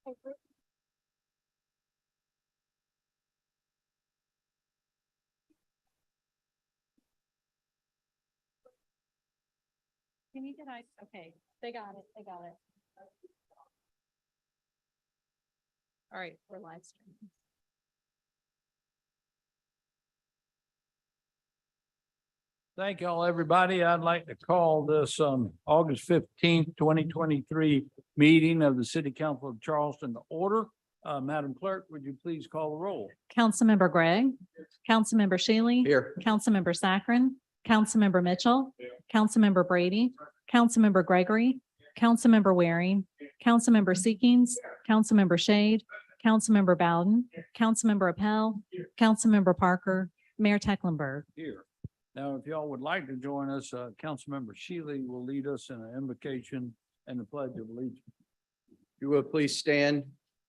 Can you get ice? Okay, they got it. They got it. All right, we're live streaming. Thank y'all, everybody. I'd like to call this August 15th, 2023 meeting of the City Council of Charleston to order. Madam Clerk, would you please call the roll? Councilmember Gregg, Councilmember Shealy. Here. Councilmember Saccharin, Councilmember Mitchell, Councilmember Brady, Councilmember Gregory, Councilmember Waring, Councilmember Seekings, Councilmember Shade, Councilmember Bowden, Councilmember Appel, Councilmember Parker, Mayor Tecklenburg. Here. Now, if y'all would like to join us, Councilmember Shealy will lead us in an invocation and the pledge of allegiance. You will please stand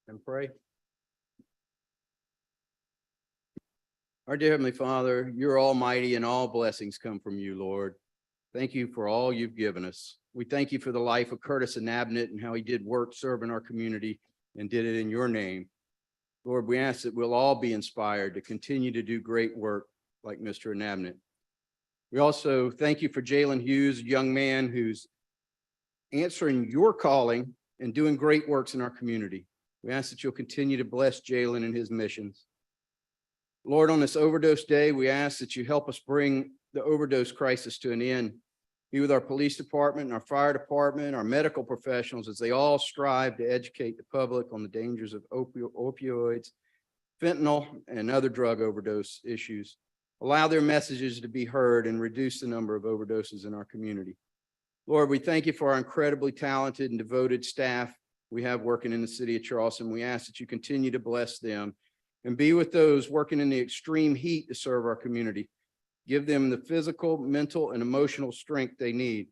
and pray. Our dear Heavenly Father, you're almighty and all blessings come from you, Lord. Thank you for all you've given us. We thank you for the life of Curtis Inabnet and how he did work serving our community and did it in your name. Lord, we ask that we'll all be inspired to continue to do great work like Mr. Inabnet. We also thank you for Jalen Hughes, a young man who's answering your calling and doing great works in our community. We ask that you'll continue to bless Jalen and his missions. Lord, on this overdose day, we ask that you help us bring the overdose crisis to an end. Be with our police department and our fire department, our medical professionals, as they all strive to educate the public on the dangers of opioids, fentanyl, and other drug overdose issues. Allow their messages to be heard and reduce the number of overdoses in our community. Lord, we thank you for our incredibly talented and devoted staff we have working in the city of Charleston. We ask that you continue to bless them and be with those working in the extreme heat to serve our community. Give them the physical, mental, and emotional strength they need.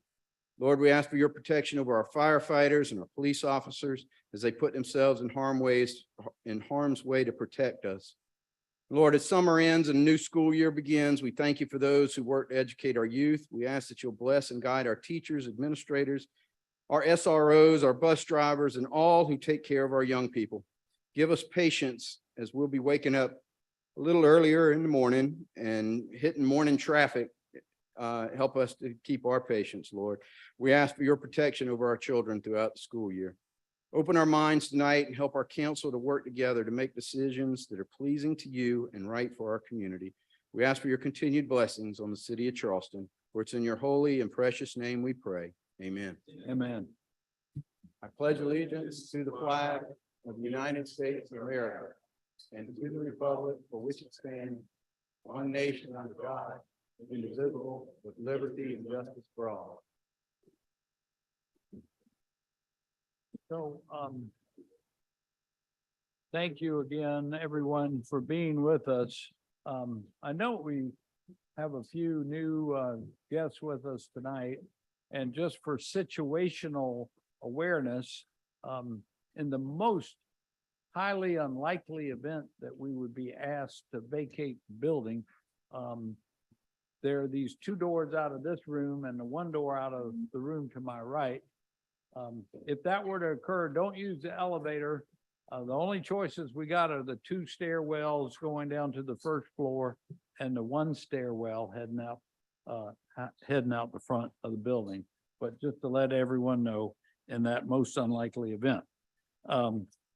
Lord, we ask for your protection over our firefighters and our police officers as they put themselves in harm's way to protect us. Lord, as summer ends and a new school year begins, we thank you for those who work to educate our youth. We ask that you'll bless and guide our teachers, administrators, our SROs, our bus drivers, and all who take care of our young people. Give us patience as we'll be waking up a little earlier in the morning and hitting morning traffic. Help us to keep our patience, Lord. We ask for your protection over our children throughout the school year. Open our minds tonight and help our council to work together to make decisions that are pleasing to you and right for our community. We ask for your continued blessings on the city of Charleston, for it's in your holy and precious name we pray. Amen. Amen. I pledge allegiance to the flag of the United States of America and to the republic for which it stands, one nation under God, indivisible, with liberty and justice for all. So, thank you again, everyone, for being with us. I know we have a few new guests with us tonight, and just for situational awareness, in the most highly unlikely event that we would be asked to vacate the building, there are these two doors out of this room and the one door out of the room to my right. If that were to occur, don't use the elevator. The only choices we got are the two stairwells going down to the first floor and the one stairwell heading out the front of the building. But just to let everyone know, in that most unlikely event.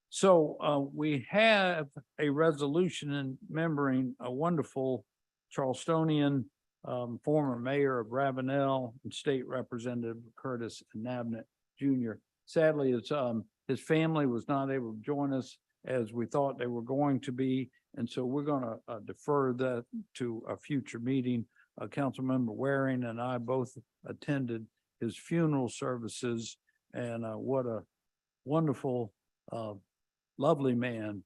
So we have a resolution in remembering a wonderful Charlestonian, former mayor of Ravenel and state representative Curtis Inabnet Jr. Sadly, his family was not able to join us as we thought they were going to be. And so we're going to defer that to a future meeting. Councilmember Waring and I both attended his funeral services, and what a wonderful, lovely man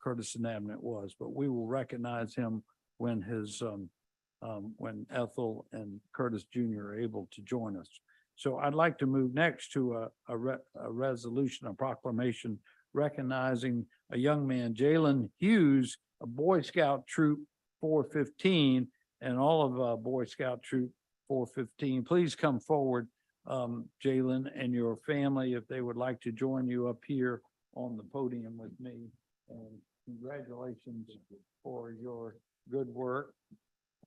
Curtis Inabnet was. But we will recognize him when when Ethel and Curtis Jr. are able to join us. So I'd like to move next to a resolution, a proclamation recognizing a young man, Jalen Hughes, a Boy Scout Troop 415, and all of Boy Scout Troop 415. Please come forward, Jalen and your family, if they would like to join you up here on the podium with me. And congratulations for your good work.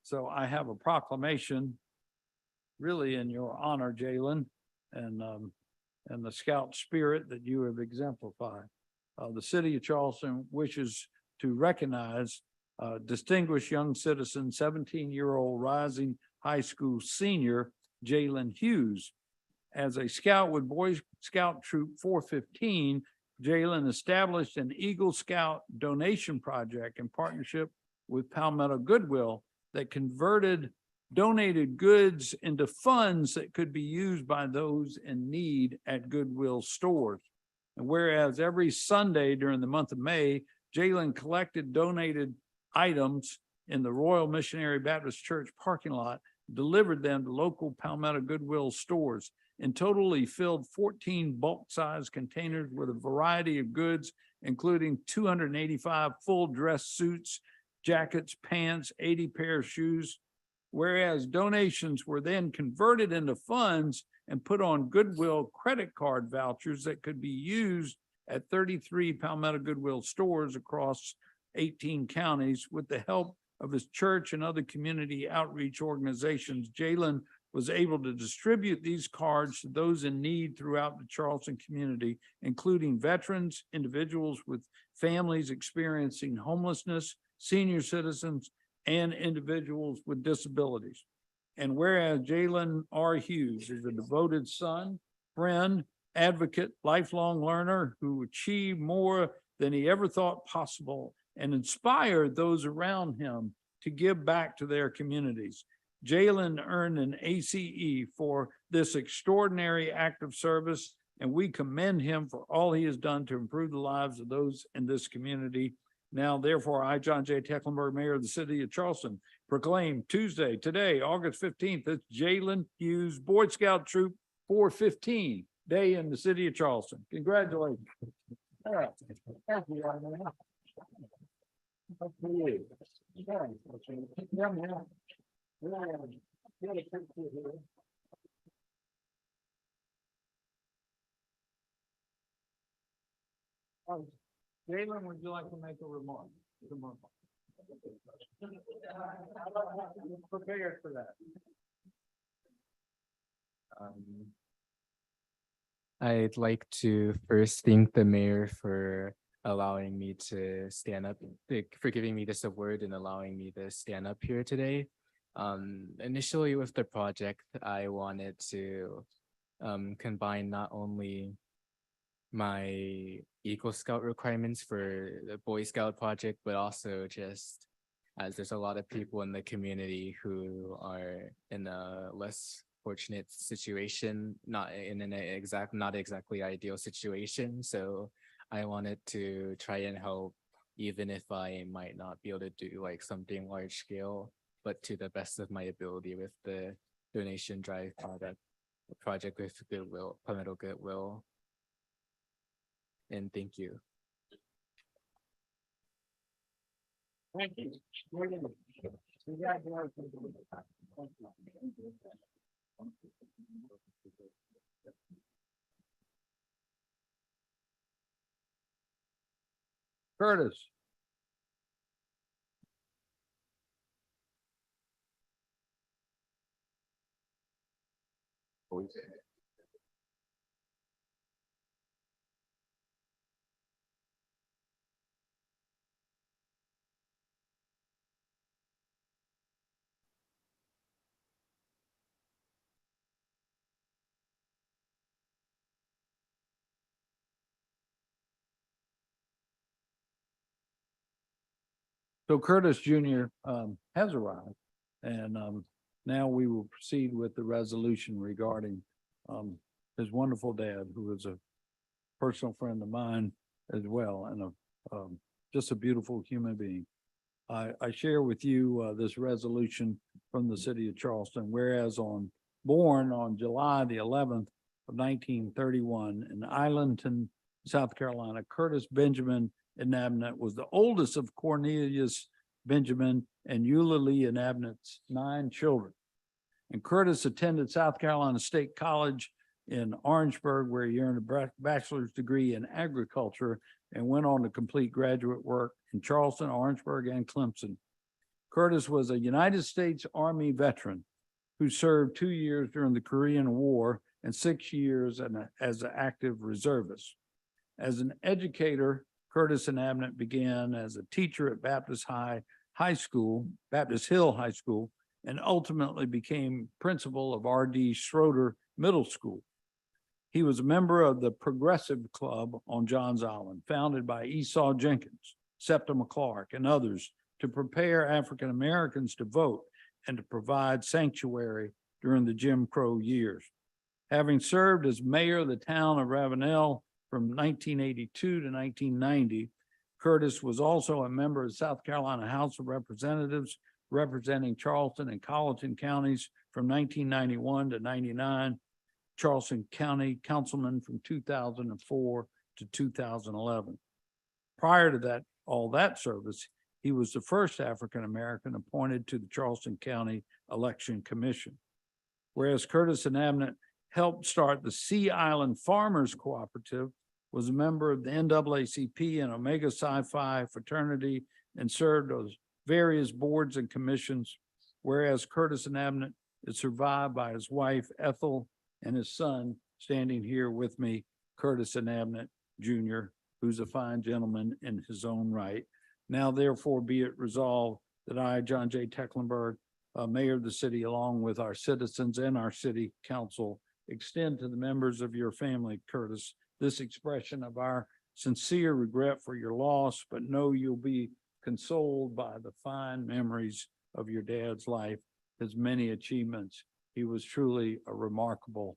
So I have a proclamation really in your honor, Jalen, and the scout spirit that you have exemplified. The city of Charleston wishes to recognize distinguished young citizen, 17-year-old rising high school senior, Jalen Hughes. As a scout with Boy Scout Troop 415, Jalen established an Eagle Scout donation project in partnership with Palmetto Goodwill that converted donated goods into funds that could be used by those in need at Goodwill stores. And whereas every Sunday during the month of May, Jalen collected donated items in the Royal Missionary Baptist Church parking lot, delivered them to local Palmetto Goodwill stores. In total, he filled 14 bulk-size containers with a variety of goods, including 285 full dress suits, jackets, pants, 80 pair of shoes. Whereas donations were then converted into funds and put on Goodwill credit card vouchers that could be used at 33 Palmetto Goodwill stores across 18 counties. With the help of his church and other community outreach organizations, Jalen was able to distribute these cards to those in need throughout the Charleston community, including veterans, individuals with families experiencing homelessness, senior citizens, and individuals with disabilities. And whereas Jalen R. Hughes is a devoted son, friend, advocate, lifelong learner who achieved more than he ever thought possible and inspired those around him to give back to their communities. Jalen earned an ACE for this extraordinary act of service, and we commend him for all he has done to improve the lives of those in this community. Now, therefore, I, John J. Tecklenburg, Mayor of the City of Charleston, proclaim Tuesday, today, August 15th, it's Jalen Hughes Boy Scout Troop 415 Day in the City of Charleston. Congratulations. All right. Thank you, young man. Up to you. Yeah, man. Jalen, would you like to make a remark? Prepared for that. I'd like to first thank the mayor for allowing me to stand up, for giving me this award and allowing me to stand up here today. Initially with the project, I wanted to combine not only my Eagle Scout requirements for the Boy Scout project, but also just as there's a lot of people in the community who are in a less fortunate situation, not exactly ideal situation. So I wanted to try and help, even if I might not be able to do like something large scale, but to the best of my ability with the donation drive project with Goodwill, Palmetto Goodwill. And thank you. Thank you. Curtis. So Curtis Jr. Has arrived, and now we will proceed with the resolution regarding his wonderful dad, who is a personal friend of mine as well, and just a beautiful human being. I share with you this resolution from the city of Charleston, whereas born on July the 11th of 1931 in Islandton, South Carolina, Curtis Benjamin Inabnet was the oldest of Cornelius Benjamin and Eulalie Inabnet's 9 children. And Curtis attended South Carolina State College in Orangeburg, where he earned a bachelor's degree in agriculture and went on to complete graduate work in Charleston, Orangeburg, and Clemson. Curtis was a United States Army veteran who served 2 years during the Korean War and 6 years as an active reservist. As an educator, Curtis Inabnet began as a teacher at Baptist Hill High School, and ultimately became principal of R.D. Schroeder Middle School. He was a member of the Progressive Club on Johns Island, founded by Esau Jenkins, Septima Clark, and others to prepare African Americans to vote and to provide sanctuary during the Jim Crow years. Having served as mayor of the town of Ravenel from 1982 to 1990, Curtis was also a member of the South Carolina House of Representatives, representing Charleston and Colleton counties from 1991 to 99, Charleston County Councilman from 2004 to 2011. Prior to that, all that service, he was the first African-American appointed to the Charleston County Election Commission. Whereas Curtis Inabnet helped start the Sea Island Farmers Cooperative, was a member of the NAACP and Omega Psi Phi fraternity, and served as various boards and commissions. Whereas Curtis Inabnet is survived by his wife Ethel and his son, standing here with me, Curtis Inabnet Jr., who's a fine gentleman in his own right. Now therefore be it resolved that I, John J. Tecklenburg, Mayor of the city, along with our citizens and our city council, extend to the members of your family, Curtis, this expression of our sincere regret for your loss, but know you'll be consoled by the fine memories of your dad's life, his many achievements. He was truly a remarkable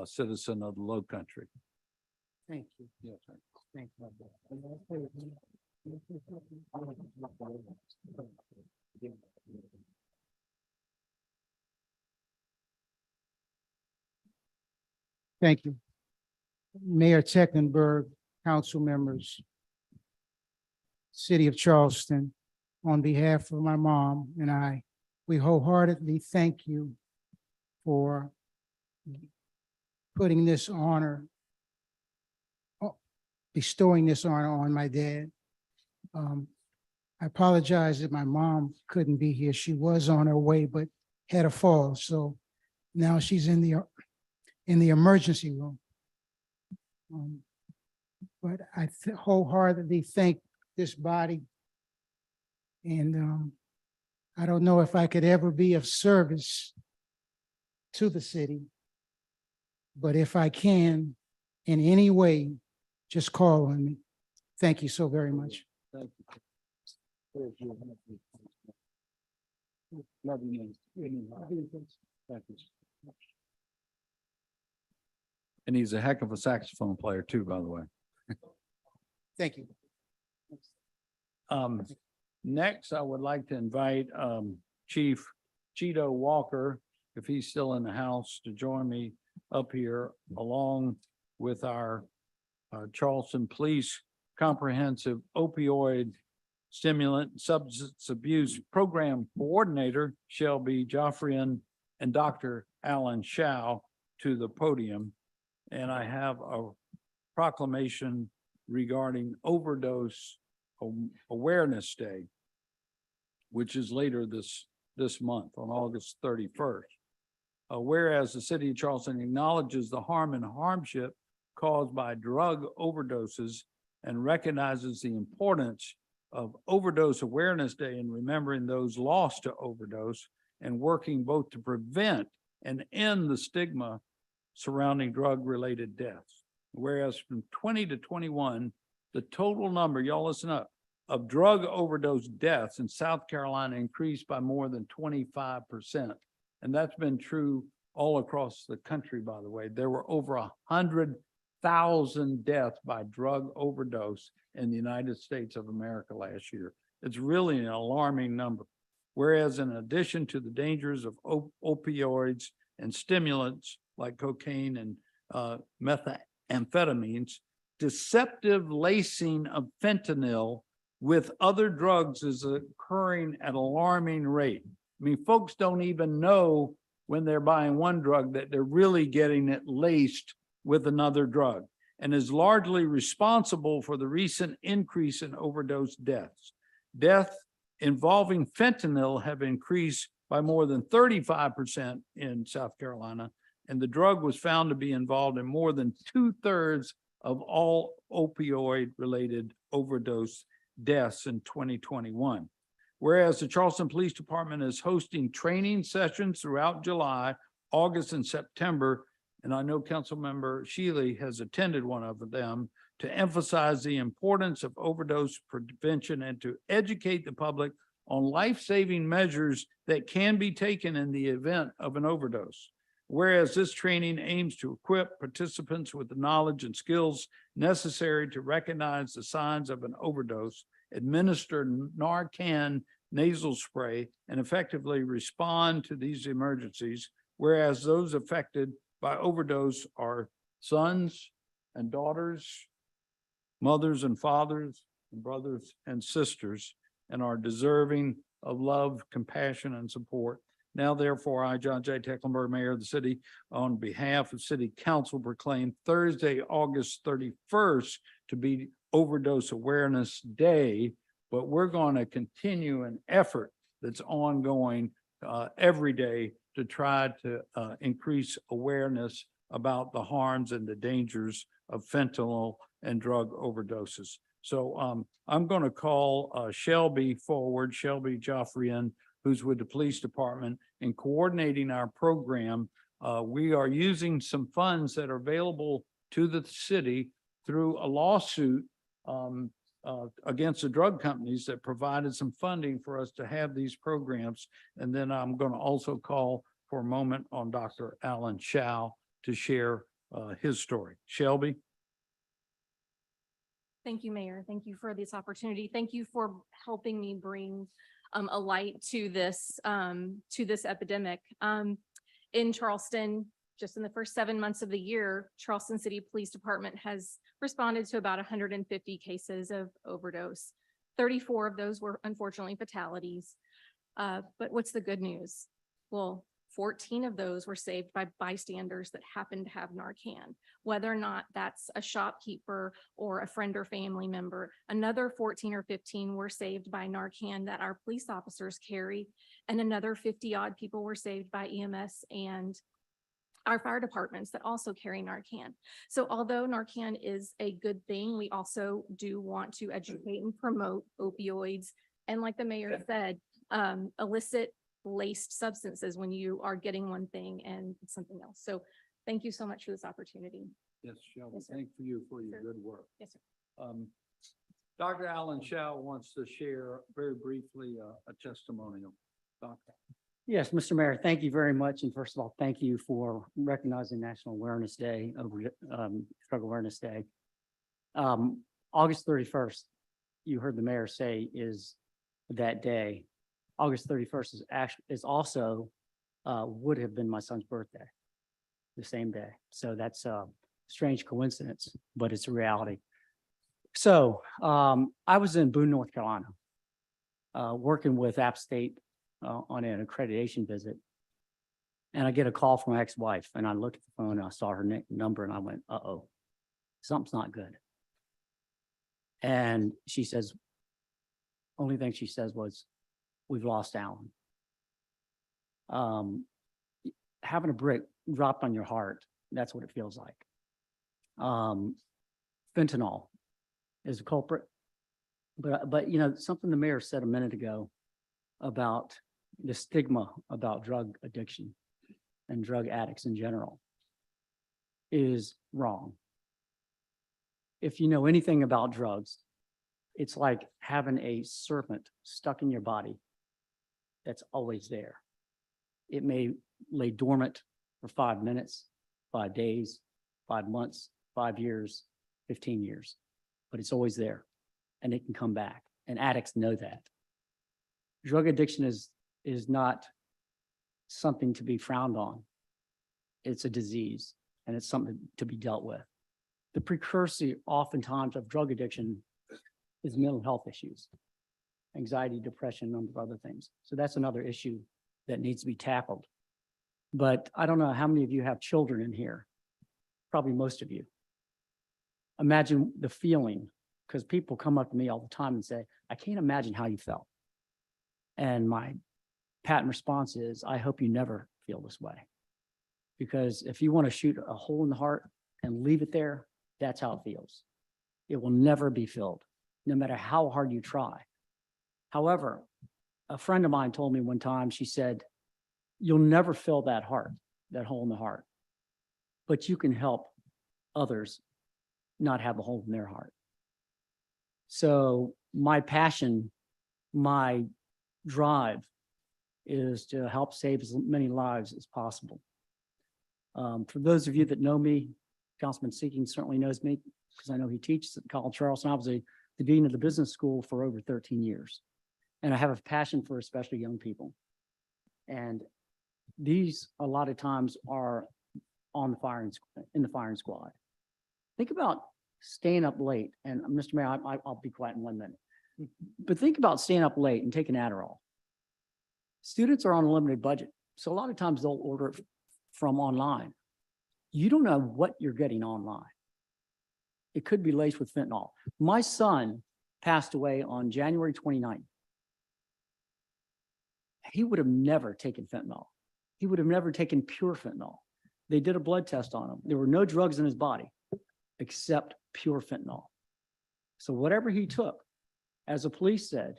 citizen of the Low Country. Thank you. Yes, sir. Thank you. Thank you. Mayor Tecklenburg, council members, City of Charleston, on behalf of my mom and I, we wholeheartedly thank you for putting this honor, bestowing this honor on my dad. I apologize that my mom couldn't be here. She was on her way, but had a fall. So now she's in the emergency room. But I wholeheartedly thank this body. And I don't know if I could ever be of service to the city, but if I can in any way, just call on me. Thank you so very much. Thank you. Love you, man. Thank you. And he's a heck of a saxophone player too, by the way. Thank you. Next, I would like to invite Chief Cheeto Walker, if he's still in the house, to join me up here along with our Charleston Police Comprehensive Opioid Stimulant Substance Abuse Program Coordinator, Shelby Joffrian, and Dr. Alan Shao to the podium. And I have a proclamation regarding Overdose Awareness Day, which is later this month on August 31st. Whereas the city of Charleston acknowledges the harm and hardship caused by drug overdoses and recognizes the importance of Overdose Awareness Day in remembering those lost to overdose and working both to prevent and end the stigma surrounding drug-related deaths. Whereas from 20 to 21, the total number, y'all listen up, of drug overdose deaths in South Carolina increased by more than 25%. And that's been true all across the country, by the way. There were over 100,000 deaths by drug overdose in the United States of America last year. It's really an alarming number. Whereas in addition to the dangers of opioids and stimulants like cocaine and methamphetamines, deceptive lacing of fentanyl with other drugs is occurring at an alarming rate. I mean, folks don't even know when they're buying one drug that they're really getting it laced with another drug, and is largely responsible for the recent increase in overdose deaths. Death involving fentanyl have increased by more than 35% in South Carolina, and the drug was found to be involved in more than 2/3 of all opioid-related overdose deaths in 2021. Whereas the Charleston Police Department is hosting training sessions throughout July, August, and September, and I know Councilmember Shealy has attended one of them, to emphasize the importance of overdose prevention and to educate the public on life-saving measures that can be taken in the event of an overdose. Whereas this training aims to equip participants with the knowledge and skills necessary to recognize the signs of an overdose, administer Narcan nasal spray, and effectively respond to these emergencies, whereas those affected by overdose are sons and daughters, mothers and fathers, and brothers and sisters, and are deserving of love, compassion, and support. Now therefore, I, John J. Tecklenburg, Mayor of the city, on behalf of City Council, proclaim Thursday, August 31st to be Overdose Awareness Day, but we're going to continue an effort that's ongoing every day to try to increase awareness about the harms and the dangers of fentanyl and drug overdoses. So I'm going to call Shelby forward, Shelby Joffrian, who's with the police department, in coordinating our program. We are using some funds that are available to the city through a lawsuit against the drug companies that provided some funding for us to have these programs. And then I'm going to also call for a moment on Dr. Alan Chow to share his story. Shelby? Thank you, Mayor. Thank you for this opportunity. Thank you for helping me bring a light to this epidemic. In Charleston, just in the first 7 months of the year, Charleston City Police Department has responded to about 150 cases of overdose. 34 of those were unfortunately fatalities. But what's the good news? Well, 14 of those were saved by bystanders that happened to have Narcan, whether or not that's a shopkeeper or a friend or family member. Another 14 or 15 were saved by Narcan that our police officers carry, and another 50 odd people were saved by EMS and our fire departments that also carry Narcan. So although Narcan is a good thing, we also do want to educate and promote opioids. And like the mayor said, illicit laced substances when you are getting one thing and something else. So thank you so much for this opportunity. Yes, Shelby, Yes, sir. thank you for your Sure. good work. Yes, sir. Dr. Alan Chow wants to share very briefly a testimonial. Doctor. Yes, Mr. Mayor, thank you very much. And first of all, thank you for recognizing National Awareness Day, Drug Awareness Day. August 31st, you heard the mayor say, is that day. August 31st is also would have been my son's birthday, the same day. So that's a strange coincidence, but it's a reality. So I was in Boone, North Carolina, working with App State on an accreditation visit. And I get a call from my ex-wife, and I looked at the phone and I saw her number and I went, uh-oh, something's not good. And she says, only thing she says was, we've lost Alan. Having a brick dropped on your heart, that's what it feels like. Fentanyl is a culprit. But you know, something the mayor said a minute ago about the stigma about drug addiction and drug addicts in general is wrong. If you know anything about drugs, it's like having a serpent stuck in your body that's always there. It may lay dormant for 5 minutes, 5 days, 5 months, 5 years, 15 years, but it's always there and it can come back. And addicts know that. Drug addiction is not something to be frowned on. It's a disease and it's something to be dealt with. The precursor oftentimes of drug addiction is mental health issues, anxiety, depression, a number of other things. So that's another issue that needs to be tackled. But I don't know how many of you have children in here. Probably most of you. Imagine the feeling, because people come up to me all the time and say, I can't imagine how you felt. And my patent response is, I hope you never feel this way. Because if you want to shoot a hole in the heart and leave it there, that's how it feels. It will never be filled, no matter how hard you try. However, a friend of mine told me one time, she said, you'll never fill that heart, that hole in the heart, but you can help others not have a hole in their heart. So my passion, my drive is to help save as many lives as possible. For those of you that know me, Councilman Seeking certainly knows me because I know he teaches at College Charleston. I was the dean of the business school for over 13 years. And I have a passion for especially young people. And these a lot of times are on the in the firing squad. Think about staying up late, and Mr. Mayor, I'll be quiet in 1 minute. But think about staying up late and taking Adderall. Students are on a limited budget, so a lot of times they'll order it from online. You don't know what you're getting online. It could be laced with fentanyl. My son passed away on January 29th. He would have never taken fentanyl. He would have never taken pure fentanyl. They did a blood test on him. There were no drugs in his body except pure fentanyl. So whatever he took, as the police said,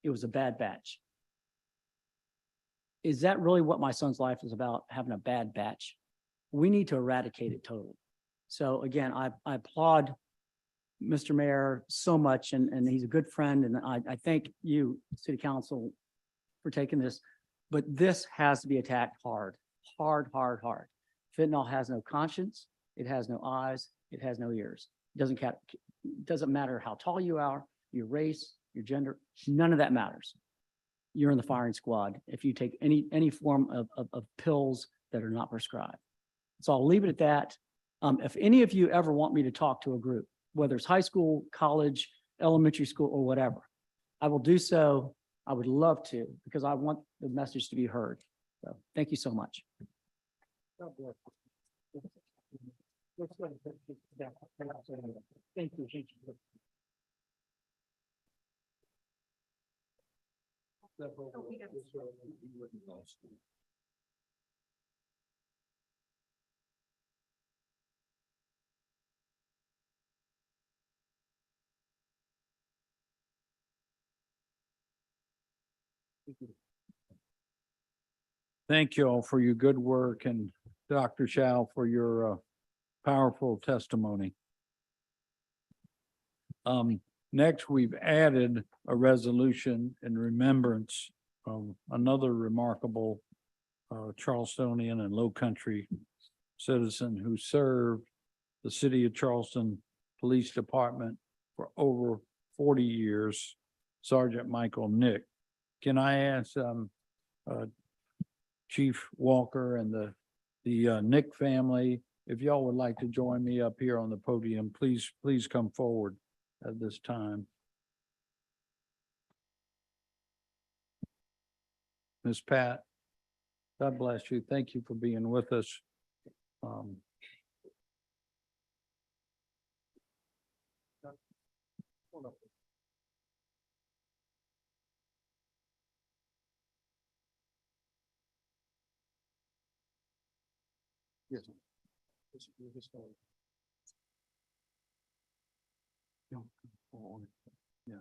it was a bad batch. Is that really what my son's life is about, having a bad batch? We need to eradicate it totally. So again, I applaud Mr. Mayor so much, and he's a good friend, and I thank you, City Council, for taking this, but this has to be attacked hard, hard, hard, hard. Fentanyl has no conscience, it has no eyes, it has no ears. It doesn't matter how tall you are, your race, your gender, none of that matters. You're in the firing squad if you take any form of pills that are not prescribed. So I'll leave it at that. If any of you ever want me to talk to a group, whether it's high school, college, elementary school, or whatever, I will do so. I would love to, because I want the message to be heard. So thank you so much. Thank you. Thank you all for your good work, and Dr. Shao for your powerful testimony. Next, we've added a resolution in remembrance of another remarkable Charlestonian and Low Country citizen who served the city of Charleston Police Department for over 40 years, Sergeant Michael Nick. Can I ask Chief Walker and the Nick family, if y'all would like to join me up here on the podium, please come forward at this time. Ms. Pat, God bless you. Thank you for being with us. Yes. Yeah.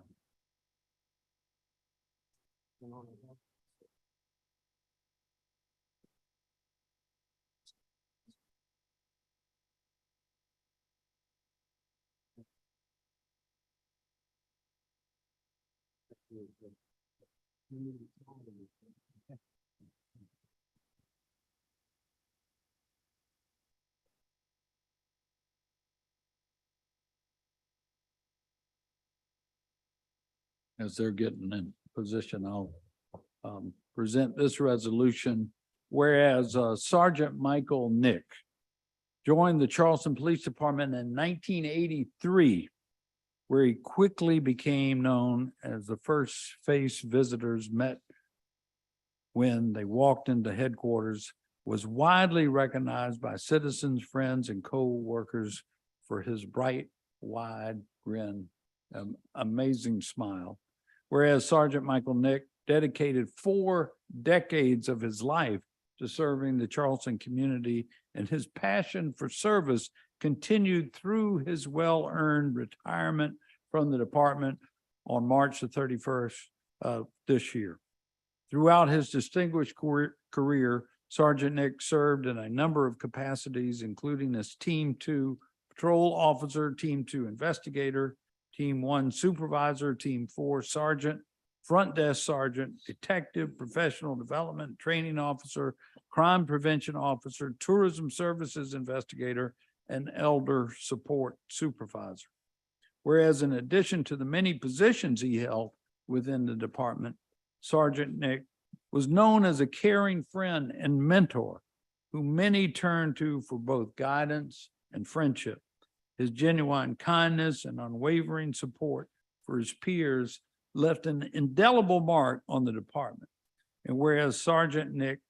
As they're getting in position, I'll present this resolution. Whereas Sergeant Michael Nick joined the Charleston Police Department in 1983, where he quickly became known as the first face visitors met when they walked into headquarters was widely recognized by citizens, friends, and co-workers for his bright, wide grin, amazing smile. Whereas Sergeant Michael Nick dedicated 4 decades of his life to serving the Charleston community, and his passion for service continued through his well-earned retirement from the department on March the 31st of this year. Throughout his distinguished career, Sergeant Nick served in a number of capacities, including as Team 2 Patrol Officer, Team 2 Investigator, Team 1 Supervisor, Team 4 Sergeant, Front Desk Sergeant, Detective, Professional Development Training Officer, Crime Prevention Officer, Tourism Services Investigator, and Elder Support Supervisor. Whereas in addition to the many positions he held within the department, Sergeant Nick was known as a caring friend and mentor who many turned to for both guidance and friendship. His genuine kindness and unwavering support for his peers left an indelible mark on the department. And whereas Sergeant Nick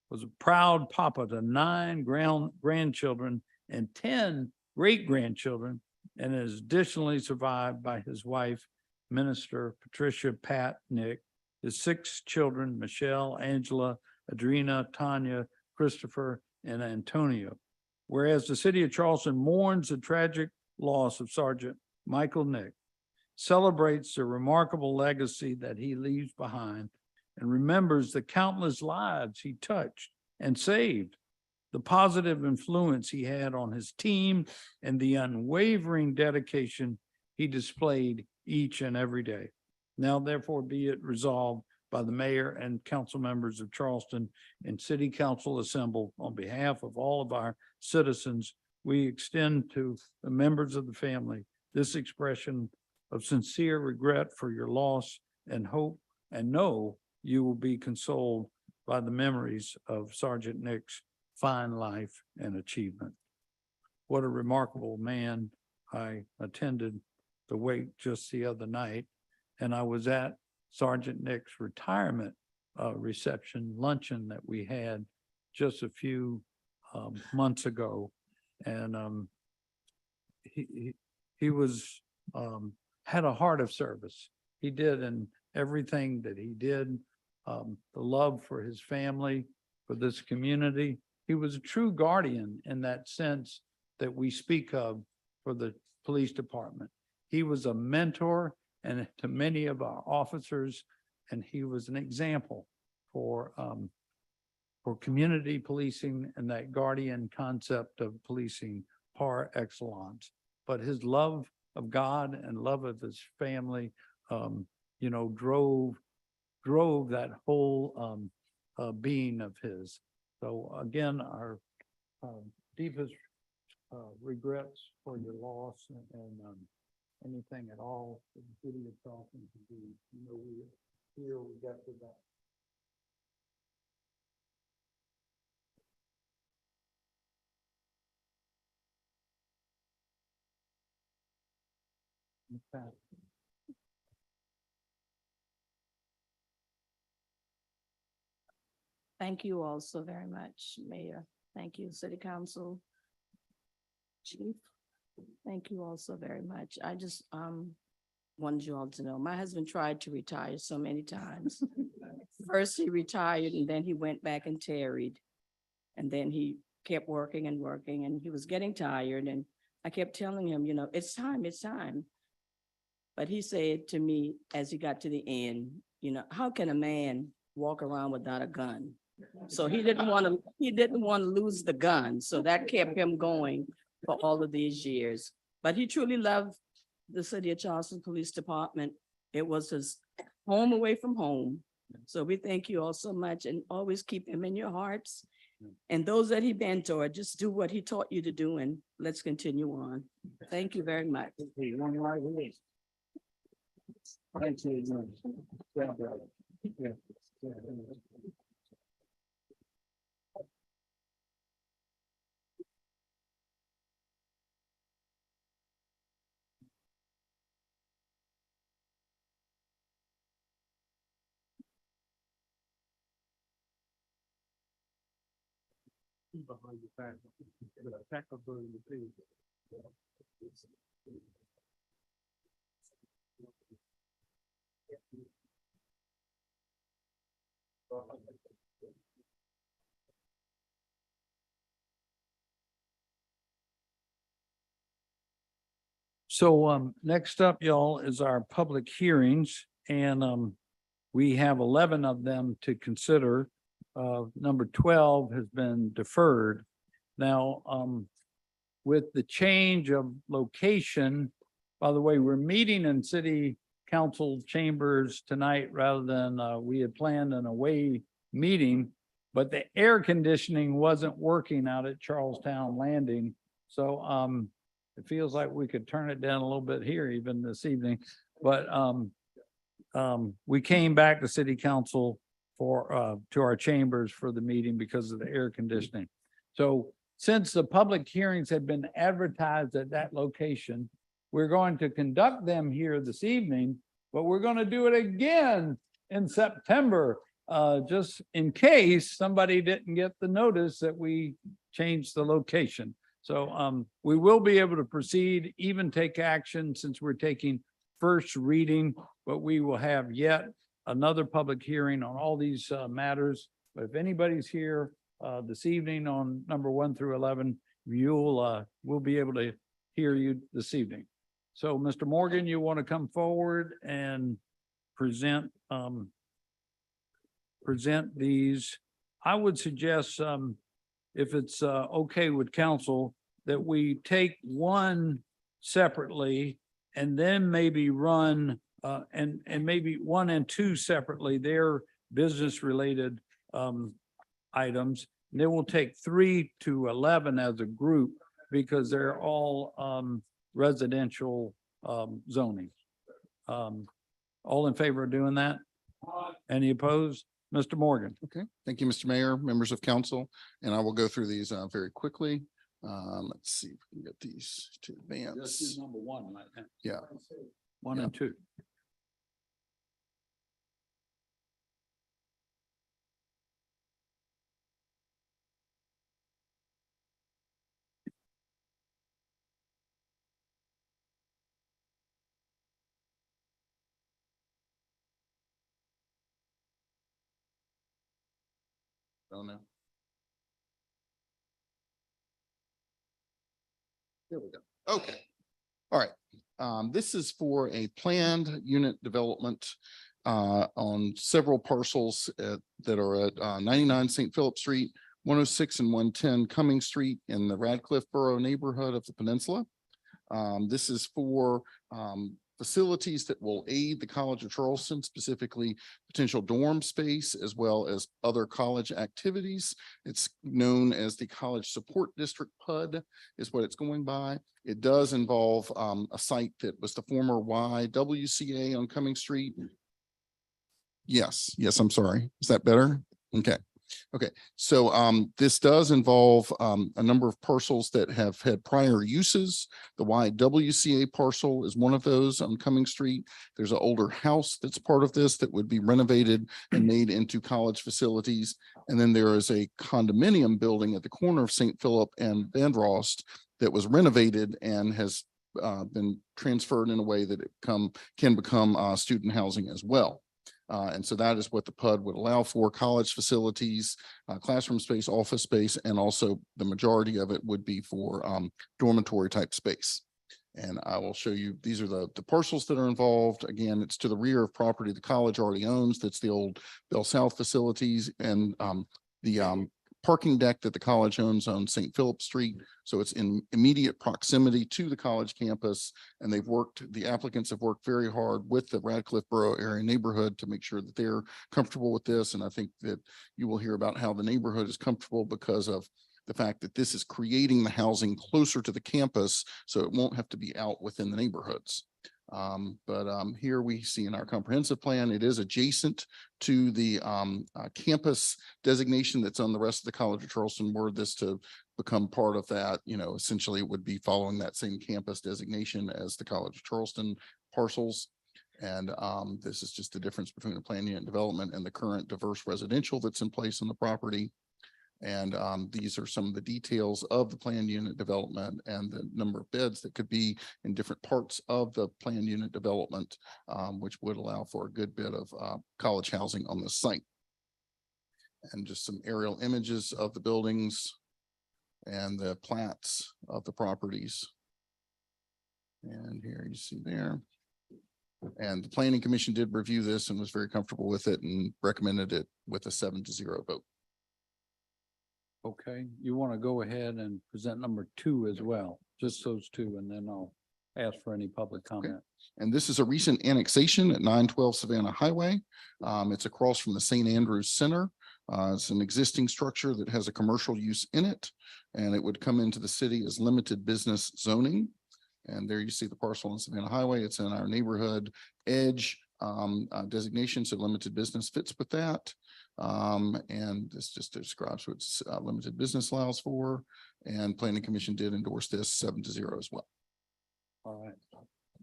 was a proud papa to 9 grandchildren and 10 great-grandchildren, and is additionally survived by his wife, Minister Patricia Pat Nick, his 6 children, Michelle, Angela, Adrena, Tanya, Christopher, and Antonio. Whereas the city of Charleston mourns the tragic loss of Sergeant Michael Nick, celebrates the remarkable legacy that he leaves behind, and remembers the countless lives he touched and saved, the positive influence he had on his team, and the unwavering dedication he displayed each and every day. Now therefore be it resolved by the mayor and council members of Charleston and city council assembled on behalf of all of our citizens, we extend to the members of the family this expression of sincere regret for your loss, and hope and know you will be consoled by the memories of Sergeant Nick's fine life and achievement. What a remarkable man. I attended the wake just the other night, and I was at Sergeant Nick's retirement reception luncheon that we had just a few months ago. And he was had a heart of service. He did in everything that he did, the love for his family, for this community. He was a true guardian in that sense that we speak of for the police department. He was a mentor and to many of our officers, and he was an example for community policing and that guardian concept of policing par excellence. But his love of God and love of his family, drove that whole being of his. So again, our deepest regrets for your loss and anything at all that the city of Charleston can do. We got to that. Okay. Thank you all so very much, Mayor. Thank you, City Council. Chief, thank you all so very much. I just wanted you all to know, my husband tried to retire so many times. First he retired and then he went back and tarried. And then he kept working and working and he was getting tired. And I kept telling him, it's time, it's time. But he said to me as he got to the end, how can a man walk around without a gun? So he didn't want to lose the gun. So that kept him going for all of these years. But he truly loved the City of Charleston Police Department. It was his home away from home. So we thank you all so much and always keep him in your hearts. And those that he mentored, just do what he taught you to do and let's continue on. Thank you very much. So next up, y'all, is our public hearings, and we have 11 of them to consider. Number 12 has been deferred. Now, with the change of location, by the way, we're meeting in city council chambers tonight rather than we had planned an away meeting, but the air conditioning wasn't working out at Charlestown Landing. So it feels like we could turn it down a little bit here even this evening, but we came back to city council for to our chambers for the meeting because of the air conditioning. So since the public hearings had been advertised at that location, we're going to conduct them here this evening, but we're going to do it again in September, just in case somebody didn't get the notice that we changed the location. So we will be able to proceed, even take action since we're taking first reading, but we will have yet another public hearing on all these matters. But if anybody's here this evening on number 1 through 11, we'll be able to hear you this evening. So Mr. Morgan, you want to come forward and present these? I would suggest if it's okay with council, that we take one separately and then maybe run and maybe 1 and 2 separately. They're business related items. And then we'll take 3 to 11 as a group because they're all residential zoning. All in favor of doing that? Any opposed? Mr. Morgan. Okay, thank you, Mr. Mayor, members of council, and I will go through these very quickly. Let's see if we can get these to advance. This is number 1 right now. Yeah. 1 and 2. Oh, no. There we go. Okay. All right. This is for a planned unit development on several parcels that are at 99 St. Philip Street, 106 and 110 Cumming Street in the Radcliffe Borough neighborhood of the peninsula. This is for facilities that will aid the College of Charleston, specifically potential dorm space, as well as other college activities. It's known as the College Support District PUD is what it's going by. It does involve a site that was the former YWCA on Cumming Street. Yes, I'm sorry. Is that better? Okay. Okay, so this does involve a number of parcels that have had prior uses. The YWCA parcel is one of those on Cumming Street. There's an older house that's part of this that would be renovated and made into college facilities. And then there is a condominium building at the corner of St. Philip and Van Rost that was renovated and has been transferred in a way that it can become student housing as well. And so that is what the PUD would allow for: college facilities, classroom space, office space, and also the majority of it would be for dormitory type space. And I will show you, these are the parcels that are involved. Again, it's to the rear of property the college already owns. That's the old Bell South facilities, and the parking deck that the college owns on St. Philip Street. So it's in immediate proximity to the college campus. And the applicants have worked very hard with the Radcliffe Borough area neighborhood to make sure that they're comfortable with this. And I think that you will hear about how the neighborhood is comfortable because of the fact that this is creating the housing closer to the campus, so it won't have to be out within the neighborhoods. Here we see in our comprehensive plan, it is adjacent to the campus designation that's on the rest of the College of Charleston. Were this to become part of that, essentially it would be following that same campus designation as the College of Charleston parcels. And this is just the difference between the planned unit development and the current diverse residential that's in place on the property. And these are some of the details of the planned unit development and the number of beds that could be in different parts of the planned unit development, which would allow for a good bit of college housing on the site. And just some aerial images of the buildings and the plats of the properties. And here you see there. And the planning commission did review this and was very comfortable with it and recommended it with a 7-0 vote. Okay, you want to go ahead and present number 2 as well, just those two, and then I'll ask for any public comment. And this is a recent annexation at 912 Savannah Highway. It's across from the St. Andrews Center. It's an existing structure that has a commercial use in it, and it would come into the city as limited business zoning. And there you see the parcel on Savannah Highway. It's in our neighborhood edge designation, so limited business fits with that. And this just describes what limited business allows for, and planning commission did endorse this 7-0 as well. All right.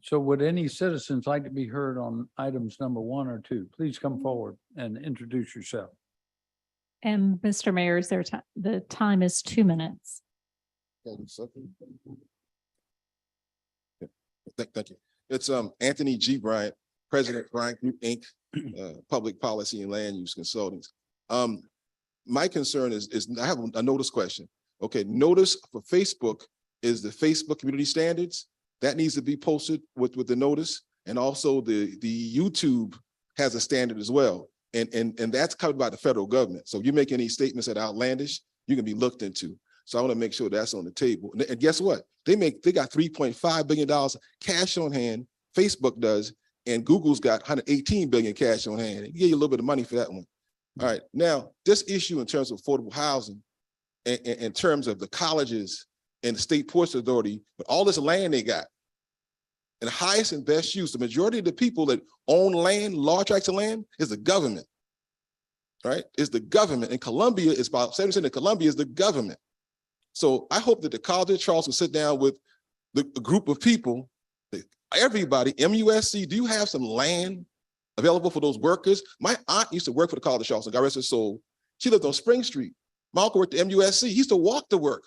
So would any citizens like to be heard on items number 1 or 2? Please come forward and introduce yourself. And Mr. Mayor, is there time? The time is 2 minutes. Thank you. It's Anthony G. Bryant, President Bryant Group, Inc., Public Policy and Land Use Consultants. My concern is I have a notice question. Okay, notice for Facebook is the Facebook community standards. That needs to be posted with the notice. And also the YouTube has a standard as well. And that's covered by the federal government. So if you make any statements that are outlandish, you can be looked into. So I want to make sure that's on the table. And guess what? They got $3.5 billion cash on hand. Facebook does, and Google's got 118 billion cash on hand. Give you a little bit of money for that one. All right. Now, this issue in terms of affordable housing, and in terms of the colleges and the state ports authority, but all this land they got, and the highest and best use, the majority of the people that own land, large tracts of land, is the government. Right? Is the government. In Columbia, it's about 70% of Columbia is the government. So I hope that the College of Charleston sit down with the group of people, everybody, MUSC, do you have some land available for those workers? My aunt used to work for the College of Charleston, God rest her soul. She lived on Spring Street. My uncle worked at MUSC. He used to walk to work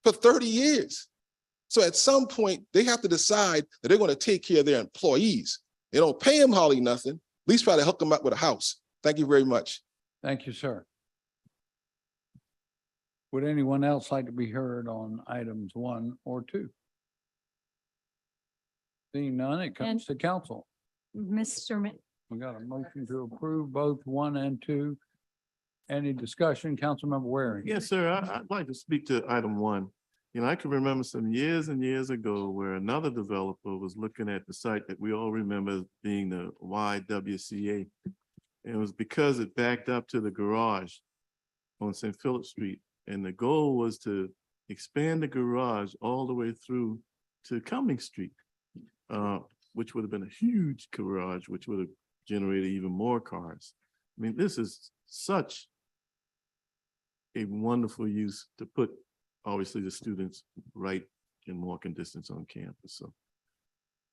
for 30 years. So at some point, they have to decide that they're going to take care of their employees. They don't pay them hardly nothing. At least try to hook them up with a house. Thank you very much. Thank you, sir. Would anyone else like to be heard on items 1 or 2? Seeing none, it comes to council. Mr. We got a motion to approve both 1 and 2. Any discussion, Councilmember Waring? Yes, sir. I'd like to speak to item 1. You know, I can remember some years and years ago where another developer was looking at the site that we all remember as being the YWCA. And it was because it backed up to the garage on St. Philip Street. And the goal was to expand the garage all the way through to Cumming Street, which would have been a huge garage, which would have generated even more cars. I mean, this is such a wonderful use to put, obviously, the students right in walking distance on campus. So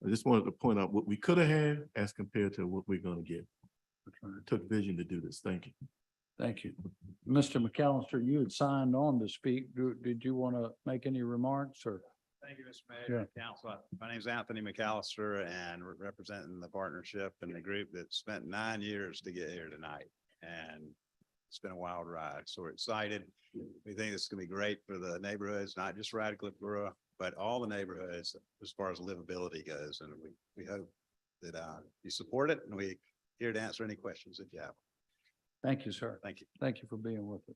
I just wanted to point out what we could have had as compared to what we're going to get. It took vision to do this. Thank you. Thank you. Mr. McAllister, you had signed on to speak. Did you want to make any remarks or? Thank you, Mr. Mayor, Council. My name is Anthony McAllister, and we're representing the partnership and the group that spent 9 years to get here tonight. And it's been a wild ride. So we're excited. We think this is going to be great for the neighborhoods, not just Radcliffe Borough, but all the neighborhoods as far as livability goes. And we hope that you support it, and we're here to answer any questions that you have. Thank you, sir. Thank you. Thank you for being with us.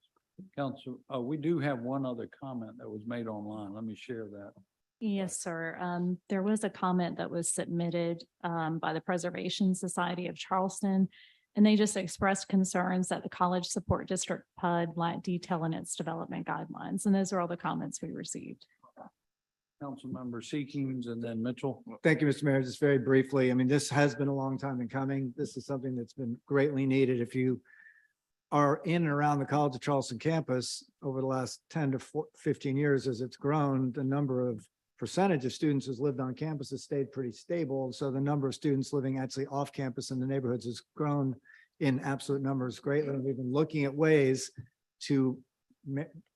Council, we do have one other comment that was made online. Let me share that. Yes, sir. There was a comment that was submitted by the Preservation Society of Charleston, and they just expressed concerns that the College Support District PUD lacked detail in its development guidelines. And those are all the comments we received. Councilmember Seekings and then Mitchell. Thank you, Mr. Mayor. Just very briefly, I mean, this has been a long time in coming. This is something that's been greatly needed. If you are in and around the College of Charleston campus over the last 10 to 15 years, as it's grown, the number of percentage of students who's lived on campus has stayed pretty stable. So the number of students living actually off campus in the neighborhoods has grown in absolute numbers greatly. And we've been looking at ways to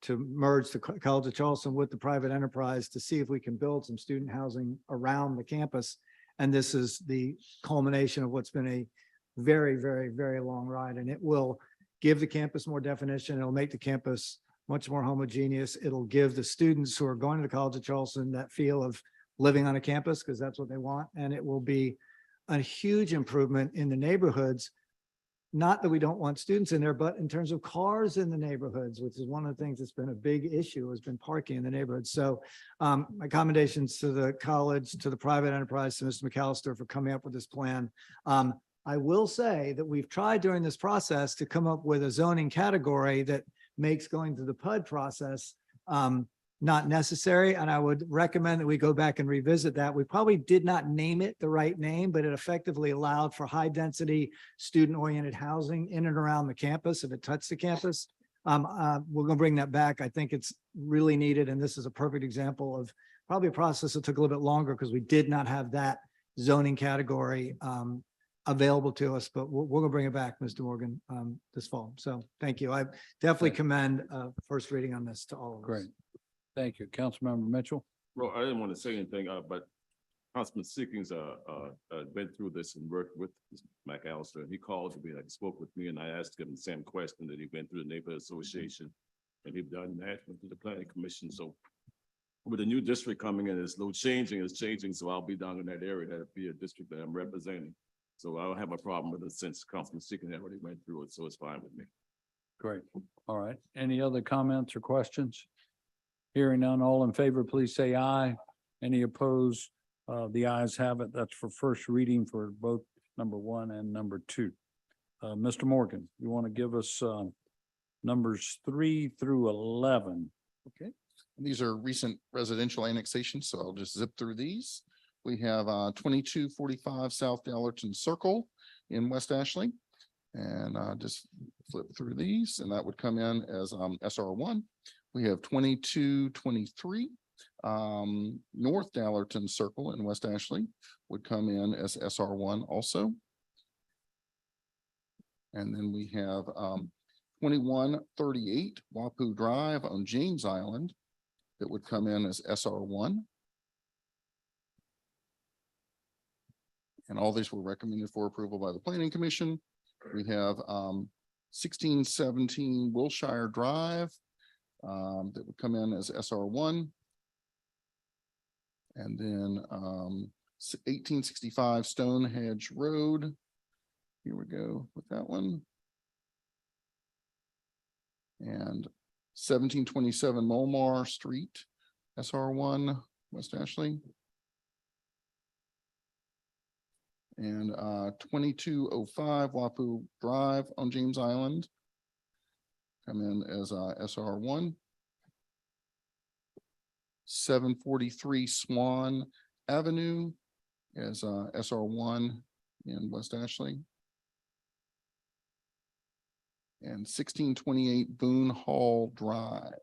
to merge the College of Charleston with the private enterprise to see if we can build some student housing around the campus. And this is the culmination of what's been a very, very, very long ride, and it will give the campus more definition. It'll make the campus much more homogeneous. It'll give the students who are going to the College of Charleston that feel of living on a campus, because that's what they want. And it will be a huge improvement in the neighborhoods. Not that we don't want students in there, but in terms of cars in the neighborhoods, which is one of the things that's been a big issue, has been parking in the neighborhood. So my commendations to the college, to the private enterprise, to Mr. McAllister for coming up with this plan. I will say that we've tried during this process to come up with a zoning category that makes going through the PUD process not necessary. And I would recommend that we go back and revisit that. We probably did not name it the right name, but it effectively allowed for high density, student-oriented housing in and around the campus if it touched the campus. We're going to bring that back. I think it's really needed. And this is a perfect example of probably a process that took a little bit longer because we did not have that zoning category available to us, but we're going to bring it back, Mr. Morgan, this fall. So thank you. I definitely commend first reading on this to all of us. Great. Thank you. Councilmember Mitchell. Well, I didn't want to say anything, but Councilman Sickings went through this and worked with Mr. McAllister. He called me, like, spoke with me, and I asked him the same question that he went through the neighborhood association, and he've done that, went to the planning commission. So with the new district coming in, it's a little changing, so I'll be down in that area. That'll be a district that I'm representing. So I don't have a problem with it since Councilman Sickings already went through it, so it's fine with me. Great. All right. Any other comments or questions? Hearing none, all in favor, please say aye. Any opposed? The ayes have it. That's for first reading for both number 1 and number 2. Mr. Morgan, you want to give us numbers 3 through 11? Okay, these are recent residential annexations, so I'll just zip through these. We have 2245 South Dallerton Circle in West Ashley. And just flip through these, and that would come in as SR1. We have 2223 North Dallerton Circle in West Ashley would come in as SR1 also. And then we have 2138 Wapu Drive on James Island that would come in as SR1. And all these were recommended for approval by the Planning Commission. We have 1617 Wilshire Drive that would come in as SR1. And then 1865 Stonehenge Road. Here we go with that one. And 1727 Mulmar Street, SR1, West Ashley. And 2205 Wapu Drive on James Island. Come in as SR1. 743 Swan Avenue as SR1 in West Ashley. And 1628 Boone Hall Drive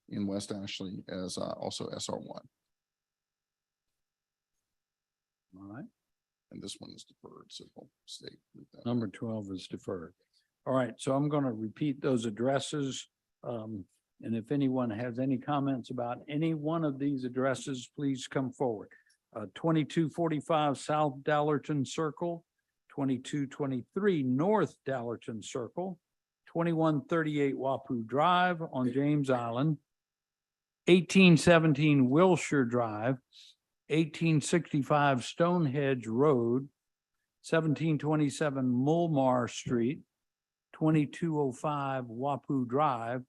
in West Ashley as also SR1. All right. And this one is deferred, so we'll stay with that. Number 12 is deferred. All right, so I'm going to repeat those addresses. And if anyone has any comments about any one of these addresses, please come forward. 2245 South Dallerton Circle, 2223 North Dallerton Circle, 2138 Wapu Drive on James Island, 1817 Wilshire Drive, 1865 Stonehenge Road, 1727 Mulmar Street, 2205 Wapu Drive,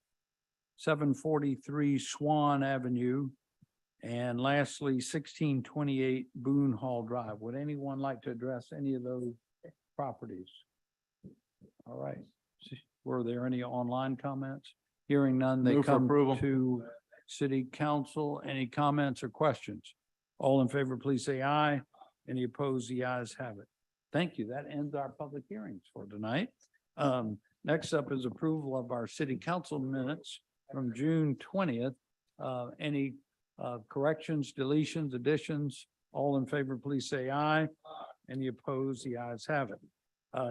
743 Swan Avenue, and lastly, 1628 Boone Hall Drive. Would anyone like to address any of those properties? All right. Were there any online comments? Hearing none, they Move for come approval. to City Council. Any comments or questions? All in favor, please say aye. Any opposed? The ayes have it. Thank you. That ends our public hearings for tonight. Next up is approval of our city council minutes from June 20th. Any corrections, deletions, additions? All in favor, please say aye. Any opposed? The ayes have it.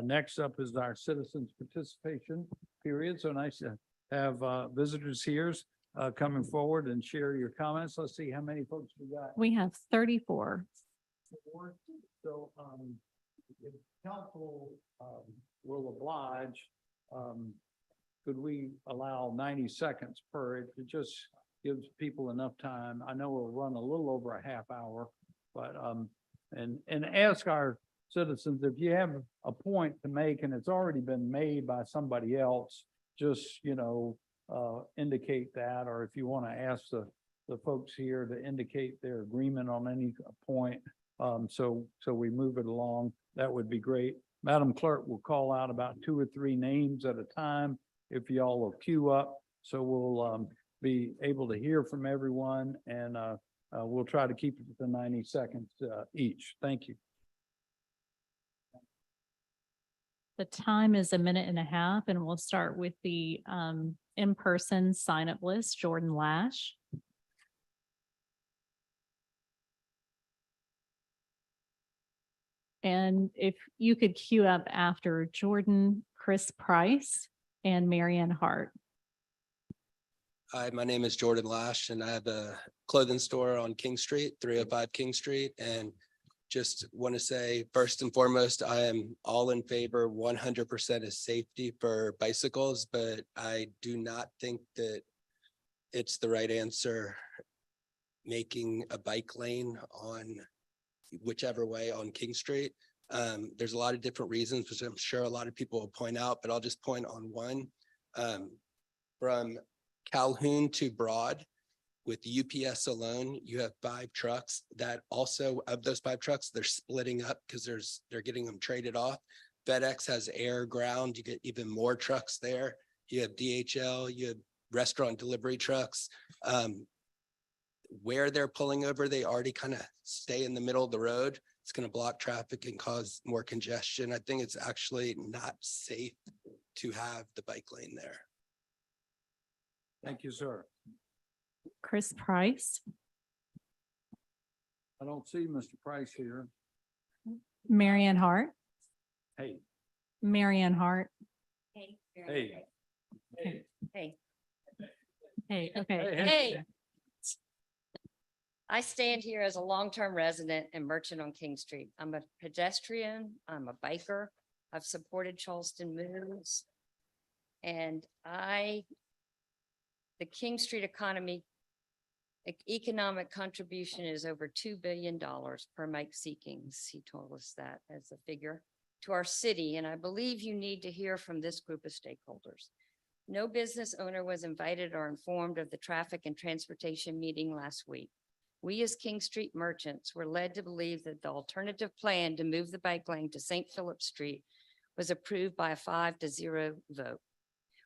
Next up is our citizens participation period. So nice to have visitors here coming forward and share your comments. Let's see how many folks we got. We have 34. So, if council, will oblige, could we allow 90 seconds per? It just gives people enough time. I know we'll run a little over a half hour, but, and ask our citizens, if you have a point to make and it's already been made by somebody else, just, indicate that, or if you want to ask the folks here to indicate their agreement on any point, so we move it along, that would be great. Madam Clerk will call out about 2 or 3 names at a time if y'all will queue up, so we'll be able to hear from everyone, and we'll try to keep it to 90 seconds each. Thank you. The time is 1.5 minutes, and we'll start with the in-person sign-up list. Jordan Lash. And if you could queue up after Jordan, Chris Price, and Marianne Hart. Hi, my name is Jordan Lash, and I have a clothing store on King Street, 305 King Street. And just want to say, first and foremost, I am all in favor 100% of safety for bicycles, but I do not think that it's the right answer making a bike lane on whichever way on King Street. There's a lot of different reasons, which I'm sure a lot of people will point out, but I'll just point on one. From Calhoun to Broad, with UPS alone, you have 5 trucks that also, of those 5 trucks, they're splitting up because they're getting them traded off. FedEx has air, ground, you get even more trucks there. You have DHL, you have restaurant delivery trucks. Where they're pulling over, they already kind of stay in the middle of the road. It's going to block traffic and cause more congestion. I think it's actually not safe to have the bike lane there. Thank you, sir. Chris Price, I don't see Mr. Price here. Marianne Hart, Hey, Marianne Hart. hey. Hey, Hey, okay. hey. I stand here as a long-term resident and merchant on King Street. I'm a pedestrian, I'm a biker. I've supported Charleston moves. And the King Street economic contribution is over $2 billion per Mike Seekings. He told us that as a figure to our city. And I believe you need to hear from this group of stakeholders. No business owner was invited or informed of the traffic and transportation meeting last week. We as King Street merchants were led to believe that the alternative plan to move the bike lane to St. Philip Street was approved by a 5-0 vote.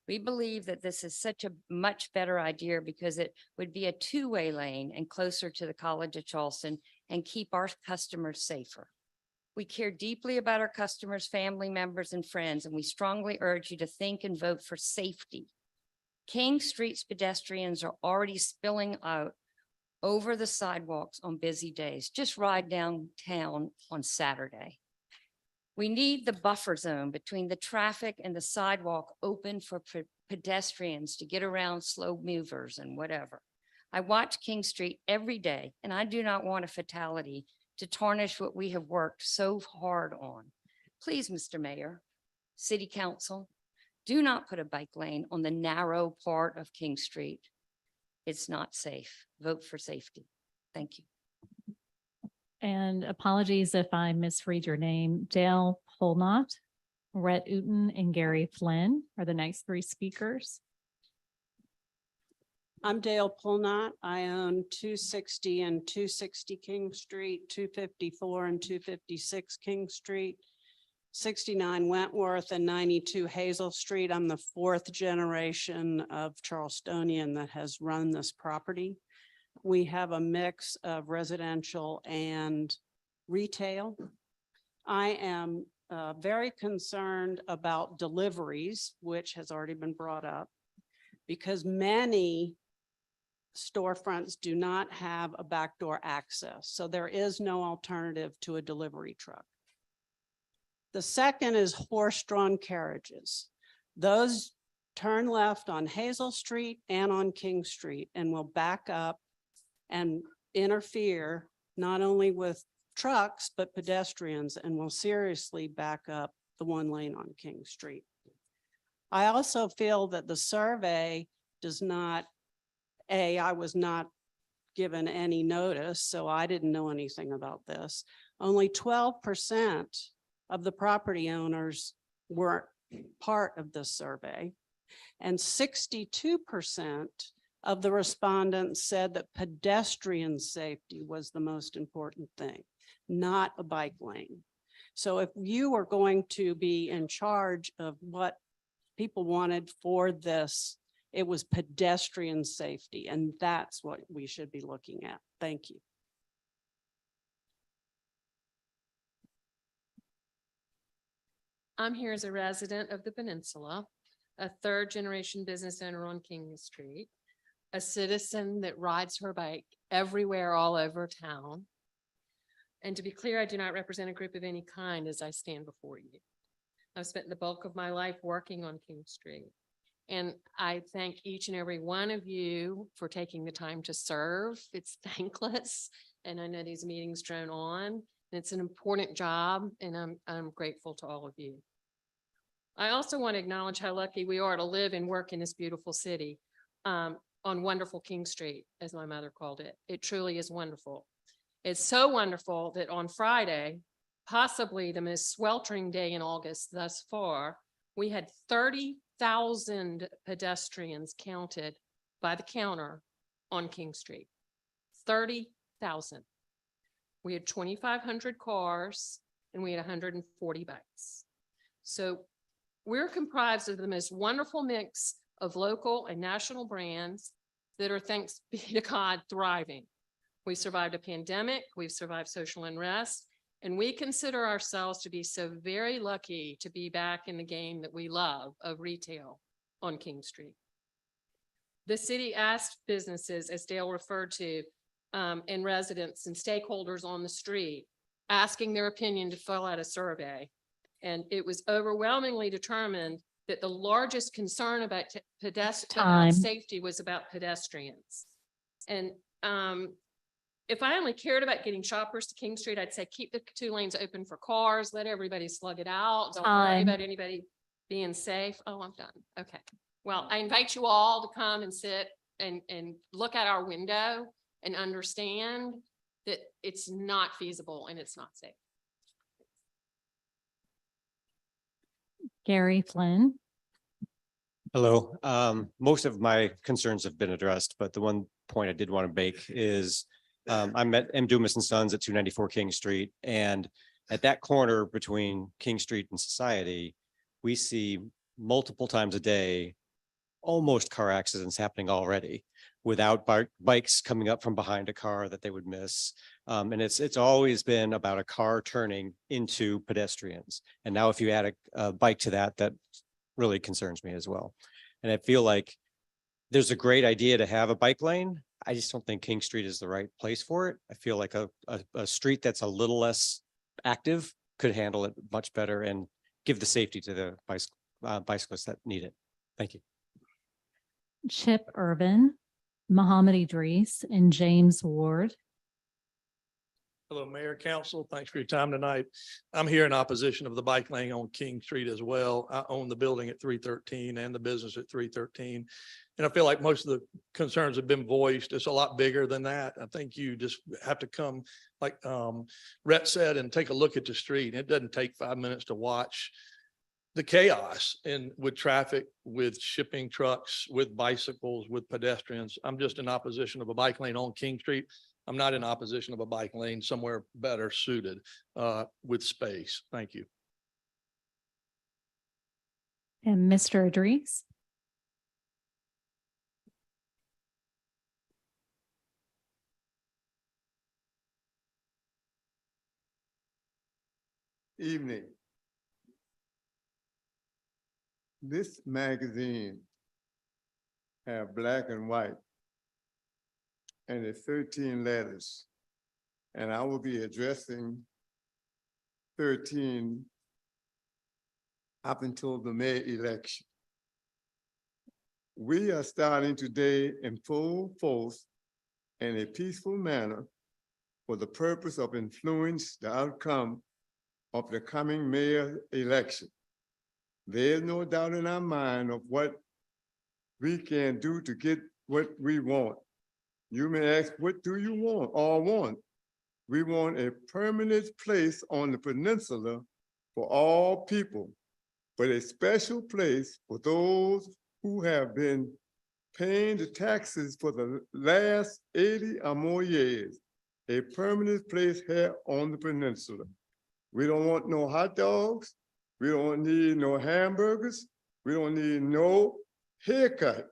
We believe that this is such a much better idea because it would be a 2-way lane and closer to the College of Charleston and keep our customers safer. We care deeply about our customers, family members, and friends, and we strongly urge you to think and vote for safety. King Street's pedestrians are already spilling out over the sidewalks on busy days. Just ride downtown on Saturday. We need the buffer zone between the traffic and the sidewalk open for pedestrians to get around slow movers and whatever. I watch King Street every day, and I do not want a fatality to tarnish what we have worked so hard on. Please, Mr. Mayor, City Council, do not put a bike lane on the narrow part of King Street. It's not safe. Vote for safety. Thank you. And apologies if I misread your name. Dale Polnott, Rhett Uten, and Gary Flynn are the next 3 speakers. I'm Dale Polnott. I own 260 and 260 King Street, 254 and 256 King Street, 69 Wentworth and 92 Hazel Street. I'm the 4th generation of Charlestonian that has run this property. We have a mix of residential and retail. I am very concerned about deliveries, which has already been brought up, because many storefronts do not have a backdoor access. So there is no alternative to a delivery truck. The second is horse-drawn carriages. Those turn left on Hazel Street and on King Street and will back up and interfere not only with trucks, but pedestrians, and will seriously back up the one lane on King Street. I also feel that the survey does not, I was not given any notice, so I didn't know anything about this. Only 12% of the property owners were part of this survey. And 62% of the respondents said that pedestrian safety was the most important thing, not a bike lane. So if you are going to be in charge of what people wanted for this, it was pedestrian safety, and that's what we should be looking at. Thank you. I'm here as a resident of the peninsula, a third-generation business owner on King Street, a citizen that rides her bike everywhere all over town. And to be clear, I do not represent a group of any kind as I stand before you. I've spent the bulk of my life working on King Street. And I thank each and every one of you for taking the time to serve. It's thankless. And I know these meetings drone on, and it's an important job, and I'm grateful to all of you. I also want to acknowledge how lucky we are to live and work in this beautiful city on wonderful King Street, as my mother called it. It truly is wonderful. It's so wonderful that on Friday, possibly the most sweltering day in August thus far, we had 30,000 pedestrians counted by the counter on King Street. 30,000. We had 2,500 cars and we had 140 bikes. So we're comprised of the most wonderful mix of local and national brands that are, thanks be to God, thriving. We survived a pandemic, we've survived social unrest, and we consider ourselves to be so very lucky to be back in the game that we love of retail on King Street. The city asked businesses, as Dale referred to, and residents and stakeholders on the street, asking their opinion to fill out a survey. And it was overwhelmingly determined that the largest concern about Time. safety was about pedestrians. And if I only cared about getting shoppers to King Street, I'd say keep the 2 lanes open for cars, let everybody slug it out. Don't worry Time. about anybody being safe. Oh, I'm done. Okay. Well, I invite you all to come and sit and look at our window and understand that it's not feasible and it's not safe. Gary Flynn. Hello. Most of my concerns have been addressed, but the one point I did want to make is I'm at M. Dumas and Sons at 294 King Street. And at that corner between King Street and Society, we see multiple times a day, almost car accidents happening already without bikes coming up from behind a car that they would miss. And it's always been about a car turning into pedestrians. And now if you add a bike to that, that really concerns me as well. And I feel like there's a great idea to have a bike lane. I just don't think King Street is the right place for it. I feel like a street that's a little less active could handle it much better and give the safety to the bicyclists that need it. Thank you. Chip Urban, Muhammad Idris, and James Ward. Hello, Mayor, Council. Thanks for your time tonight. I'm here in opposition of the bike lane on King Street as well. I own the building at 313 and the business at 313. And I feel like most of the concerns have been voiced. It's a lot bigger than that. I think you just have to come, like Rhett said, and take a look at the street. It doesn't take 5 minutes to watch the chaos with traffic, with shipping trucks, with bicycles, with pedestrians. I'm just in opposition of a bike lane on King Street. I'm not in opposition of a bike lane somewhere better suited with space. Thank you. And Mr. Idris. Evening. This magazine have black and white, and it's 13 letters. And I will be addressing 13 up until the May election. We are starting today in full force in a peaceful manner for the purpose of influence the outcome of the coming mayor election. There is no doubt in our mind of what we can do to get what we want. You may ask, what do you want or want? We want a permanent place on the peninsula for all people, but a special place for those who have been paying the taxes for the last 80 or more years. A permanent place here on the peninsula. We don't want no hot dogs. We don't need no hamburgers. We don't need no haircut.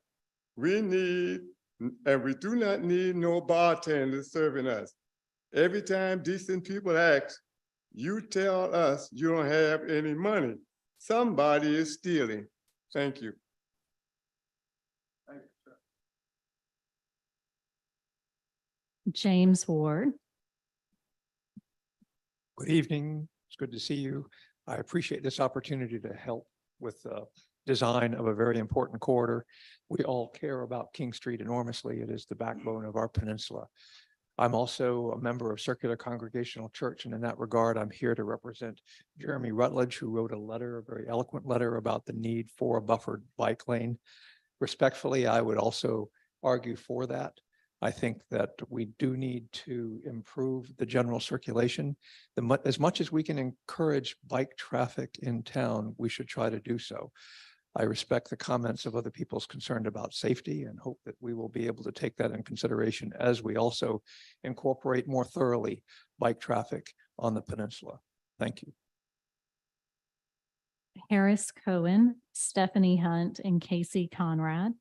We need, and we do not need no bartenders serving us. Every time decent people ask, you tell us you don't have any money. Somebody is stealing. Thank you. James Ward. Good evening. It's good to see you. I appreciate this opportunity to help with the design of a very important corridor. We all care about King Street enormously. It is the backbone of our peninsula. I'm also a member of Circular Congregational Church, and in that regard, I'm here to represent Jeremy Rutledge, who wrote a letter, a very eloquent letter about the need for a buffered bike lane. Respectfully, I would also argue for that. I think that we do need to improve the general circulation. As much as we can encourage bike traffic in town, we should try to do so. I respect the comments of other people's concerned about safety and hope that we will be able to take that in consideration as we also incorporate more thoroughly bike traffic on the peninsula. Thank you. Harris Cohen, Stephanie Hunt, and Casey Conrad.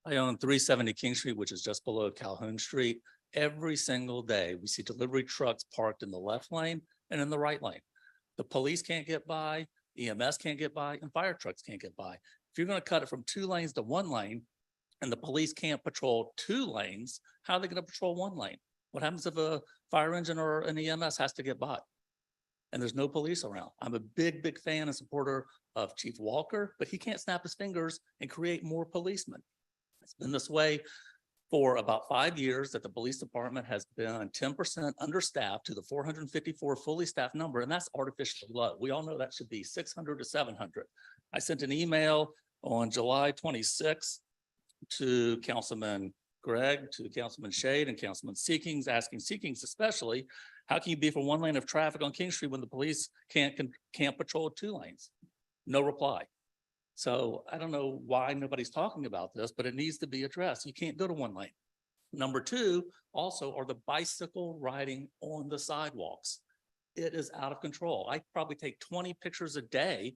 I own 370 King Street, which is just below Calhoun Street. Every single day, we see delivery trucks parked in the left lane and in the right lane. The police can't get by, EMS can't get by, and fire trucks can't get by. If you're going to cut it from 2 lanes to 1 lane and the police can't patrol 2 lanes, how are they going to patrol 1 lane? What happens if a fire engine or an EMS has to get by and there's no police around? I'm a big fan and supporter of Chief Walker, but he can't snap his fingers and create more policemen. It's been this way for about 5 years that the police department has been 10% understaffed to the 454 fully staffed number, and that's artificially low. We all know that should be 600 to 700. I sent an email on July 26th to Councilman Gregg, to Councilman Shade, and Councilman Seekings, asking Seekings especially, how can you be for 1 lane of traffic on King Street when the police can't patrol 2 lanes? No reply. So I don't know why nobody's talking about this, but it needs to be addressed. You can't go to 1 lane. Number 2, also are the bicycle riding on the sidewalks. It is out of control. I probably take 20 pictures a day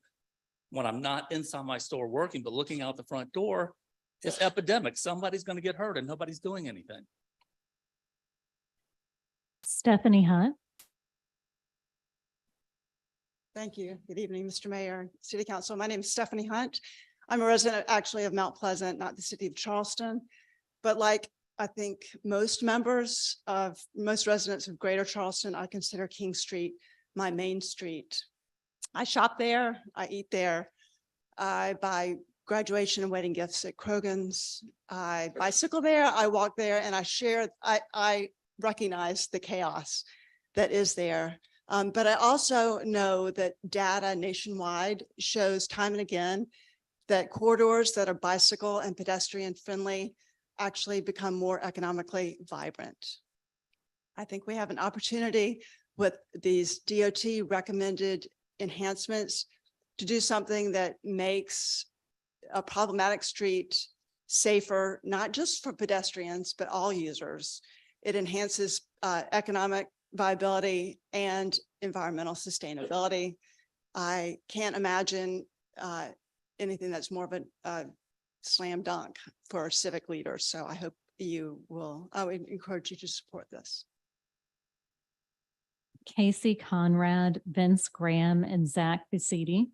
when I'm not inside my store working, but looking out the front door. It's epidemic. Somebody's going to get hurt and nobody's doing anything. Stephanie Hunt. Thank you. Good evening, Mr. Mayor, City Council. My name is Stephanie Hunt. I'm a resident actually of Mount Pleasant, not the city of Charleston. But like I think most residents of Greater Charleston, I consider King Street my main street. I shop there, I eat there. I buy graduation and wedding gifts at Krogan's. I bicycle there, I walk there, and I recognize the chaos that is there. But I also know that data nationwide shows time and again that corridors that are bicycle and pedestrian friendly actually become more economically vibrant. I think we have an opportunity with these DOT recommended enhancements to do something that makes a problematic street safer, not just for pedestrians, but all users. It enhances economic viability and environmental sustainability. I can't imagine anything that's more of a slam dunk for civic leaders. So I hope I would encourage you to support this. Casey Conrad, Vince Graham, and Zach Basidi.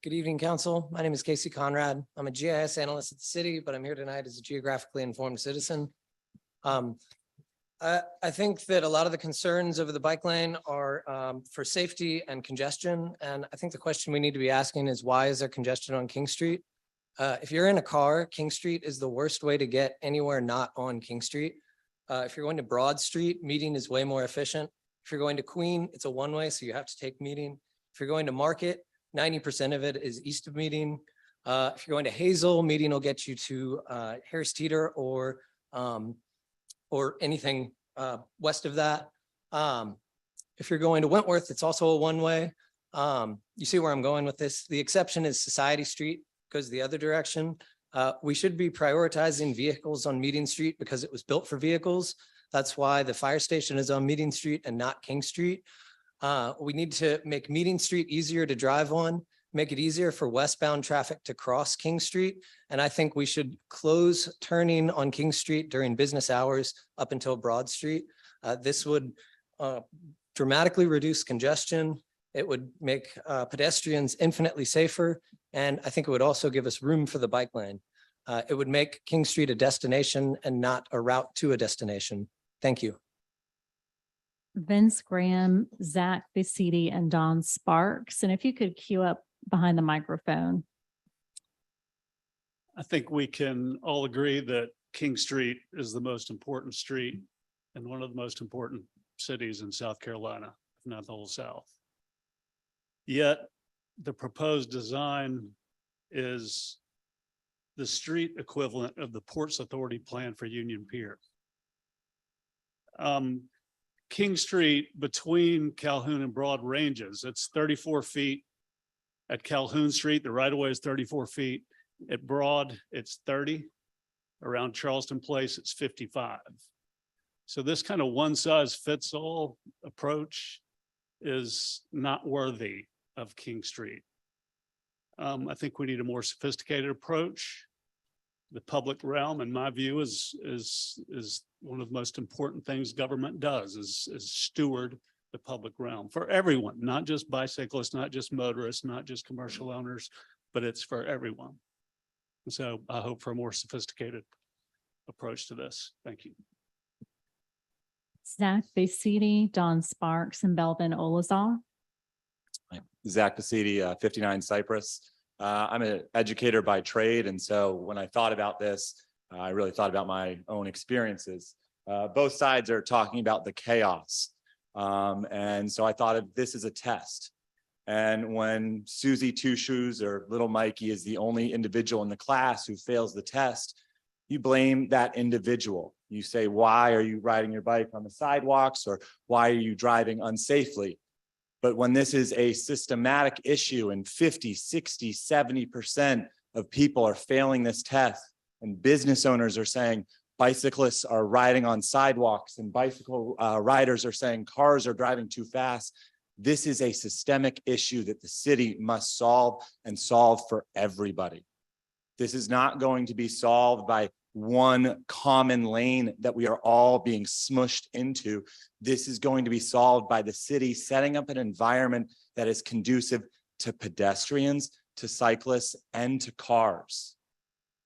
Good evening, council. My name is Casey Conrad. I'm a GIS analyst at the city, but I'm here tonight as a geographically informed citizen. I think that a lot of the concerns over the bike lane are for safety and congestion. And I think the question we need to be asking is, why is there congestion on King Street? If you're in a car, King Street is the worst way to get anywhere not on King Street. If you're going to Broad Street, Meeting is way more efficient. If you're going to Queen, it's a one-way, so you have to take Meeting. If you're going to Market, 90% of it is east of Meeting. If you're going to Hazel, Meeting will get you to Harris Teeter or anything west of that. If you're going to Wentworth, it's also a one-way. You see where I'm going with this? The exception is Society Street, goes the other direction. We should be prioritizing vehicles on Meeting Street because it was built for vehicles. That's why the fire station is on Meeting Street and not King Street. We need to make Meeting Street easier to drive on, make it easier for westbound traffic to cross King Street. And I think we should close turning on King Street during business hours up until Broad Street. This would dramatically reduce congestion. It would make pedestrians infinitely safer. And I think it would also give us room for the bike lane. It would make King Street a destination and not a route to a destination. Thank you. Vince Graham, Zach Vicidi, and Don Sparks. And if you could queue up behind the microphone. I think we can all agree that King Street is the most important street in one of the most important cities in South Carolina, if not the whole South. Yet the proposed design is the street equivalent of the Ports Authority plan for Union Pier. King Street between Calhoun and Broad ranges, it's 34 feet. At Calhoun Street, the right of way is 34 feet. At Broad, it's 30. Around Charleston Place, it's 55. So this kind of one size fits all approach is not worthy of King Street. I think we need a more sophisticated approach. The public realm, in my view, is one of the most important things government does is steward the public realm for everyone, not just bicyclists, not just motorists, not just commercial owners, but it's for everyone. So I hope for a more sophisticated approach to this. Thank you. Zach Vicidi, Don Sparks, and Belvin Olazar. Zach Vicidi, 59 Cypress. I'm an educator by trade. And so when I thought about this, I really thought about my own experiences. Both sides are talking about the chaos. And so I thought of this as a test. And when Susie Two Shoes or little Mikey is the only individual in the class who fails the test, you blame that individual. You say, why are you riding your bike on the sidewalks, or why are you driving unsafely? But when this is a systematic issue and 50, 60, 70% of people are failing this test, and business owners are saying bicyclists are riding on sidewalks and bicycle riders are saying cars are driving too fast, this is a systemic issue that the city must solve, and solve for everybody. This is not going to be solved by one common lane that we are all being smushed into. This is going to be solved by the city setting up an environment that is conducive to pedestrians, to cyclists, and to cars.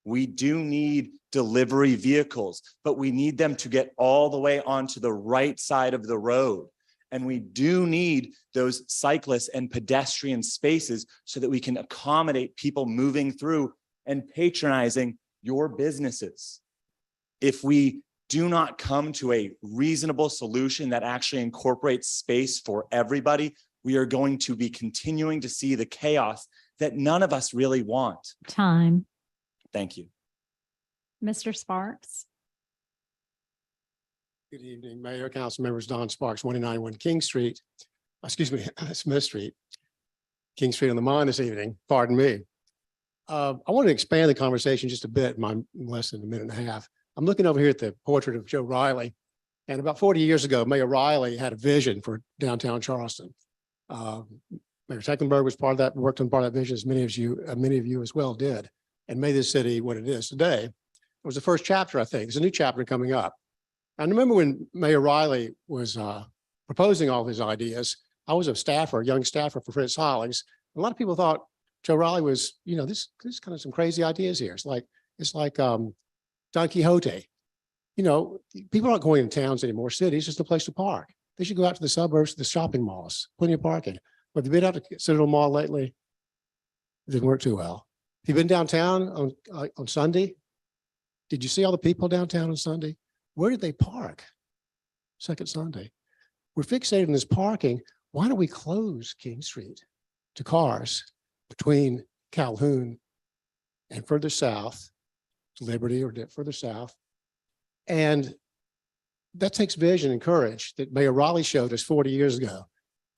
We do need delivery vehicles, but we need them to get all the way onto the right side of the road. And we do need those cyclists and pedestrian spaces so that we can accommodate people moving through and patronizing your businesses. If we do not come to a reasonable solution that actually incorporates space for everybody, we are going to be continuing to see the chaos that none of us really want. Time. Thank you. Mr. Sparks. Good evening, Mayor, Council members. Don Sparks, 191 King Street. Excuse me, Smith Street. King Street on the mind this evening. Pardon me. I want to expand the conversation just a bit in my less than a minute and a half. I'm looking over here at the portrait of Joe Riley. And about 40 years ago, Mayor Riley had a vision for downtown Charleston. Mayor Tecklenburg was part of that, worked on part of that vision, as many of you as well did, and made this city what it is today. It was the first chapter, I think. There's a new chapter coming up. I remember when Mayor Riley was proposing all his ideas, I was a young staffer for Fritz Hollings. A lot of people thought Joe Riley was, this kind of some crazy ideas here. It's like Don Quixote. People aren't going to towns anymore, cities, just a place to park. They should go out to the suburbs, to the shopping malls, plenty of parking. But have you been out to Citadel Mall lately? It didn't work too well. you been downtown on Sunday? Did you see all the people downtown on Sunday? Where did they park? Second Sunday. We're fixated on this parking. Why don't we close King Street to cars between Calhoun and further south, to Liberty or further south? And that takes vision and courage that Mayor Raleigh showed us 40 years ago.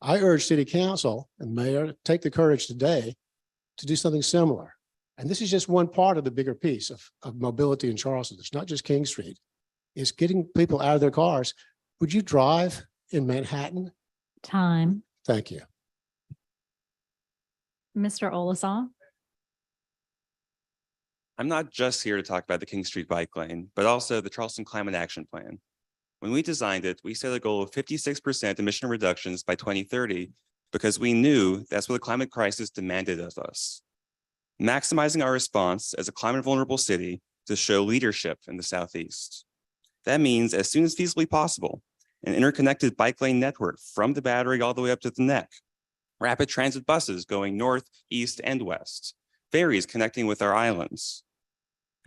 I urge City Council and Mayor to take the courage today to do something similar. And this is just one part of the bigger piece of mobility in Charleston. It's not just King Street. It's getting people out of their cars. Would you drive in Manhattan? Time. Thank you. Mr. Olasaw. I'm not just here to talk about the King Street bike lane, but also the Charleston Climate Action Plan. When we designed it, we set a goal of 56% emission reductions by 2030 because we knew that's what the climate crisis demanded of us. Maximizing our response as a climate vulnerable city to show leadership in the Southeast. That means as soon as feasibly possible, an interconnected bike lane network from the Battery all the way up to the Neck, rapid transit buses going north, east, and west, ferries connecting with our islands.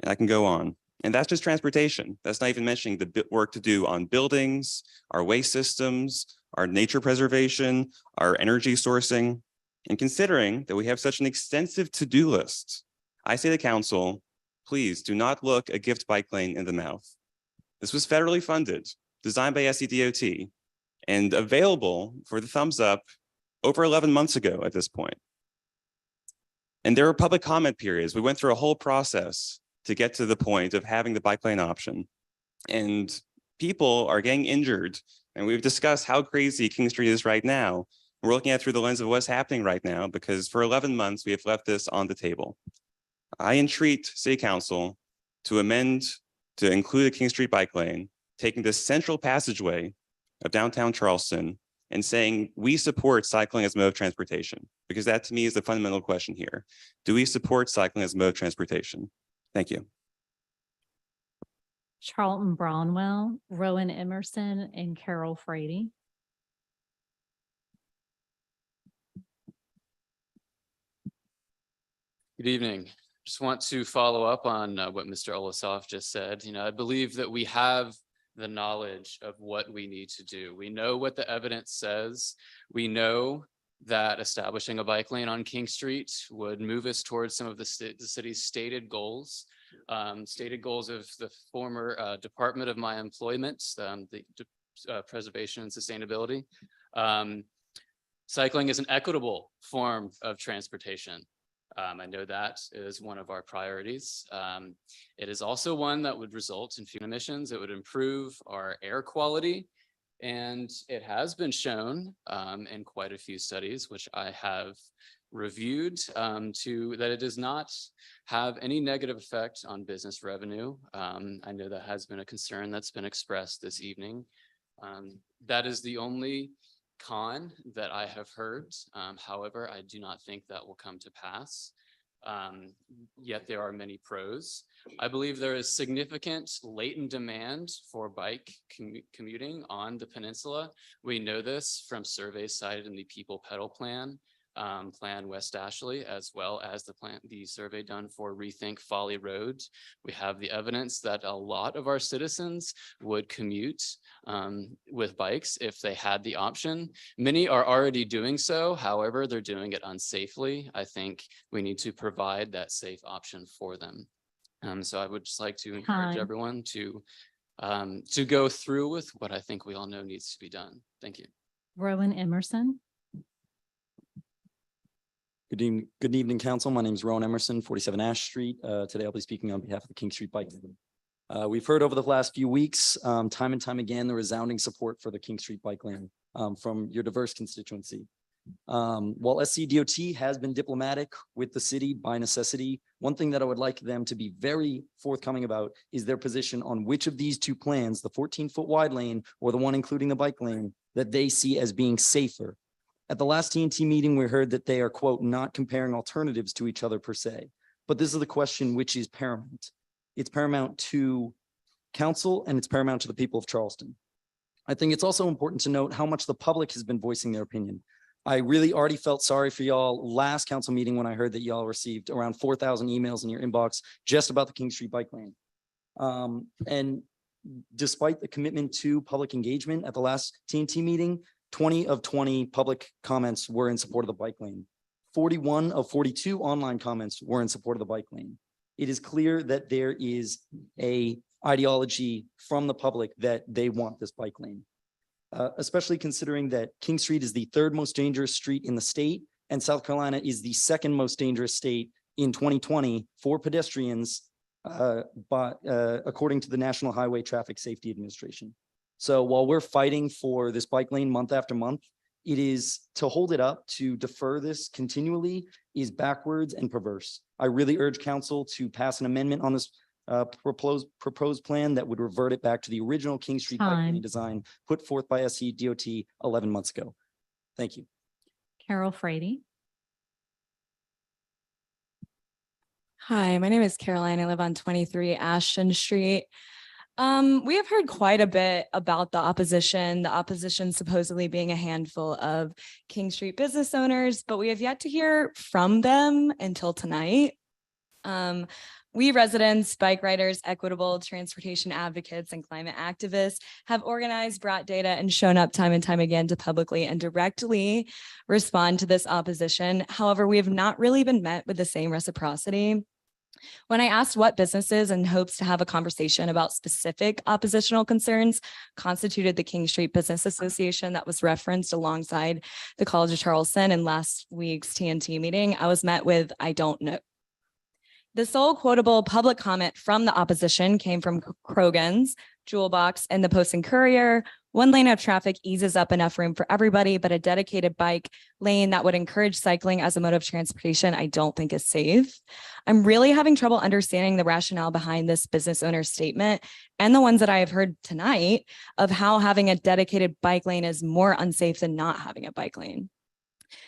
And I can go on. And that's just transportation. That's not even mentioning the work to do on buildings, our waste systems, our nature preservation, our energy sourcing. And considering that we have such an extensive to-do list, I say to council, please do not look a gift bike lane in the mouth. This was federally funded, designed by SCDOT, and available for the thumbs up over 11 months ago at this point. And there were public comment periods. We went through a whole process to get to the point of having the bike lane option. And people are getting injured. And we've discussed how crazy King Street is right now. We're looking at it through the lens of what's happening right now, because for 11 months, we have left this on the table. I entreat City Council to amend to include a King Street bike lane, taking the central passageway of downtown Charleston and saying we support cycling as a mode of transportation, because that to me is the fundamental question here. Do we support cycling as a mode of transportation? Thank you. Charlton Brownwell, Rowan Emerson, and Carol Frady. Good evening. Just want to follow up on what Mr. Olasoff just said. I believe that we have the knowledge of what we need to do. We know what the evidence says. We know that establishing a bike lane on King Street would move us towards some of the city's stated goals of the former Department of My Employment, the Preservation and Sustainability. Cycling is an equitable form of transportation. I know that is one of our priorities. It is also one that would result in fewer emissions. It would improve our air quality. And it has been shown in quite a few studies, which I have reviewed, that it does not have any negative effect on business revenue. I know that has been a concern that's been expressed this evening. That is the only con that I have heard. However, I do not think that will come to pass. Yet there are many pros. I believe there is significant latent demand for bike commuting on the peninsula. We know this from surveys cited in the People Pedal Plan, Plan West Ashley, as well as the survey done for Rethink Folly Road. We have the evidence that a lot of our citizens would commute with bikes if they had the option. Many are already doing so. However, they're doing it unsafely. I think we need to provide that safe option for them. So I would just like to encourage everyone to go through with what I think we all know needs to be done. Thank you. Rowan Emerson. Good evening, council. My name is Rowan Emerson, 47 Ash Street. Today I'll be speaking on behalf of the King Street Bike Lane. We've heard over the last few weeks, time and time again, the resounding support for the King Street Bike Lane from your diverse constituency. While SCDOT has been diplomatic with the city by necessity, one thing that I would like them to be very forthcoming about is their position on which of these two plans, the 14-foot wide lane or the one including the bike lane, that they see as being safer. At the last TNT meeting, we heard that they are, quote, not comparing alternatives to each other per se. But this is the question which is paramount. It's paramount to council and it's paramount to the people of Charleston. I think it's also important to note how much the public has been voicing their opinion. I really already felt sorry for y'all last council meeting when I heard that y'all received around 4,000 emails in your inbox just about the King Street bike lane. And despite the commitment to public engagement at the last TNT meeting, 20 of 20 public comments were in support of the bike lane. 41 of 42 online comments were in support of the bike lane. It is clear that there is a ideology from the public that they want this bike lane. Especially considering that King Street is the third most dangerous street in the state, and South Carolina is the second most dangerous state in 2020 for pedestrians, according to the National Highway Traffic Safety Administration. So while we're fighting for this bike lane month after month, it is to hold it up, to defer this continually is backwards and perverse. I really urge council to pass an amendment on this proposed plan that would revert it back to the original King Street bike lane design put forth by SCDOT 11 months ago. Thank you. Carol Frady. Hi, my name is Caroline. I live on 23 Ashton Street. We have heard quite a bit about the opposition supposedly being a handful of King Street business owners, but we have yet to hear from them until tonight. We residents, bike riders, equitable transportation advocates, and climate activists have organized, brought data, and shown up time and time again to publicly and directly respond to this opposition. However, we have not really been met with the same reciprocity. When I asked what businesses in hopes to have a conversation about specific oppositional concerns constituted the King Street Business Association that was referenced alongside the College of Charleston in last week's TNT meeting, I was met with, I don't know. The sole quotable public comment from the opposition came from Krogan's, Jewel Box, and the Post and Courier. One lane of traffic eases up enough room for everybody, but a dedicated bike lane that would encourage cycling as a mode of transportation, I don't think is safe. I'm really having trouble understanding the rationale behind this business owner's statement and the ones that I have heard tonight of how having a dedicated bike lane is more unsafe than not having a bike lane.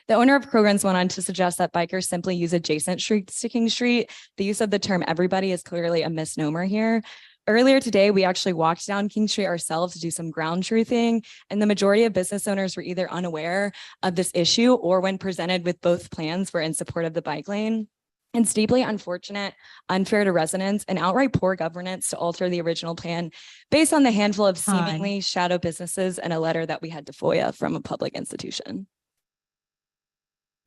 The owner of Krogan's went on to suggest that bikers simply use adjacent streets to King Street. The use of the term everybody is clearly a misnomer here. Earlier today, we actually walked down King Street ourselves to do some ground truthing, and the majority of business owners were either unaware of this issue or when presented with both plans were in support of the bike lane. It's deeply unfortunate, unfair to residents, and outright poor governance to alter the original plan based on the handful of seemingly shadow businesses and a letter that we had to FOIA from a public institution.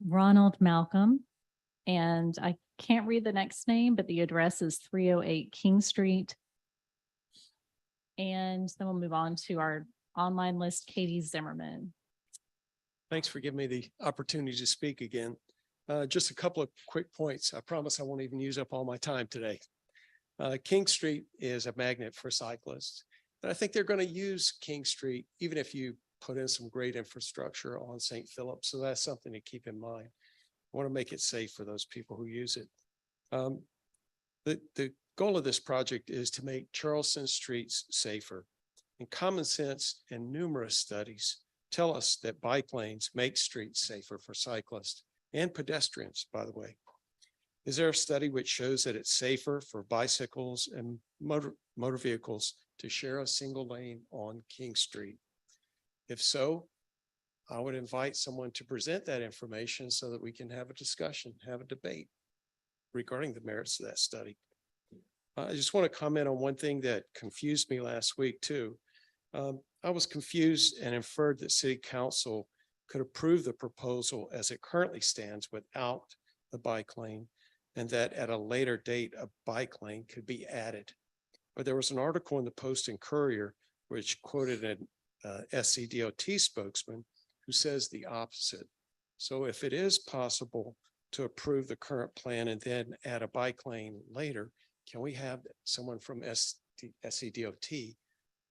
Ronald Malcolm, and I can't read the next name, but the address is 308 King Street. And then we'll move on to our online list, Katie Zimmerman. Thanks for giving me the opportunity to speak again. Just a couple of quick points. I promise I won't even use up all my time today. King Street is a magnet for cyclists. And I think they're going to use King Street, even if you put in some great infrastructure on St. Philip. So that's something to keep in mind. I want to make it safe for those people who use it. The goal of this project is to make Charleston streets safer. And common sense and numerous studies tell us that bike lanes make streets safer for cyclists and pedestrians, by the way. Is there a study which shows that it's safer for bicycles and motor vehicles to share a single lane on King Street? If so, I would invite someone to present that information so that we can have a discussion, have a debate regarding the merits of that study. I just want to comment on one thing that confused me last week too. I was confused and inferred that City Council could approve the proposal as it currently stands without the bike lane, and that at a later date, a bike lane could be added. But there was an article in the Post and Courier which quoted an SCDOT spokesman who says the opposite. So if it is possible to approve the current plan and then add a bike lane later, can we have someone from SCDOT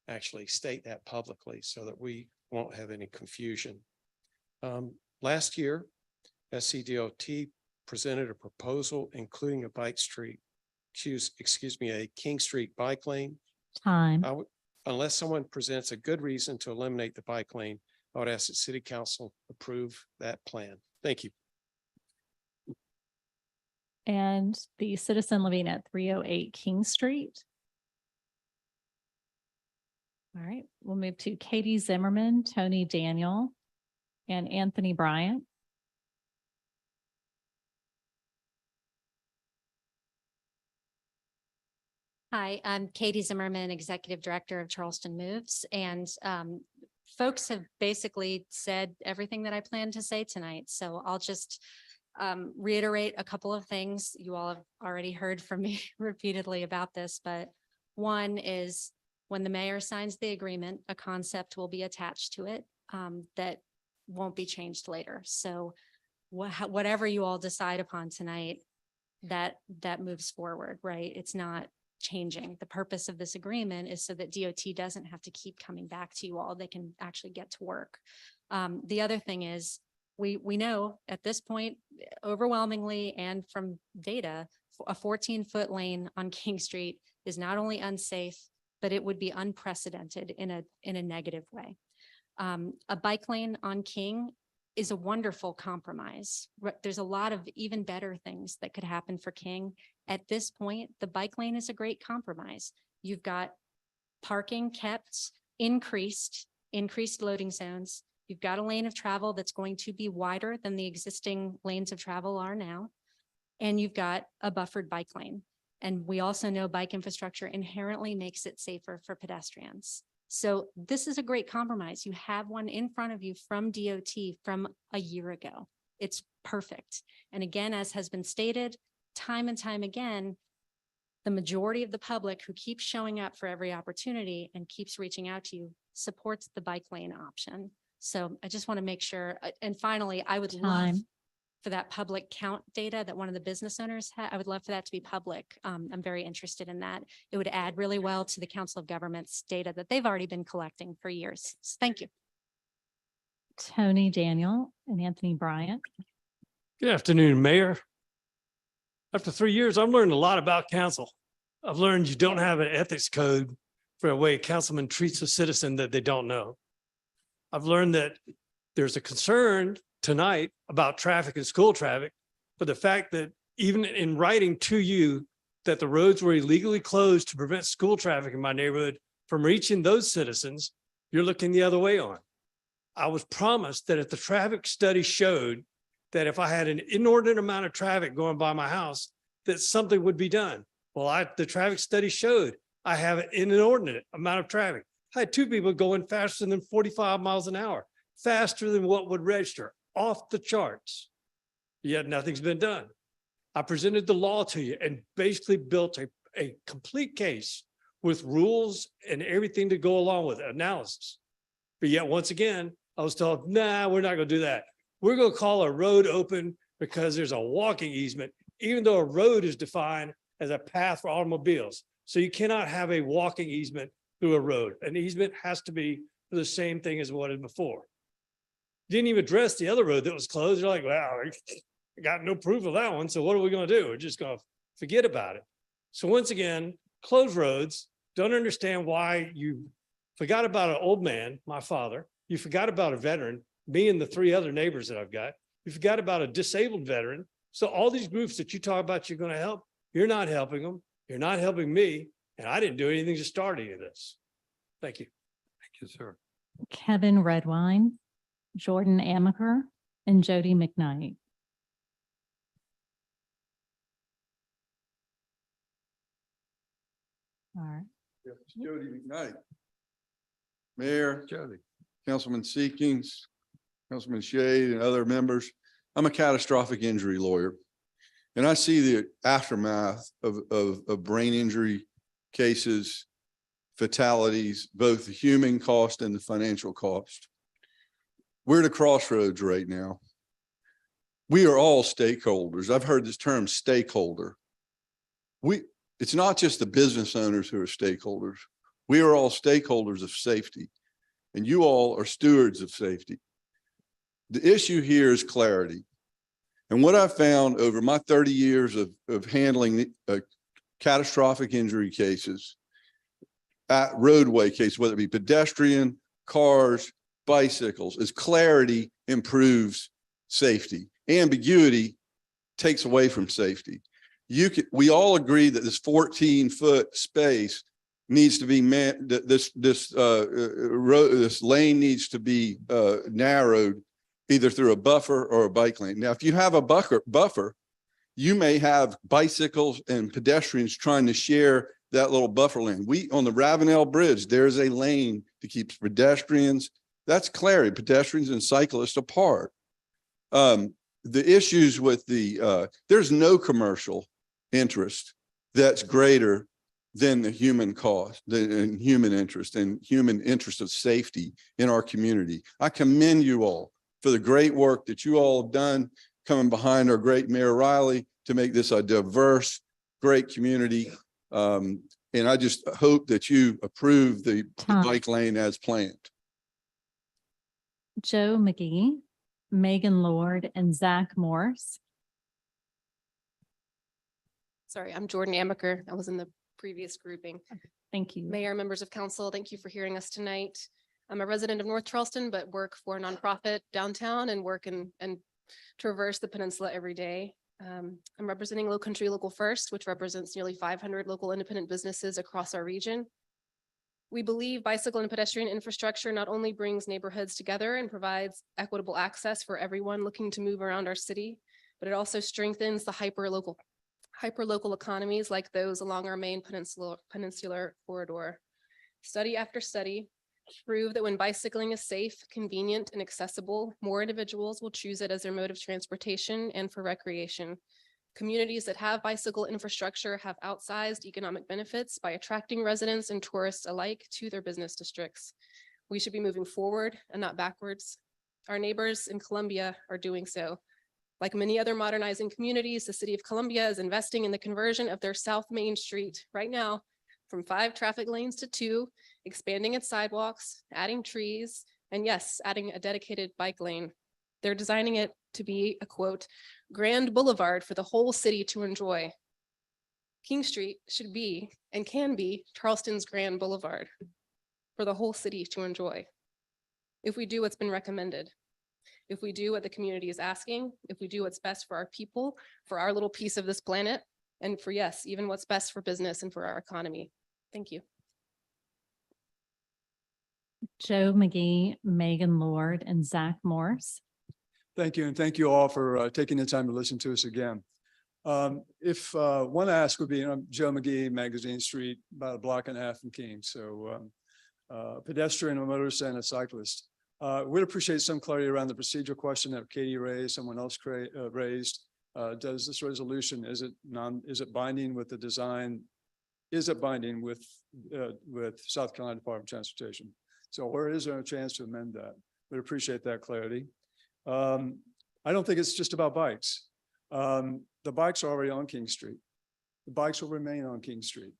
actually state that publicly so that we won't have any confusion? Last year, SCDOT presented a proposal including a a King Street bike lane. Unless someone presents a good reason to eliminate the bike lane, I would ask that City Council approve that plan. Thank you. And the citizen living at 308 King Street. All right, we'll move to Katie Zimmerman, Tony Daniel, and Anthony Bryant. Hi, I'm Katie Zimmerman, Executive Director of Charleston Moves, and folks have basically said everything that I plan to say tonight. So I'll just reiterate a couple of things. You all have already heard from me repeatedly about this, but one is when the mayor signs the agreement, a concept will be attached to it that won't be changed later. So whatever you all decide upon tonight, that moves forward, right? It's not changing. The purpose of this agreement is so that DOT doesn't have to keep coming back to you all. They can actually get to work. The other thing is we know at this point, overwhelmingly and from data, a 14-foot lane on King Street is not only unsafe, but it would be unprecedented in a negative way. A bike lane on King is a wonderful compromise. There's a lot of even better things that could happen for King. At this point, the bike lane is a great compromise. You've got parking kept, increased loading zones. You've got a lane of travel that's going to be wider than the existing lanes of travel are now. And you've got a buffered bike lane. And we also know bike infrastructure inherently makes it safer for pedestrians. So this is a great compromise. You have one in front of you from DOT from a year ago. It's perfect. And again, as has been stated, time and time again, the majority of the public who keeps showing up for every opportunity and keeps reaching out to you supports the bike lane option. So I just want to make sure. And finally, I would love for that public count data that one of the business owners had. I would love for that to be public. I'm very interested in that. It would add really well to the Council of Governments data that they've already been collecting for years. So thank you. Tony Daniel and Anthony Bryant. Good afternoon, Mayor. After 3 years, I'm learning a lot about council. I've learned you don't have an ethics code for the way a councilman treats a citizen that they don't know. I've learned that there's a concern tonight about traffic and school traffic, but the fact that even in writing to you that the roads were illegally closed to prevent school traffic in my neighborhood from reaching those citizens, you're looking the other way on. I was promised that if the traffic study showed that if I had an inordinate amount of traffic going by my house, that something would be done. Well, the traffic study showed I have an inordinate amount of traffic. I had two people going faster than 45 miles an hour, faster than what would register, off the charts. Yet nothing's been done. I presented the law to you and basically built a complete case with rules and everything to go along with it, analysis. But yet once again, I was told, nah, we're not gonna do that. We're gonna call a road open because there's a walking easement, even though a road is defined as a path for automobiles. So you cannot have a walking easement through a road. An easement has to be for the same thing as what it was before. Didn't even address the other road that was closed. They're like, well, I got no proof of that one. So what are we gonna do? We're just gonna forget about it. So once again, closed roads, don't understand why you forgot about an old man, my father. You forgot about a veteran, me and the three other neighbors that I've got. You forgot about a disabled veteran. So all these groups that you talk about you're gonna help, you're not helping them. You're not helping me. And I didn't do anything to start any of this. Thank you. Thank you, sir. Kevin Redwine, Jordan Amaker, and Jody McKnight. All right. Jody McKnight. Mayor, Jody. Councilman Seekings, Councilman Shade, and other members. I'm a catastrophic injury lawyer. And I see the aftermath of brain injury cases, fatalities, both the human cost and the financial cost. We're at a crossroads right now. We are all stakeholders. I've heard this term stakeholder. It's not just the business owners who are stakeholders. We are all stakeholders of safety, and you all are stewards of safety. The issue here is clarity. And what I found over my 30 years of handling catastrophic injury cases, roadway cases, whether it be pedestrian, cars, bicycles, is clarity improves safety. Ambiguity takes away from safety. We all agree that this 14-foot space needs to be this lane needs to be narrowed either through a buffer or a bike lane. Now, if you have a buffer, you may have bicycles and pedestrians trying to share that little buffer lane. On the Ravenel Bridge, there's a lane that keeps pedestrians, that's clarity, pedestrians and cyclists apart. The issues with there's no commercial interest that's greater than the human cost, the human interest and human interest of safety in our community. I commend you all for the great work that you all have done coming behind our great Mayor Riley to make this a diverse, great community. And I just hope that you approve the bike lane as planned. Joe McGee, Megan Lord, and Zach Morse. Sorry, I'm Jordan Amaker. I was in the previous grouping. Thank you. Mayor, members of council, thank you for hearing us tonight. I'm a resident of North Charleston, but work for a nonprofit downtown and work and traverse the peninsula every day. I'm representing Low Country Local First, which represents nearly 500 local independent businesses across our region. We believe bicycle and pedestrian infrastructure not only brings neighborhoods together and provides equitable access for everyone looking to move around our city, but it also strengthens the hyper-local economies like those along our main peninsular corridor. Study after study prove that when bicycling is safe, convenient, and accessible, more individuals will choose it as their mode of transportation and for recreation. Communities that have bicycle infrastructure have outsized economic benefits by attracting residents and tourists alike to their business districts. We should be moving forward and not backwards. Our neighbors in Columbia are doing so. Like many other modernizing communities, the city of Columbia is investing in the conversion of their South Main Street right now from 5 traffic lanes to 2, expanding its sidewalks, adding trees, and yes, adding a dedicated bike lane. They're designing it to be a quote, grand boulevard for the whole city to enjoy. King Street should be and can be Charleston's grand boulevard for the whole city to enjoy. If we do what's been recommended, if we do what the community is asking, if we do what's best for our people, for our little piece of this planet, and for, yes, even what's best for business and for our economy. Thank you. Joe McGee, Megan Lord, and Zach Morse. Thank you, and thank you all for taking the time to listen to us again. If one ask would be, I'm Joe McGee, Magazine Street, about a block and a half from King. So pedestrian, a motorist, and a cyclist. We'd appreciate some clarity around the procedural question that Katie raised, someone else raised. Does this resolution, is it binding with the design? Is it binding with South Carolina Department of Transportation? So where is there a chance to amend that? We'd appreciate that clarity. I don't think it's just about bikes. The bikes are already on King Street. The bikes will remain on King Street.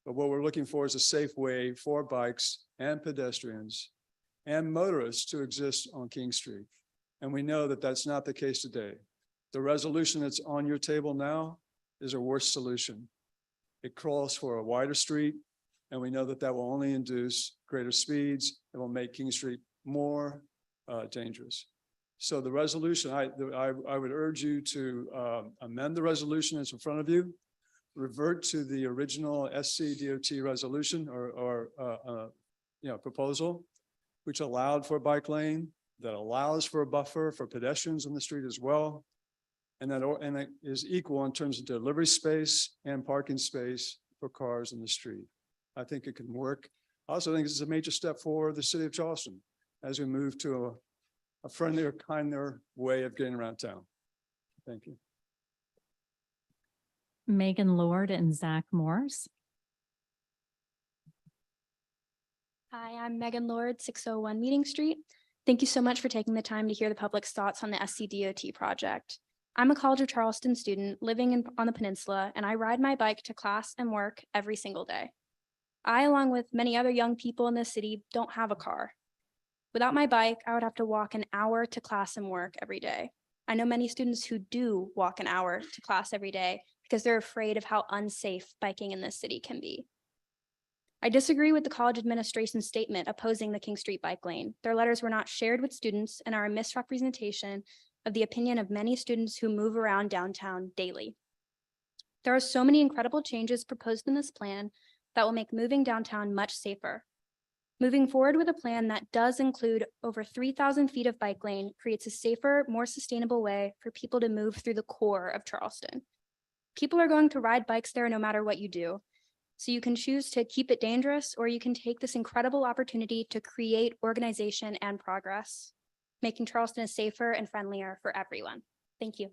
But what we're looking for is a safe way for bikes and pedestrians and motorists to exist on King Street. And we know that that's not the case today. The resolution that's on your table now is a worse solution. It calls for a wider street, and we know that that will only induce greater speeds. It will make King Street more dangerous. So the resolution, I would urge you to amend the resolution that's in front of you, revert to the original SCDOT resolution or proposal, which allowed for a bike lane, that allows for a buffer for pedestrians on the street as well, and that is equal in terms of delivery space and parking space for cars in the street. I think it can work. I also think this is a major step for the city of Charleston as we move to a friendlier, kinder way of getting around town. Thank you. Megan Lord and Zach Morse. Hi, I'm Megan Lord, 601 Meeting Street. Thank you so much for taking the time to hear the public's thoughts on the SCDOT project. I'm a College of Charleston student living on the peninsula, and I ride my bike to class and work every single day. I, along with many other young people in this city, don't have a car. Without my bike, I would have to walk an hour to class and work every day. I know many students who do walk an hour to class every day because they're afraid of how unsafe biking in this city can be. I disagree with the college administration's statement opposing the King Street bike lane. Their letters were not shared with students and are a misrepresentation of the opinion of many students who move around downtown daily. There are so many incredible changes proposed in this plan that will make moving downtown much safer. Moving forward with a plan that does include over 3,000 feet of bike lane creates a safer, more sustainable way for people to move through the core of Charleston. People are going to ride bikes there no matter what you do. So you can choose to keep it dangerous, or you can take this incredible opportunity to create organization and progress, making Charleston a safer and friendlier for everyone. Thank you.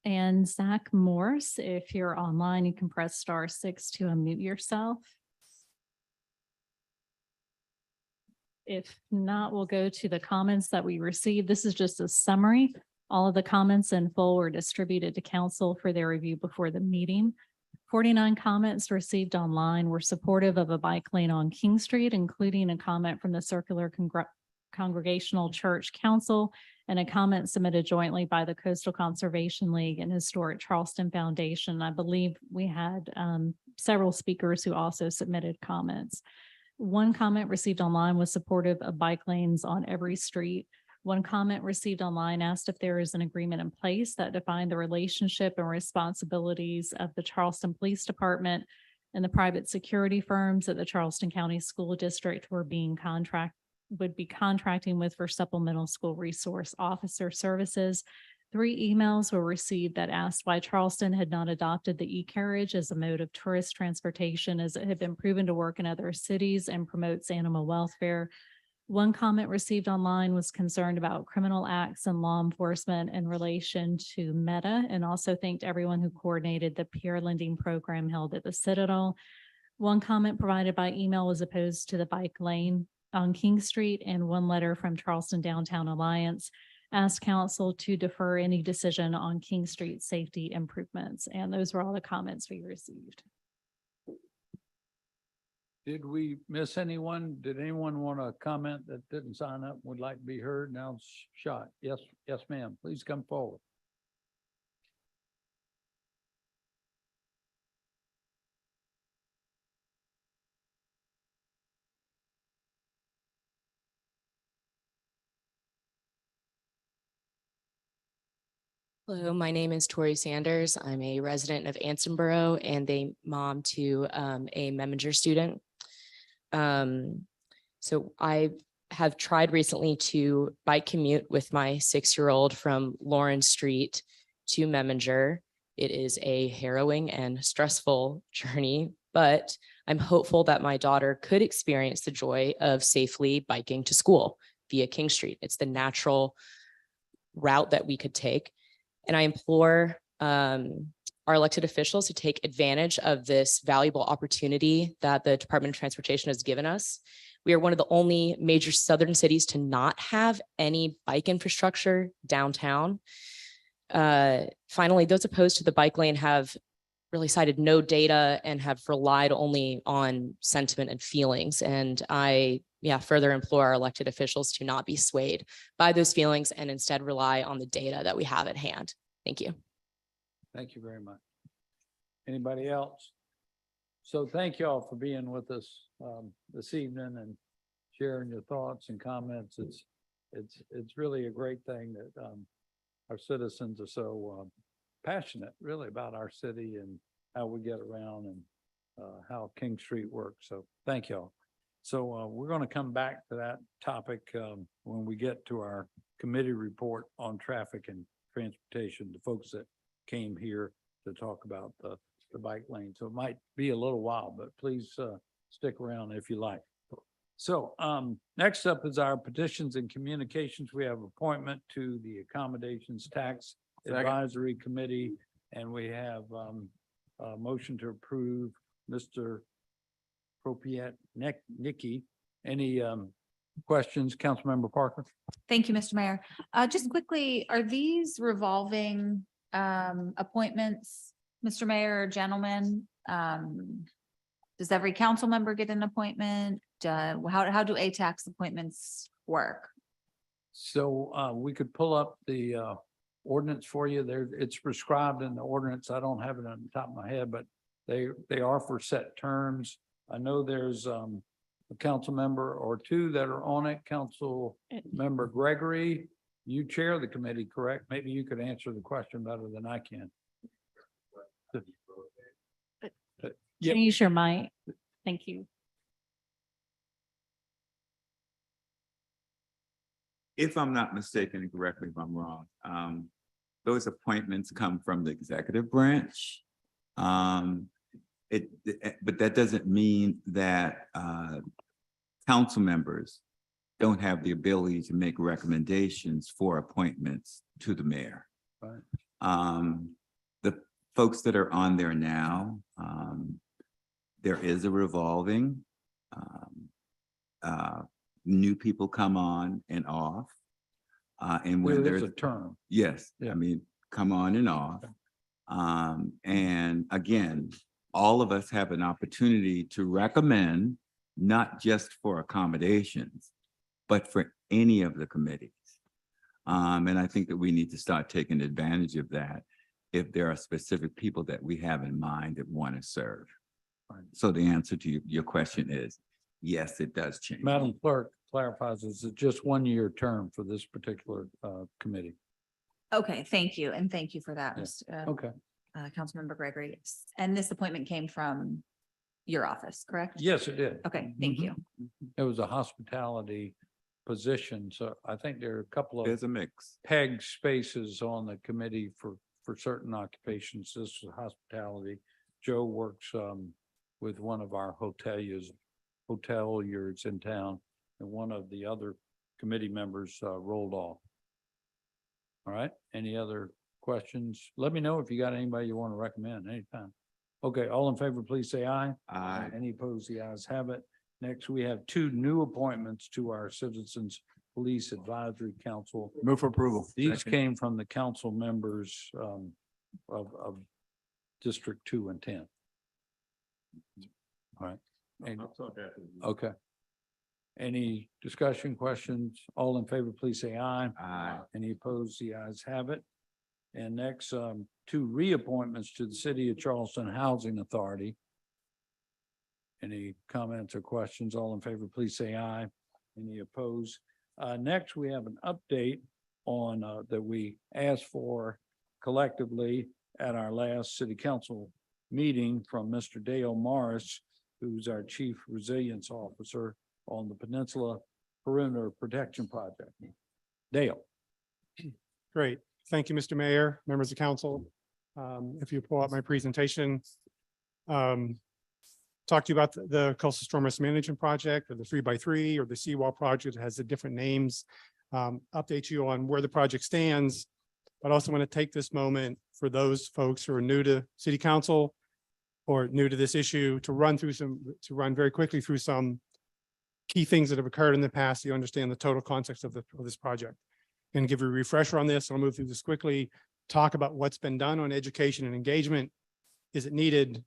And Zach Morse, if you're online, you can press *6 to unmute yourself. If not, we'll go to the comments that we received. This is just a summary. All of the comments in full were distributed to council for their review before the meeting. 49 comments received online were supportive of a bike lane on King Street, including a comment from the Circular Congregational Church Council and a comment submitted jointly by the Coastal Conservation League and Historic Charleston Foundation. I believe we had several speakers who also submitted comments. One comment received online was supportive of bike lanes on every street. One comment received online asked if there is an agreement in place that defined the relationship and responsibilities of the Charleston Police Department and the private security firms that the Charleston County School District would be contracting with for supplemental school resource officer services. 3 emails were received that asked why Charleston had not adopted the e-carriage as a mode of tourist transportation, as it had been proven to work in other cities and promotes animal welfare. One comment received online was concerned about criminal acts and law enforcement in relation to Meta, and also thanked everyone who coordinated the peer lending program held at the Citadel. One comment provided by email was opposed to the bike lane on King Street, and one letter from Charleston Downtown Alliance asked council to defer any decision on King Street safety improvements. And those were all the comments we received. Did we miss anyone? Did anyone want to comment that didn't sign up, would like to be heard? Now it's shot. Yes, yes, ma'am. Please come forward. Hello, my name is Tori Sanders. I'm a resident of Ansonboro and a mom to a Meminger student. So I have tried recently to bike commute with my 6-year-old from Lawrence Street to Meminger. It is a harrowing and stressful journey, but I'm hopeful that my daughter could experience the joy of safely biking to school via King Street. It's the natural route that we could take. And I implore our elected officials to take advantage of this valuable opportunity that the Department of Transportation has given us. We are one of the only major southern cities to not have any bike infrastructure downtown. Finally, those opposed to the bike lane have really cited no data and have relied only on sentiment and feelings. And I further implore our elected officials to not be swayed by those feelings and instead rely on the data that we have at hand. Thank you. Thank you very much. Anybody else? So thank you all for being with us this evening and sharing your thoughts and comments. It's really a great thing that our citizens are so passionate really about our city and how we get around and how King Street works. So thank you all. So we're going to come back to that topic when we get to our committee report on traffic and transportation, the folks that came here to talk about the bike lane. So it might be a little while, but please stick around if you like. So next up is our petitions and communications. We have appointment to the Accommodations Tax Advisory Committee, and we have a motion to approve Mr. Nikki. Any questions, Councilmember Parker? Thank you, Mr. Mayor. Just quickly, are these revolving appointments, Mr. Mayor, gentlemen? Does every council member get an appointment? How do ATAX appointments work? So we could pull up the ordinance for you there. It's prescribed in the ordinance. I don't have it on the top of my head, but they are for set terms. I know there's a council member or two that are on it. Council member Gregory, you chair the committee, correct? Maybe you could answer the question better than I can. Can you use your mic? Thank you. if I'm not mistaken, and correct me if I'm wrong, those appointments come from the executive branch. But that doesn't mean that council members don't have the ability to make recommendations for appointments to the mayor. Right. The folks that are on there now, there is a revolving, new people come on and off. And when There is there's a term. yes, Yeah. I mean, come on and off. And again, all of us have an opportunity to recommend, not just for accommodations, but for any of the committees. And I think that we need to start taking advantage of that if there are specific people that we have in mind that want to serve. So the answer to your question is, yes, it does change. Madam Clerk clarifies, is it just 1-year term for this particular committee? Okay, thank you. And thank you for that, Yeah. Mr. Okay. Councilmember Gregory. And this appointment came from your office, correct? Yes, it did. Okay, thank you. It was a hospitality position, so I think there are a couple There's of a mix. peg spaces on the committee for certain occupations. This is hospitality. Joe works with one of our hoteliers in town, and one of the other committee members rolled off. All right, any other questions? Let me know if you got anybody you want to recommend anytime. Okay, all in favor, please say aye. Aye. Any opposed, the ayes have it. Next, we have 2 new appointments to our Citizens Police Advisory Council. Move for approval. These came from the council members of District 2 and 10. All right. And- Okay. Any discussion, questions? All in favor, please say aye. Aye. Any opposed? The ayes have it. And next, 2 reappointments to the City of Charleston Housing Authority. Any comments or questions? All in favor, please say aye. Any opposed? Next, we have an update on that we asked for collectively at our last city council meeting from Mr. Dale Morris, who's our Chief Resilience Officer on the Peninsula Perimeter Protection Project. Dale. Great. Thank you, Mr. Mayor, members of council. If you pull up my presentation, talk to you about the coastal storm risk management project, or the 3x3, or the seawall project. It has the different names. Update you on where the project stands. But I also want to take this moment for those folks who are new to city council or new to this issue to run very quickly through some key things that have occurred in the past. So you understand the total context of this project. Going to give you a refresher on this. I'll move through this quickly. Talk about what's been done on education and engagement. Is it needed?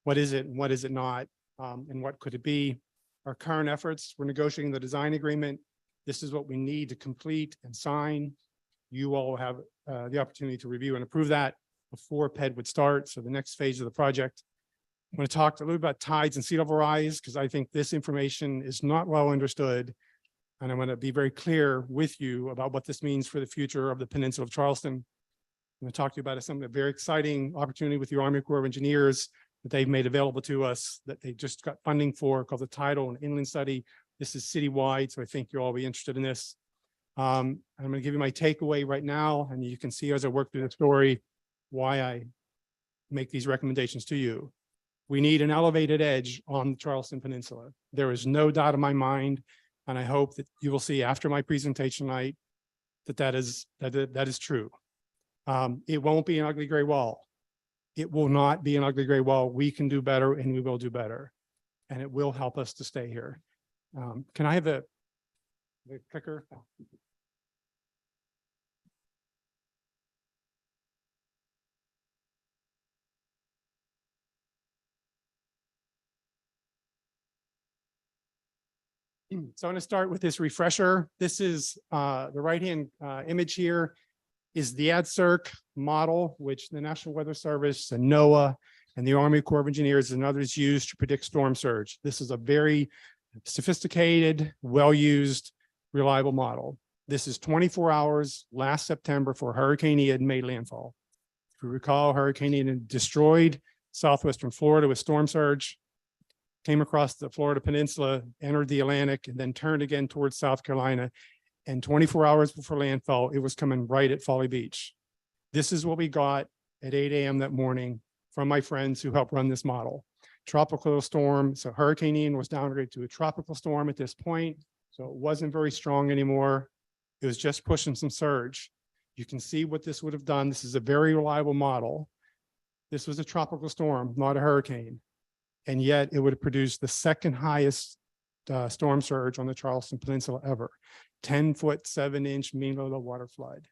What is it? And what is it not? And what could it be? Our current efforts, we're negotiating the design agreement. This is what we need to complete and sign. You all will have the opportunity to review and approve that before PED would start. So the next phase of the project. I'm going to talk a little about tides and sea level rise, because I think this information is not well understood. And I'm going to be very clear with you about what this means for the future of the Peninsula of Charleston. I'm going to talk to you about something very exciting opportunity with the Army Corps of Engineers that they've made available to us, that they just got funding for, called the Tidal and Inland Study. This is citywide, so I think you'll all be interested in this. I'm going to give you my takeaway right now, and you can see as I work through the story why I make these recommendations to you. We need an elevated edge on the Charleston Peninsula. There is no doubt in my mind, and I hope that you will see after my presentation tonight that is true. It won't be an ugly gray wall. It will not be an ugly gray wall. We can do better, and we will do better, and it will help us to stay here. Can I have the clicker? So I'm going to start with this refresher. This is the right-hand image here is the AdCirc model, which the National Weather Service and NOAA and the Army Corps of Engineers and others use to predict storm surge. This is a very sophisticated, well-used, reliable model. This is 24 hours last September for Hurricane Ian made landfall. If you recall, Hurricane Ian destroyed southwestern Florida with storm surge, came across the Florida Peninsula, entered the Atlantic, and then turned again towards South Carolina And 24 hours before landfall, it was coming right at Folly Beach. This is what we got at 8 a.m. that morning from my friends who helped run this model. Tropical storm, so Hurricane Ian was downgraded to a tropical storm at this point, so it wasn't very strong anymore. It was just pushing some surge. You can see what this would have done. This is a very reliable model. This was a tropical storm, not a hurricane. And yet it would have produced the second highest storm surge on the Charleston Peninsula ever. 10-foot, 7-inch mean low water flood.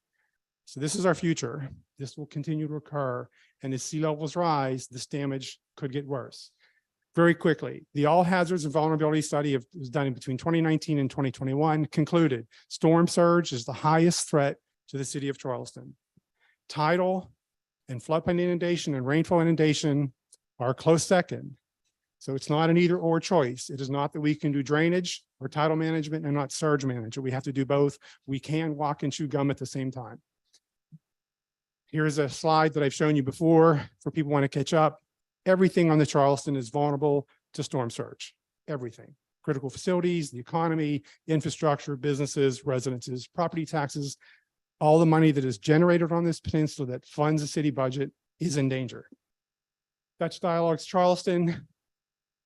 So this is our future. This will continue to occur. And as sea levels rise, this damage could get worse. Very quickly, the all hazards and vulnerability study was done in between 2019 and 2021 concluded storm surge is the highest threat to the city of Charleston. Tidal and floodplain inundation and rainfall inundation are a close second. So it's not an either or choice. It is not that we can do drainage or tidal management and not surge management. We have to do both. We can walk and chew gum at the same time. Here's a slide that I've shown you before for people who want to catch up. Everything on the Charleston is vulnerable to storm surge. Everything. Critical facilities, the economy, infrastructure, businesses, residences, property taxes, all the money that is generated on this peninsula that funds the city budget is in danger. Dutch Dialogues Charleston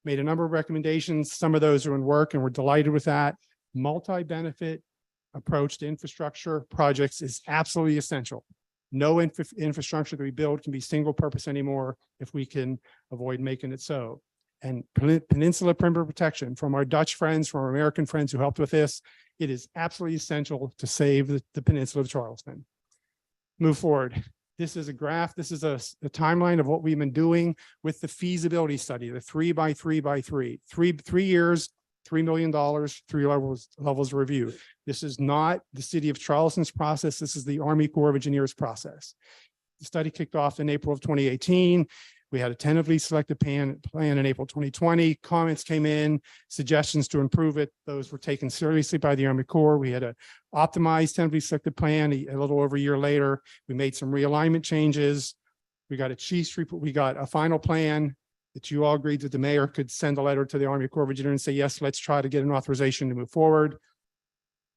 made a number of recommendations. Some of those are in work and we're delighted with that. Multi-benefit approach to infrastructure projects is absolutely essential. No infrastructure that we build can be single purpose anymore if we can avoid making it so. And peninsula perimeter protection from our Dutch friends, from our American friends who helped with this, it is absolutely essential to save the peninsula of Charleston. Move forward. This is a graph. This is a timeline of what we've been doing with the feasibility study, the 3x3x3, 3 years, $3 million, 3 levels of review. This is not the city of Charleston's process. This is the Army Corps of Engineers process. The study kicked off in April of 2018. We had a tentatively selected plan in April 2020. Comments came in, suggestions to improve it. Those were taken seriously by the Army Corps. We had an optimized tentatively selected plan a little over a year later. We made some realignment changes. We got a chief street, we got a final plan that you all agreed that the mayor could send a letter to the Army Corps of Engineers and say, yes, let's try to get an authorization to move forward.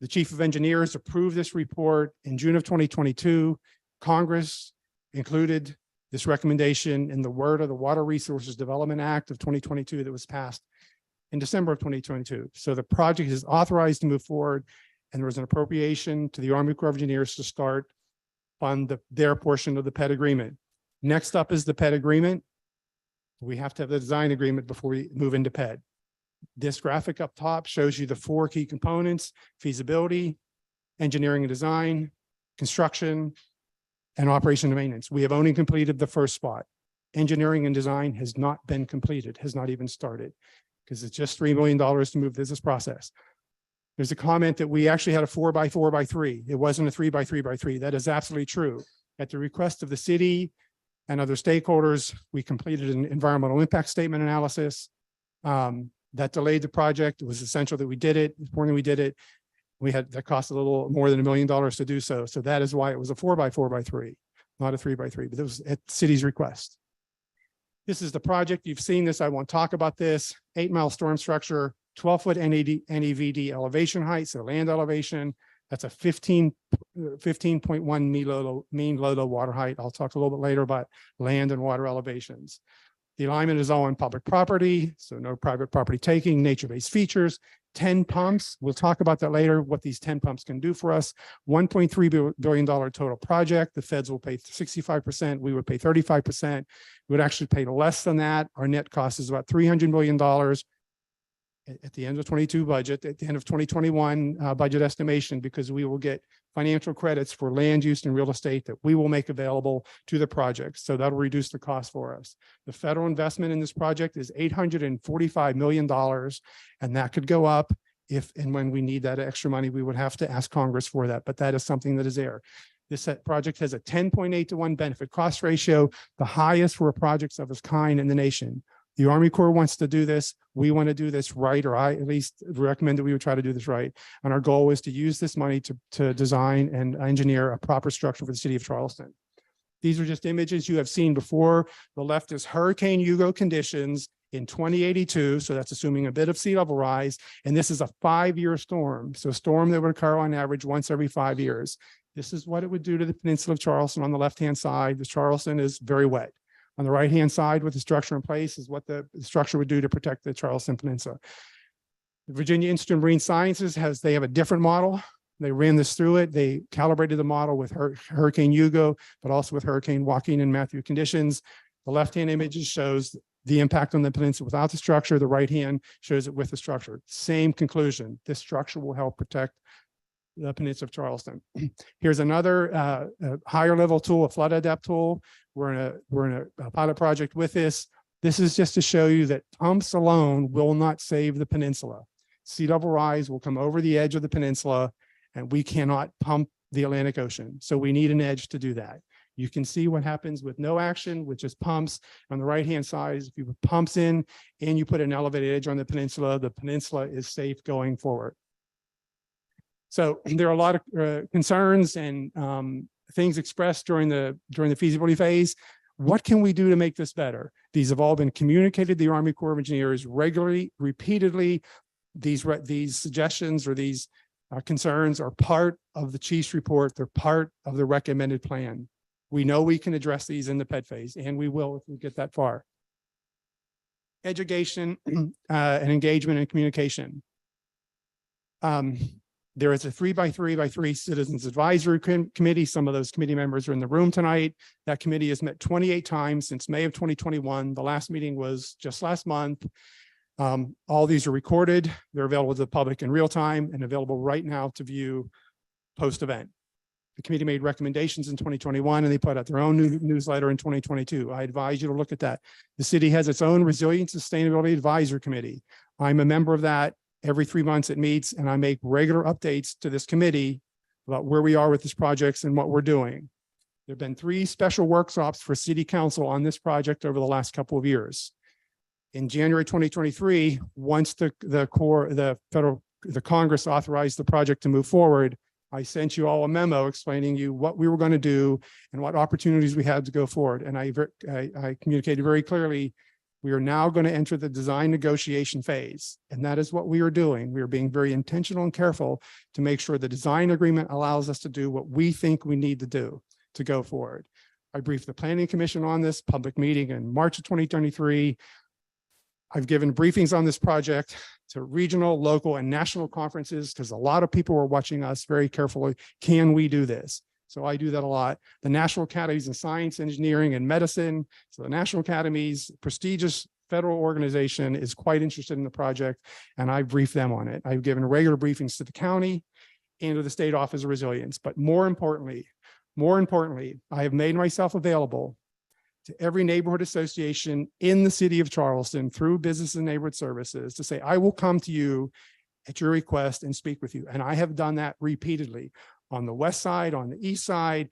The chief of engineers approved this report in June of 2022. Congress included this recommendation in the word of the Water Resources Development Act of 2022 that was passed in December of 2022. So the project is authorized to move forward, and there was an appropriation to the Army Corps of Engineers to start on their portion of the PED agreement. Next up is the PED agreement. We have to have the design agreement before we move into PED. This graphic up top shows you the 4 key components: feasibility, engineering and design, construction, and operation and maintenance. We have only completed the first spot. Engineering and design has not been completed, has not even started, because it's just $3 million to move this process. There's a comment that we actually had a 4x4x3. It wasn't a 3x3x3. That is absolutely true. At the request of the city and other stakeholders, we completed an environmental impact statement analysis. That delayed the project. It was essential that we did it. It's important that we did it. That cost a little more than $1 million to do so. So that is why it was a 4x4x3, not a 3x3, but it was at the city's request. This is the project. You've seen this. I won't talk about this. 8-mile storm structure, 12-foot NEVD elevation height, so land elevation. That's a 15.1 mean low water height. I'll talk a little bit later about land and water elevations. The alignment is all on public property, so no private property taking, nature-based features, 10 pumps. We'll talk about that later, what these 10 pumps can do for us. $1.3 billion total project. The feds will pay 65%. We would pay 35%. We would actually pay less than that. Our net cost is about $300 million at the end of 22 budget, at the end of 2021 budget estimation, because we will get financial credits for land use and real estate that we will make available to the project. So that'll reduce the cost for us. The federal investment in this project is $845 million, and that could go up if and when we need that extra money. We would have to ask Congress for that, but that is something that is there. This project has a 10.8 to 1 benefit cost ratio, the highest for projects of its kind in the nation. The Army Corps wants to do this. We want to do this right, or I at least recommend that we would try to do this right. And our goal is to use this money to design and engineer a proper structure for the city of Charleston. These are just images you have seen before. The left is Hurricane Hugo conditions in 2082. So that's assuming a bit of sea level rise. And this is a 5-year storm. So a storm that would occur on average once every 5 years. This is what it would do to the peninsula of Charleston. On the left-hand side, the Charleston is very wet. On the right-hand side with the structure in place is what the structure would do to protect the Charleston Peninsula. The Virginia Institute of Marine Sciences they have a different model. They ran this through it. They calibrated the model with Hurricane Hugo, but also with Hurricane Joaquin and Matthew conditions. The left-hand image shows the impact on the peninsula without the structure. The right hand shows it with the structure. Same conclusion. This structure will help protect the peninsula of Charleston. Here's another higher level tool, a flood adept tool. We're in a pilot project with this. This is just to show you that pumps alone will not save the peninsula. Sea level rise will come over the edge of the peninsula, and we cannot pump the Atlantic Ocean. So we need an edge to do that. You can see what happens with no action, with just pumps. On the right-hand side, if you put pumps in and you put an elevated edge on the peninsula is safe going forward. So there are a lot of concerns and things expressed during the feasibility phase. What can we do to make this better? These have all been communicated to the Army Corps of Engineers regularly, repeatedly. These suggestions or these concerns are part of the chief's report. They're part of the recommended plan. We know we can address these in the PED phase, and we will if we get that far. Education and engagement and communication. There is a 3x3x3 Citizens Advisory Committee. Some of those committee members are in the room tonight. That committee has met 28 times since May of 2021. The last meeting was just last month. All these are recorded. They're available to the public in real time and available right now to view post-event. The committee made recommendations in 2021 and they put out their own newsletter in 2022. I advise you to look at that. The city has its own Resilience and Sustainability Advisory Committee. I'm a member of that. Every 3 months it meets and I make regular updates to this committee about where we are with these projects and what we're doing. There have been 3 special workshops for city council on this project over the last couple of years. In January 2023, once the Congress authorized the project to move forward, I sent you all a memo explaining you what we were going to do and what opportunities we had to go forward. And I communicated very clearly, we are now going to enter the design negotiation phase. And that is what we are doing. We are being very intentional and careful to make sure the design agreement allows us to do what we think we need to do to go forward. I briefed the Planning Commission on this public meeting in March of 2023. I've given briefings on this project to regional, local, and national conferences because a lot of people are watching us very carefully. Can we do this? So I do that a lot. The National Academies in Science, Engineering, and Medicine. So the National Academies, prestigious federal organization, is quite interested in the project, and I briefed them on it. I've given regular briefings to the county and to the State Office of Resilience. But more importantly, I have made myself available to every neighborhood association in the city of Charleston through Business and Neighborhood Services to say, I will come to you at your request and speak with you. And I have done that repeatedly on the west side, on the east side,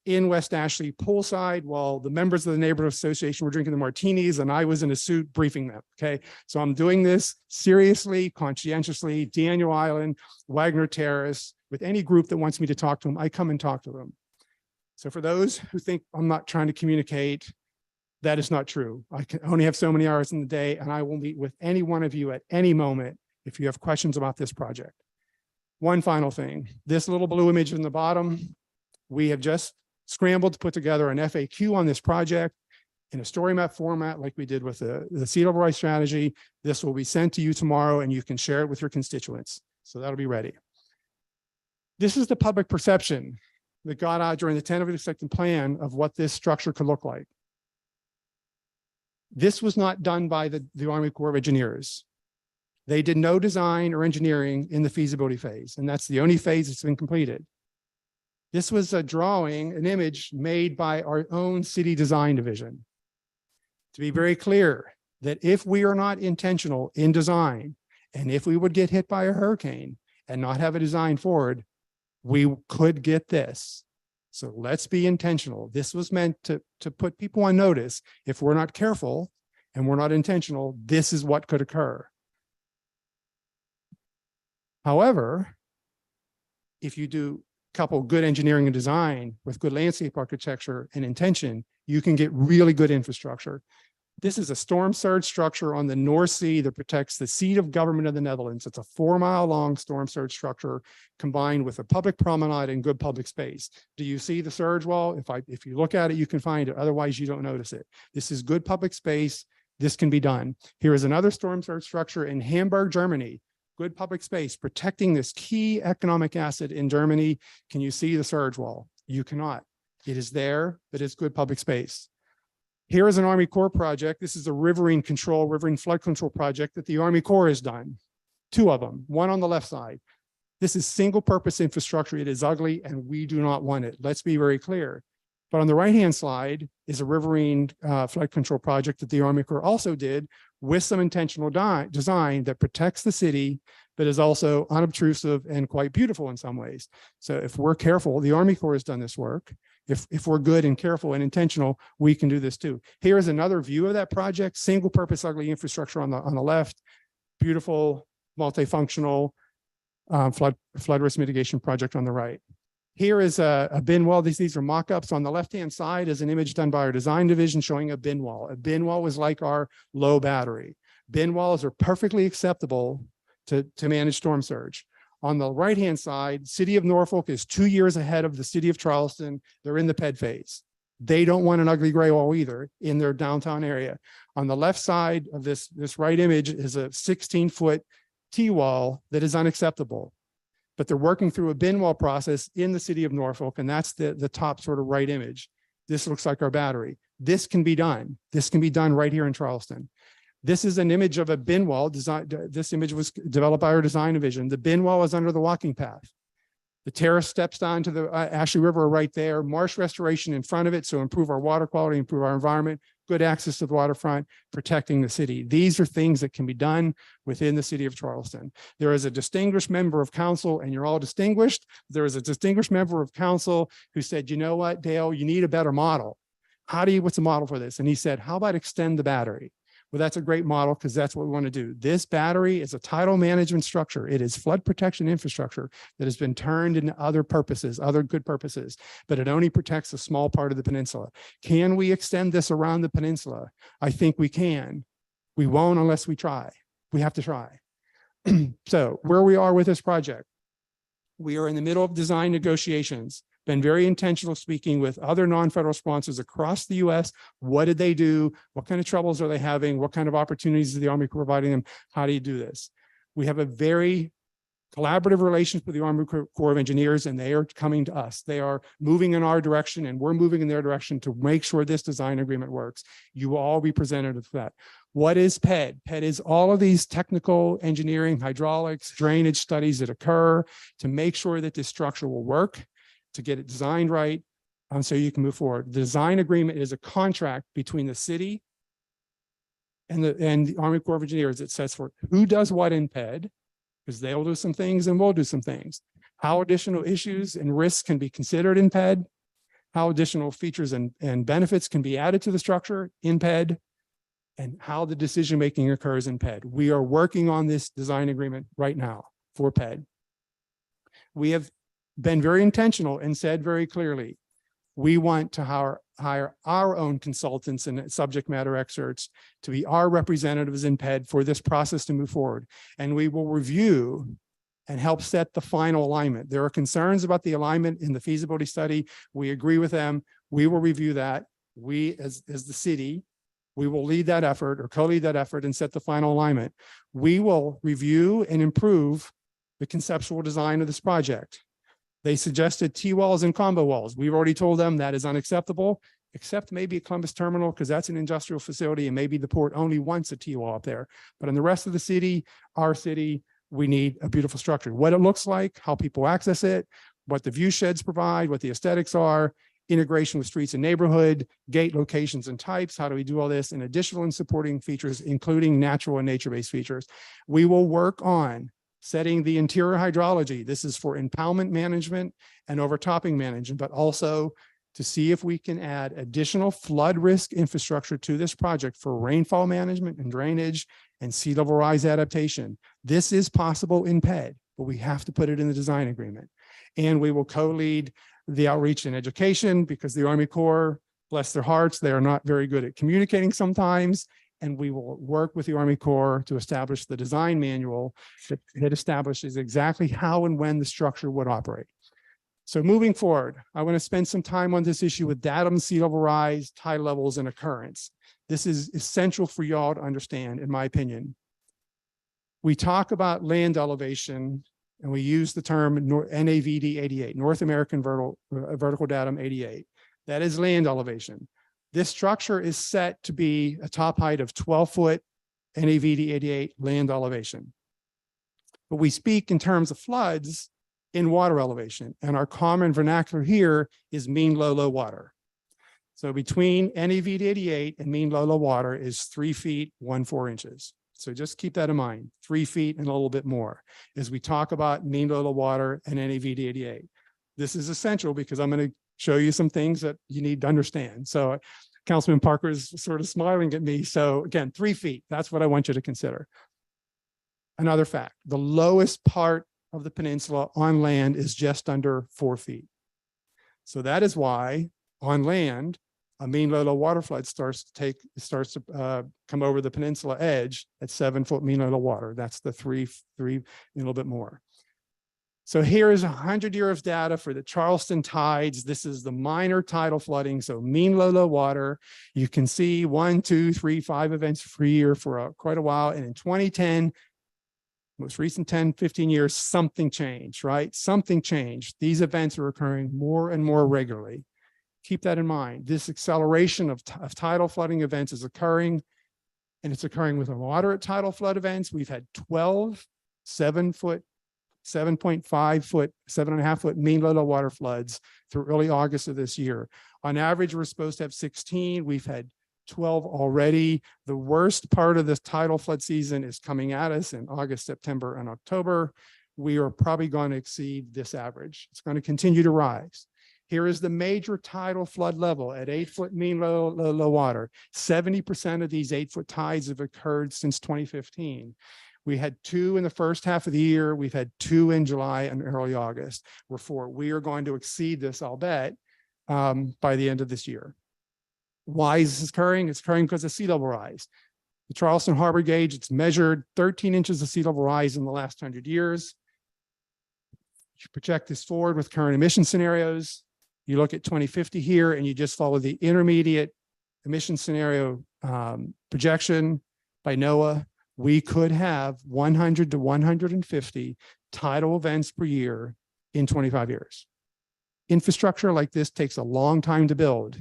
in West Ashley, poolside, while the members of the neighborhood association were drinking the martinis and I was in a suit briefing them. Okay. So I'm doing this seriously, conscientiously, Daniel Island, Wagner Terrace, with any group that wants me to talk to them, I come and talk to them. So for those who think I'm not trying to communicate, that is not true. I can only have so many hours in the day, and I will meet with any one of you at any moment if you have questions about this project. One final thing, this little blue image in the bottom, we have just scrambled to put together an FAQ on this project in a story map format like we did with the sea level rise strategy. This will be sent to you tomorrow and you can share it with your constituents. So that'll be ready. This is the public perception that got out during the tentative second plan of what this structure could look like. This was not done by the Army Corps of Engineers. They did no design or engineering in the feasibility phase, and that's the only phase that's been completed. This was a drawing, an image made by our own city design division. To be very clear, that if we are not intentional in design, and if we would get hit by a hurricane and not have a design forward, we could get this. So let's be intentional. This was meant to put people on notice. If we're not careful and we're not intentional, this is what could occur. However, if you do couple good engineering and design with good landscape architecture and intention, you can get really good infrastructure. This is a storm surge structure on the North Sea that protects the seat of government of the Netherlands. It's a 4-mile long storm surge structure combined with a public promenade and good public space. Do you see the surge wall? If you look at it, you can find it. Otherwise, you don't notice it. This is good public space. This can be done. Here is another storm surge structure in Hamburg, Germany. Good public space protecting this key economic asset in Germany. Can you see the surge wall? You cannot. It is there, but it's good public space. Here is an Army Corps project. This is a riverine flood control project that the Army Corps has done. 2 of them, one on the left side. This is single purpose infrastructure. It is ugly and we do not want it. Let's be very clear. But on the right-hand side is a riverine flood control project that the Army Corps also did with some intentional design that protects the city, but is also unobtrusive and quite beautiful in some ways. So if we're careful, the Army Corps has done this work. If we're good and careful and intentional, we can do this too. Here is another view of that project, single purpose ugly infrastructure on the left, beautiful, multifunctional flood risk mitigation project on the right. Here is a bin wall. These are mock-ups. On the left-hand side is an image done by our design division showing a bin wall. A bin wall is like our low battery. Bin walls are perfectly acceptable to manage storm surge. On the right-hand side, City of Norfolk is 2 years ahead of the City of Charleston. They're in the PED phase. They don't want an ugly gray wall either in their downtown area. On the left side of this right image is a 16-foot T-wall that is unacceptable. But they're working through a bin wall process in the City of Norfolk, and that's the top sort of right image. This looks like our battery. This can be done. This can be done right here in Charleston. This is an image of a bin wall design. This image was developed by our design division. The bin wall is under the walking path. The terrace steps down to the Ashley River right there, marsh restoration in front of it. So improve our water quality, improve our environment, good access to the waterfront, protecting the city. These are things that can be done within the City of Charleston. There is a distinguished member of council, and you're all distinguished. There is a distinguished member of council who said, you know what, Dale, you need a better model. What's the model for this? And he said, how about extend the battery? Well, that's a great model because that's what we want to do. This battery is a tidal management structure. It is flood protection infrastructure that has been turned into other purposes, other good purposes, but it only protects a small part of the peninsula. Can we extend this around the peninsula? I think we can. We won't unless we try. We have to try. So where we are with this project, we are in the middle of design negotiations. Been very intentional speaking with other non-federal sponsors across the US. What did they do? What kind of troubles are they having? What kind of opportunities is the Army providing them? How do you do this? We have a very collaborative relationship with the Army Corps of Engineers, and they are coming to us. They are moving in our direction and we're moving in their direction to make sure this design agreement works. You will all be presented with that. What is PED? PED is all of these technical engineering, hydraulics, drainage studies that occur to make sure that this structure will work, to get it designed right, so you can move forward. The design agreement is a contract between the city and the Army Corps of Engineers that sets for who does what in PED, because they'll do some things and we'll do some things. How additional issues and risks can be considered in PED, how additional features and benefits can be added to the structure in PED, and how the decision-making occurs in PED. We are working on this design agreement right now for PED. We have been very intentional and said very clearly, we want to hire our own consultants and subject matter experts to be our representatives in PED for this process to move forward. And we will review and help set the final alignment. There are concerns about the alignment in the feasibility study. We agree with them. We will review that. We, as the city, we will lead that effort or co-lead that effort and set the final alignment. We will review and improve the conceptual design of this project. They suggested T-walls and combo walls. We've already told them that is unacceptable, except maybe at Columbus Terminal, because that's an industrial facility and maybe the port only wants a T-wall up there. But in the rest of the city, our city, we need a beautiful structure. What it looks like, how people access it, what the view sheds provide, what the aesthetics are, integration with streets and neighborhood, gate locations and types. How do we do all this? And additional and supporting features, including natural and nature-based features. We will work on setting the interior hydrology. This is for impoundment management and overtopping management, but also to see if we can add additional flood risk infrastructure to this project for rainfall management and drainage and sea level rise adaptation. This is possible in PED, but we have to put it in the design agreement. And we will co-lead the outreach and education because the Army Corps Bless their hearts, they are not very good at communicating sometimes, and we will work with the Army Corps to establish the design manual that establishes exactly how and when the structure would operate. So moving forward, I want to spend some time on this issue with datum, sea level rise, tide levels, and occurrence. This is essential for y'all to understand, in my opinion. We talk about land elevation, and we use the term NAVD 88, North American Vertical Datum 88. That is land elevation. This structure is set to be a top height of 12-foot NAVD 88 land elevation. But we speak in terms of floods in water elevation, and our common vernacular here is mean low water. So between NAVD 88 and mean low water is 3 feet, 1/4 inches. So just keep that in mind, 3 feet and a little bit more as we talk about mean low water and NAVD 88. This is essential because I'm going to show you some things that you need to understand. So Councilman Parker is sort of smiling at me. So again, 3 feet, that's what I want you to consider. Another fact, the lowest part of the peninsula on land is just under 4 feet. So that is why on land, a mean low water flood starts to come over the peninsula edge at 7-foot mean low water. That's the three and a little bit more. So here is 100 years of data for the Charleston tides. This is the minor tidal flooding. So mean low water. You can see 1, 2, 3, 5 events per year for quite a while. And in 2010, most recent 10, 15 years, something changed, right? Something changed. These events are occurring more and more regularly. Keep that in mind. This acceleration of tidal flooding events is occurring, and it's occurring with moderate tidal flood events. We've had 12 7-foot, 7.5 foot, 7.5 foot mean low water floods through early August of this year. On average, we're supposed to have 16. We've had 12 already. The worst part of this tidal flood season is coming at us in August, September, and October. We are probably going to exceed this average. It's going to continue to rise. Here is the major tidal flood level at 8-foot mean low water. 70% of these 8-foot tides have occurred since 2015. We had 2 in the first half of the year. We've had 2 in July and early August. We are going to exceed this, I'll bet, by the end of this year. Why is this occurring? It's occurring because of sea level rise. The Charleston Harbor gauge, it's measured 13 inches of sea level rise in the last 100 years. You project this forward with current emission scenarios. You look at 2050 here, and you just follow the intermediate emission scenario projection by NOAA. We could have 100 to 150 tidal events per year in 25 years. Infrastructure like this takes a long time to build.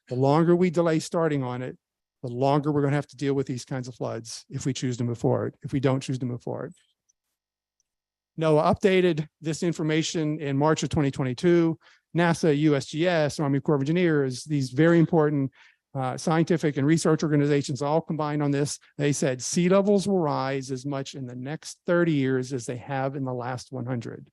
The longer we delay starting on it, the longer we're going to have to deal with these kinds of floods if we choose to move forward, if we don't choose to move forward. NOAA updated this information in March of 2022. NASA, USGS, Army Corps of Engineers, these very important scientific and research organizations all combined on this. They said sea levels will rise as much in the next 30 years as they have in the last 100.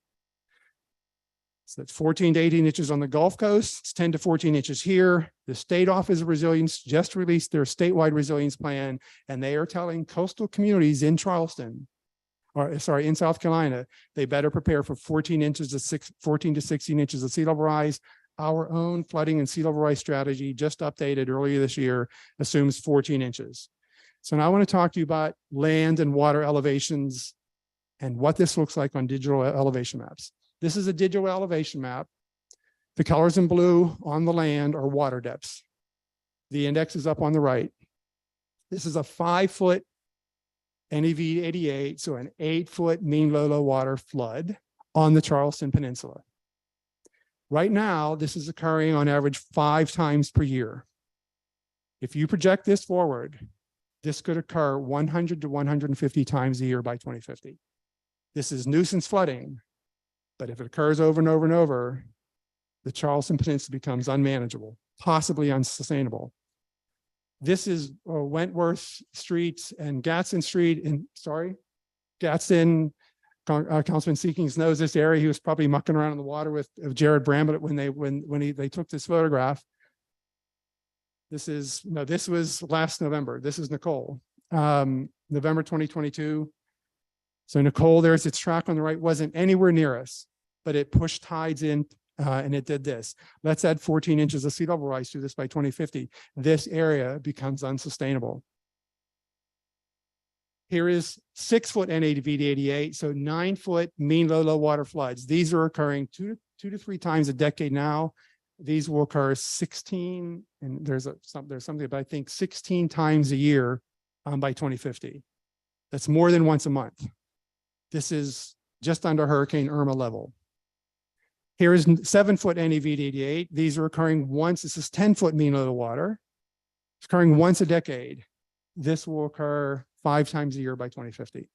So that's 14 to 18 inches on the Gulf Coast. It's 10 to 14 inches here. The State Office of Resilience just released their statewide resilience plan, and they are telling coastal communities in Charleston, in South Carolina, they better prepare for 14 to 16 inches of sea level rise. Our own flooding and sea level rise strategy, just updated earlier this year, assumes 14 inches. So now I want to talk to you about land and water elevations and what this looks like on digital elevation maps. This is a digital elevation map. The colors in blue on the land are water depths. The index is up on the right. This is a 5-foot NAV 88, so an 8-foot mean low water flood on the Charleston Peninsula. Right now, this is occurring on average 5 times per year. If you project this forward, this could occur 100 to 150 times a year by 2050. This is nuisance flooding, but if it occurs over and over and over, the Charleston Peninsula becomes unmanageable, possibly unsustainable. This is Wentworth Street and Gadsden Street Gadsden. Councilman Seekings knows this area. He was probably mucking around in the water with Jared Bramlett when they took this photograph. This was last November. This is Nicole, November 2022. So Nicole, there's its track on the right, wasn't anywhere near us, but it pushed tides in and it did this. Let's add 14 inches of sea level rise to this by 2050. This area becomes unsustainable. Here is 6-foot NAVD88, so 9-foot mean low water floods. These are occurring two to three times a decade now. These will occur 16, and there's something about, I think, 16 times a year by 2050. That's more than once a month. This is just under Hurricane Irma level. Here is 7-foot NAVD88. These are occurring once. This is 10-foot mean low water. It's occurring once a decade. This will occur 5 times a year by 2050.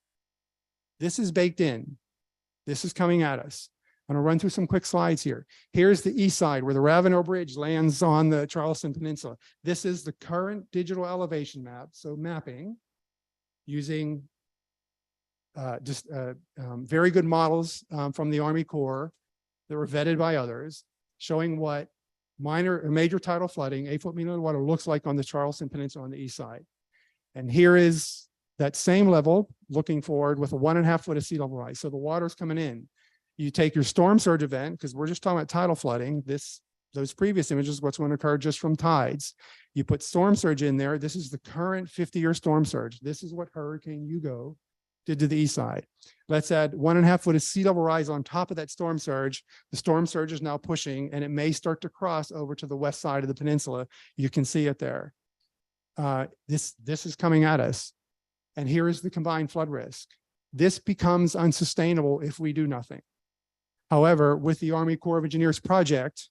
This is baked in. This is coming at us. I'm going to run through some quick slides here. Here's the east side where the Ravenel Bridge lands on the Charleston Peninsula. This is the current digital elevation map. So mapping using very good models from the Army Corps that were vetted by others, showing what major tidal flooding, 8-foot mean low water looks like on the Charleston Peninsula on the east side. And here is that same level looking forward with a 1.5 foot of sea level rise. So the water's coming in. You take your storm surge event, because we're just talking about tidal flooding. Those previous images, what's going to occur just from tides. You put storm surge in there. This is the current 50-year storm surge. This is what Hurricane Hugo did to the east side. Let's add 1.5 foot of sea level rise on top of that storm surge. The storm surge is now pushing, and it may start to cross over to the west side of the peninsula. You can see it there. This is coming at us. And here is the combined flood risk. This becomes unsustainable if we do nothing. However, with the Army Corps of Engineers project,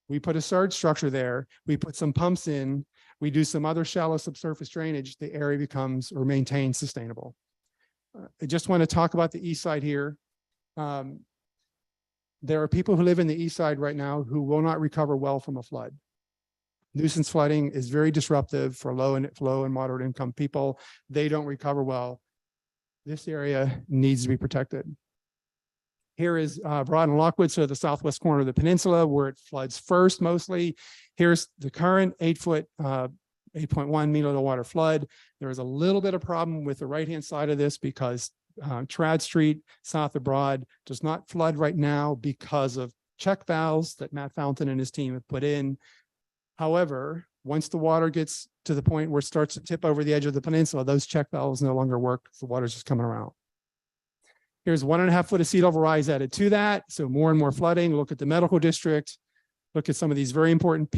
we put a surge structure there. We put some pumps in. We do some other shallow subsurface drainage. The area becomes or maintains sustainable. I just want to talk about the east side here. There are people who live in the east side right now who will not recover well from a flood. Nuisance flooding is very disruptive for low and moderate income people. They don't recover well. This area needs to be protected. Here is Broad and Lockwood, so the southwest corner of the peninsula where it floods first mostly. Here's the current 8-foot, 8.1 mean low water flood. There is a little bit of problem with the right-hand side of this because Trad Street south of Broad does not flood right now because of check valves that Matt Fountain and his team have put in. However, once the water gets to the point where it starts to tip over the edge of the peninsula, those check valves no longer work. The water's just coming around. Here's 1.5 foot of sea level rise added to that. So more and more flooding. Look at the medical district. Look at some of these very important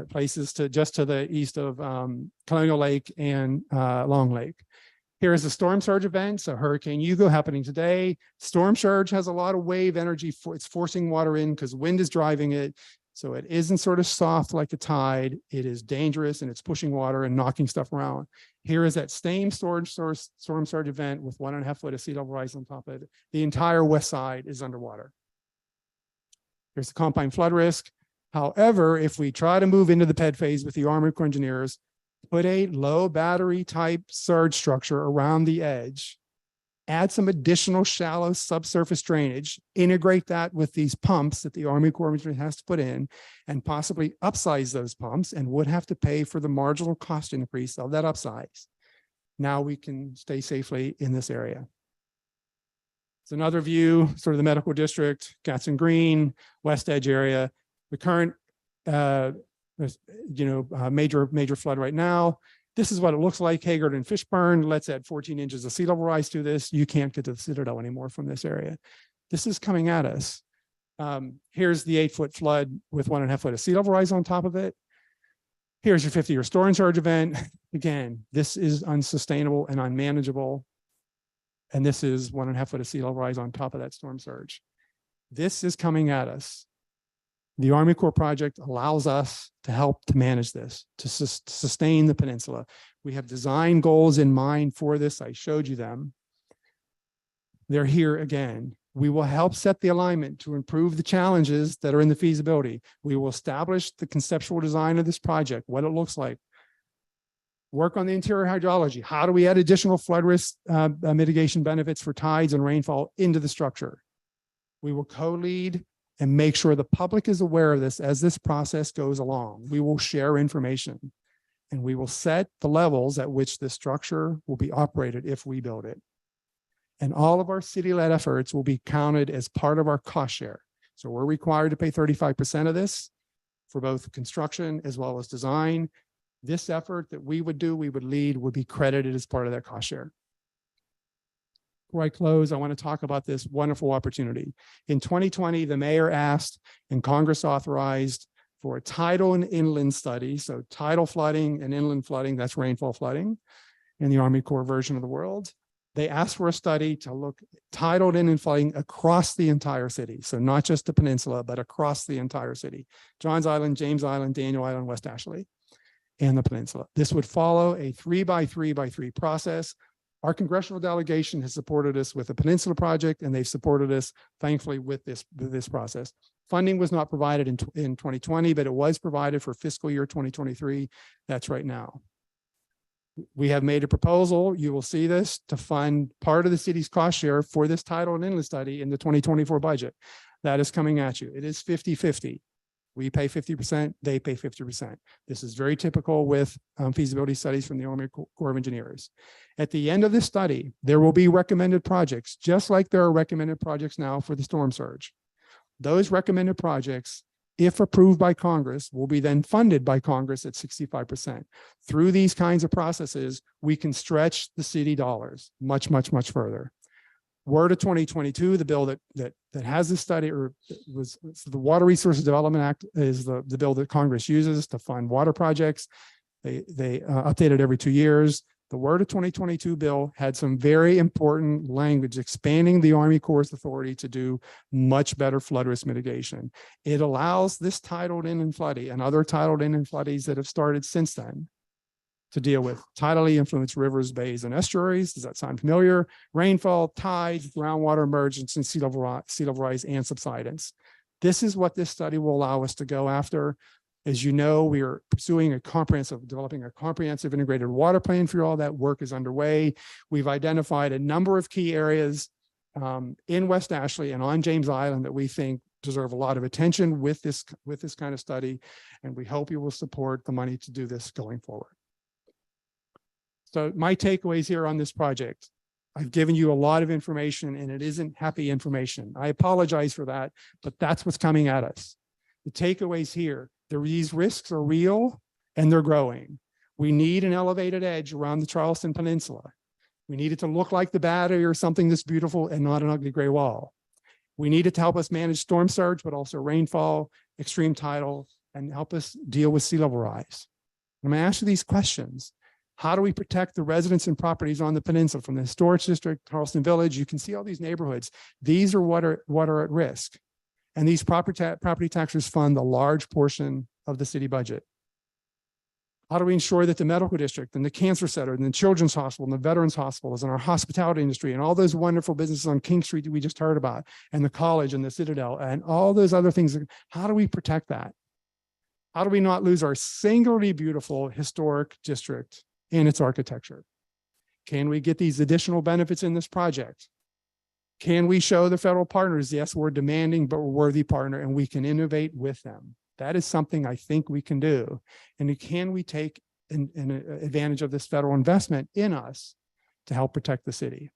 places just to the east of Colonial Lake and Long Lake. Here is the storm surge event. So Hurricane Hugo happening today. Storm surge has a lot of wave energy. It's forcing water in because wind is driving it. So it isn't sort of soft like a tide. It is dangerous and it's pushing water and knocking stuff around. Here is that same storm surge event with 1.5 foot of sea level rise on top of it. The entire west side is underwater. Here's the combined flood risk. However, if we try to move into the PED phase with the Army Corps engineers, put a low battery type surge structure around the edge, add some additional shallow subsurface drainage, integrate that with these pumps that the Army Corps of Engineers has to put in, and possibly upsize those pumps and would have to pay for the marginal cost increase of that upsize. Now we can stay safely in this area. It's another view, sort of the medical district, Gatson Green, West Edge area. The current, major flood right now. This is what it looks like, Haggard and Fishburne. Let's add 14 inches of sea level rise to this. You can't get to the Citadel anymore from this area. This is coming at us. Here's the 8-foot flood with 1.5 foot of sea level rise on top of it. Here's your 50-year storm surge event. Again, this is unsustainable and unmanageable. And this is 1.5 foot of sea level rise on top of that storm surge. This is coming at us. The Army Corps project allows us to help to manage this, to sustain the peninsula. We have design goals in mind for this. I showed you them. They're here again. We will help set the alignment to improve the challenges that are in the feasibility. We will establish the conceptual design of this project, what it looks like. Work on the interior hydrology. How do we add additional flood risk mitigation benefits for tides and rainfall into the structure? We will co-lead and make sure the public is aware of this as this process goes along. We will share information and we will set the levels at which this structure will be operated if we build it. And all of our city-led efforts will be counted as part of our cost share. So we're required to pay 35% of this for both construction as well as design. This effort that we would do, we would lead, would be credited as part of that cost share. Before I close, I want to talk about this wonderful opportunity. In 2020, the mayor asked and Congress authorized for a tidal and inland study. So tidal flooding and inland flooding, that's rainfall flooding in the Army Corps version of the world. They asked for a study to look tidal and inland flooding across the entire city. So not just the peninsula, but across the entire city. Johns Island, James Island, Daniel Island, West Ashley, and the peninsula. This would follow a 3x3x3 process. Our congressional delegation has supported us with the Peninsula Project, and they've supported us, thankfully, with this process. Funding was not provided in 2020, but it was provided for fiscal year 2023. That's right now. We have made a proposal, you will see this, to fund part of the city's cost share for this tidal and inland study in the 2024 budget. That is coming at you. It is 50-50. We pay 50%, they pay 50%. This is very typical with feasibility studies from the Army Corps of Engineers. At the end of this study, there will be recommended projects, just like there are recommended projects now for the storm surge. Those recommended projects, if approved by Congress, will be then funded by Congress at 65%. Through these kinds of processes, we can stretch the city dollars much, much, much further. Word of 2022, the bill that has this study, or was the Water Resources Development Act, is the bill that Congress uses to fund water projects. They update it every 2 years. The Word of 2022 bill had some very important language expanding the Army Corps' authority to do much better flood risk mitigation. It allows this tidal inland flooding and other tidal inland floodings that have started since then to deal with tidally influenced rivers, bays, and estuaries. Does that sound familiar? Rainfall, tides, groundwater emergence, and sea level rise and subsidence. This is what this study will allow us to go after. As you know, we are pursuing developing a comprehensive integrated water plan for you all. That work is underway. We've identified a number of key areas in West Ashley and on James Island that we think deserve a lot of attention with this kind of study. And we hope you will support the money to do this going forward. So my takeaways here on this project, I've given you a lot of information and it isn't happy information. I apologize for that, but that's what's coming at us. The takeaways here, these risks are real and they're growing. We need an elevated edge around the Charleston Peninsula. We need it to look like the Battery or something that's beautiful and not an ugly gray wall. We need it to help us manage storm surge, but also rainfall, extreme tidal, and help us deal with sea level rise. I'm going to ask you these questions. How do we protect the residents and properties on the peninsula from the historic district, Charleston Village? You can see all these neighborhoods. These are what are at risk. And these property taxes fund a large portion of the city budget. How do we ensure that the medical district and the cancer center and the children's hospital and the veterans hospitals and our hospitality industry and all those wonderful businesses on King Street that we just heard about, and the college and the Citadel and all those other things, how do we protect that? How do we not lose our singularly beautiful historic district and its architecture? Can we get these additional benefits in this project? Can we show the federal partners, yes, we're demanding, but we're a worthy partner and we can innovate with them? That is something I think we can do. And can we take an advantage of this federal investment in us to help protect the city?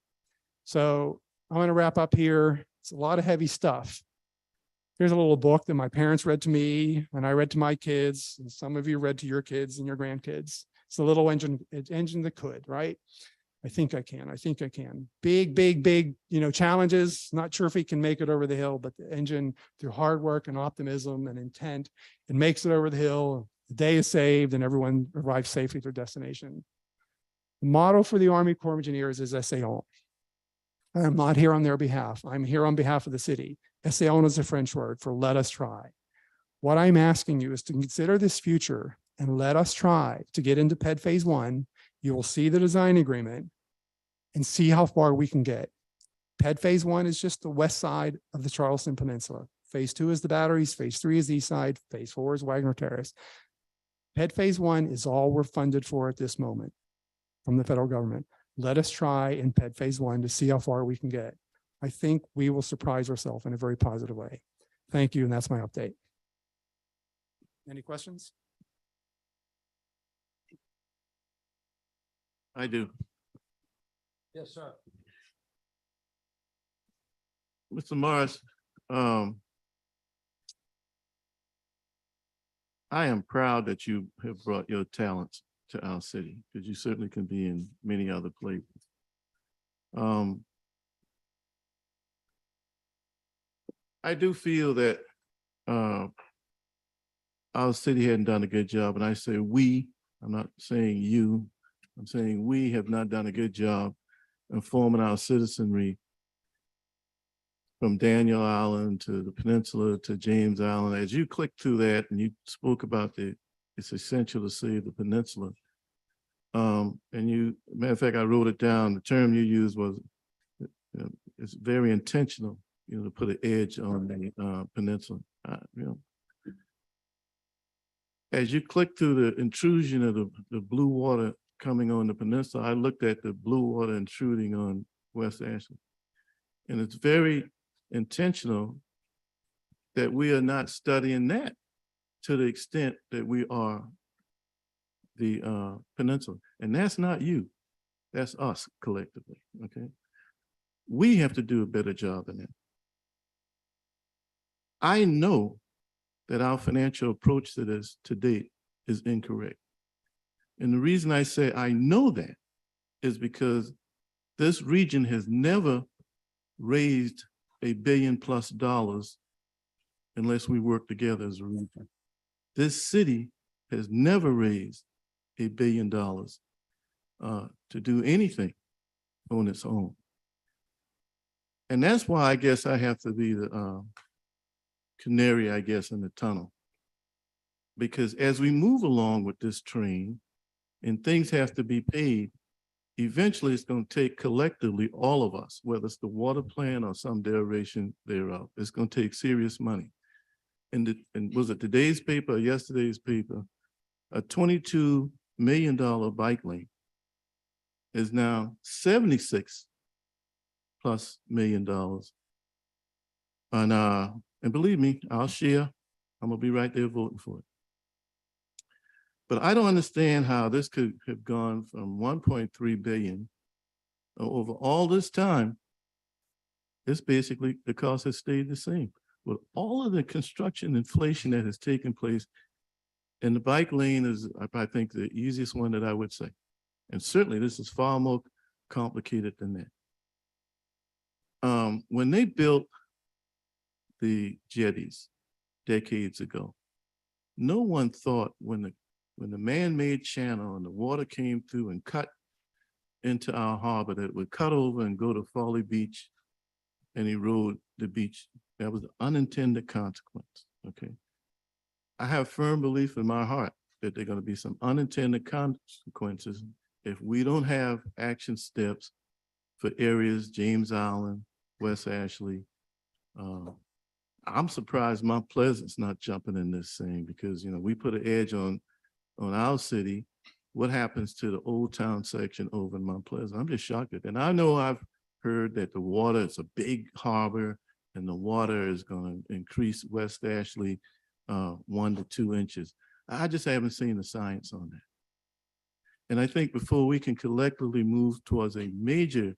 So I'm going to wrap up here. It's a lot of heavy stuff. Here's a little book that my parents read to me and I read to my kids, and some of you read to your kids and your grandkids. It's a little engine that could, right? I think I can. Big, challenges. Not sure if he can make it over the hill, but the engine, through hard work and optimism and intent, it makes it over the hill. The day is saved and everyone arrives safely at their destination. The motto for the Army Corps of Engineers is Essayons. I am not here on their behalf. I'm here on behalf of the city. Essayons is a French word for let us try. What I'm asking you is to consider this future and let us try to get into PED Phase 1. You will see the design agreement and see how far we can get. PED Phase 1 is just the west side of the Charleston Peninsula. Phase 2 is the Batteries. Phase 3 is the east side. Phase 4 is Wagner Terrace. PED Phase 1 is all we're funded for at this moment from the federal government. Let us try in PED Phase 1 to see how far we can get. I think we will surprise ourselves in a very positive way. Thank you, and that's my update. Any questions? I do. Yes, sir. Mr. Morris, I am proud that you have brought your talents to our city, because you certainly can be in many other places. I do feel that our city hadn't done a good job, and I say we, I'm not saying you, I'm saying we have not done a good job informing our citizenry from Daniel Island to the peninsula to James Island. As you click through that and you spoke about it's essential to save the peninsula. And matter of fact, I wrote it down. The term you used was, it's very intentional, to put an edge on the peninsula. As you click through the intrusion of the blue water coming on the peninsula, I looked at the blue water intruding on West Ashley. And it's very intentional that we are not studying that to the extent that we are the peninsula. And that's not you, that's us collectively, okay? We have to do a better job than that. I know that our financial approach to this to date is incorrect. And the reason I say I know that is because this region has never raised $1 billion+ unless we work together as a region. This city has never raised $1 billion to do anything on its own. And that's why I guess I have to be the canary, I guess, in the tunnel. Because as we move along with this train and things have to be paid, eventually it's going to take collectively all of us, whether it's the water plan or some derivation thereof, it's going to take serious money. And was it today's paper or yesterday's paper? A $22 million bike lane is now $76+ million. And believe me, I'll share. I'm gonna be right there voting for it. But I don't understand how this could have gone from 1.3 billion over all this time. It's basically the cost has stayed the same. With all of the construction inflation that has taken place, and the bike lane is, I think, the easiest one that I would say. And certainly this is far more complicated than that. When they built the jetties decades ago, no one thought when the man-made channel and the water came through and cut into our harbor that it would cut over and go to Folly Beach and erode the beach. That was an unintended consequence, okay? I have firm belief in my heart that there are going to be some unintended consequences if we don't have action steps for areas, James Island, West Ashley. I'm surprised Mount Pleasant's not jumping in this thing because, we put an edge on our city. What happens to the Old Town section over in Mount Pleasant? I'm just shocked at that. And I know I've heard that the water is a big harbor and the water is going to increase West Ashley 1 to 2 inches. I just haven't seen the science on that. And I think before we can collectively move towards a major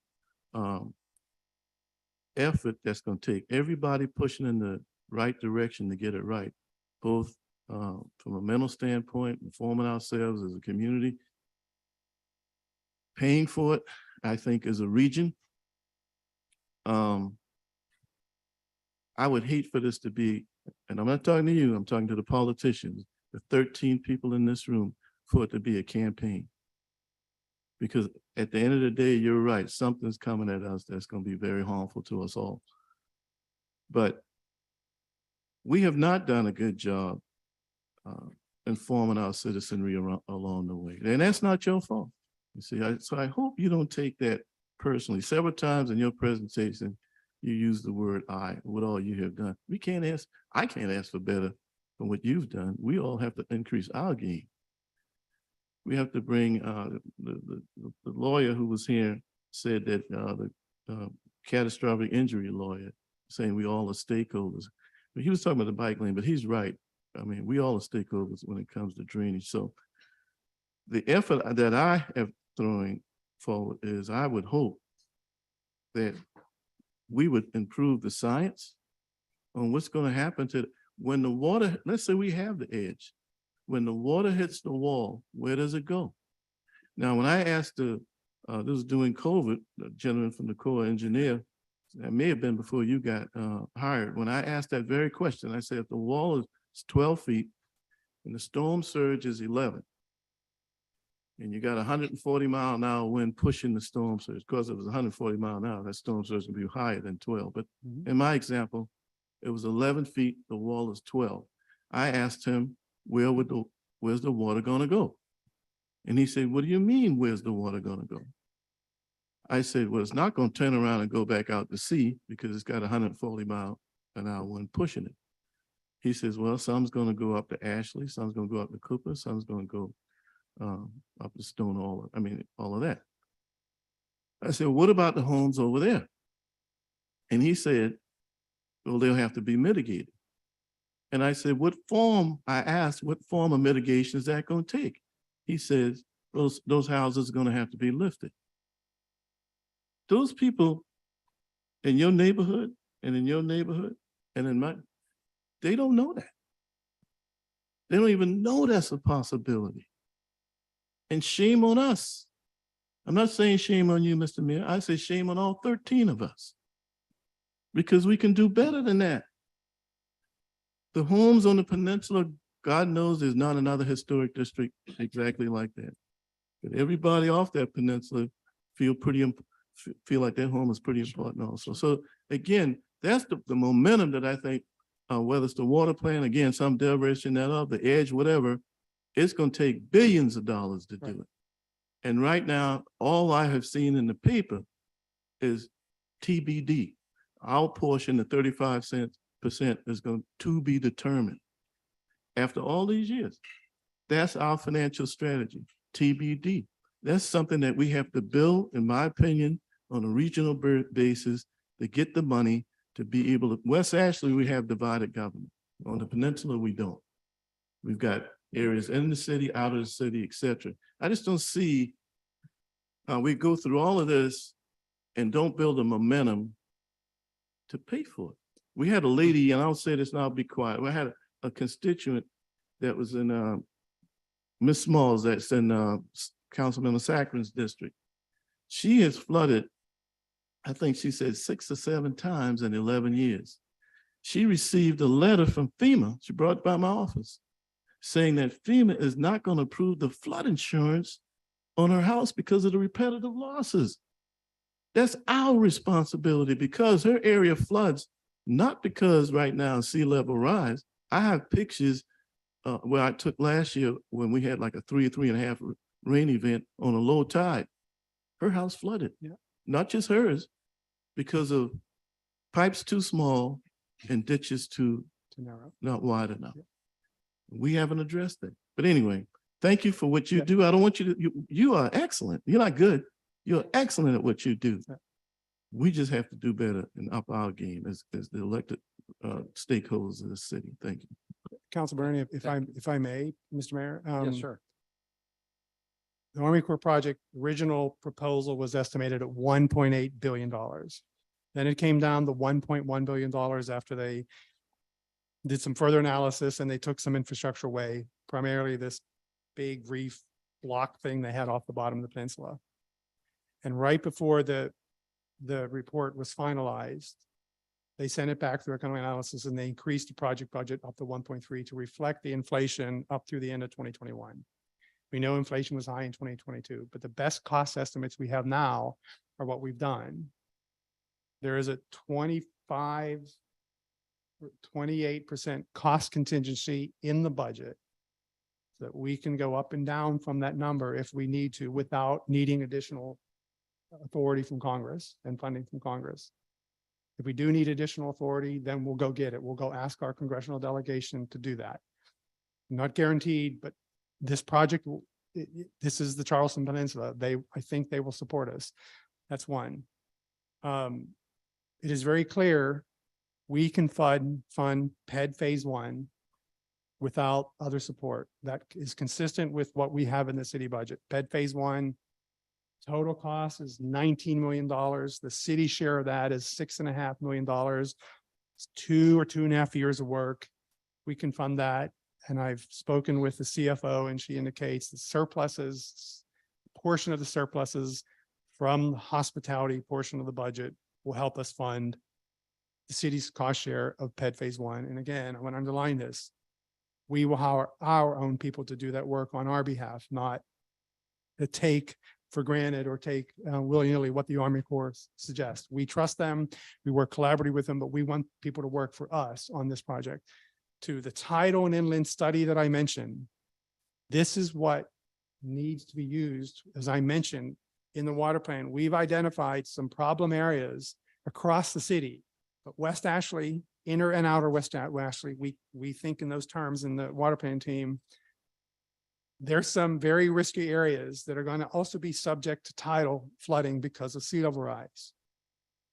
effort that's going to take everybody pushing in the right direction to get it right, both from a mental standpoint, informing ourselves as a community, paying for it, I think, as a region. I would hate for this to be, and I'm not talking to you, I'm talking to the politicians, the 13 people in this room, for it to be a campaign. Because at the end of the day, you're right, something's coming at us that's going to be very harmful to us all. But we have not done a good job informing our citizenry along the way. And that's not your fault. You see, so I hope you don't take that personally. Several times in your presentation, you use the word I, what all you have done. I can't ask for better than what you've done. We all have to increase our game. We have to bring, the lawyer who was here said that the catastrophic injury lawyer, saying we all are stakeholders. But he was talking about the bike lane, but he's right. I mean, we all are stakeholders when it comes to drainage. So the effort that I am throwing forward is I would hope that we would improve the science on what's going to happen to when the water, let's say we have the edge. when the water hits the wall, where does it go? Now, when I asked this was during COVID, the gentleman from the Corps engineer, that may have been before you got hired. When I asked that very question, I said, if the wall is 12 feet and the storm surge is 11, and you got 140-mile-an-hour wind pushing the storm surge, because it was 140 mile an hour, that storm surge would be higher than 12. But in my example, it was 11 feet, the wall is 12. I asked him, where's the water gonna go? And he said, what do you mean, where's the water gonna go? I said, well, it's not gonna turn around and go back out to sea because it's got 140-mile-an-hour wind pushing it. He says, well, some's gonna go up to Ashley, some's gonna go up to Cooper, some's gonna go up to Stone Hall, all of that. I said, what about the homes over there? And he said, well, they'll have to be mitigated. And I said, I asked, what form of mitigation is that going to take? He says, those houses are going to have to be lifted. Those people in your neighborhood and in your neighborhood and in mine, they don't know that. They don't even know that's a possibility. And shame on us. I'm not saying shame on you, Mr. Mayor. I say shame on all 13 of us, because we can do better than that. The homes on the peninsula, God knows there's not another historic district exactly like that. But everybody off that peninsula feel like their home is pretty important also. So again, that's the momentum that I think, whether it's the water plan, again, some derivation that of the edge, whatever, it's going to take billions of dollars to do it. And right now, all I have seen in the paper is TBD. Our portion, the 35% is going to be determined. After all these years, that's our financial strategy, TBD. That's something that we have to build, in my opinion, on a regional basis to get the money to be able to. West Ashley, we have divided government. On the peninsula, we don't. We've got areas in the city, out of the city, et cetera. I just don't see how we go through all of this and don't build a momentum to pay for it. We had a lady, and I'll say this and I'll be quiet. We had a constituent that was in Miss Smalls, that's in Councilmember Saccharin's district. She has flooded, I think she said 6 or 7 times in 11 years. She received a letter from FEMA, she brought it by my office, saying that FEMA is not going to approve the flood insurance on her house because of the repetitive losses. That's our responsibility, because her area floods, not because right now sea level rise. I have pictures where I took last year when we had like a 3.5 rain event on a low tide. Her house flooded, not just hers, because of pipes too small and ditches too narrow, not wide enough. We haven't addressed that. But anyway, thank you for what you do. I don't want you to, you are excellent. You're not good. You're excellent at what you do. We just have to do better and up our game as the elected stakeholders of the city. Thank you. Council Bernie, if I may, Mr. Mayor. Yes, sir. The Army Corps project original proposal was estimated at $1.8 billion. Then it came down to $1.1 billion after they did some further analysis and they took some infrastructure away, primarily this big reef block thing they had off the bottom of the peninsula. And right before the report was finalized, they sent it back through economic analysis and they increased the project budget up to 1.3 to reflect the inflation up through the end of 2021. We know inflation was high in 2022, but the best cost estimates we have now are what we've done. There is a 28% cost contingency in the budget so that we can go up and down from that number if we need to without needing additional authority from Congress and funding from Congress. If we do need additional authority, then we'll go get it. We'll go ask our congressional delegation to do that. Not guaranteed, but this project, this is the Charleston Peninsula. I think they will support us. That's one. It is very clear we can fund PED phase 1 without other support. That is consistent with what we have in the city budget. PED phase 1 total cost is $19 million. The city share of that is $6.5 million. It's 2 or 2.5 years of work. We can fund that. And I've spoken with the CFO and she indicates the surpluses, portion of the surpluses from the hospitality portion of the budget will help us fund the city's cost share of PED Phase 1. And again, I want to underline this. We will hire our own people to do that work on our behalf, not to take for granted or take willy-nilly what the Army Corps suggests. We trust them, we work collaboratively with them, but we want people to work for us on this project. To the tidal and inland study that I mentioned, this is what needs to be used. As I mentioned, in the water plan, we've identified some problem areas across the city, but West Ashley, inner and outer West Ashley, we think in those terms in the water plan team. There's some very risky areas that are going to also be subject to tidal flooding because of sea level rise.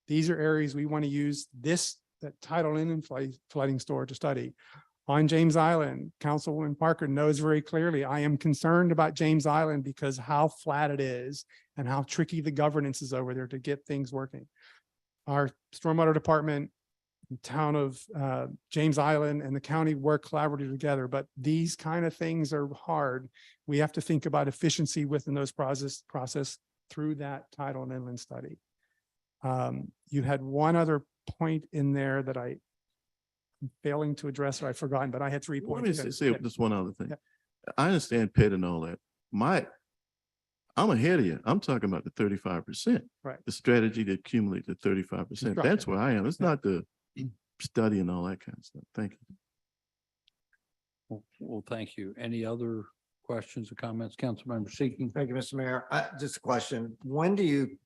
These are areas we want to use that tidal inland flooding store to study. On James Island, Councilwoman Parker knows very clearly, I am concerned about James Island because how flat it is and how tricky the governance is over there to get things working. Our stormwater department, the town of James Island and the county work collaboratively together, but these kind of things are hard. We have to think about efficiency within those process through that tidal and inland study. You had one other point in there that I'm failing to address or I've forgotten, but I had 3 Let points. me say just one other thing. Yeah. I understand PET and all that. I'm ahead of you. I'm talking about the 35%. Right. The strategy to accumulate the 35%. That's where I am. It's not the study and all that kind of stuff. Thank you. Well, thank you. Any other questions or comments? Councilmember Seeking. Thank you, Mr. Mayor. Just a question. When do you?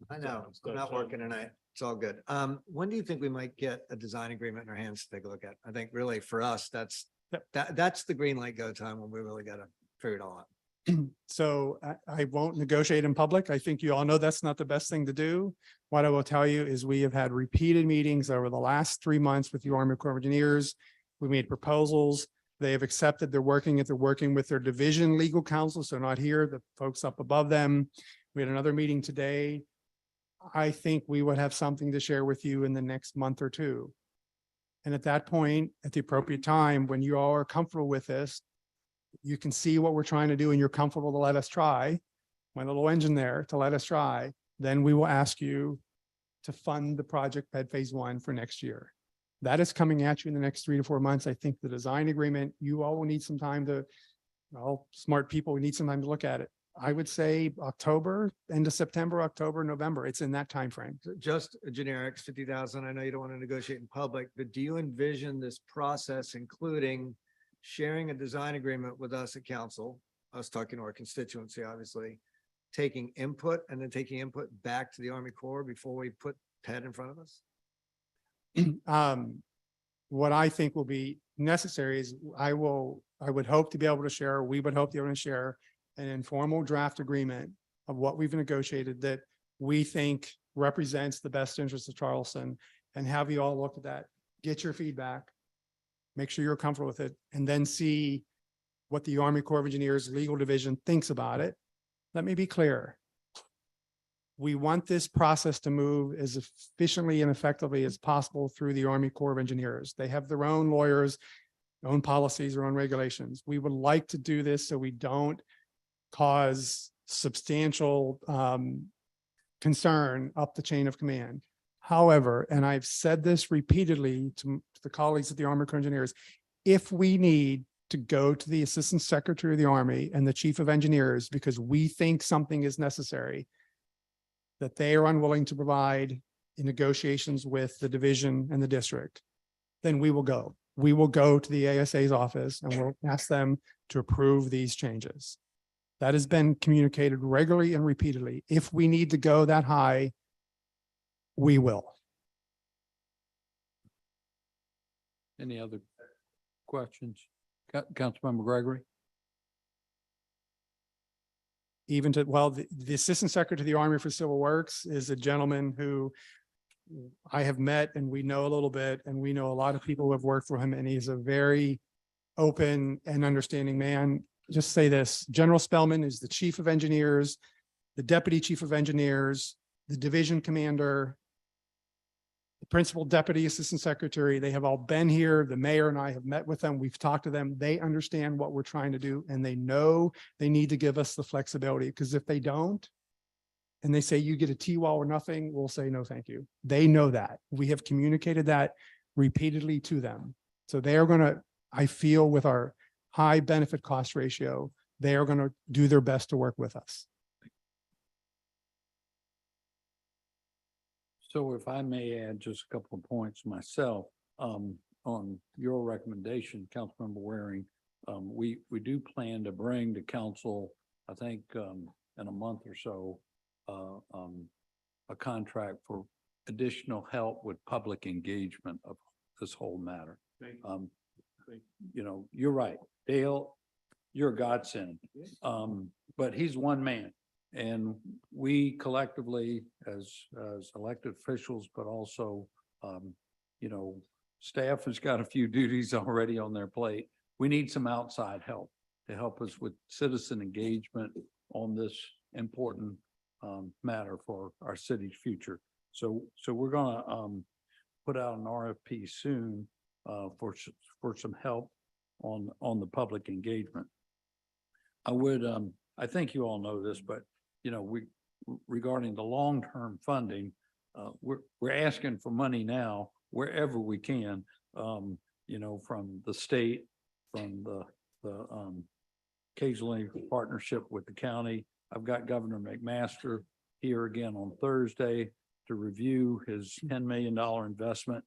I know, I'm not working tonight. It's all good. When do you think we might get a design agreement in our hands to take a look at? I think really for us, that's the green light go time when we really got to figure it all out. So I won't negotiate in public. I think you all know that's not the best thing to do. What I will tell you is we have had repeated meetings over the last 3 months with the Army Corps of Engineers. We made proposals. They have accepted they're working with their division legal counsel. So not here, the folks up above them. We had another meeting today. I think we would have something to share with you in the next month or two. And at that point, at the appropriate time, when you all are comfortable with this, you can see what we're trying to do and you're comfortable to let us try, my little engine there to let us try, then we will ask you to fund the project PED Phase 1 for next year. That is coming at you in the next 3 to 4 months. I think the design agreement, you all will need some time to, all smart people, we need some time to look at it. I would say October, end of September, October, November. It's in that timeframe. Just a generics, 50,000. I know you don't want to negotiate in public, but do you envision this process, including sharing a design agreement with us at council, us talking to our constituency, obviously, taking input and then taking input back to the Army Corps before we put PED in front of us? What I think will be necessary is I would hope to be able to share, we would hope to be able to share an informal draft agreement of what we've negotiated that we think represents the best interest of Charleston, and have you all look at that, get your feedback, make sure you're comfortable with it, and then see what the Army Corps of Engineers legal division thinks about it. Let me be clear. We want this process to move as efficiently and effectively as possible through the Army Corps of Engineers. They have their own lawyers, their own policies, their own regulations. We would like to do this so we don't cause substantial concern up the chain of command. However, and I've said this repeatedly to the colleagues at the Army Corps of Engineers, if we need to go to the Assistant Secretary of the Army and the Chief of Engineers because we think something is necessary that they are unwilling to provide in negotiations with the division and the district, then we will go. We will go to the ASA's office and we'll ask them to approve these changes. That has been communicated regularly and repeatedly. If we need to go that high, we will. Any other questions? Councilmember Gregory? Even to, well, the Assistant Secretary of the Army for Civil Works is a gentleman who I have met and we know a little bit, and we know a lot of people who have worked for him, and he's a very open and understanding man. Just say this, General Spellman is the Chief of Engineers, the Deputy Chief of Engineers, the Division Commander. the principal, deputy assistant secretary, they have all been here. The mayor and I have met with them. We've talked to them. They understand what we're trying to do and they know they need to give us the flexibility because if they don't, and they say you get a T-wall or nothing, we'll say, no, thank you. They know that. We have communicated that repeatedly to them. So they are going to, I feel with our high benefit cost ratio, they are going to do their best to work with us. So if I may add just a couple of points myself, on your recommendation, Councilmember Waring, we do plan to bring to council, I think, in a month or so, a contract for additional help with public engagement of this whole matter. You know, you're right, Dale, you're a godsend. But he's one man. And we collectively as elected officials, but also, you know, staff has got a few duties already on their plate. We need some outside help to help us with citizen engagement on this important matter for our city's future. So we're gonna put out an RFP soon for some help on the public engagement. I think you all know this, but you know, regarding the long-term funding, we're asking for money now wherever we can, you know, from the state, from the occasionally partnership with the county. I've got Governor McMaster here again on Thursday to review his $10 million investment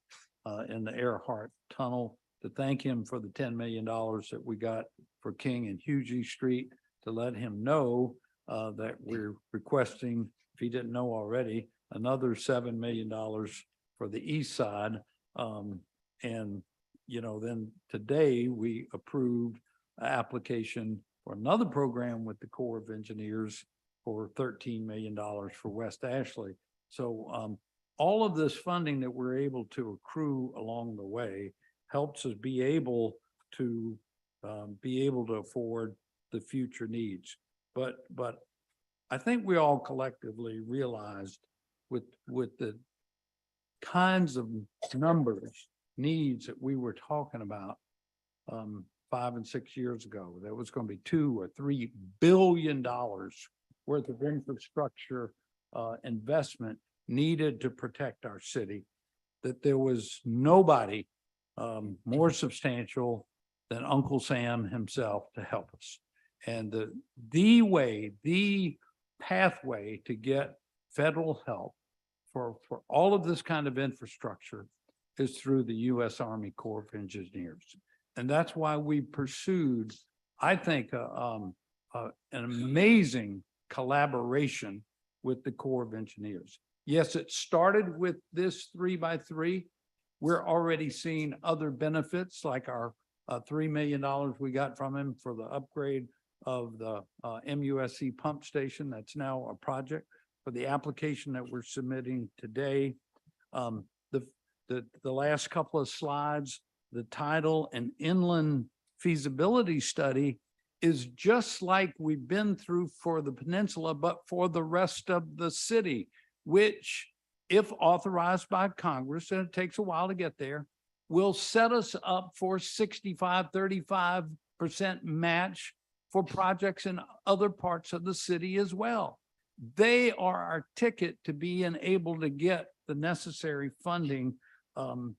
in the Earhart Tunnel, to thank him for the $10 million that we got for King and Hughes Street, to let him know that we're requesting, if he didn't know already, another $7 million for the east side. And, you know, then today we approved an application for another program with the Corps of Engineers for $13 million for West Ashley. So all of this funding that we're able to accrue along the way helps us be able to afford the future needs. But I think we all collectively realized with the kinds of numbers, needs that we were talking about 5 and 6 years ago, that was going to be $2 or $3 billion worth of infrastructure investment needed to protect our city, that there was nobody more substantial than Uncle Sam himself to help us. And the pathway to get federal help for all of this kind of infrastructure is through the U.S. Army Corps of Engineers. And that's why we pursued, I think, an amazing collaboration with the Corps of Engineers. Yes, it started with this 3x3. We're already seeing other benefits like our $3 million we got from him for the upgrade of the MUSC pump station. That's now a project for the application that we're submitting today. The last couple of slides, the tidal and inland feasibility study is just like we've been through for the peninsula, but for the rest of the city, which, if authorized by Congress, and it takes a while to get there, will set us up for 65-35% match for projects in other parts of the city as well. They are our ticket to being able to get the necessary funding to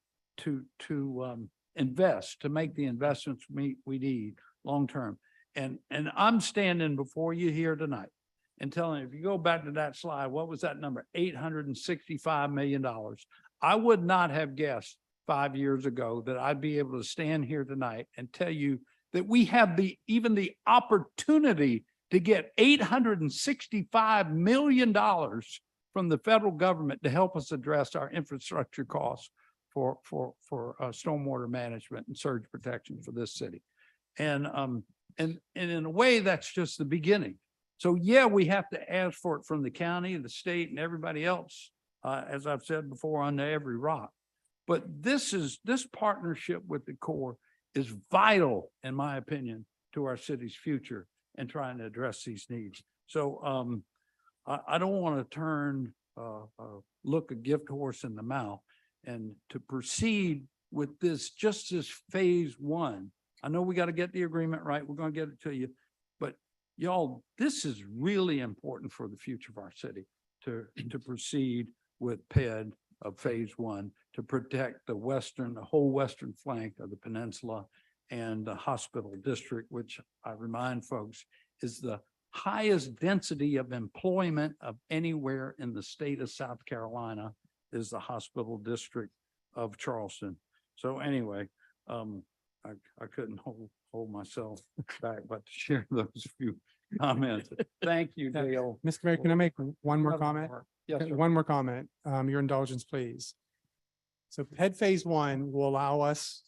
invest, to make the investments we need long-term. And I'm standing before you here tonight and telling you, if you go back to that slide, what was that number? $865 million. I would not have guessed 5 years ago that I'd be able to stand here tonight and tell you that we have even the opportunity to get $865 million from the federal government to help us address our infrastructure costs for stormwater management and surge protection for this city. And in a way, that's just the beginning. So yeah, we have to ask for it from the county, the state, and everybody else, as I've said before, under every rock. But this partnership with the Corps is vital, in my opinion, to our city's future and trying to address these needs. So I don't want to look a gift horse in the mouth. And to proceed with this, just as phase one, I know we got to get the agreement right. We're going to get it to you. But y'all, this is really important for the future of our city to proceed with PED of phase one to protect the whole western flank of the peninsula and the hospital district, which I remind folks is the highest density of employment of anywhere in the state of South Carolina is the hospital district of Charleston. So anyway, I couldn't hold myself back, but to share those few comments. Thank you, Dale. Mr. Mayor, can I make one more comment? Yes, sir. One more comment, your indulgence, please. So PED phase one will allow us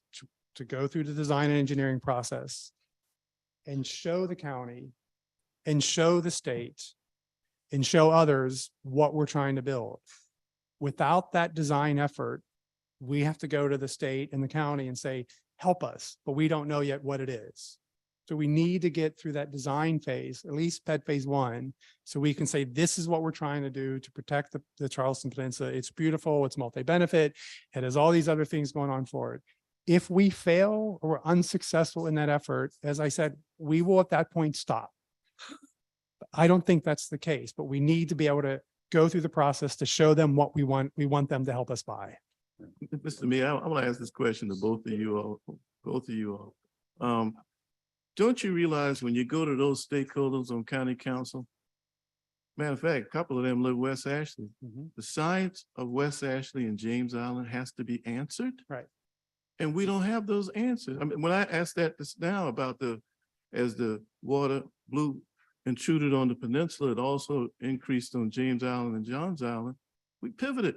to go through the design and engineering process and show the county and show the state and show others what we're trying to build. Without that design effort, we have to go to the state and the county and say, help us, but we don't know yet what it is. So we need to get through that design phase, at least PED phase one, so we can say, this is what we're trying to do to protect the Charleston Peninsula. It's beautiful, it's multi-benefit, it has all these other things going on for it. If we fail or we're unsuccessful in that effort, as I said, we will at that point stop. I don't think that's the case, but we need to be able to go through the process to show them what we want. We want them to help us buy. Mr. Mayor, I want to ask this question to both of you all. Don't you realize when you go to those stakeholders on county council, matter of fact, a couple of them live West Ashley. The science of West Ashley and James Island has to be answered. Right. And we don't have those answers. I mean, when I asked that just now about as the water blue intruded on the peninsula, it also increased on James Island and Johns Island. We pivoted.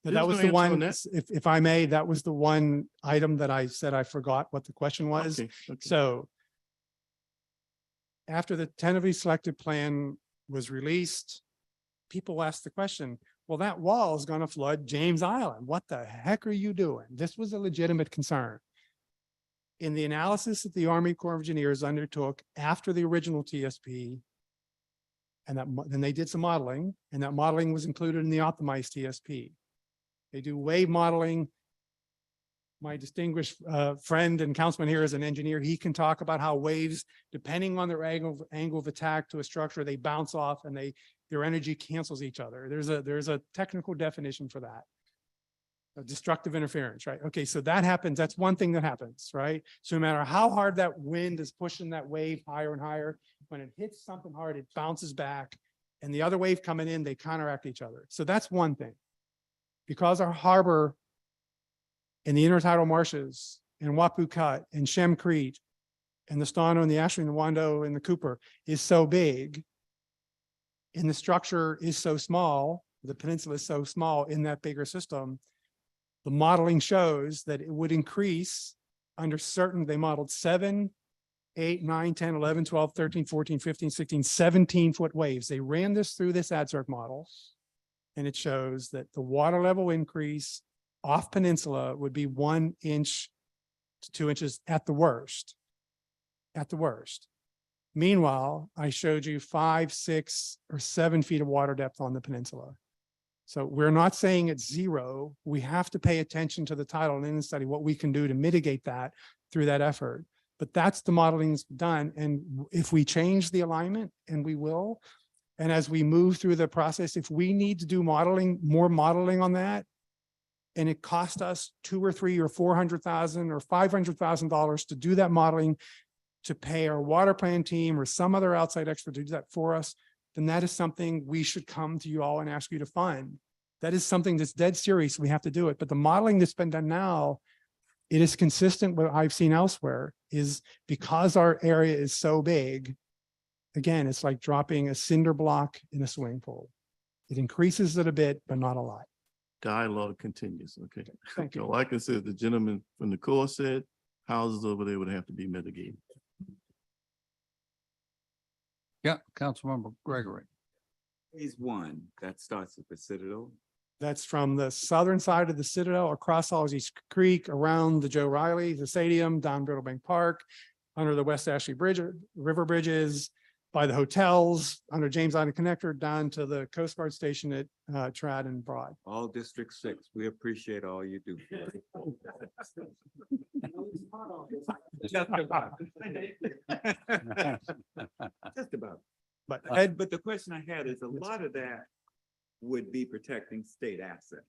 But that was the one, if I may, that was the one item that I said I forgot what the question was. Okay. So after the tentatively selected plan was released, people asked the question, well, that wall is going to flood James Island. What the heck are you doing? This was a legitimate concern. In the analysis that the Army Corps of Engineers undertook after the original TSP, and then they did some modeling, and that modeling was included in the optimized TSP. They do wave modeling. My distinguished friend and councilman here is an engineer. He can talk about how waves, depending on their angle of attack to a structure, they bounce off and their energy cancels each other. There's a technical definition for that. Destructive interference, right? Okay, so that happens. That's one thing that happens, right? So no matter how hard that wind is pushing that wave higher and higher, when it hits something hard, it bounces back, and the other wave coming in, they counteract each other. So that's one thing. Because our harbor in the intertidal marshes in Wapu Cut and Shemcrete and the Stano and the Ashley and the Wando and the Cooper is so big, and the structure is so small, the peninsula is so small in that bigger system, the modeling shows that it would increase under certain, they modeled 7, 8, 9, 10, 11, 12, 13, 14, 15, 16, 17-foot waves. They ran this through this AdCirc model, and it shows that the water level increase off peninsula would be 1 inch to 2 inches at the worst. At the worst. Meanwhile, I showed you 5, 6, or 7 feet of water depth on the peninsula. So we're not saying it's zero. We have to pay attention to the tidal and inland study, what we can do to mitigate that through that effort. But that's the modeling's done. And if we change the alignment, and we will, and as we move through the process, if we need to do modeling, more modeling on that, and it cost us $200,000 or $300,000 or $400,000 or $500,000 to do that modeling, to pay our water plan team or some other outside expert to do that for us, then that is something we should come to you all and ask you to fund. That is something that's dead serious. We have to do it. But the modeling that's been done now, it is consistent with what I've seen elsewhere, is because our area is so big. Again, it's like dropping a cinder block in a swimming pool. It increases it a bit, but not a lot. Dialogue continues. Okay. Thank you. Like I said, the gentleman from the Corps said, houses over there would have to be mitigated. Yeah, Councilmember Gregory. Phase one, that starts at the Citadel. That's from the southern side of the Citadel, across Halsey Creek, around the Joe Riley, the stadium, down Brittle Bank Park, under the West Ashley Bridge, river bridges, by the hotels under James Island Connector down to the Coast Guard station at Trad and Broad. All District 6, we appreciate all you do. Just about. Just about. But But the question I had is a lot of that would be protecting state assets,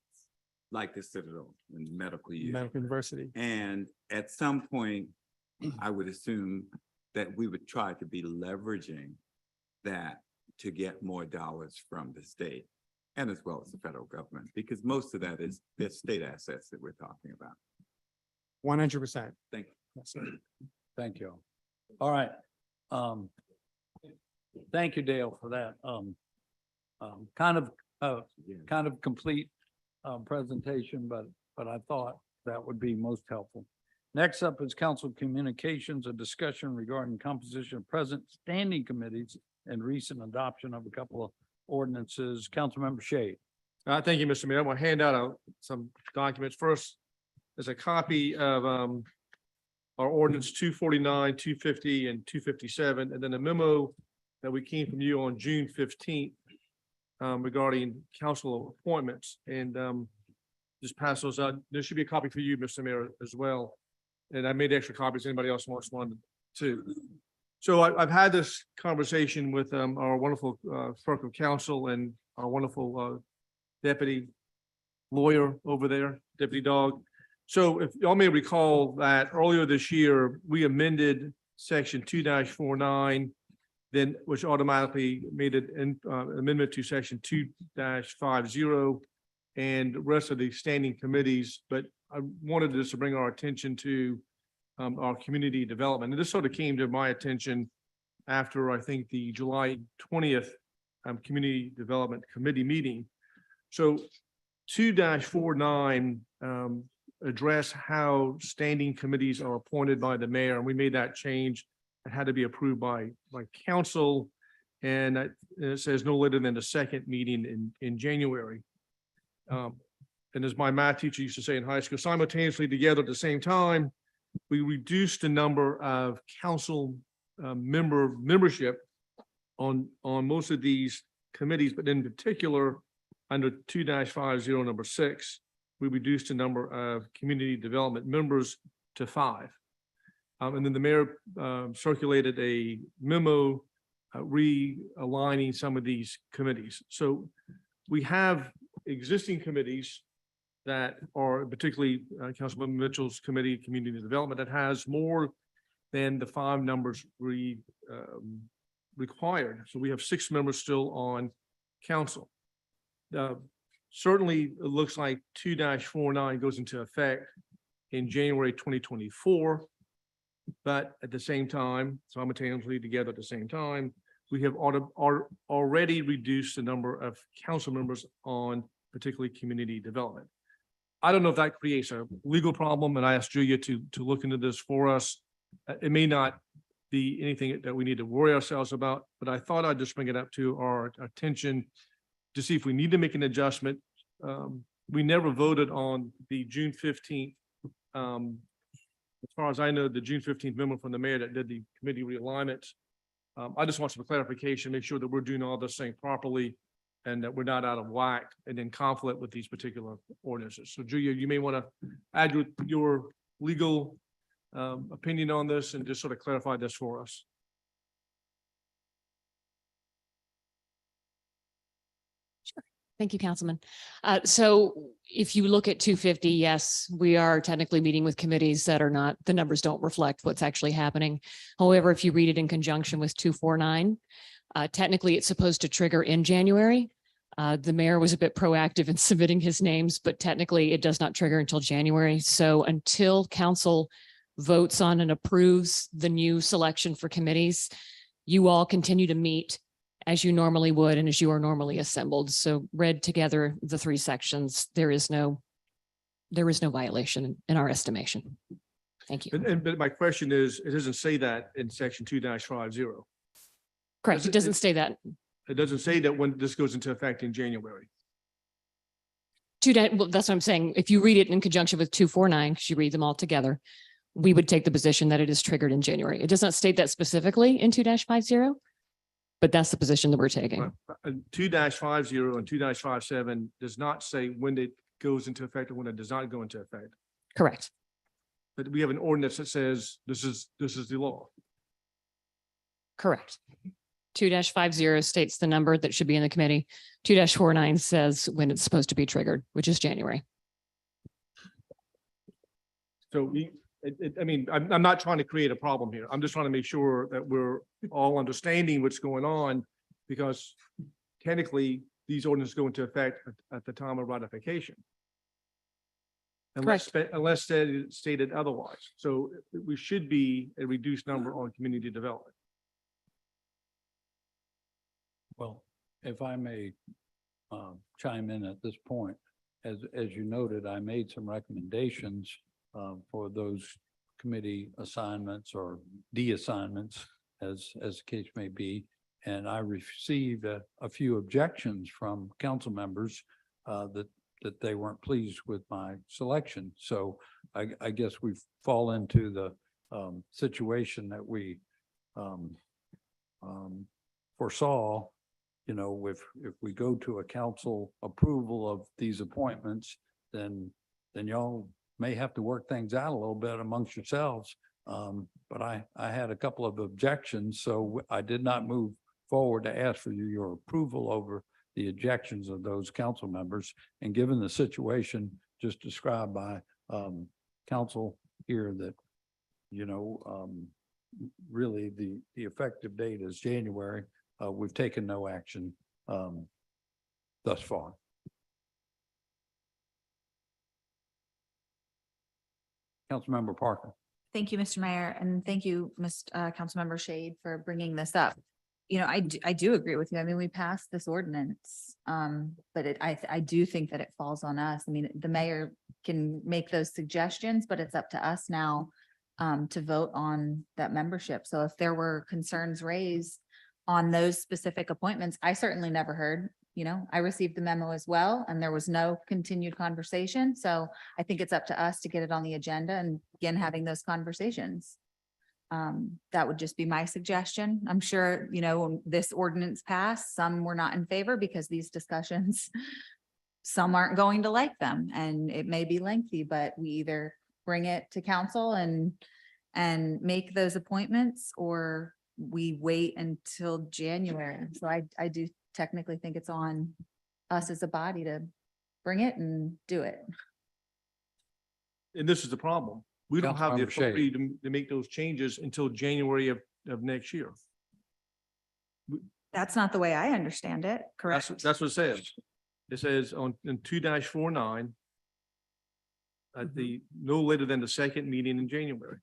like the Citadel and medical use. Medical University. And at some point, I would assume that we would try to be leveraging that to get more dollars from the state and as well as the federal government, because most of that is the state assets that we're talking about. 100%. Thank you. Thank you. All right. Thank you, Dale, for that. Kind of complete presentation, but I thought that would be most helpful. Next up is council communications, a discussion regarding composition of present standing committees and recent adoption of a couple of ordinances. Councilmember Shea. Thank you, Mr. Mayor. I'm going to hand out some documents. First, there's a copy of our ordinance 249, 250, and 257, and then a memo that we came from you on June 15th regarding council appointments, and just pass those out. There should be a copy for you, Mr. Mayor, as well. And I made extra copies. Anybody else wants one too? So I've had this conversation with our wonderful clerk of council and our wonderful deputy lawyer over there, Deputy Dog. So if y'all may recall that earlier this year, we amended section 2-49, then which automatically made an amendment to section 2-50 and the rest of the standing committees. But I wanted this to bring our attention to our community development. And this sort of came to my attention after, I think, the July 20th Community Development Committee meeting. So 2-49 address how standing committees are appointed by the mayor, and we made that change. It had to be approved by council, and it says no later than the second meeting in January. And as my math teacher used to say in high school, simultaneously together at the same time, we reduced the number of council membership on most of these committees, but in particular, under 2-50 number 6, we reduced the number of community development members to 5. And then the mayor circulated a memo realigning some of these committees. So we have existing committees that are particularly Councilman Mitchell's committee, community development, that has more than the 5 numbers required. So we have 6 members still on council. Certainly, it looks like 2-49 goes into effect in January 2024. But at the same time, simultaneously together at the same time, we have already reduced the number of council members on particularly community development. I don't know if that creates a legal problem, and I asked Julia to look into this for us. It may not be anything that we need to worry ourselves about, but I thought I'd just bring it up to our attention to see if we need to make an adjustment. We never voted on the June 15th. As far as I know, the June 15th memo from the mayor that did the committee realignment. I just want some clarification, make sure that we're doing all this thing properly and that we're not out of whack and in conflict with these particular ordinances. So Julia, you may want to add your legal opinion on this and just sort of clarify this for us. Thank you, Councilman. So if you look at 250, yes, we are technically meeting with committees that are not, the numbers don't reflect what's actually happening. However, if you read it in conjunction with 249, technically it's supposed to trigger in January. The mayor was a bit proactive in submitting his names, but technically it does not trigger until January. So until council votes on and approves the new selection for committees, you all continue to meet as you normally would and as you are normally assembled. So read together the 3 sections, there is no violation in our estimation. Thank you. But my question is, it doesn't say that in section 2-50. Correct. It doesn't say that. It doesn't say that when this goes into effect in January. Well, that's what I'm saying. If you read it in conjunction with 249, because you read them all together, we would take the position that it is triggered in January. It does not state that specifically in 2-50. but that's the position that we're taking. 2-50 and 2-57 does not say when it goes into effect or when it does not go into effect. Correct. But we have an ordinance that says this is the law. Correct. 2-50 states the number that should be in the committee. 2-49 says when it's supposed to be triggered, which is January. So I mean, I'm not trying to create a problem here. I'm just trying to make sure that we're all understanding what's going on, because technically these ordinances go into effect at the time of ratification. Unless stated otherwise. So we should be a reduced number on community development. Well, if I may chime in at this point, as you noted, I made some recommendations for those committee assignments or de-assignments, as the case may be. And I received a few objections from council members that they weren't pleased with my selection. So I guess we fall into the situation that we foresaw. You know, if we go to a council approval of these appointments, then y'all may have to work things out a little bit amongst yourselves. But I had a couple of objections, so I did not move forward to ask for your approval over the objections of those council members. And given the situation just described by council here, that, you know, really the effective date is January. We've taken no action thus far. Councilmember Parker. Thank you, Mr. Mayor, and thank you, Councilmember Shade, for bringing this up. You know, I do agree with you. I mean, we passed this ordinance, but I do think that it falls on us. I mean, the mayor can make those suggestions, but it's up to us now to vote on that membership. So if there were concerns raised on those specific appointments, I certainly never heard, you know, I received the memo as well, and there was no continued conversation. So I think it's up to us to get it on the agenda and begin having those conversations. That would just be my suggestion. I'm sure, you know, when this ordinance passed, some were not in favor because these discussions, some aren't going to like them, and it may be lengthy, but we either bring it to council and make those appointments, or we wait until January. So I do technically think it's on us as a body to bring it and do it. And this is the problem. We don't have the Councilmember Shea. authority to make those changes until January of next year. That's not the way I understand it, correct? That's what it says. It says in 2-49 at the no later than the second meeting in January.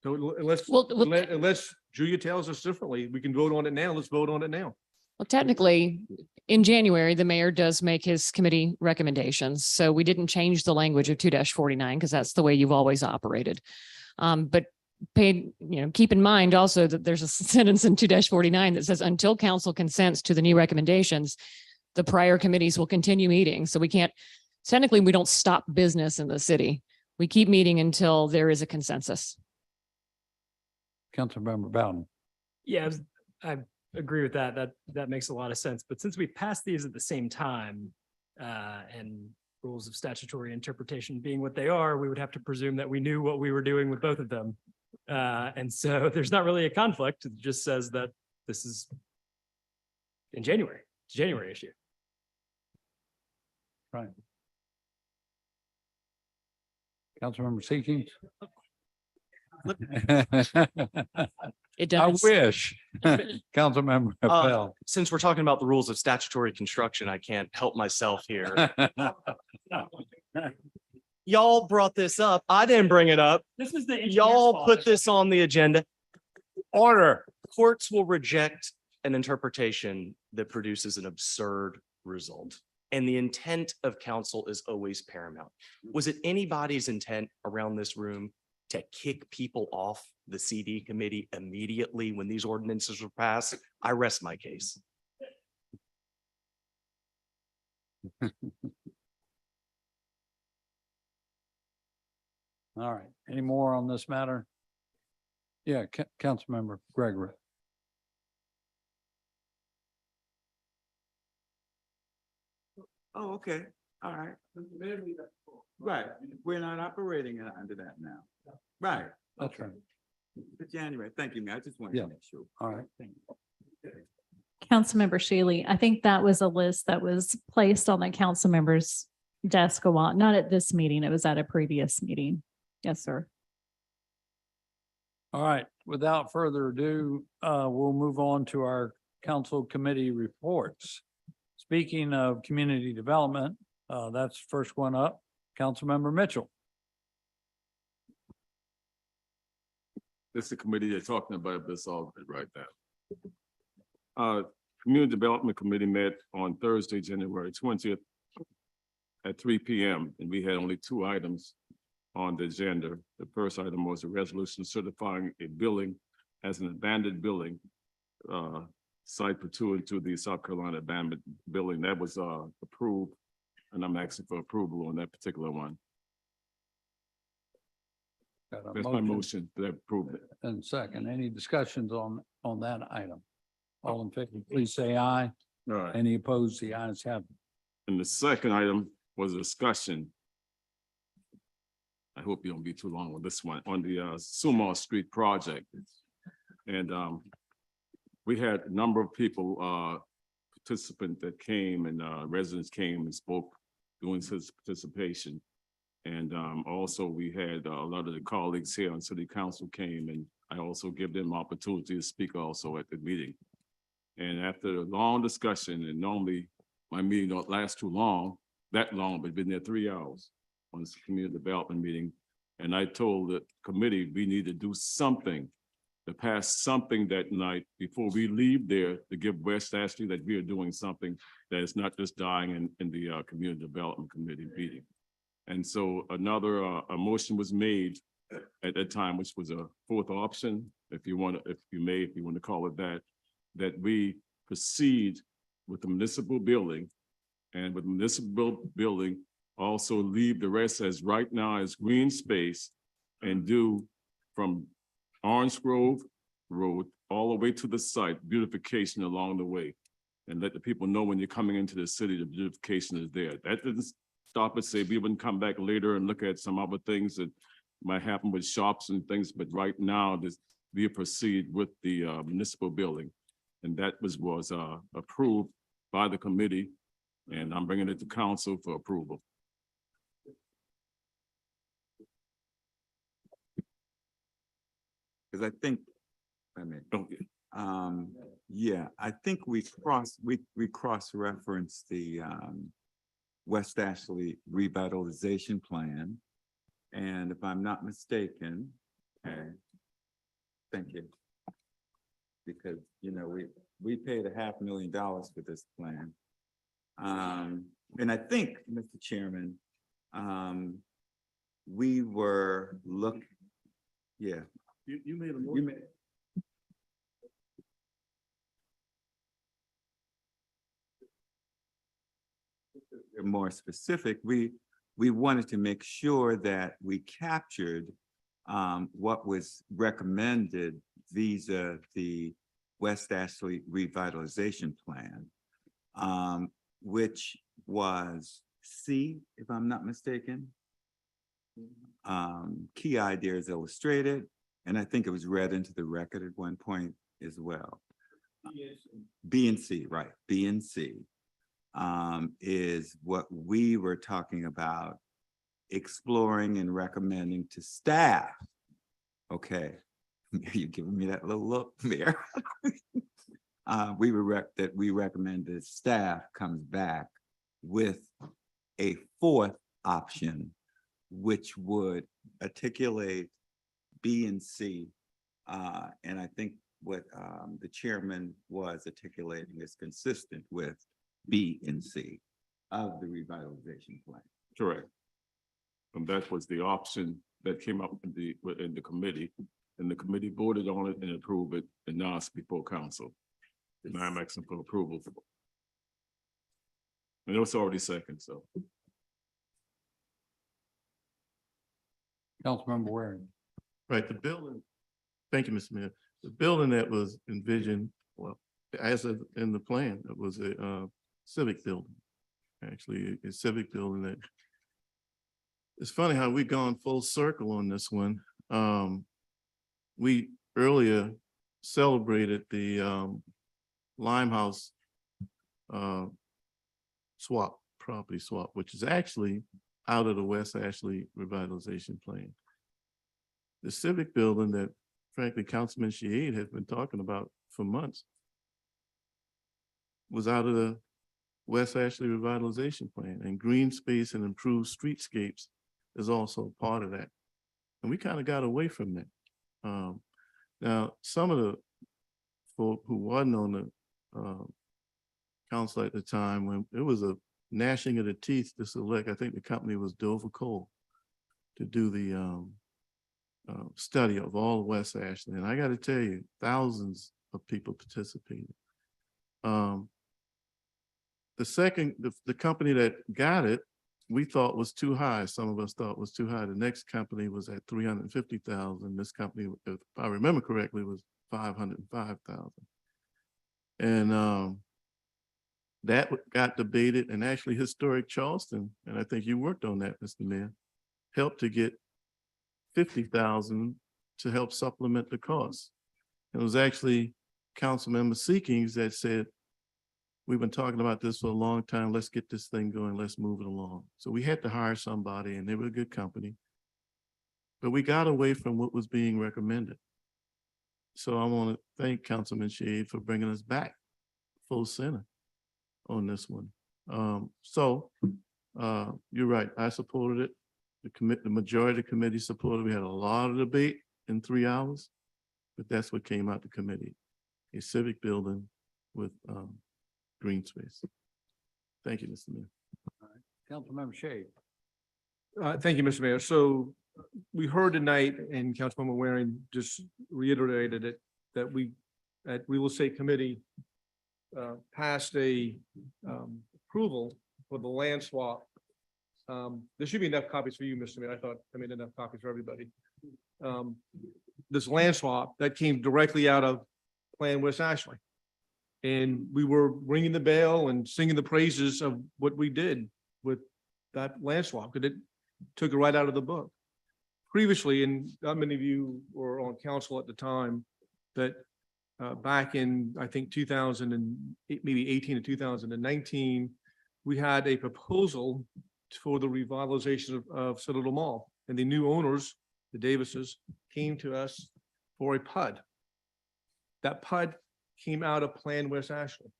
So unless Julia tells us differently, we can vote on it now. Let's vote on it now. Well, technically, in January, the mayor does make his committee recommendations. So we didn't change the language of 2-49 because that's the way you've always operated. But keep in mind also that there's a sentence in 2-49 that says until council consents to the new recommendations, the prior committees will continue meeting. So we can't, technically, we don't stop business in the city. We keep meeting until there is a consensus. Councilmember Bowden. Yeah, I agree with that. That makes a lot of sense. But since we passed these at the same time, and rules of statutory interpretation being what they are, we would have to presume that we knew what we were doing with both of them. And so there's not really a conflict. It just says that this is in January. It's a January issue. Right. Councilmember Seeking. It does. I wish. Councilmember Bell. Since we're talking about the rules of statutory construction, I can't help myself here. Y'all brought this up. I didn't bring it up. This is the Y'all put this on the agenda. Order. Courts will reject an interpretation that produces an absurd result. And the intent of council is always paramount. Was it anybody's intent around this room to kick people off the CD committee immediately when these ordinances were passed? I rest my case. All right. Any more on this matter? Yeah, Councilmember Gregory. Oh, okay, all right. Right, we're not operating under that now. Right. That's okay. right. For January, thank you, Mayor. I just wanted Yeah. to make sure. All right. Councilmember Shealy, I think that was a list that was placed on the council member's desk a while, not at this meeting, it was at a previous meeting. Yes, sir. All right, without further ado, we'll move on to our council committee reports. Speaking of community development, that's the first one up. Councilmember Mitchell. This is the committee they're talking about this all right now. Community Development Committee met on Thursday, January 20th at 3 p.m. and we had only 2 items on the agenda. The first item was a resolution certifying a building as an abandoned building, site pursuant to the South Carolina abandoned building. That was approved, and I'm asking for approval on that particular one. Got a That's my motion that approved it. And second, any discussions on that item? All in favor, please say aye. All right. Any opposed, the ayes have it. And the second item was a discussion. I hope you don't be too long on this one, on the Sumal Street project. And we had a number of people, participants that came and residents came and spoke during his participation. And also we had a lot of the colleagues here on city council came, and I also give them opportunity to speak also at the meeting. And after a long discussion, and normally my meeting don't last too long, that long, but been there 3 hours on this community development meeting. And I told the committee we need to do something to pass something that night before we leave there to give West Ashley that we are doing something that is not just dying in the community development committee meeting. And so another a motion was made at that time, which was a fourth option, if you want to call it that, that we proceed with the municipal building, and with municipal building also leave the rest as right now as green space, and do from Orange Grove Road all the way to the site, beautification along the way. And let the people know when you're coming into the city, the beautification is there. That didn't stop us, say we wouldn't come back later and look at some other things that might happen with shops and things, but right now we proceed with the municipal building. And that was approved by the committee, and I'm bringing it to council for approval. Because I think, yeah, I think we cross-referenced the West Ashley revitalization plan. And if I'm not mistaken, thank you. Because, you know, we paid $500,000 for this plan. And I think, Mr. Chairman, we were yeah. You made a motion. More specific, we wanted to make sure that we captured what was recommended vis-a the West Ashley revitalization plan, which was C, if I'm not mistaken. Key ideas illustrated, and I think it was read into the record at one point as well. B and C, right, B and C. Is what we were talking about exploring and recommending to staff. Okay, you giving me that little look there. We recommend that staff comes back with a fourth option, which would articulate B and C. And I think what the chairman was articulating is consistent with B and C of the revitalization plan. Correct. And that was the option that came up in the committee, and the committee voted on it and approved it, and now it's before council. And I'm asking for approval. And it was already second, so. Councilmember Waring. Right, the building, thank you, Mr. Mayor. The building that was envisioned, well, as in the plan, it was a civic building. actually, a civic building that. It's funny how we've gone full circle on this one. We earlier celebrated the Limehouse property swap, which is actually out of the West Ashley revitalization plan. The civic building that frankly Councilman Shahid has been talking about for months was out of the West Ashley revitalization plan, and green space and improved streetscapes is also part of that. And we kind of got away from that. Now, some of the folk who wasn't on the council at the time, when it was a gnashing of the teeth to select, I think the company was Dover Coal, to do the study of all of West Ashley. And I got to tell you, thousands of people participated. The company that got it, we thought was too high. Some of us thought was too high. The next company was at 350,000. This company, if I remember correctly, was 505,000. And that got debated, and actually Historic Charleston, and I think you worked on that, Mr. Mayor, helped to get 50,000 to help supplement the cost. It was actually Councilmember Seekings that said, we've been talking about this for a long time. Let's get this thing going. Let's move it along. So we had to hire somebody, and they were a good company. But we got away from what was being recommended. So I want to thank Councilman Shade for bringing us back full center on this one. You're right. I supported it. The majority of the committee supported. We had a lot of debate in 3 hours, but that's what came out the committee: a civic building with green space. Thank you, Mr. Mayor. Councilmember Shea. Thank you, Mr. Mayor. So we heard tonight, and Councilmember Waring just reiterated it, that we at Real Estate Committee passed a approval for the land swap. There should be enough copies for you, Mr. Mayor. I thought I made enough copies for everybody. This land swap that came directly out of Plan West Ashley. And we were ringing the bell and singing the praises of what we did with that land swap, because it took it right out of the book. Previously, and not many of you were on council at the time, that back in, I think, 2008, maybe 18 to 2019, we had a proposal for the revitalization of Citadel Mall. And the new owners, the Davises, came to us for a PUD. That PUD came out of Plan West Ashley.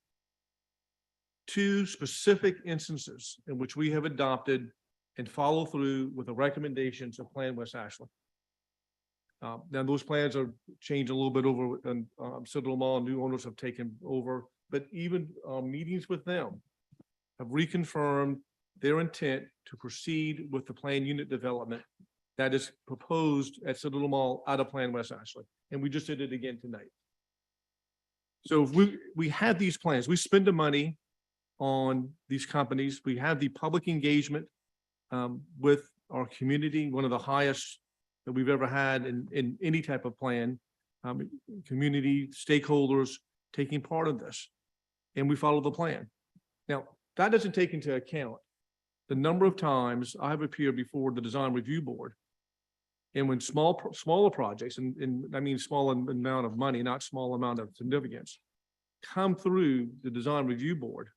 2 specific instances in which we have adopted and follow through with the recommendations of Plan West Ashley. Now those plans are changed a little bit over, and Citadel Mall new owners have taken over, but even meetings with them have reconfirmed their intent to proceed with the plan unit development that is proposed at Citadel Mall out of Plan West Ashley. And we just did it again tonight. So if we have these plans, we spend the money on these companies, we have the public engagement with our community, one of the highest that we've ever had in any type of plan, community stakeholders taking part of this, and we follow the plan. Now, that doesn't take into account the number of times I have appeared before the design review board. And when smaller projects, and I mean small amount of money, not small amount of significance, come through the design review board,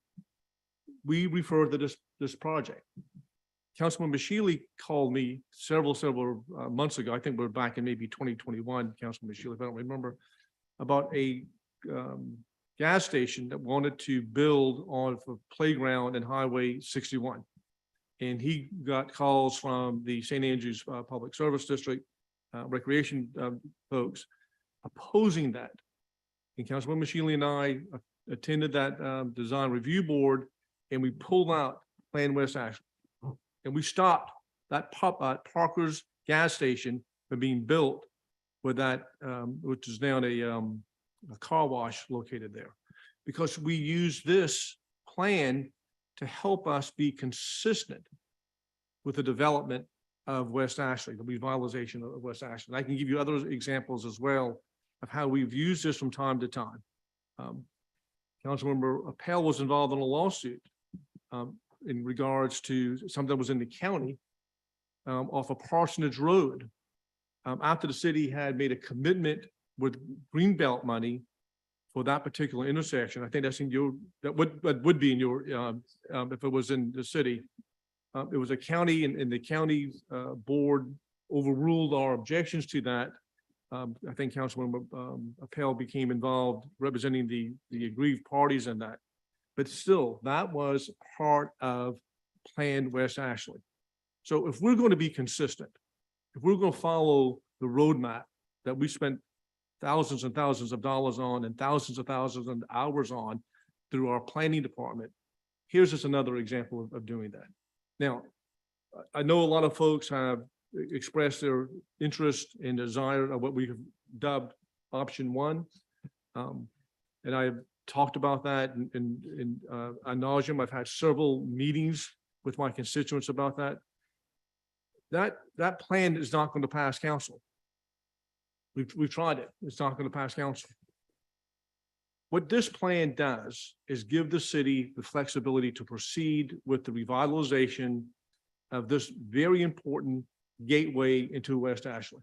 we refer to this project. Councilman Shealy called me several months ago. I think we're back in maybe 2021, Councilman Shealy, if I don't remember, about a gas station that wanted to build on a playground in Highway 61. And he got calls from the St. Andrews Public Service District recreation folks opposing that. And Councilwoman Shealy and I attended that design review board, and we pulled out Plan West Ashley. And we stopped that Parker's gas station from being built with that, which is now a car wash located there. Because we use this plan to help us be consistent with the development of West Ashley, the revitalization of West Ashley. And I can give you other examples as well of how we've used this from time to time. Councilmember Appel was involved in a lawsuit in regards to something that was in the county off of Parsonage Road. After the city had made a commitment with Greenbelt money for that particular intersection. I think that's in your, that would be in your, if it was in the city. It was a county and the county board overruled our objections to that. I think Councilman Appel became involved representing the aggrieved parties in that. But still, that was part of Planned West Ashley. So if we're going to be consistent, if we're going to follow the roadmap that we spent thousands and thousands of dollars on and thousands of hours on through our planning department, here's just another example of doing that. Now, I know a lot of folks have expressed their interest and desire of what we have dubbed option one. And I've talked about that in ad nauseum. I've had several meetings with my constituents about that. That plan is not going to pass council. We've tried it. It's not going to pass council. What this plan does is give the city the flexibility to proceed with the revitalization of this very important gateway into West Ashley.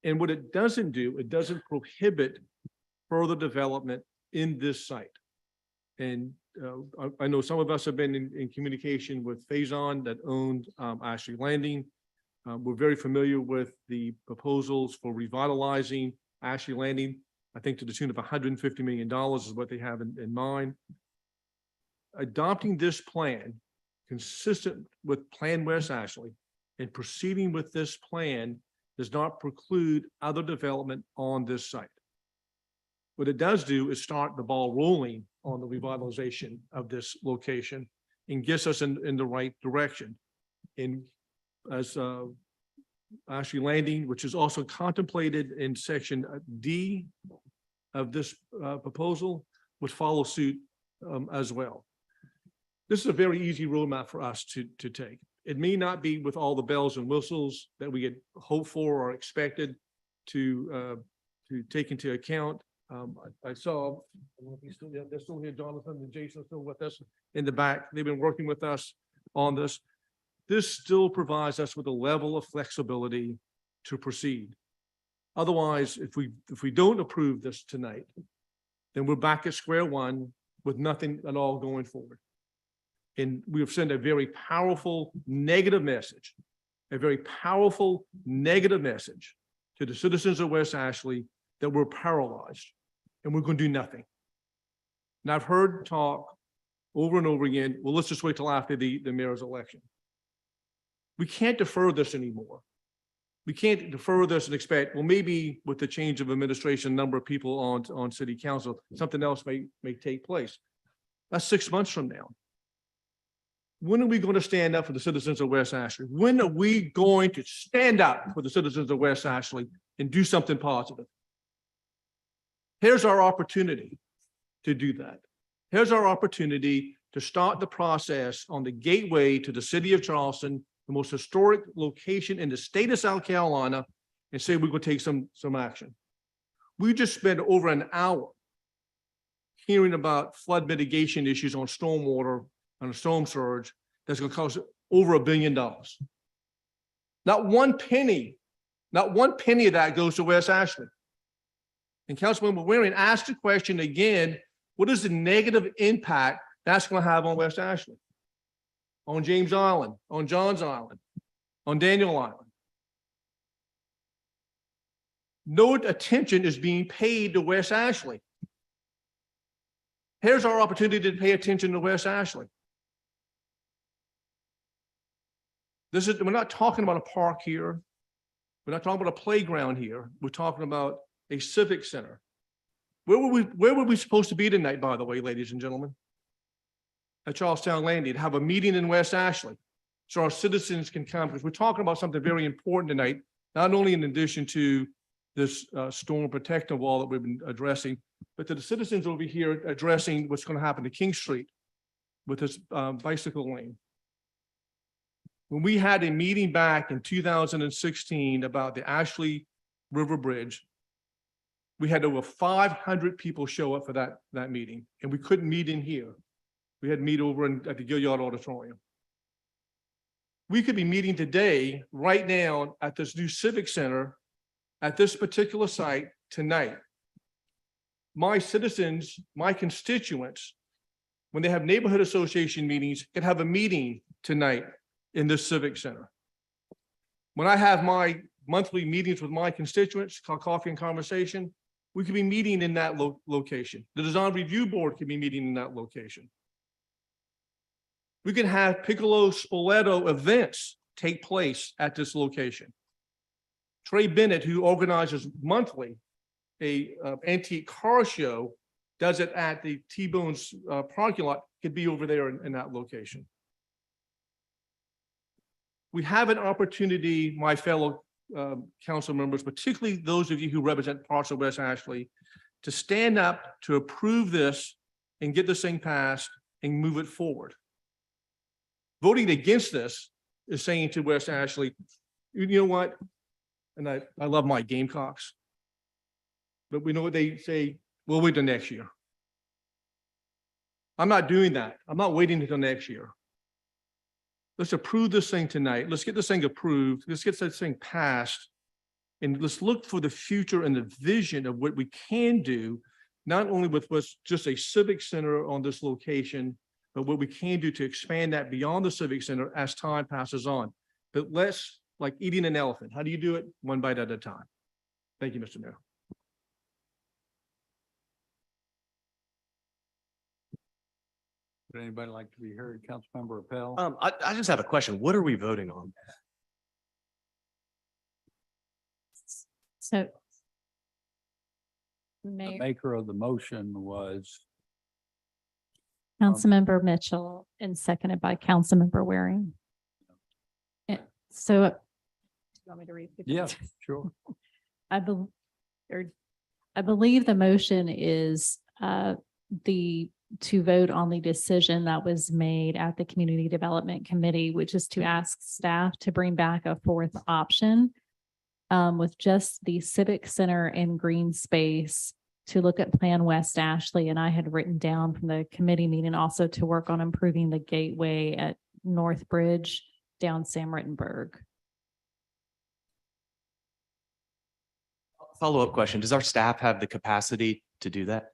And what it doesn't do, it doesn't prohibit further development in this site. And I know some of us have been in communication with Faison that owned Ashley Landing. We're very familiar with the proposals for revitalizing Ashley Landing. I think to the tune of $150 million is what they have in mind. Adopting this plan consistent with Plan West Ashley and proceeding with this plan does not preclude other development on this site. What it does do is start the ball rolling on the revitalization of this location and gets us in the right direction. And as Ashley Landing, which is also contemplated in section D of this proposal, would follow suit as well. This is a very easy roadmap for us to take. It may not be with all the bells and whistles that we had hoped for or expected to take into account. I saw, I don't know if he's still, they're still here, Jonathan and Jason are still with us in the back. They've been working with us on this. This still provides us with a level of flexibility to proceed. Otherwise, if we don't approve this tonight, then we're back at square one with nothing at all going forward. And we have sent a very powerful negative message, to the citizens of West Ashley that we're paralyzed and we're going to do nothing. And I've heard talk over and over again, well, let's just wait till after the mayor's election. We can't defer this anymore. We can't defer this and expect, well, maybe with the change of administration, number of people on city council, something else may take place. That's 6 months from now. When are we going to stand up for the citizens of West Ashley? When are we going to stand up for the citizens of West Ashley and do something positive? Here's our opportunity to do that. Here's our opportunity to start the process on the gateway to the city of Charleston, the most historic location in the state of South Carolina, and say we're going to take some action. We just spent over an hour hearing about flood mitigation issues on stormwater and a storm surge that's going to cost over $1 billion. Not one penny of that goes to West Ashley. And Councilmember Waring asked the question again, what is the negative impact that's going to have on West Ashley? On James Island, on Johns Island, on Daniel Island. No attention is being paid to West Ashley. Here's our opportunity to pay attention to West Ashley. We're not talking about a park here. We're not talking about a playground here. We're talking about a civic center. Where were we supposed to be tonight, by the way, ladies and gentlemen? At Charlestown Landing, to have a meeting in West Ashley so our citizens can come, because we're talking about something very important tonight, not only in addition to this storm protective wall that we've been addressing, but to the citizens over here addressing what's going to happen to King Street with this bicycle lane. When we had a meeting back in 2016 about the Ashley River Bridge, we had over 500 people show up for that meeting, and we couldn't meet in here. We had meet over at the Gilliard Auditorium. We could be meeting today, right now, at this new Civic Center, at this particular site tonight. My citizens, my constituents, when they have neighborhood association meetings, can have a meeting tonight in this Civic Center. When I have my monthly meetings with my constituents, called Coffee and Conversation, we could be meeting in that location. The Design Review Board could be meeting in that location. We can have Piccolo Spoleto events take place at this location. Trey Bennett, who organizes monthly a antique car show, does it at the T-Bone's parking lot, could be over there in that location. We have an opportunity, my fellow council members, particularly those of you who represent parts of West Ashley, to stand up to approve this and get this thing passed and move it forward. Voting against this is saying to West Ashley, you know what? And I love my Gamecocks, but we know what they say, we'll wait till next year. I'm not doing that. I'm not waiting until next year. Let's approve this thing tonight. Let's get this thing approved. Let's get this thing passed. And let's look for the future and the vision of what we can do, not only with what's just a civic center on this location, but what we can do to expand that beyond the civic center as time passes on. But let's, like eating an elephant, how do you do it? One bite at a time. Thank you, Mr. Mayor. Would anybody like to be heard? Councilmember Appel? I just have a question. What are we voting on? So. The Mayor, maker of the motion was, Councilmember Mitchell and seconded by Councilmember Waring. So. You want me to read? yeah, sure. I believe the motion is to vote on the decision that was made at the Community Development Committee, which is to ask staff to bring back a fourth option with just the Civic Center and green space to look at Plan West Ashley. And I had written down from the committee meeting also to work on improving the gateway at North Bridge down Sam Rittenberg. Follow-up question. Does our staff have the capacity to do that?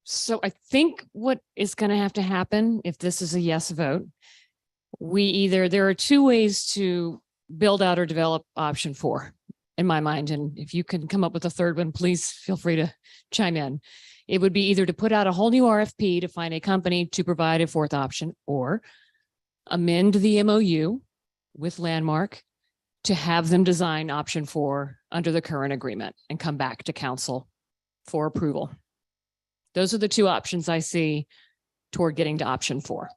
So I think what is going to have to happen if this is a yes vote, there are two ways to build out or develop option 4 in my mind. And if you can come up with a third one, please feel free to chime in. It would be either to put out a whole new RFP to find a company to provide a fourth option, or amend the MOU with Landmark to have them design option 4 under the current agreement and come back to council for approval. Those are the two options I see toward getting to option 4.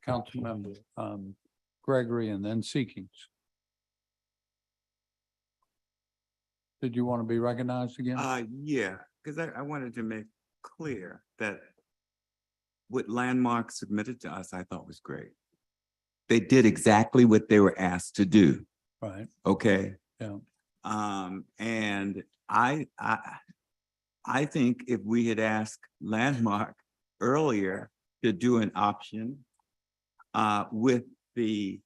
Councilmember Gregory and then Seekings. Did you want to be recognized again? Yeah, because I wanted to make clear that what Landmark submitted to us, I thought was great. They did exactly what they were asked to do. Right. Okay. Yeah. And I think if we had asked Landmark earlier to do an option with the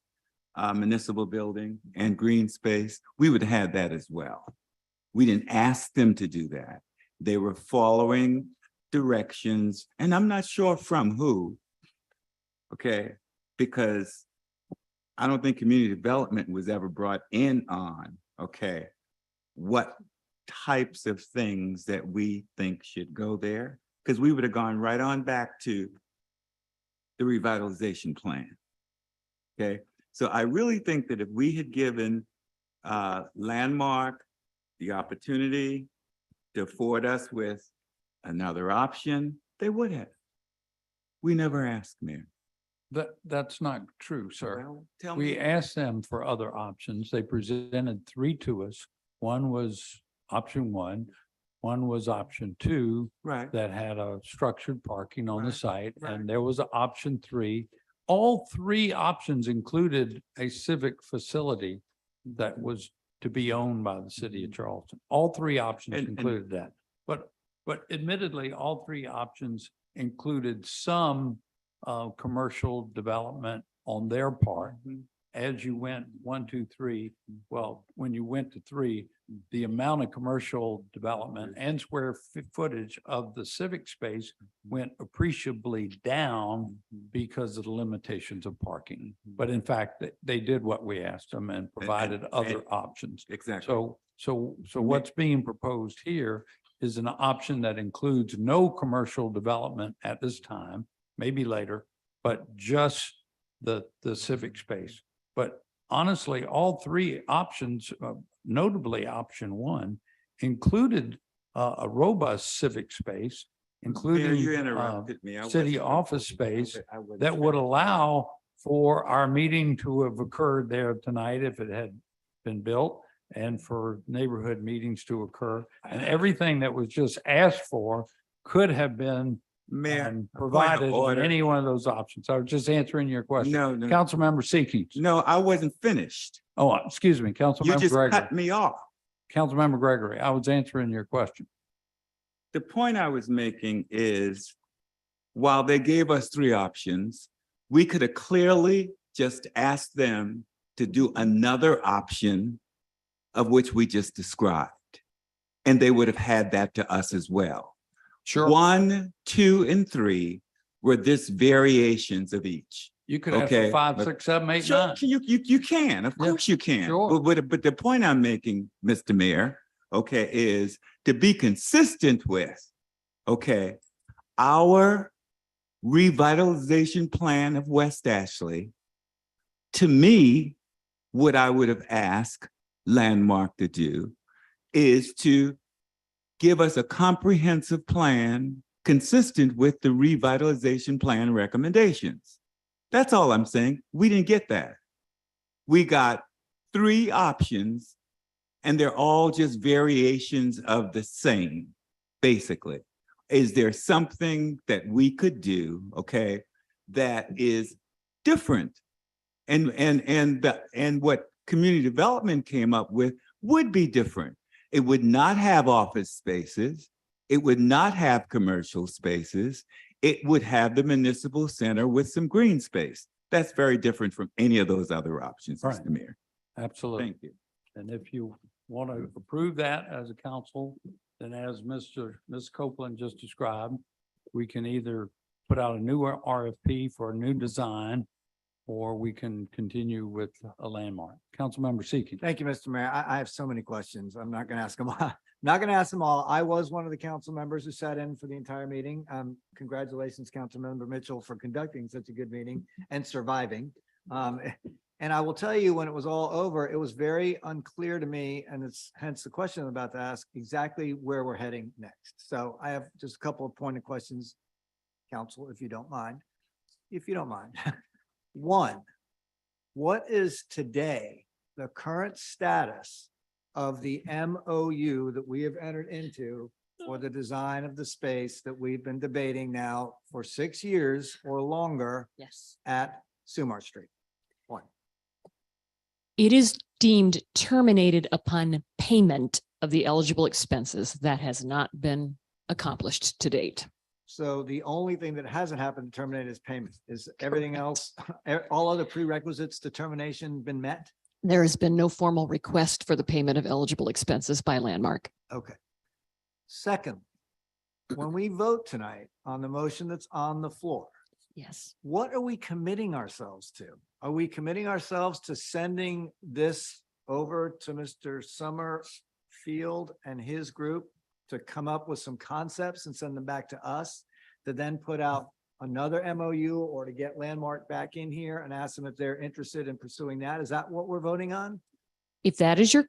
municipal building and green space, we would have that as well. We didn't ask them to do that. They were following directions, and I'm not sure from who, okay? Because I don't think community development was ever brought in on, okay, what types of things that we think should go there, because we would have gone right on back to the revitalization plan. Okay, so I really think that if we had given Landmark the opportunity to afford us with another option, they would have. We never asked, Mayor. That's not true, sir. Well, tell We me. asked them for other options. They presented 3 to us. One was option 1. One was option 2. Right. That had a structured parking on the Right, site, right. and there was an option 3. All 3 options included a civic facility that was to be owned by the city of Charleston. All 3 options And- included that. But But admittedly, all three options included some commercial development on their part. As you went 1, 2, 3, well, when you went to 3, the amount of commercial development and square footage of the civic space went appreciably down because of the limitations of parking. But in fact, they did what we asked them and provided other options. Exactly. So what's being proposed here is an option that includes no commercial development at this time, maybe later, but just the civic space. But honestly, all three options, notably option 1, included a robust civic space, Mayor, including you interrupted me. I city wasn't office proposing- space I wasn't that would finished. allow for our meeting to have occurred there tonight if it had been built, and for neighborhood meetings to occur. And everything that was just asked for could have been Mayor, a point of provided in order. any one of those options. I was just answering your question. No, no. Councilmember Seekings. No, I wasn't finished. Oh, excuse me, You Councilmember just Gregory. cut me off. Councilmember Gregory, I was answering your question. The point I was making is, while they gave us 3 options, we could have clearly just asked them to do another option of which we just described. And they would have had that to us as well. Sure. 1, 2, and 3 were just variations of each. You could ask Okay, for 5, but- 6, 7, 8, Sure, 9. you can, of Yeah, course you can. sure. But the point I'm making, Mr. Mayor, okay, is to be consistent with, okay, our revitalization plan of West Ashley. To me, what I would have asked Landmark to do is to give us a comprehensive plan consistent with the revitalization plan recommendations. That's all I'm saying. We didn't get that. We got 3 options and they're all just variations of the same, basically. Is there something that we could do, okay, that is different? And what community development came up with would be different. It would not have office spaces. It would not have commercial spaces. It would have the municipal center with some green space. That's very different from any of those other options, Right. Mr. Mayor. Absolutely. Thank you. And if you want to approve that as a council, then as Ms. Copeland just described, we can either put out a new RFP for a new design, or we can continue with a landmark. Councilmember Seeking. Thank you, Mr. Mayor. I have so many questions. I'm not going to ask them all. Not going to ask them all. I was one of the council members who sat in for the entire meeting. Congratulations, Councilmember Mitchell, for conducting such a good meeting and surviving. And I will tell you, when it was all over, it was very unclear to me, and it's hence the question I'm about to ask, exactly where we're heading next. So I have just a couple of pointed questions, council, if you don't mind. If you don't mind. 1, what is today the current status of the MOU that we have entered into for the design of the space that we've been debating now for 6 years or longer Yes. at Sumar Street? 1. It is deemed terminated upon payment of the eligible expenses. That has not been accomplished to date. So the only thing that hasn't happened to terminate is payment. Is everything else, all other prerequisites to termination been met? There has been no formal request for the payment of eligible expenses by Landmark. Okay. Second, when we vote tonight on the motion that's on the floor, Yes. what are we committing ourselves to? Are we committing ourselves to sending this over to Mr. Summerfield and his group to come up with some concepts and send them back to us to then put out another MOU, or to get Landmark back in here and ask them if they're interested in pursuing that? Is that what we're voting on? If that is your,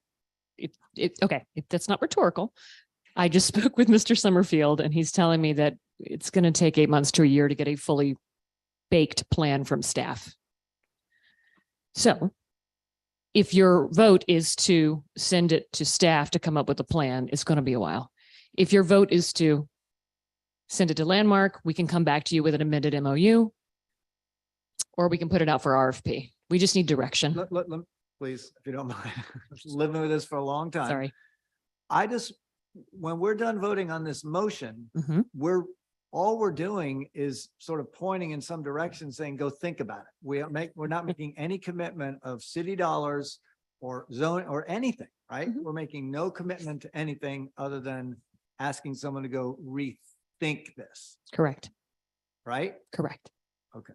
okay, if that's not rhetorical, I just spoke with Mr. Summerfield and he's telling me that it's going to take 8 months to a year to get a fully baked plan from staff. So if your vote is to send it to staff to come up with a plan, it's going to be a while. If your vote is to send it to Landmark, we can come back to you with an amended MOU, or we can put it out for RFP. We just need direction. Please, if you don't mind, living with this for a long time. Sorry. I just when we're done voting on this motion, Mhm. all we're doing is sort of pointing in some direction saying, go think about it. We're not making any commitment of city dollars or zone or anything, right? We're making no commitment to anything other than asking someone to go rethink this, Correct. right? Correct. Okay.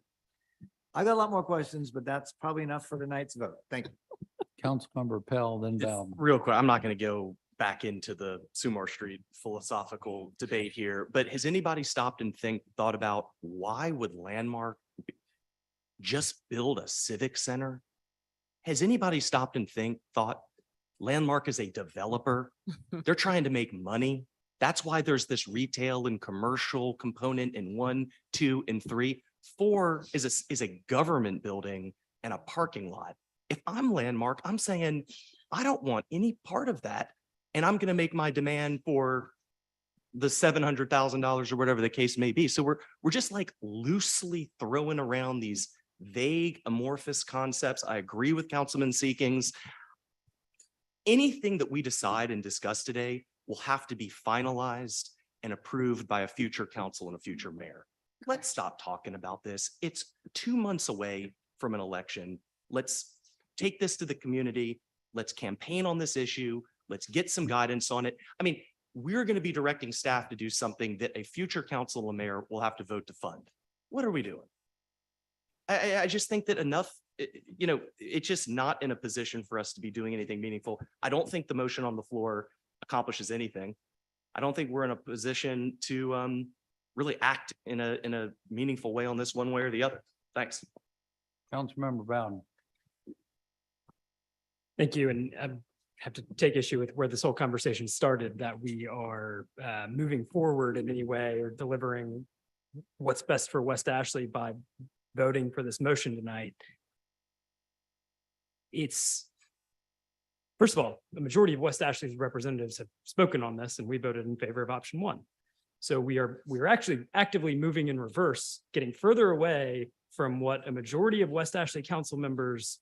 I got a lot more questions, but that's probably enough for tonight's vote. Thank you. Councilmember Pell, then Just Bowden. real quick, I'm not going to go back into the Sumar Street philosophical debate here, but has anybody stopped and thought about why would Landmark just build a civic center? Has anybody stopped and thought Landmark is a developer? They're trying to make money. That's why there's this retail and commercial component in 1, 2, and 3. 4 is a government building and a parking lot. If I'm Landmark, I'm saying, I don't want any part of that. And I'm going to make my demand for the $700,000 or whatever the case may be. So we're just like loosely throwing around these vague amorphous concepts. I agree with Councilman Seekings. Anything that we decide and discuss today will have to be finalized and approved by a future council and a future mayor. Let's stop talking about this. It's 2 months away from an election. Let's take this to the community. Let's campaign on this issue. Let's get some guidance on it. I mean, we're going to be directing staff to do something that a future council and mayor will have to vote to fund. What are we doing? I just think that enough, it's just not in a position for us to be doing anything meaningful. I don't think the motion on the floor accomplishes anything. I don't think we're in a position to really act in a meaningful way on this one way or the other. Thanks. Councilmember Bowden. Thank you. And I have to take issue with where this whole conversation started, that we are moving forward in any way or delivering what's best for West Ashley by voting for this motion tonight. It's, first of all, the majority of West Ashley's representatives have spoken on this and we voted in favor of option 1. So we are actually actively moving in reverse, getting further away from what a majority of West Ashley council members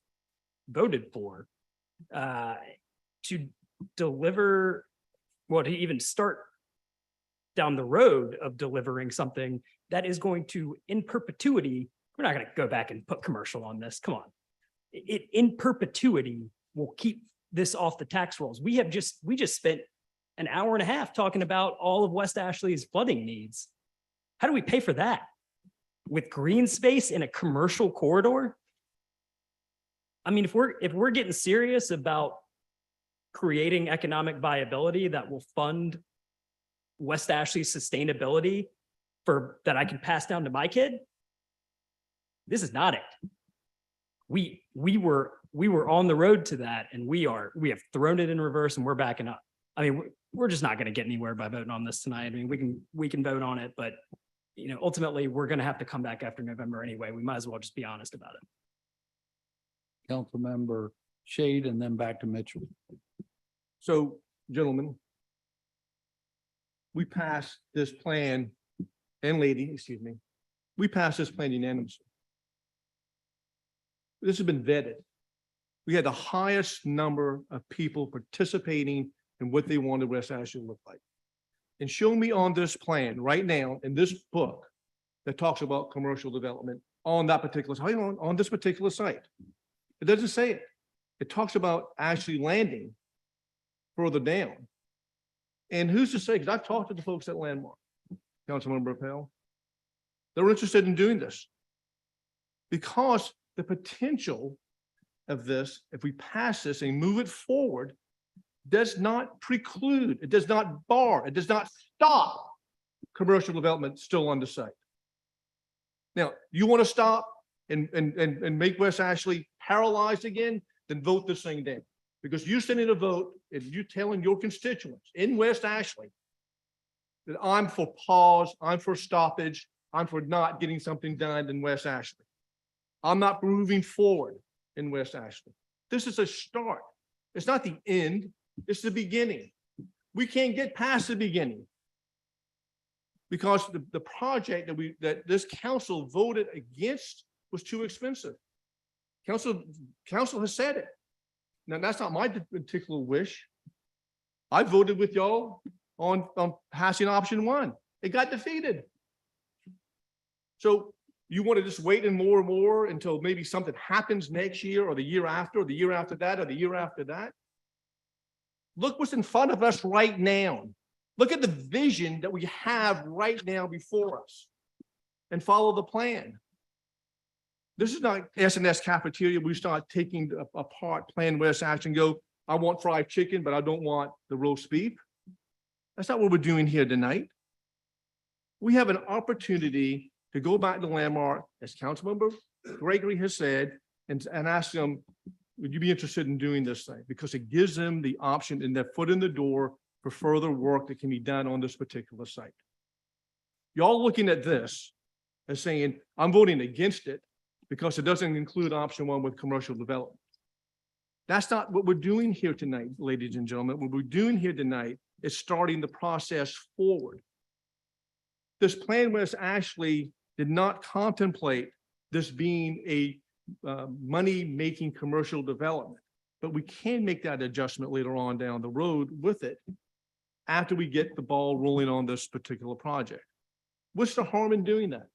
voted for, to deliver, to even start down the road of delivering something that is going to, in perpetuity, we're not going to go back and put commercial on this. Come on. It in perpetuity will keep this off the tax rolls. We just spent an hour and a half talking about all of West Ashley's flooding needs. How do we pay for that? With green space in a commercial corridor? I mean, if we're getting serious about creating economic viability that will fund West Ashley's sustainability that I can pass down to my kid, this is not it. We were on the road to that, and we have thrown it in reverse and we're backing up. I mean, we're just not going to get anywhere by voting on this tonight. I mean, we can vote on it, but ultimately we're going to have to come back after November anyway. We might as well just be honest about it. Councilmember Shade, and then back to Mitchell. So, gentlemen, we passed this plan, and lady, excuse me, we passed this plan unanimously. This has been vetted. We had the highest number of people participating in what they wanted West Ashley to look like. And show me on this plan right now in this book that talks about commercial development on that particular site, on this particular site. It doesn't say it. It talks about actually landing further down. And who's to say, because I've talked to the folks at Landmark, Councilmember Pell, they're interested in doing this. Because the potential of this, if we pass this and move it forward, does not preclude, it does not bar, it does not stop commercial development still on the site. Now, you want to stop and make West Ashley paralyzed again, then vote this thing down. Because you sending a vote and you telling your constituents in West Ashley that I'm for pause, I'm for stoppage, I'm for not getting something done in West Ashley. I'm not moving forward in West Ashley. This is a start. It's not the end, it's the beginning. We can't get past the beginning. Because the project that this council voted against was too expensive. Council has said it. Now, that's not my particular wish. I voted with y'all on passing option one. It got defeated. So you want to just wait and more until maybe something happens next year or the year after, or the year after that, or the year after that? Look what's in front of us right now. Look at the vision that we have right now before us and follow the plan. This is not S&S cafeteria. We start taking apart Plan West action, go, I want fried chicken, but I don't want the roast beef. That's not what we're doing here tonight. We have an opportunity to go back to Landmark, as Councilmember Gregory has said, and ask them, would you be interested in doing this thing? Because it gives them the option and their foot in the door for further work that can be done on this particular site. Y'all looking at this and saying, I'm voting against it because it doesn't include option one with commercial development. That's not what we're doing here tonight, ladies and gentlemen. What we're doing here tonight is starting the process forward. This plan was actually did not contemplate this being a money-making commercial development, but we can make that adjustment later on down the road with it after we get the ball rolling on this particular project. What's the harm in doing that?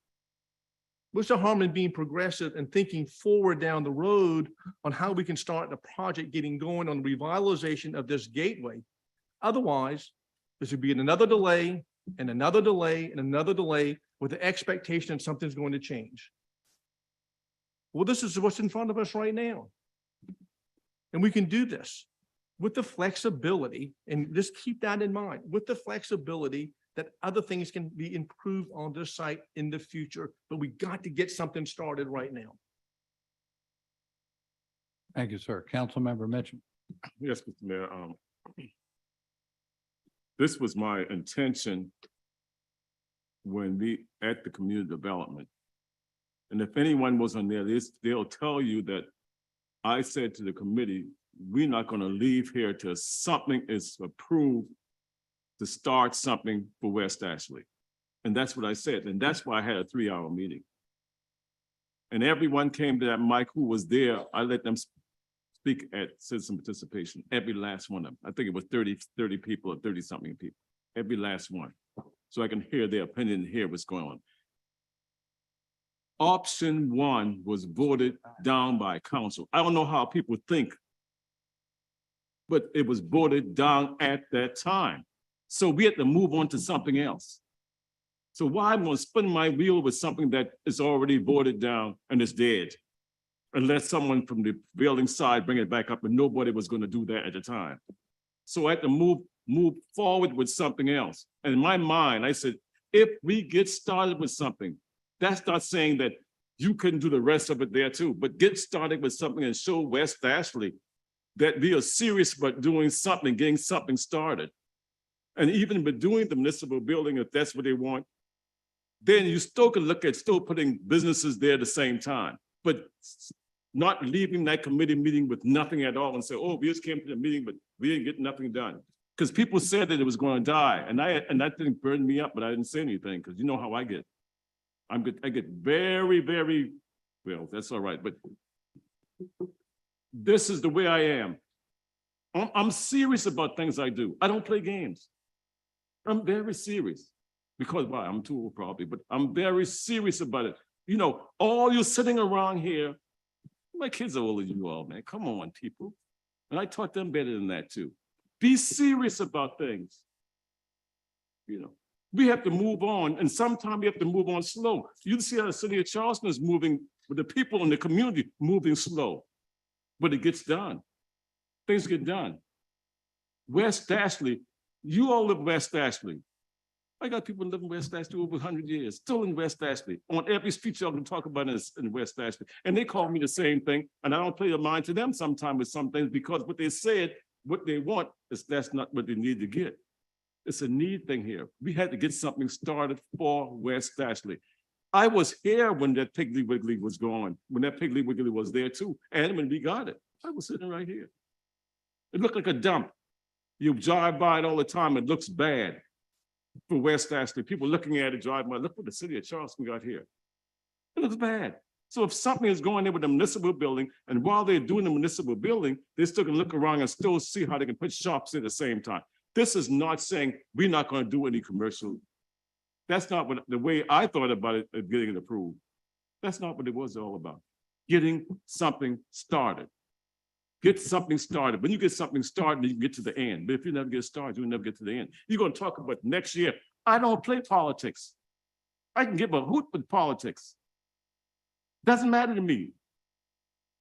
What's the harm in being progressive and thinking forward down the road on how we can start the project getting going on the revitalization of this gateway? Otherwise, this would be another delay and another delay and another delay with the expectation that something's going to change. Well, this is what's in front of us right now. And we can do this with the flexibility, and just keep that in mind, with the flexibility that other things can be improved on this site in the future, but we got to get something started right now. Thank you, sir. Councilmember Mitchell. Yes, Mr. Mayor. This was my intention when we at the community development. And if anyone was on there, they'll tell you that I said to the committee, we're not going to leave here till something is approved to start something for West Ashley. And that's what I said. And that's why I had a 3-hour meeting. And everyone came to that mic who was there. I let them speak at citizen participation, every last one of them. I think it was 30 people or 30 something people, every last one. So I can hear their opinion and hear what's going on. Option one was voted down by council. I don't know how people think, but it was voted down at that time. So we had to move on to something else. So why am I going to spin my wheel with something that is already voted down and is dead? Unless someone from the building side bring it back up, and nobody was going to do that at the time. So I had to move forward with something else. And in my mind, I said, if we get started with something, that's not saying that you couldn't do the rest of it there too, but get started with something and show West Ashley that we are serious about doing something, getting something started. And even with doing the municipal building, if that's what they want, then you still can look at still putting businesses there at the same time, but not leaving that committee meeting with nothing at all and say, oh, we just came to the meeting, but we didn't get nothing done. Because people said that it was going to die. And that didn't burn me up, but I didn't say anything because you know how I get. I get very, very, well, that's all right. But this is the way I am. I'm serious about things I do. I don't play games. I'm very serious because why? I'm too old probably, but I'm very serious about it. You know, all you sitting around here, my kids are older than you all, man. Come on, people. And I taught them better than that too. Be serious about things. You know, we have to move on, and sometimes we have to move on slow. You see how the city of Charleston is moving, with the people in the community moving slow, but it gets done. Things get done. West Ashley, you all live West Ashley. I got people living in West Ashley over 100 years, still in West Ashley. On every street y'all can talk about is in West Ashley. And they call me the same thing, and I don't play the mind to them sometimes with some things because what they said, what they want, is that's not what they need to get. It's a need thing here. We had to get something started for West Ashley. I was here when that Piggly Wiggly was going, when that Piggly Wiggly was there too. And when we got it, I was sitting right here. It looked like a dump. You drive by it all the time, it looks bad for West Ashley. People looking at it, driving by, look what the city of Charleston got here. It looks bad. So if something is going there with the municipal building, and while they're doing the municipal building, they still can look around and still see how they can put shops at the same time. This is not saying we're not going to do any commercial. That's not what, the way I thought about it, of getting it approved. That's not what it was all about. Getting something started. Get something started. When you get something started, you can get to the end. But if you never get started, you'll never get to the end. You're going to talk about next year. I don't play politics. I can give a hoot with politics. Doesn't matter to me.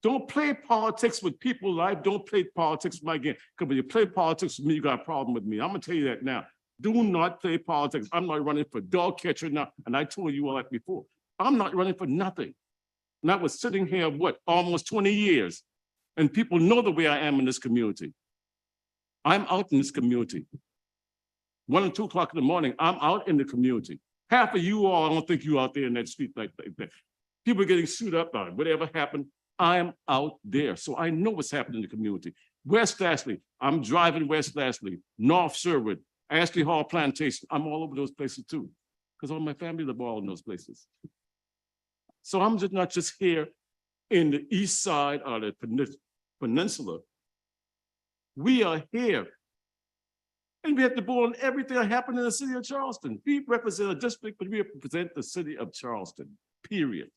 Don't play politics with people's life. Don't play politics with my game. Because when you play politics with me, you got a problem with me. I'm going to tell you that now. Do not play politics. I'm not running for dog catcher now. And I told you all that before. I'm not running for nothing. And I was sitting here, what, almost 20 years. And people know the way I am in this community. I'm out in this community. 1 and 2 o'clock in the morning, I'm out in the community. Half of you all, I don't think you out there in that street like that. People are getting sued up on whatever happened. I'm out there. So I know what's happening in the community. West Ashley, I'm driving West Ashley, North Sherwood, Ashley Hall Plantation. I'm all over those places too, because all my family live all in those places. So I'm just not just here in the east side of the peninsula. We are here. And we have to boil on everything that happened in the city of Charleston. We represent a district, but we represent the city of Charleston, period.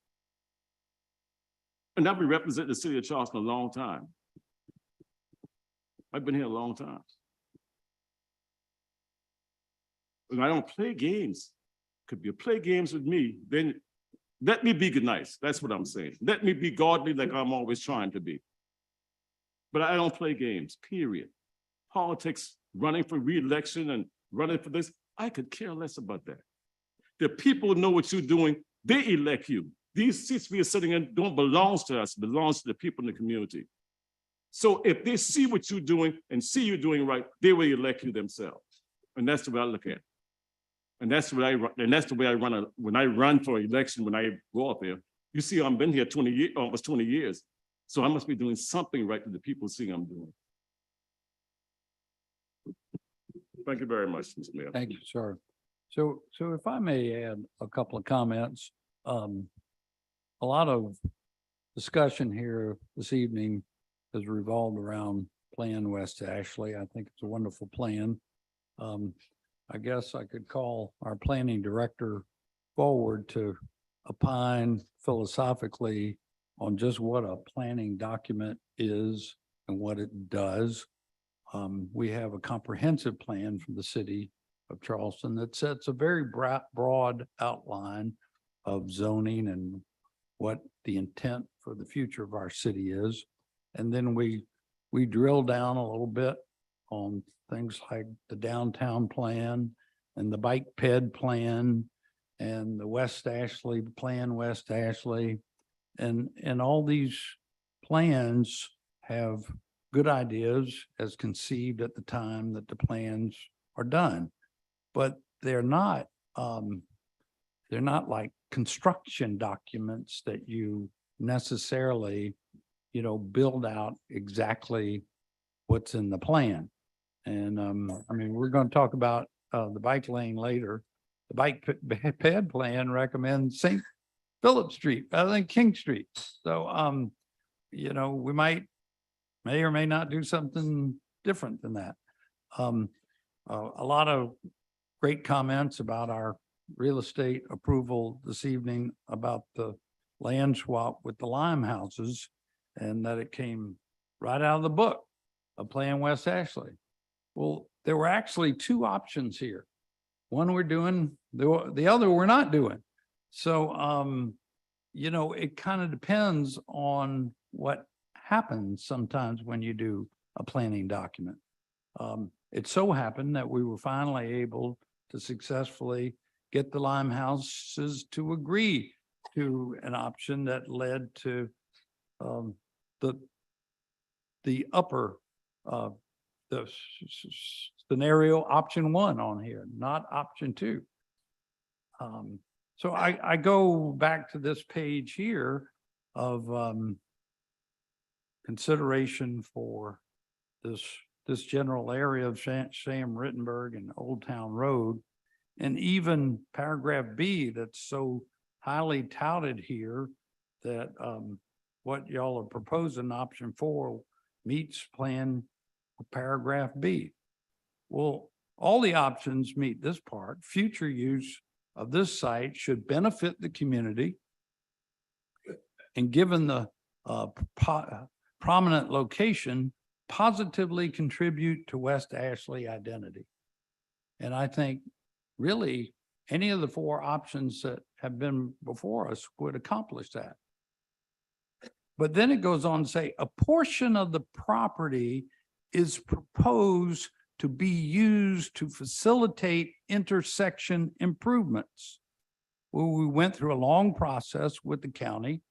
And I've been representing the city of Charleston a long time. I've been here a long time. And I don't play games. Could you play games with me, then let me be good nice. That's what I'm saying. Let me be godly like I'm always trying to be. But I don't play games, period. Politics, running for re-election and running for this, I could care less about that. The people know what you're doing, they elect you. These seats we are sitting in don't belong to us, belongs to the people in the community. So if they see what you're doing and see you doing right, they will elect you themselves. And that's the way I look at it. And that's the way I run when I run for election, when I go up there. You see, I've been here almost 20 years. So I must be doing something right that the people see I'm doing. Thank you very much, Mr. Mayor. Thank you, sir. So if I may add a couple of comments, a lot of discussion here this evening has revolved around Plan West Ashley. I think it's a wonderful plan. I guess I could call our planning director forward to opine philosophically on just what a planning document is and what it does. We have a comprehensive plan from the city of Charleston that sets a very broad outline of zoning and what the intent for the future of our city is. And then we drill down a little bit on things like the downtown plan and the bike ped plan and the West Ashley plan, West Ashley. And all these plans have good ideas as conceived at the time that the plans are done, but they're not like construction documents that you necessarily, build out exactly what's in the plan. And I mean, we're going to talk about the bike lane later. The bike ped plan recommends St. Philip Street rather than King Street. So, we may or may not do something different than that. A lot of great comments about our real estate approval this evening about the land swap with the Lime houses and that it came right out of the book of Plan West Ashley. Well, there were actually two options here. One we're doing, the other we're not doing. So, it kind of depends on what happens sometimes when you do a planning document. It so happened that we were finally able to successfully get the Lime houses to agree to an option that led to the upper the scenario option 1 on here, not option 2. So I go back to this page here of consideration for this general area of Sam Rittenberg and Old Town Road, and even paragraph B that's so highly touted here that what y'all are proposing, option 4, meets plan paragraph B. Well, all the options meet this part. Future use of this site should benefit the community. And given the prominent location, positively contribute to West Ashley identity. And I think really any of the four options that have been before us would accomplish that. But then it goes on to say a portion of the property is proposed to be used to facilitate intersection improvements. Well, we went through a long process with the county.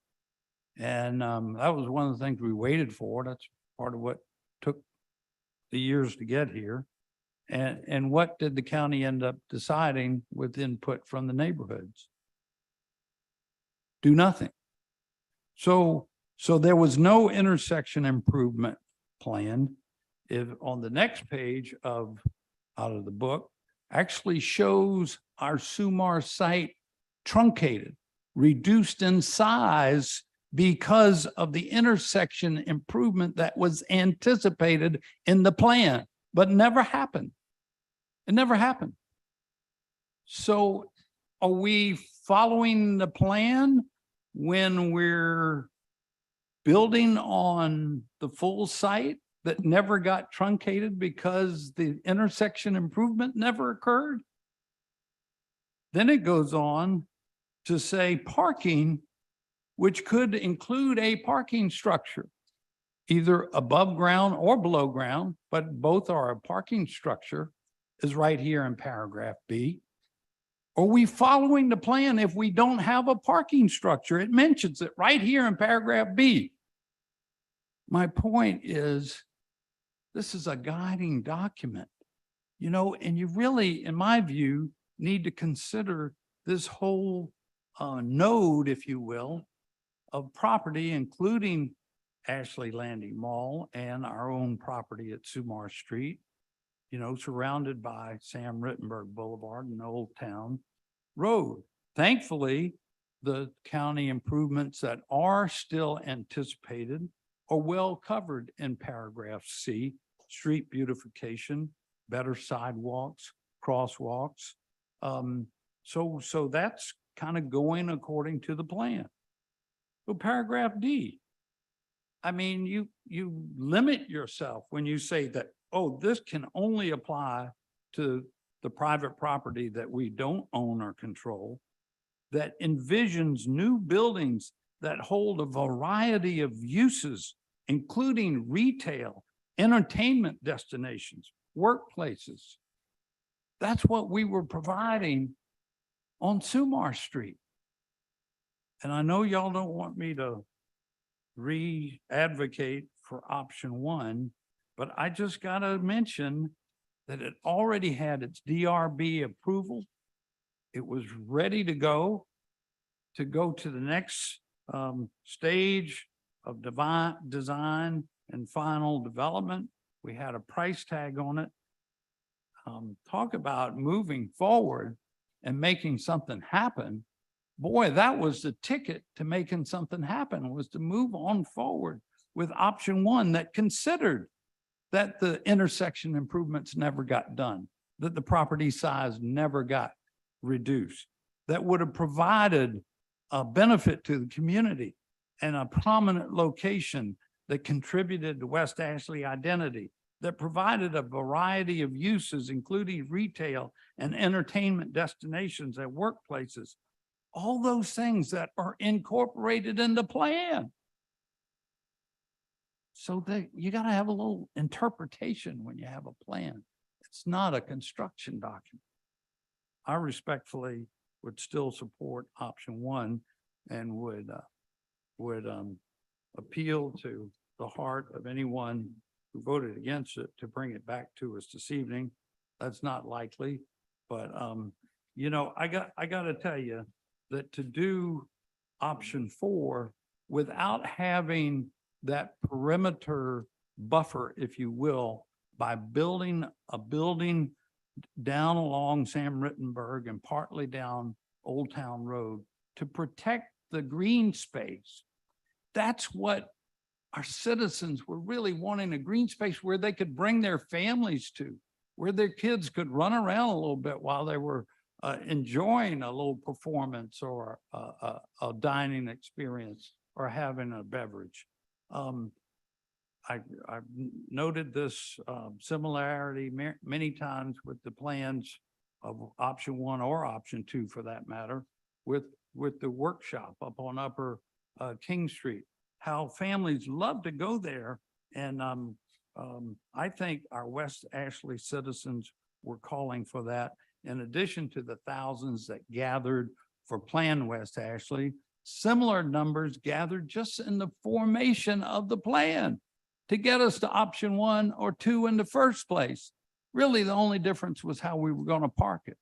And that was one of the things we waited for. That's part of what took the years to get here. And what did the county end up deciding with input from the neighborhoods? Do nothing. So there was no intersection improvement plan. If on the next page out of the book actually shows our Sumar site truncated, reduced in size because of the intersection improvement that was anticipated in the plan, but never happened. It never happened. So are we following the plan when we're building on the full site that never got truncated because the intersection improvement never occurred? Then it goes on to say parking, which could include a parking structure, either above ground or below ground, but both are a parking structure, is right here in paragraph B. Are we following the plan if we don't have a parking structure? It mentions it right here in paragraph B. My point is, this is a guiding document, you know, and you really, in my view, need to consider this whole node, if you will, of property, including Ashley Landing Mall and our own property at Sumar Street, you know, surrounded by Sam Rittenberg Boulevard and Old Town Road. Thankfully, the county improvements that are still anticipated are well covered in paragraph C, street beautification, better sidewalks, crosswalks. So that's kind of going according to the plan. So paragraph D, I mean, you limit yourself when you say that, oh, this can only apply to the private property that we don't own or control, that envisions new buildings that hold a variety of uses, including retail, entertainment destinations, workplaces. That's what we were providing on Sumar Street. And I know y'all don't want me to re-advocate for option one, but I just gotta mention that it already had its DRB approval. It was ready to go to the next stage of design and final development. We had a price tag on it. Talk about moving forward and making something happen. Boy, that was the ticket to making something happen, was to move on forward with option one that considered that the intersection improvements never got done, that the property size never got reduced, that would have provided a benefit to the community and a prominent location that contributed to West Ashley identity, that provided a variety of uses, including retail and entertainment destinations and workplaces. All those things that are incorporated in the plan. So that you got to have a little interpretation when you have a plan. It's not a construction document. I respectfully would still support option one and would appeal to the heart of anyone who voted against it to bring it back to us this evening. That's not likely, but you know, I got to tell you that to do option four without having that perimeter buffer, if you will, by building a building down along Sam Rittenberg and partly down Old Town Road to protect the green space. That's what our citizens were really wanting, a green space where they could bring their families to. where their kids could run around a little bit while they were enjoying a little performance or a dining experience or having a beverage. I've noted this similarity many times with the plans of option 1 or option 2 for that matter, with the workshop up on Upper King Street, how families love to go there. And I think our West Ashley citizens were calling for that. In addition to the thousands that gathered for Plan West Ashley, similar numbers gathered just in the formation of the plan to get us to option 1 or 2 in the first place. Really, the only difference was how we were going to park it.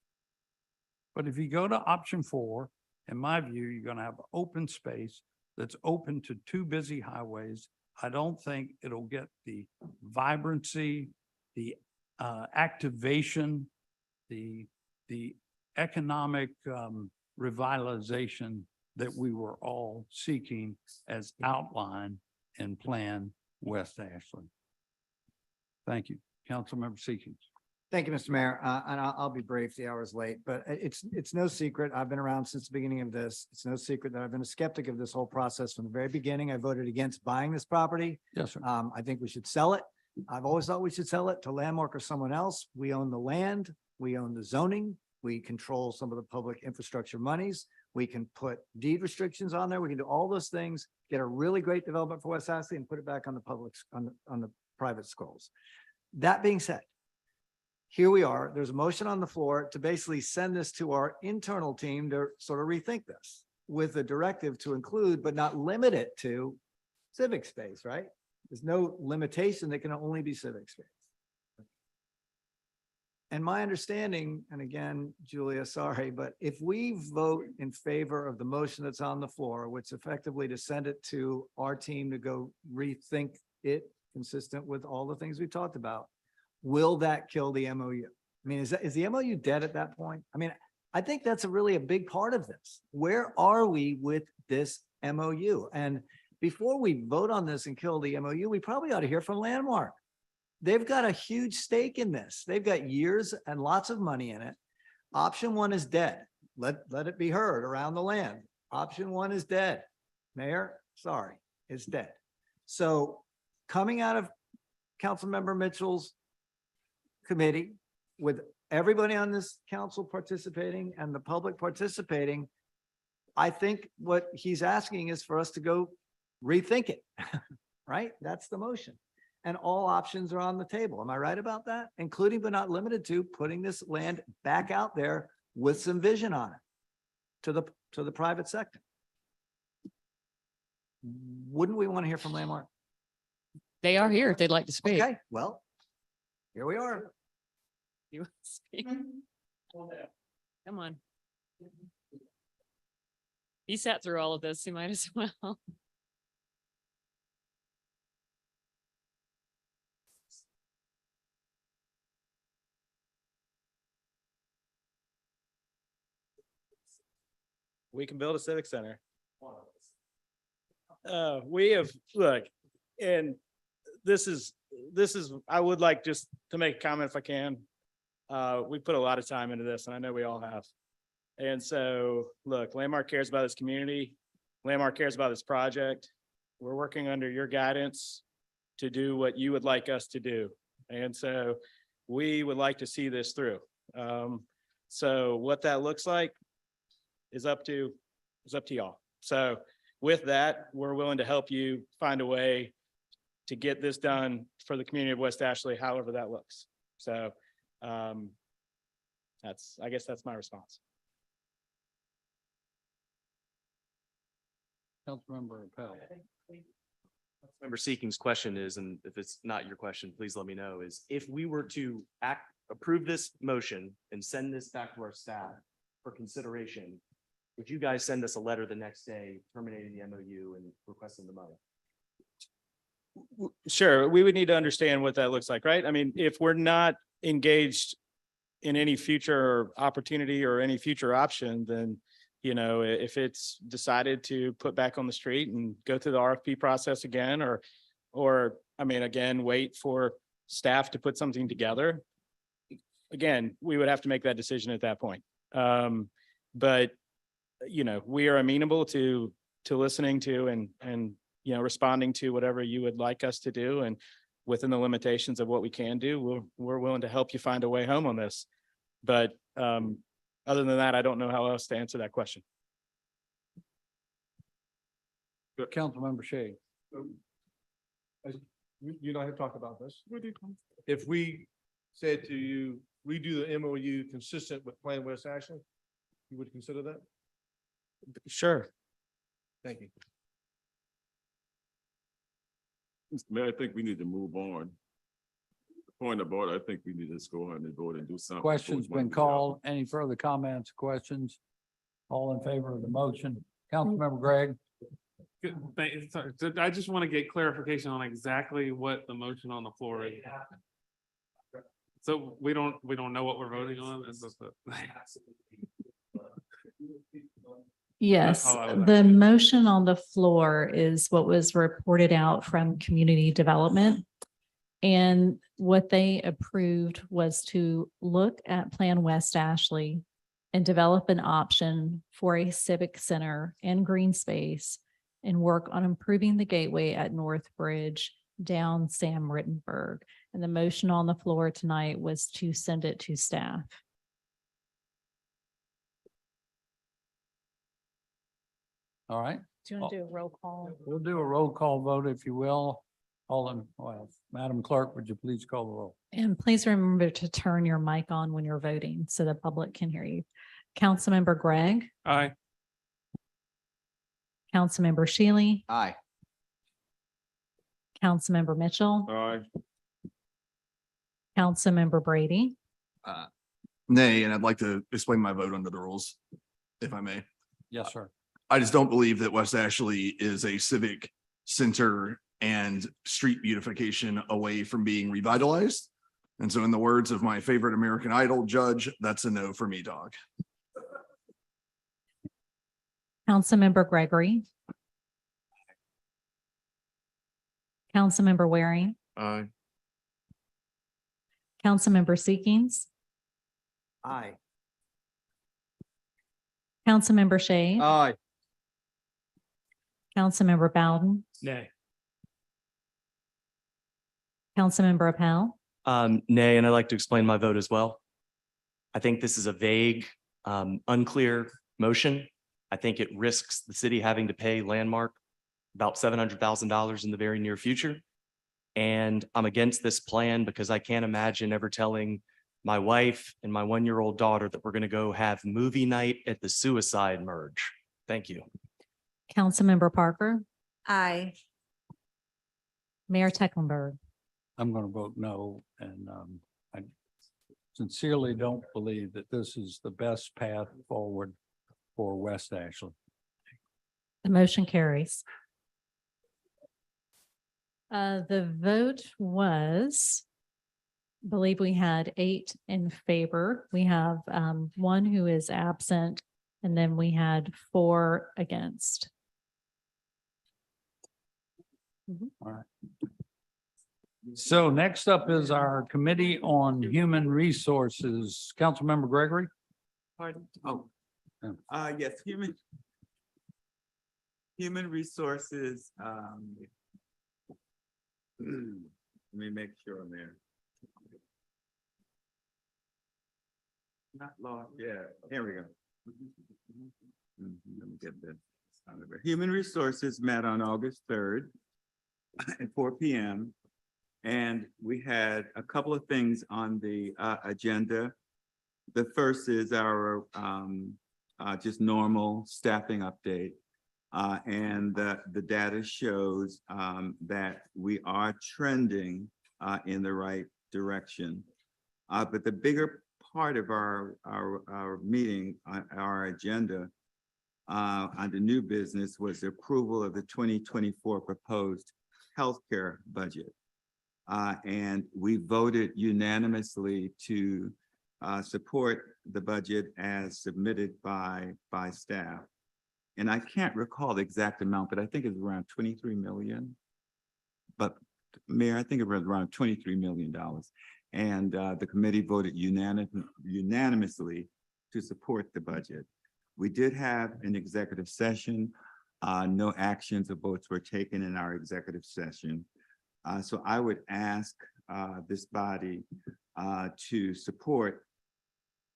But if you go to option 4, in my view, you're going to have open space that's open to 2 busy highways. I don't think it'll get the vibrancy, the activation, the economic revitalization that we were all seeking as outlined in Plan West Ashley. Thank you. Councilmember Seekins. Thank you, Mr. Mayor. And I'll be brief, the hour is late, but it's no secret. I've been around since the beginning of this. It's no secret that I've been a skeptic of this whole process from the very beginning. I voted against buying this property. Yes, sir. I think we should sell it. I've always thought we should sell it to Landmark or someone else. We own the land. We own the zoning. We control some of the public infrastructure monies. We can put deed restrictions on there. We can do all those things, get a really great development for West Ashley and put it back on the on the private schools. That being said, here we are. There's a motion on the floor to basically send this to our internal team to sort of rethink this with a directive to include, but not limit it to civic space, right? There's no limitation that can only be civic space. And my understanding, and again, Julia, sorry, but if we vote in favor of the motion that's on the floor, which effectively to send it to our team to go rethink it consistent with all the things we talked about, will that kill the MOU? I mean, is the MOU dead at that point? I mean, I think that's really a big part of this. Where are we with this MOU? And before we vote on this and kill the MOU, we probably ought to hear from Landmark. They've got a huge stake in this. They've got years and lots of money in it. Option 1 is dead. Let it be heard around the land. Option 1 is dead. Mayor, sorry, it's dead. So coming out of Councilmember Mitchell's committee with everybody on this council participating and the public participating, I think what he's asking is for us to go rethink it, right? That's the motion. And all options are on the table. Am I right about that? Including but not limited to putting this land back out there with some vision on it to the private sector. Wouldn't we want to hear from Landmark? They are here if they'd like to speak. Okay, well, here we are. You want to speak? Come on. He sat through all of this. You might as well. We can build a civic center. We have, look, and this is, I would like just to make a comment if I can. We put a lot of time into this and I know we all have. And so, look, Landmark cares about this community. Landmark cares about this project. We're working under your guidance to do what you would like us to do. And so we would like to see this through. So what that looks like is up to y'all. So with that, we're willing to help you find a way to get this done for the community of West Ashley, however that looks. So I guess that's my response. Councilmember Appel. Member Seeking's question is, and if it's not your question, please let me know, is if we were to approve this motion and send this back to our staff for consideration, would you guys send us a letter the next day terminating the MOU and requesting the money? Sure, we would need to understand what that looks like, right? I mean, if we're not engaged in any future opportunity or any future option, then, you know, if it's decided to put back on the street and go through the RFP process again, or I mean, again, wait for staff to put something together, again, we would have to make that decision at that point. But, you know, we are amenable to listening to and, you know, responding to whatever you would like us to do. And within the limitations of what we can do, we're willing to help you find a way home on this. But, other than that, I don't know how else to answer that question. Councilmember Shea. You and I have talked about this. If we said to you, redo the MOU consistent with Plan West action, you would consider that? Sure. Thank you. Mr. Mayor, I think we need to move on. Point of order, I think we need to just go ahead and vote and do something. Questions been called. Any further comments, questions? All in favor of the motion? Councilmember Gregg? Sorry, so I just want to get clarification on exactly what the motion on the floor is. So we don't know what we're voting on. Yes, all I would the motion on the floor is what was reported out from community development. And what they approved was to look at Plan West Ashley and develop an option for a civic center and green space and work on improving the gateway at North Bridge down Sam Rittenberg. And the motion on the floor tonight was to send it to staff. All right, Do you want to do a roll call? we'll do a roll call vote, if you will. Well, Madam Clerk, would you please call the roll? And please remember to turn your mic on when you're voting so the public can hear you. Councilmember Gregg, Aye. Councilmember Shealy, Aye. Councilmember Mitchell, Aye. Councilmember Brady, Nay, and I'd like to explain my vote under the rules, if I may. Yes, sir. I just don't believe that West Ashley is a civic center and street beautification away from being revitalized. And so in the words of my favorite American Idol judge, that's a no for me, dog. Councilmember Gregory, Councilmember Waring, Aye. Councilmember Seekings, Aye. Councilmember Shea, Aye. Councilmember Bowden, Nay. Councilmember Appel, Nay, and I'd like to explain my vote as well. I think this is a vague, unclear motion. I think it risks the city having to pay Landmark about $700,000 in the very near future. And I'm against this plan because I can't imagine ever telling my wife and my one-year-old daughter that we're going to go have movie night at the Suicide Merge. Thank you. Councilmember Parker, Aye. Mayor Tecklenburg. I'm going to vote no, and I sincerely don't believe that this is the best path forward for West Ashley. The motion carries. The vote was, I believe we had 8 in favor. We have 1 who is absent, and then we had 4 against. All right. So next up is our Committee on Human Resources. Councilmember Gregory? Pardon? Oh. Yes, human resources. Let me make sure I'm there. Not lost, yeah, here we go. Let me get this. Human Resources met on August 3rd at 4 p.m. And we had a couple of things on the agenda. The first is our just normal staffing update. And the data shows that we are trending in the right direction. But the bigger part of our meeting, our agenda under new business was the approval of the 2024 proposed healthcare budget. And we voted unanimously to support the budget as submitted by staff. And I can't recall the exact amount, but I think it's around 23 million. But Mayor, I think it was around $23 million. And the committee voted unanimously to support the budget. We did have an executive session. No actions or votes were taken in our executive session. So I would ask this body to support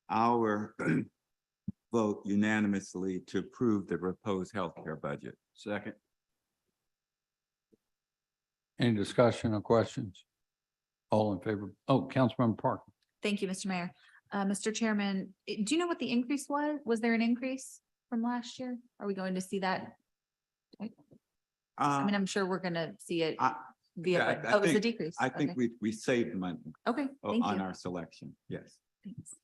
our vote unanimously to approve the proposed healthcare budget. Second. Any discussion or questions? All in favor? Oh, Councilmember Parker. Thank you, Mr. Mayor. Mr. Chairman, do you know what the increase was? Was there an increase from last year? Are we going to see that? I mean, I'm sure we're gonna see it via, I oh, it was a think- decrease. I think Okay. we saved money Okay, thank on you. our selection. Yes, Thanks.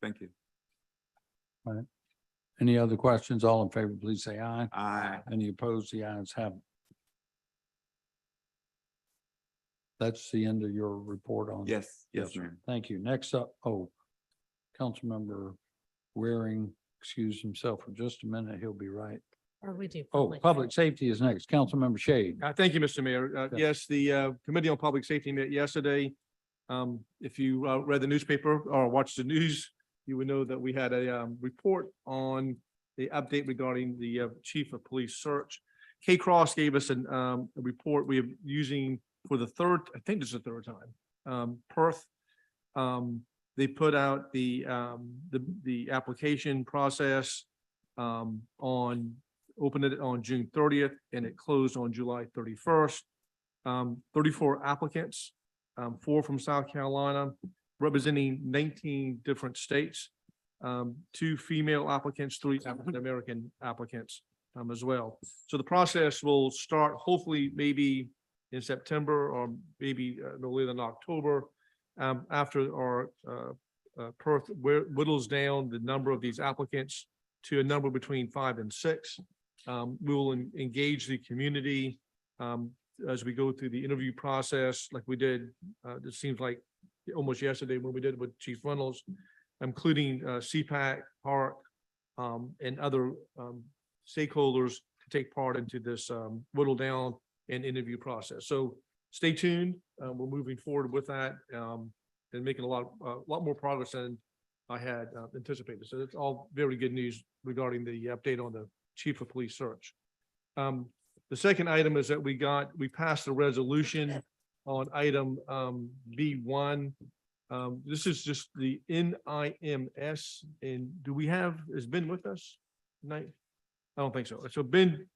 thank you. All right. Any other questions? All in favor, please say aye. Aye. Any opposed? The ayes have it. That's the end of your report on. Yes, Yes, yes, sir. ma'am. Thank you. Next up, Councilmember Waring excused himself for just a minute. He'll be right. Or we do. Oh, public safety is next. Councilmember Shade. Thank you, Mr. Mayor. Okay. Yes, the Committee on Public Safety met yesterday. If you read the newspaper or watched the news, you would know that we had a report on the update regarding the Chief of Police search. K Cross gave us a report we are using for the third, I think this is the third time. Perth, they put out the application process opened it on June 30th and it closed on July 31st. 34 applicants, 4 from South Carolina, representing 19 different states. 2 female applicants, 3 African-American applicants as well. So the process will start hopefully maybe in September or maybe no later than October. After our Perth whittles down the number of these applicants to a number between 5 and 6. We will engage the community as we go through the interview process like we did, it seems like almost yesterday when we did it with Chief Reynolds, including CPAC, Park, and other stakeholders to take part into this whittle down and interview process. So stay tuned. We're moving forward with that and making a lot more progress than I had anticipated. So it's all very good news regarding the update on the Chief of Police search. The second item is that we passed a resolution on item B1. This is just the NIMS, and do we have, is Ben with us tonight? I don't think so. So Ben,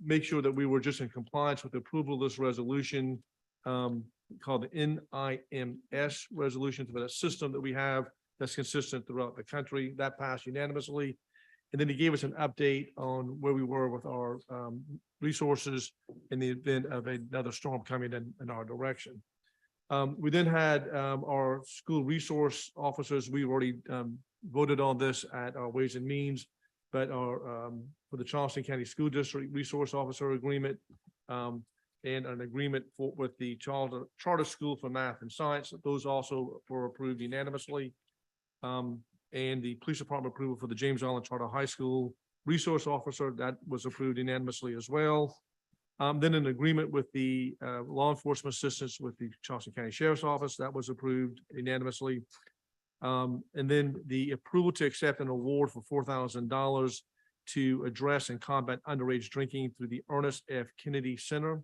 make sure that we were just in compliance with the approval of this resolution called the NIMS resolution for the system that we have that's consistent throughout the country. That passed unanimously. And then he gave us an update on where we were with our resources in the event of another storm coming in our direction. We then had our school resource officers. We already voted on this at our Ways and Means, but our for the Charleston County School District Resource Officer Agreement and an agreement with the Charter School for Math and Science. Those also were approved unanimously. And the police department approval for the James Island Charter High School Resource Officer, that was approved unanimously as well. Then an agreement with the law enforcement assistance with the Charleston County Sheriff's Office, that was approved unanimously. And then the approval to accept an award for $4,000 to address and combat underage drinking through the Ernest F. Kennedy Center.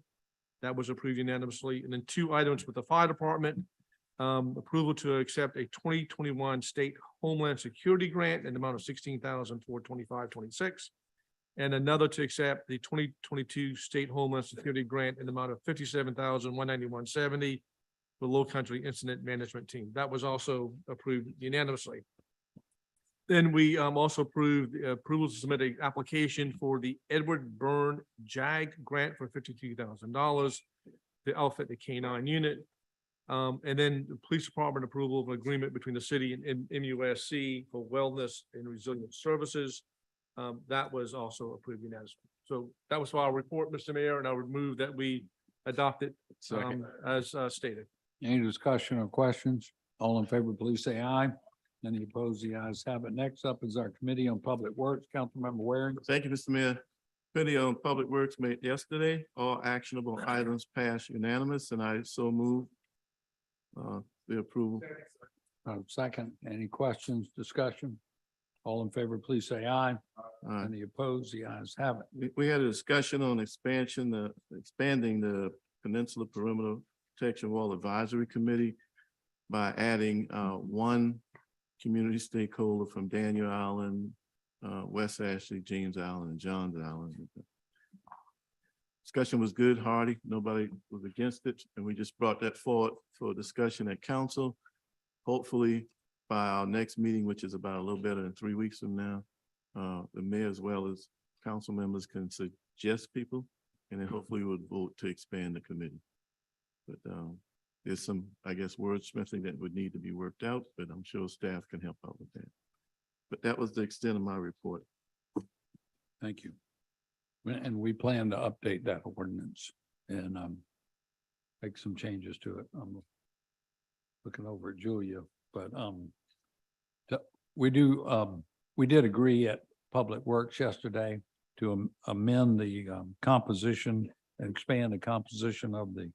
That was approved unanimously. And then 2 items with the fire department. Approval to accept a 2021 state Homeland Security grant in the amount of $16,000 for 25-26. And another to accept the 2022 state Homeland Security grant in the amount of $57,191.70 for Low Country Incident Management Team. That was also approved unanimously. Then we also approved approval to submit an application for the Edward Byrne JAG grant for $52,000 to outfit the K-9 unit. And then the police department approval of an agreement between the city and MUSC for wellness and resilience services. That was also approved unanimously. So that was our report, Mr. Mayor, and I would move that we adopt it as stated. Any discussion or questions? All in favor, please say aye. Any opposed? The ayes have it. Next up is our Committee on Public Works. Councilmember Waring. Thank you, Mr. Mayor. Committee on Public Works made yesterday, all actionable items passed unanimous, and I so move. the approval. Second, any questions, discussion? All in favor, please say aye. Any opposed? The ayes have it. We had a discussion on expanding the Peninsula Perimeter Protection Wall Advisory Committee by adding one community stakeholder from Daniel Island, West Ashley, James Island, and Johns Island. Discussion was good, hearty. Nobody was against it, and we just brought that forward for discussion at council. Hopefully, by our next meeting, which is about a little better than 3 weeks from now, the mayor as well as council members can suggest people, and then hopefully we'll vote to expand the committee. But there's some, I guess, wordsmithing that would need to be worked out, but I'm sure staff can help out with that. But that was the extent of my report. Thank you. And we plan to update that ordinance and make some changes to it. I'm looking over at Julia, but we did agree at Public Works yesterday to amend the composition and expand the composition of the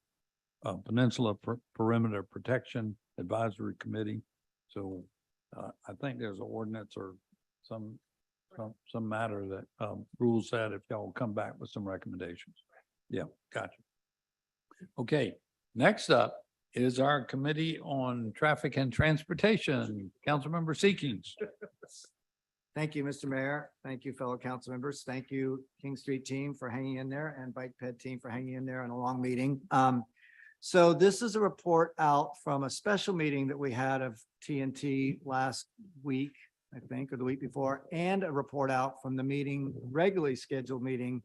Peninsula Perimeter Protection Advisory Committee. So I think there's an ordinance or some matter that rules that if y'all come back with some recommendations. Yeah, gotcha. Okay, next up is our Committee on Traffic and Transportation. Councilmember Seekings. Thank you, Mr. Mayor. Thank you, fellow council members. Thank you, King Street team for hanging in there and Bike Ped team for hanging in there on a long meeting. So this is a report out from a special meeting that we had of TNT last week, I think, or the week before, and a report out from the meeting, regularly scheduled meeting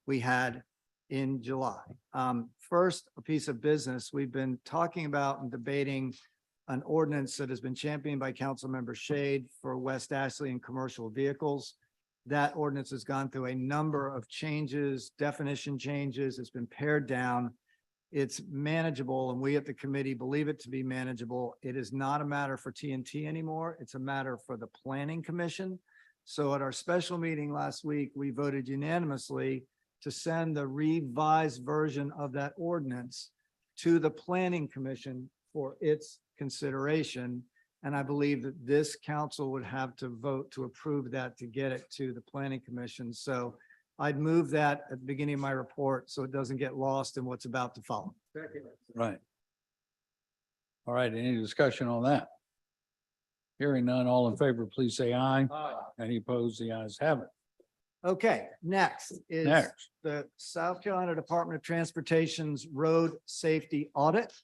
we had in July. First, a piece of business. We've been talking about and debating an ordinance that has been championed by Councilmember Shade for West Ashley and commercial vehicles. That ordinance has gone through a number of changes, definition changes. It's been pared down. It's manageable, and we at the committee believe it to be manageable. It is not a matter for TNT anymore. It's a matter for the Planning Commission. So at our special meeting last week, we voted unanimously to send the revised version of that ordinance to the Planning Commission for its consideration. And I believe that this council would have to vote to approve that to get it to the Planning Commission. So I'd move that at the beginning of my report so it doesn't get lost in what's about to follow. Right. All right, any discussion on that? Hearing none, all in favor, please say aye. Any opposed? The ayes have it. Okay, next is Next. the South Carolina Department of Transportation's road safety audit.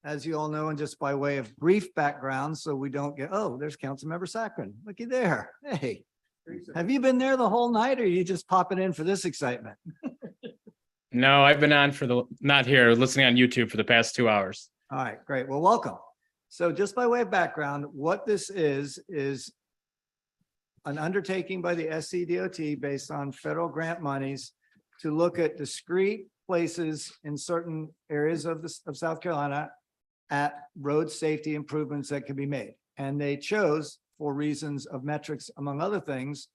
As you all know, and just by way of brief background, so we don't get, oh, there's Councilmember Sacrin. Looky there. Hey, have you been there the whole night or are you just popping in for this excitement? No, I've been on not here, listening on YouTube for the past 2 hours. All right, great. Well, welcome. So just by way of background, what this is an undertaking by the SCDOT based on federal grant monies to look at discrete places in certain areas of South Carolina at road safety improvements that can be made. And they chose, for reasons of metrics, among other things,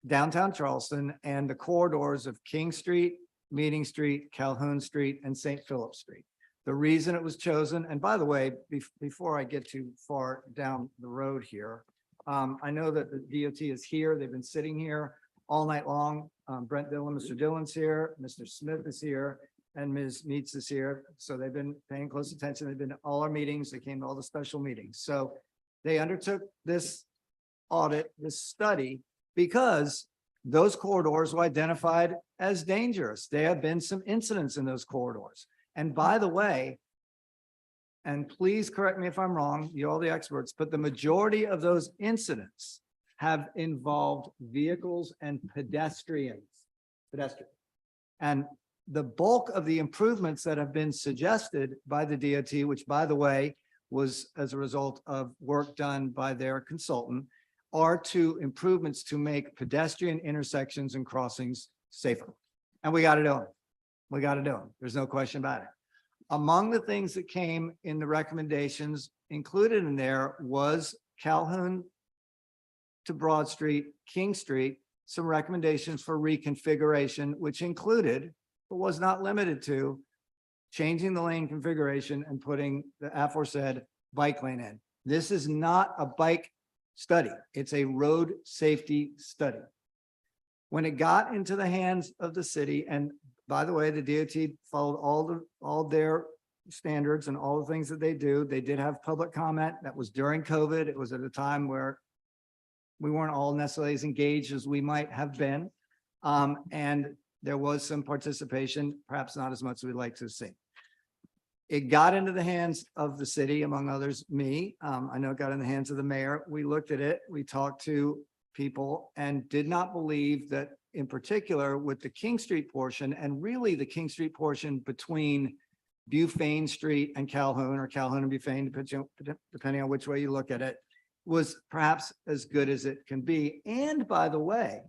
downtown Charleston and the corridors of King Street, Meeting Street, Calhoun Street, and St. Philip Street. The reason it was chosen, and by the way, before I get too far down the road here, I know that the DOT is here. They've been sitting here all night long. Brent Dillon, Mr. Dillon's here, Mr. Smith is here, and Ms. Meets is here. So they've been paying close attention. They've been to all our meetings. They came to all the special meetings. So they undertook this audit, this study, because those corridors were identified as dangerous. There have been some incidents in those corridors. And by the way, and please correct me if I'm wrong, you all the experts, but the majority of those incidents have involved vehicles and pedestrians. And the bulk of the improvements that have been suggested by the DOT, which by the way, was as a result of work done by their consultant, are to improvements to make pedestrian intersections and crossings safer. And we got to do them. We got to do them. There's no question about it. Among the things that came in the recommendations included in there was Calhoun to Broad Street, King Street, some recommendations for reconfiguration, which included, but was not limited to, changing the lane configuration and putting the aforesaid bike lane in. This is not a bike study. It's a road safety study. When it got into the hands of the city, and by the way, the DOT followed all their standards and all the things that they do. They did have public comment. That was during COVID. It was at a time where we weren't all necessarily as engaged as we might have been. And there was some participation, perhaps not as much as we'd like to see. It got into the hands of the city, among others, me. I know it got in the hands of the mayor. We looked at it. We talked to people and did not believe that, in particular with the King Street portion, and really the King Street portion between Bufane Street and Calhoun, or Calhoun and Bufane, depending on which way you look at it, was perhaps as good as it can be. And by the way,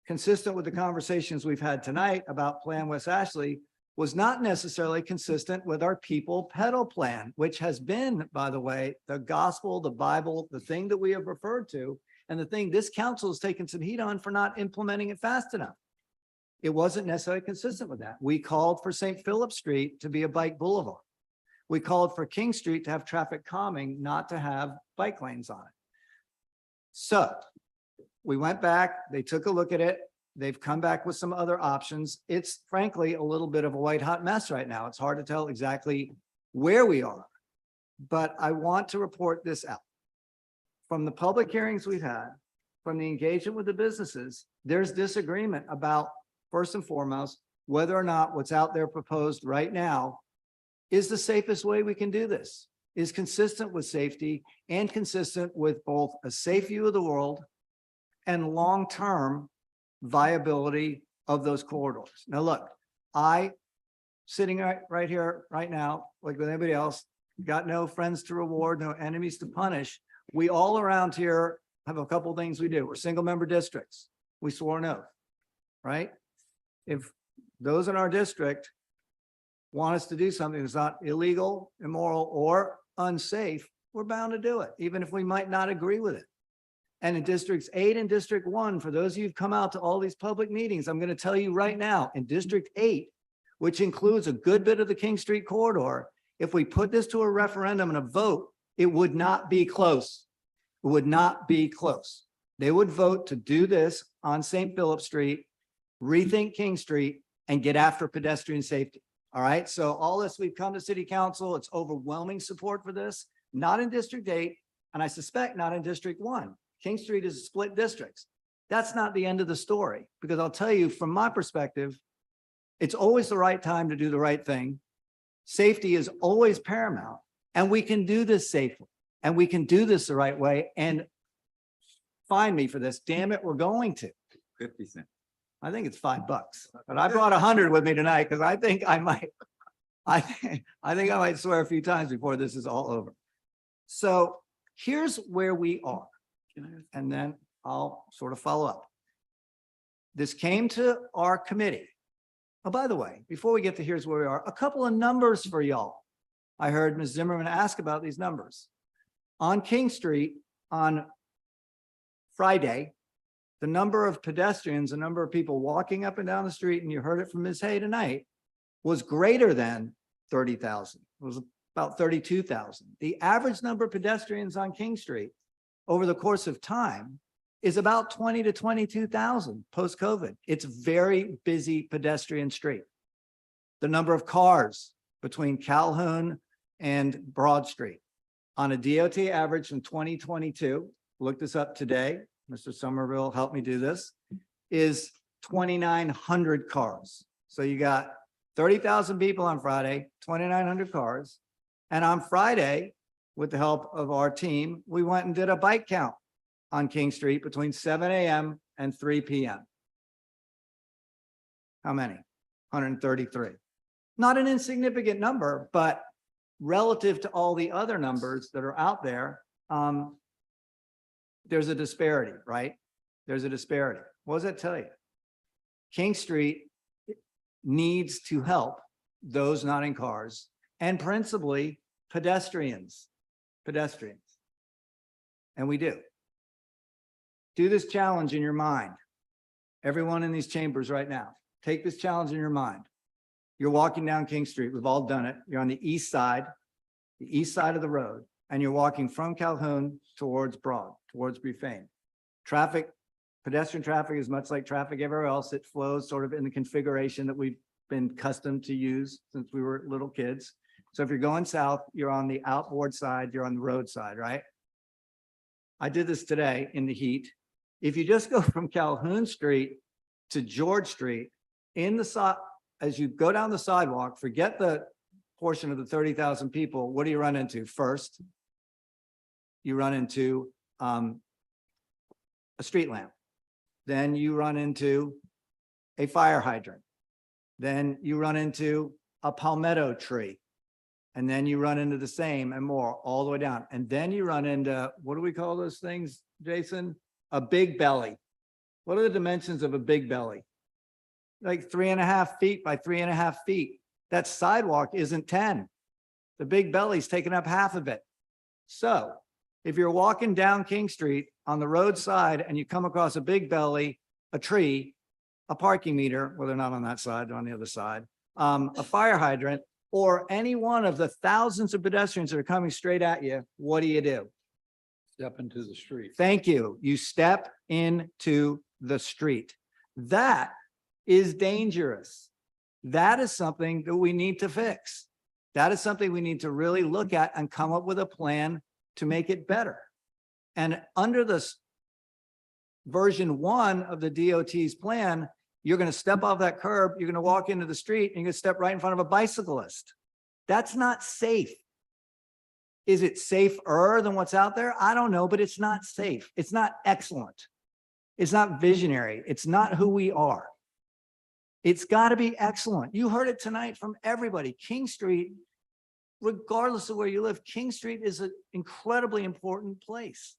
consistent with the conversations we've had tonight about Plan West Ashley, was not necessarily consistent with our People Pedal Plan, which has been, by the way, the gospel, the Bible, the thing that we have referred to, and the thing this council has taken some heat on for not implementing it fast enough. It wasn't necessarily consistent with that. We called for St. Philip Street to be a bike boulevard. We called for King Street to have traffic calming, not to have bike lanes on it. So we went back, they took a look at it. They've come back with some other options. It's frankly a little bit of a white hot mess right now. It's hard to tell exactly where we are, but I want to report this out. From the public hearings we've had, from the engagement with the businesses, there's disagreement about, first and foremost, whether or not what's out there proposed right now is the safest way we can do this, is consistent with safety and consistent with both a safe view of the world and long-term viability of those corridors. Now, look, I, sitting right here, right now, like with anybody else, got no friends to reward, no enemies to punish. We all around here have a couple of things we do. We're single member districts. We swore an oath, right? If those in our district want us to do something that's not illegal, immoral, or unsafe, we're bound to do it, even if we might not agree with it. And in districts 8 and district 1, for those of you who've come out to all these public meetings, I'm going to tell you right now, in district 8, which includes a good bit of the King Street corridor, if we put this to a referendum and a vote, it would not be close. It would not be close. They would vote to do this on St. Philip Street, rethink King Street, and get after pedestrian safety. All right. So all this, we've come to city council. It's overwhelming support for this, not in district 8, and I suspect not in district 1. King Street is split districts. That's not the end of the story, because I'll tell you from my perspective, it's always the right time to do the right thing. Safety is always paramount, and we can do this safely, and we can do this the right way. And find me for this. Damn it, we're going to. 50 cents. I think it's $5, but I brought 100 with me tonight because I think I might, I think I might swear a few times before this is all over. So here's where we are, and then I'll sort of follow up. This came to our committee. Oh, by the way, before we get to here's where we are, a couple of numbers for y'all. I heard Ms. Zimmerman ask about these numbers. On King Street on Friday, the number of pedestrians, the number of people walking up and down the street, and you heard it from Ms. Hay tonight, was greater than 30,000. It was about 32,000. The average number of pedestrians on King Street over the course of time is about 20 to 22,000 post-COVID. It's a very busy pedestrian street. The number of cars between Calhoun and Broad Street on a DOT average from 2022, look this up today, Mr. Somerville helped me do this, is 2,900 cars. So you got 30,000 people on Friday, 2,900 cars. And on Friday, with the help of our team, we went and did a bike count on King Street between 7 a.m. and 3 p.m. How many? 133. Not an insignificant number, but relative to all the other numbers that are out there, there's a disparity, right? There's a disparity. What does that tell you? King Street needs to help those not in cars, and principally pedestrians. And we do. Do this challenge in your mind. Everyone in these chambers right now, take this challenge in your mind. You're walking down King Street. We've all done it. You're on the east side of the road, and you're walking from Calhoun towards Broad, towards Briefane. Traffic, pedestrian traffic is much like traffic everywhere else. It flows sort of in the configuration that we've been accustomed to use since we were little kids. So if you're going south, you're on the outboard side, you're on the road side, right? I did this today in the heat. If you just go from Calhoun Street to George Street as you go down the sidewalk, forget the portion of the 30,000 people, what do you run into? First, you run into a street lamp. Then you run into a fire hydrant. Then you run into a palmetto tree. And then you run into the same and more all the way down. And then you run into, what do we call those things, Jason? A big belly. What are the dimensions of a big belly? Like 3.5 feet by 3.5 feet. That sidewalk isn't 10. The big belly's taking up half of it. So if you're walking down King Street on the roadside and you come across a big belly, a tree, a parking meter, well, they're not on that side, they're on the other side, a fire hydrant, or any one of the thousands of pedestrians that are coming straight at you, what do? Step into the street. Thank you. You step into the street. That is dangerous. That is something that we need to fix. That is something we need to really look at and come up with a plan to make it better. And under this version 1 of the DOT's plan, you're going to step off that curb, you're going to walk into the street, and you're going to step right in front of a bicyclist. That's not safe. Is it safer than what's out there? I don't know, but it's not safe. It's not excellent. It's not visionary. It's not who we are. It's got to be excellent. You heard it tonight from everybody. King Street, regardless of where you live, King Street is an incredibly important place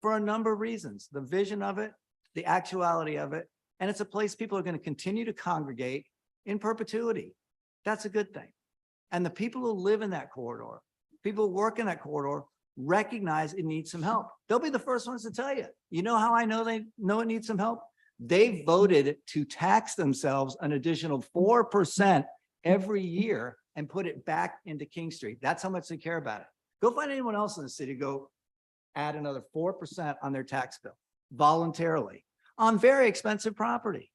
for a number of reasons. The vision of it, the actuality of it, and it's a place people are going to continue to congregate in perpetuity. That's a good thing. And the people who live in that corridor, people who work in that corridor, recognize it needs some help. They'll be the first ones to tell you. You know how I know they know it needs some help? They voted to tax themselves an additional 4% every year and put it back into King Street. That's how much they care about it. Go find anyone else in the city, go add another 4% on their tax bill voluntarily on very expensive property.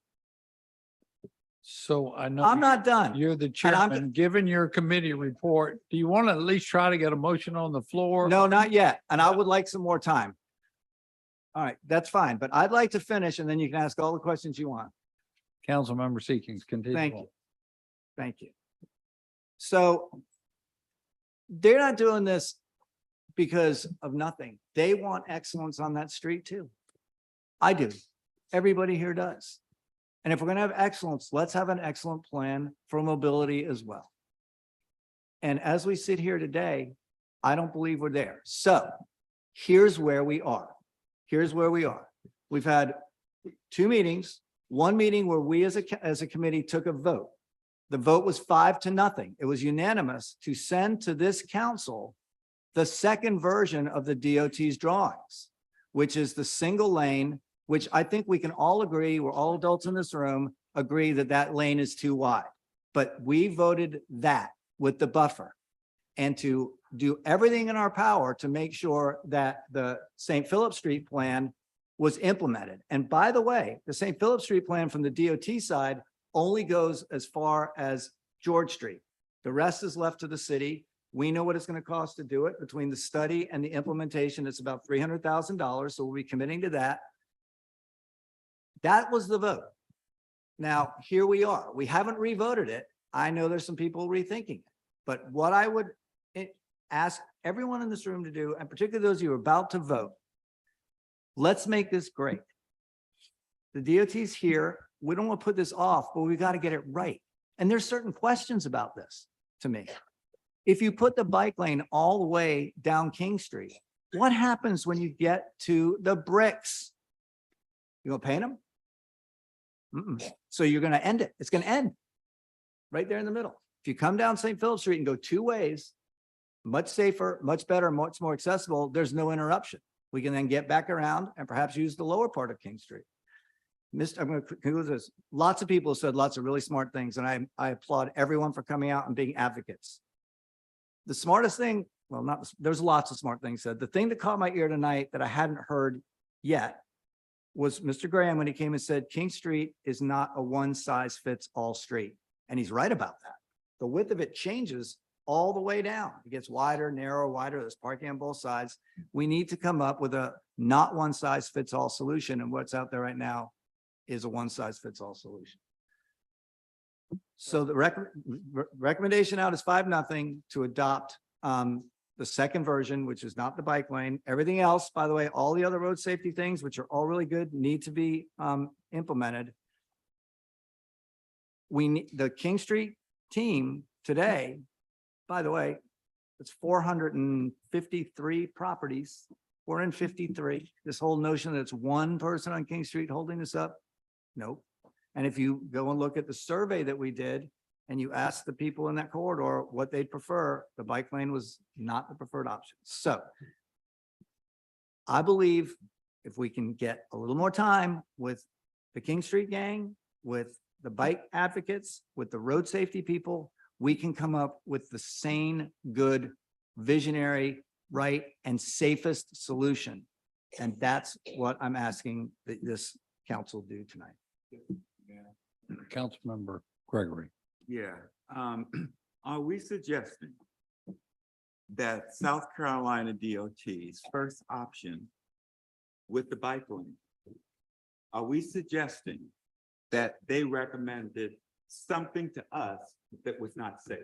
So I know. I'm not done. You're the And I'm- chairman. Given your committee report, do you want to at least try to get a motion on the floor? No, not yet. And I would like some more time. All right, that's fine, but I'd like to finish and then you can ask all the questions you want. Councilmember Seekings, continue. Thank you. Thank you. So they're not doing this because of nothing. They want excellence on that street too. I do. Everybody here does. And if we're going to have excellence, let's have an excellent plan for mobility as well. And as we sit here today, I don't believe we're there. So here's where we are. Here's where we are. We've had 2 meetings, one meeting where we as a committee took a vote. The vote was 5-0. It was unanimous to send to this council the second version of the DOT's drawings, which is the single lane, which I think we can all agree, we're all adults in this room, agree that that lane is too wide. But we voted that with the buffer and to do everything in our power to make sure that the St. Philip Street plan was implemented. And by the way, the St. Philip Street plan from the DOT side only goes as far as George Street. The rest is left to the city. We know what it's going to cost to do it. Between the study and the implementation, it's about $300,000. So we'll be committing to that. That was the vote. Now, here we are. We haven't revoted it. I know there's some people rethinking it. But what I would ask everyone in this room to do, and particularly those of you who are about to vote, let's make this great. The DOT's here. We don't want to put this off, but we got to get it right. And there's certain questions about this to me. If you put the bike lane all the way down King Street, what happens when you get to the bricks? You gonna paint them? So you're going to end it. It's going to end right there in the middle. If you come down St. Philip Street and go 2 ways, much safer, much better, much more accessible, there's no interruption. We can then get back around and perhaps use the lower part of King Street. I'm going to conclude this. Lots of people said lots of really smart things, and I applaud everyone for coming out and being advocates. The smartest thing, well, there's lots of smart things said. The thing that caught my ear tonight that I hadn't heard yet was Mr. Graham when he came and said King Street is not a one size fits all street. And he's right about that. The width of it changes all the way down. It gets wider, narrower, wider. There's parking on both sides. We need to come up with a not one size fits all solution. And what's out there right now is a one size fits all solution. So the recommendation out is 5-0 to adopt the second version, which is not the bike lane. Everything else, by the way, all the other road safety things, which are all really good, need to be implemented. We need the King Street team today, by the way, it's 453 properties. We're in 53. This whole notion that it's one person on King Street holding this up. Nope. And if you go and look at the survey that we did and you ask the people in that corridor what they'd prefer, the bike lane was not the preferred option. So I believe if we can get a little more time with the King Street gang, with the bike advocates, with the road safety people, we can come up with the sane, good, visionary, right, and safest solution. And that's what I'm asking that this council do tonight. Councilmember Gregory. Yeah, are we suggesting that South Carolina DOT's first option with the bike lane, are we suggesting that they recommended something to us that was not safe?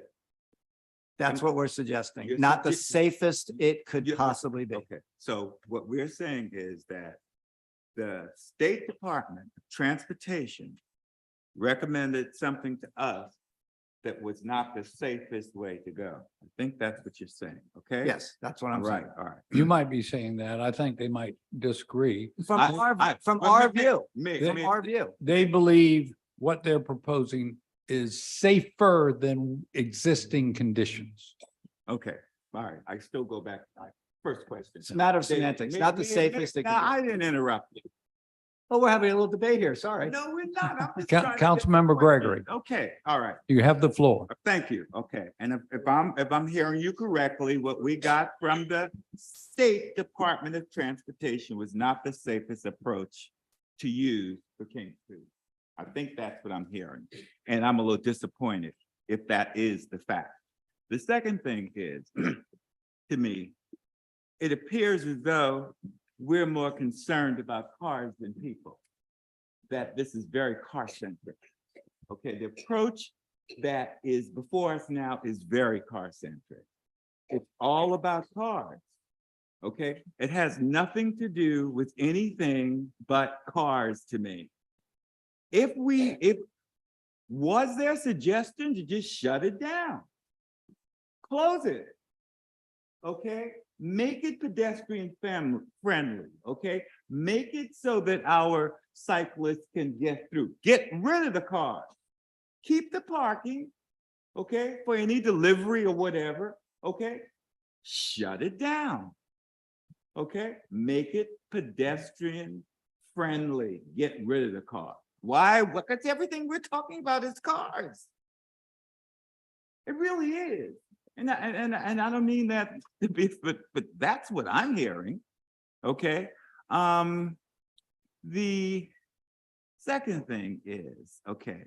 That's what we're suggesting, not the safest it could possibly be. Okay, so what we're saying is that the State Department of Transportation recommended something to us that was not the safest way to go. I think that's what you're saying, okay? Yes, that's what I'm saying. All right. You might be saying that. I think they might disagree. From our view. They believe what they're proposing is safer than existing conditions. Okay, all right, I still go back to my first question. It's a matter of semantics, not the safest. No, I didn't interrupt you. Oh, we're having a little debate here, sorry. No, we're not. I'm just trying to get Councilmember the point. Gregory, Okay, all right. you have the floor. Thank you. Okay, and if I'm hearing you correctly, what we got from the State Department of Transportation was not the safest approach to use for King Street. I think that's what I'm hearing, and I'm a little disappointed if that is the fact. The second thing is, to me, it appears as though we're more concerned about cars than people, that this is very car-centric. Okay, the approach that is before us now is very car-centric. It's all about cars, okay? It has nothing to do with anything but cars to me. Was there a suggestion to just shut it down? Close it, okay? Make it pedestrian friendly, okay? Make it so that our cyclists can get through. Get rid of the cars. Keep the parking, okay, for any delivery or whatever, okay? Shut it down, okay? Make it pedestrian friendly. Get rid of the car. Why? Because everything we're talking about is cars. It really is. And I don't mean that to be, but that's what I'm hearing. Okay. The second thing is, okay,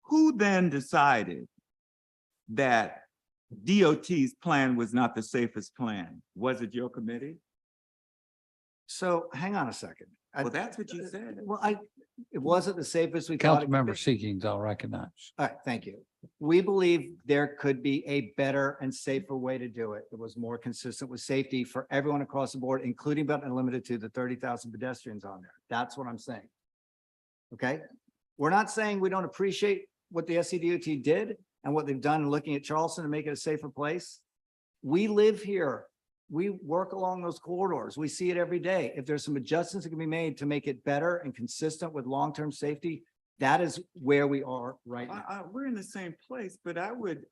who then decided that DOT's plan was not the safest plan? Was it your committee? So hang on a second. Well, that's what you said. Well, it wasn't the safest we thought. Councilmember Seekings, I'll recognize. All right, thank you. We believe there could be a better and safer way to do it. It was more consistent with safety for everyone across the board, including but not limited to the 30,000 pedestrians on there. That's what I'm saying. Okay? We're not saying we don't appreciate what the SCDOT did and what they've done in looking at Charleston to make it a safer place. We live here. We work along those corridors. We see it every day. If there's some adjustments that can be made to make it better and consistent with long-term safety, that is where we are right now. We're in the same place, but I would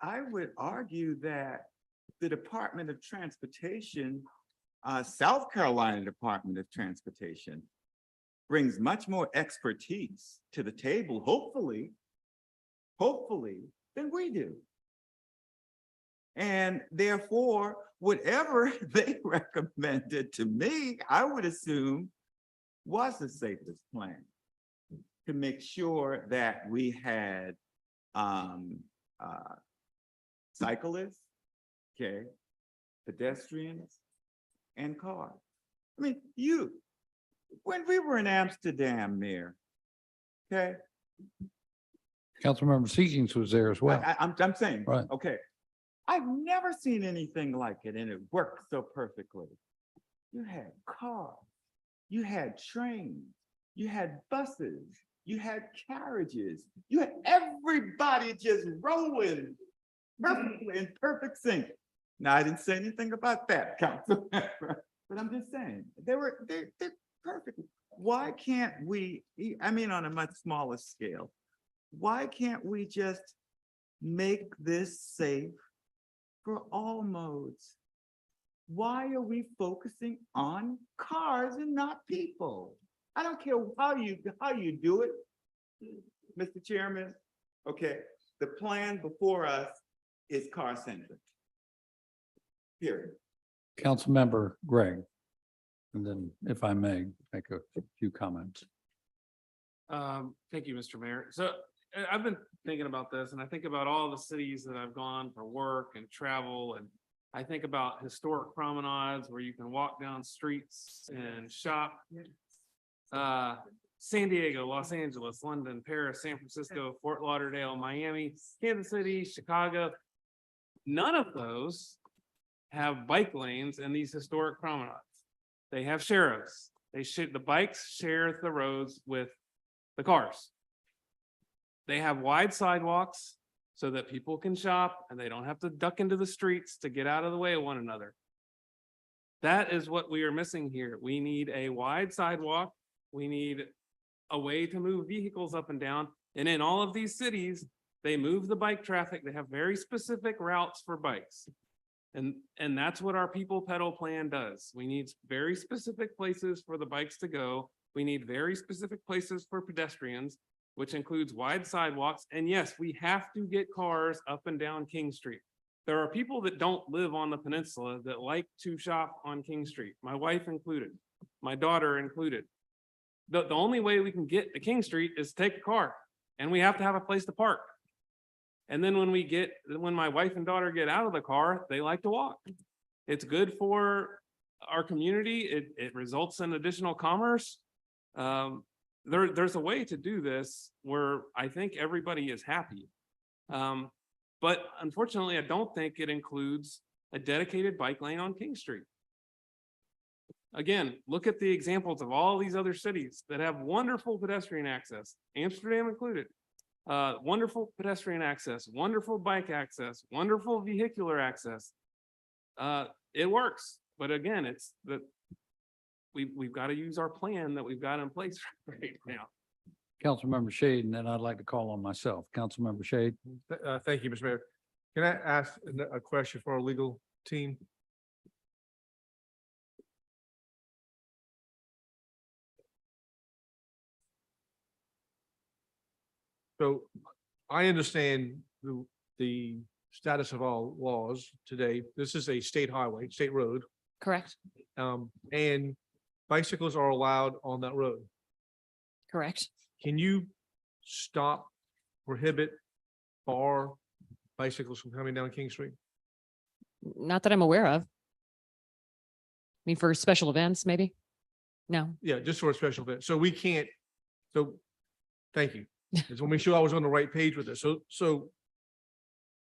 argue that the Department of Transportation, South Carolina Department of Transportation, brings much more expertise to the table, hopefully, than we do. And therefore, whatever they recommended to me, I would assume was the safest plan to make sure that we had cyclists, okay, pedestrians, and cars. I mean, when we were in Amsterdam, Mayor, okay, Councilmember Seekings was there as well. I'm saying, Right. okay, I've never seen anything like it, and it worked so perfectly. You had cars, you had trains, you had buses, you had carriages, you had everybody just rolling perfectly in perfect sync. Now, I didn't say anything about that, Council member, but I'm just saying, they're perfect. Why can't we, I mean, on a much smaller scale, why can't we just make this safe for all modes? Why are we focusing on cars and not people? I don't care how you do it, Mr. Chairman. Okay, the plan before us is car-centric. Period. Councilmember Gregg. And then if I may, make a few comments. Thank you, Mr. Mayor. So I've been thinking about this, and I think about all the cities that I've gone for work and travel, and I think about historic promenades where you can walk down streets and shop. San Diego, Los Angeles, London, Paris, San Francisco, Fort Lauderdale, Miami, Kansas City, Chicago. None of those have bike lanes in these historic promenades. They have sharrows. The bikes share the roads with the cars. They have wide sidewalks so that people can shop and they don't have to duck into the streets to get out of the way of one another. That is what we are missing here. We need a wide sidewalk. We need a way to move vehicles up and down. And in all of these cities, they move the bike traffic. They have very specific routes for bikes. And that's what our People Pedal plan does. We need very specific places for the bikes to go. We need very specific places for pedestrians, which includes wide sidewalks. And yes, we have to get cars up and down King Street. There are people that don't live on the peninsula that like to shop on King Street, my wife included, my daughter included. The only way we can get to King Street is to take a car, and we have to have a place to park. And then when my wife and daughter get out of the car, they like to walk. It's good for our community. It results in additional commerce. There's a way to do this where I think everybody is happy. But unfortunately, I don't think it includes a dedicated bike lane on King Street. Again, look at the examples of all these other cities that have wonderful pedestrian access, Amsterdam included. Wonderful pedestrian access, wonderful bike access, wonderful vehicular access. It works, but again, it's that we've got to use our plan that we've got in place right now. Councilmember Shade, and then I'd like to call on myself. Councilmember Shade. Thank you, Mr. Mayor. Can I ask a question for our legal team? So I understand the status of all laws today. This is a state highway, state road. Correct. And bicycles are allowed on that road. Correct. Can you stop, prohibit, bar bicycles from coming down King Street? Not that I'm aware of. I mean, for special events, maybe? No. Yeah, just for a special event. So we can't, thank you. Just want to make sure I was on the right page with this. So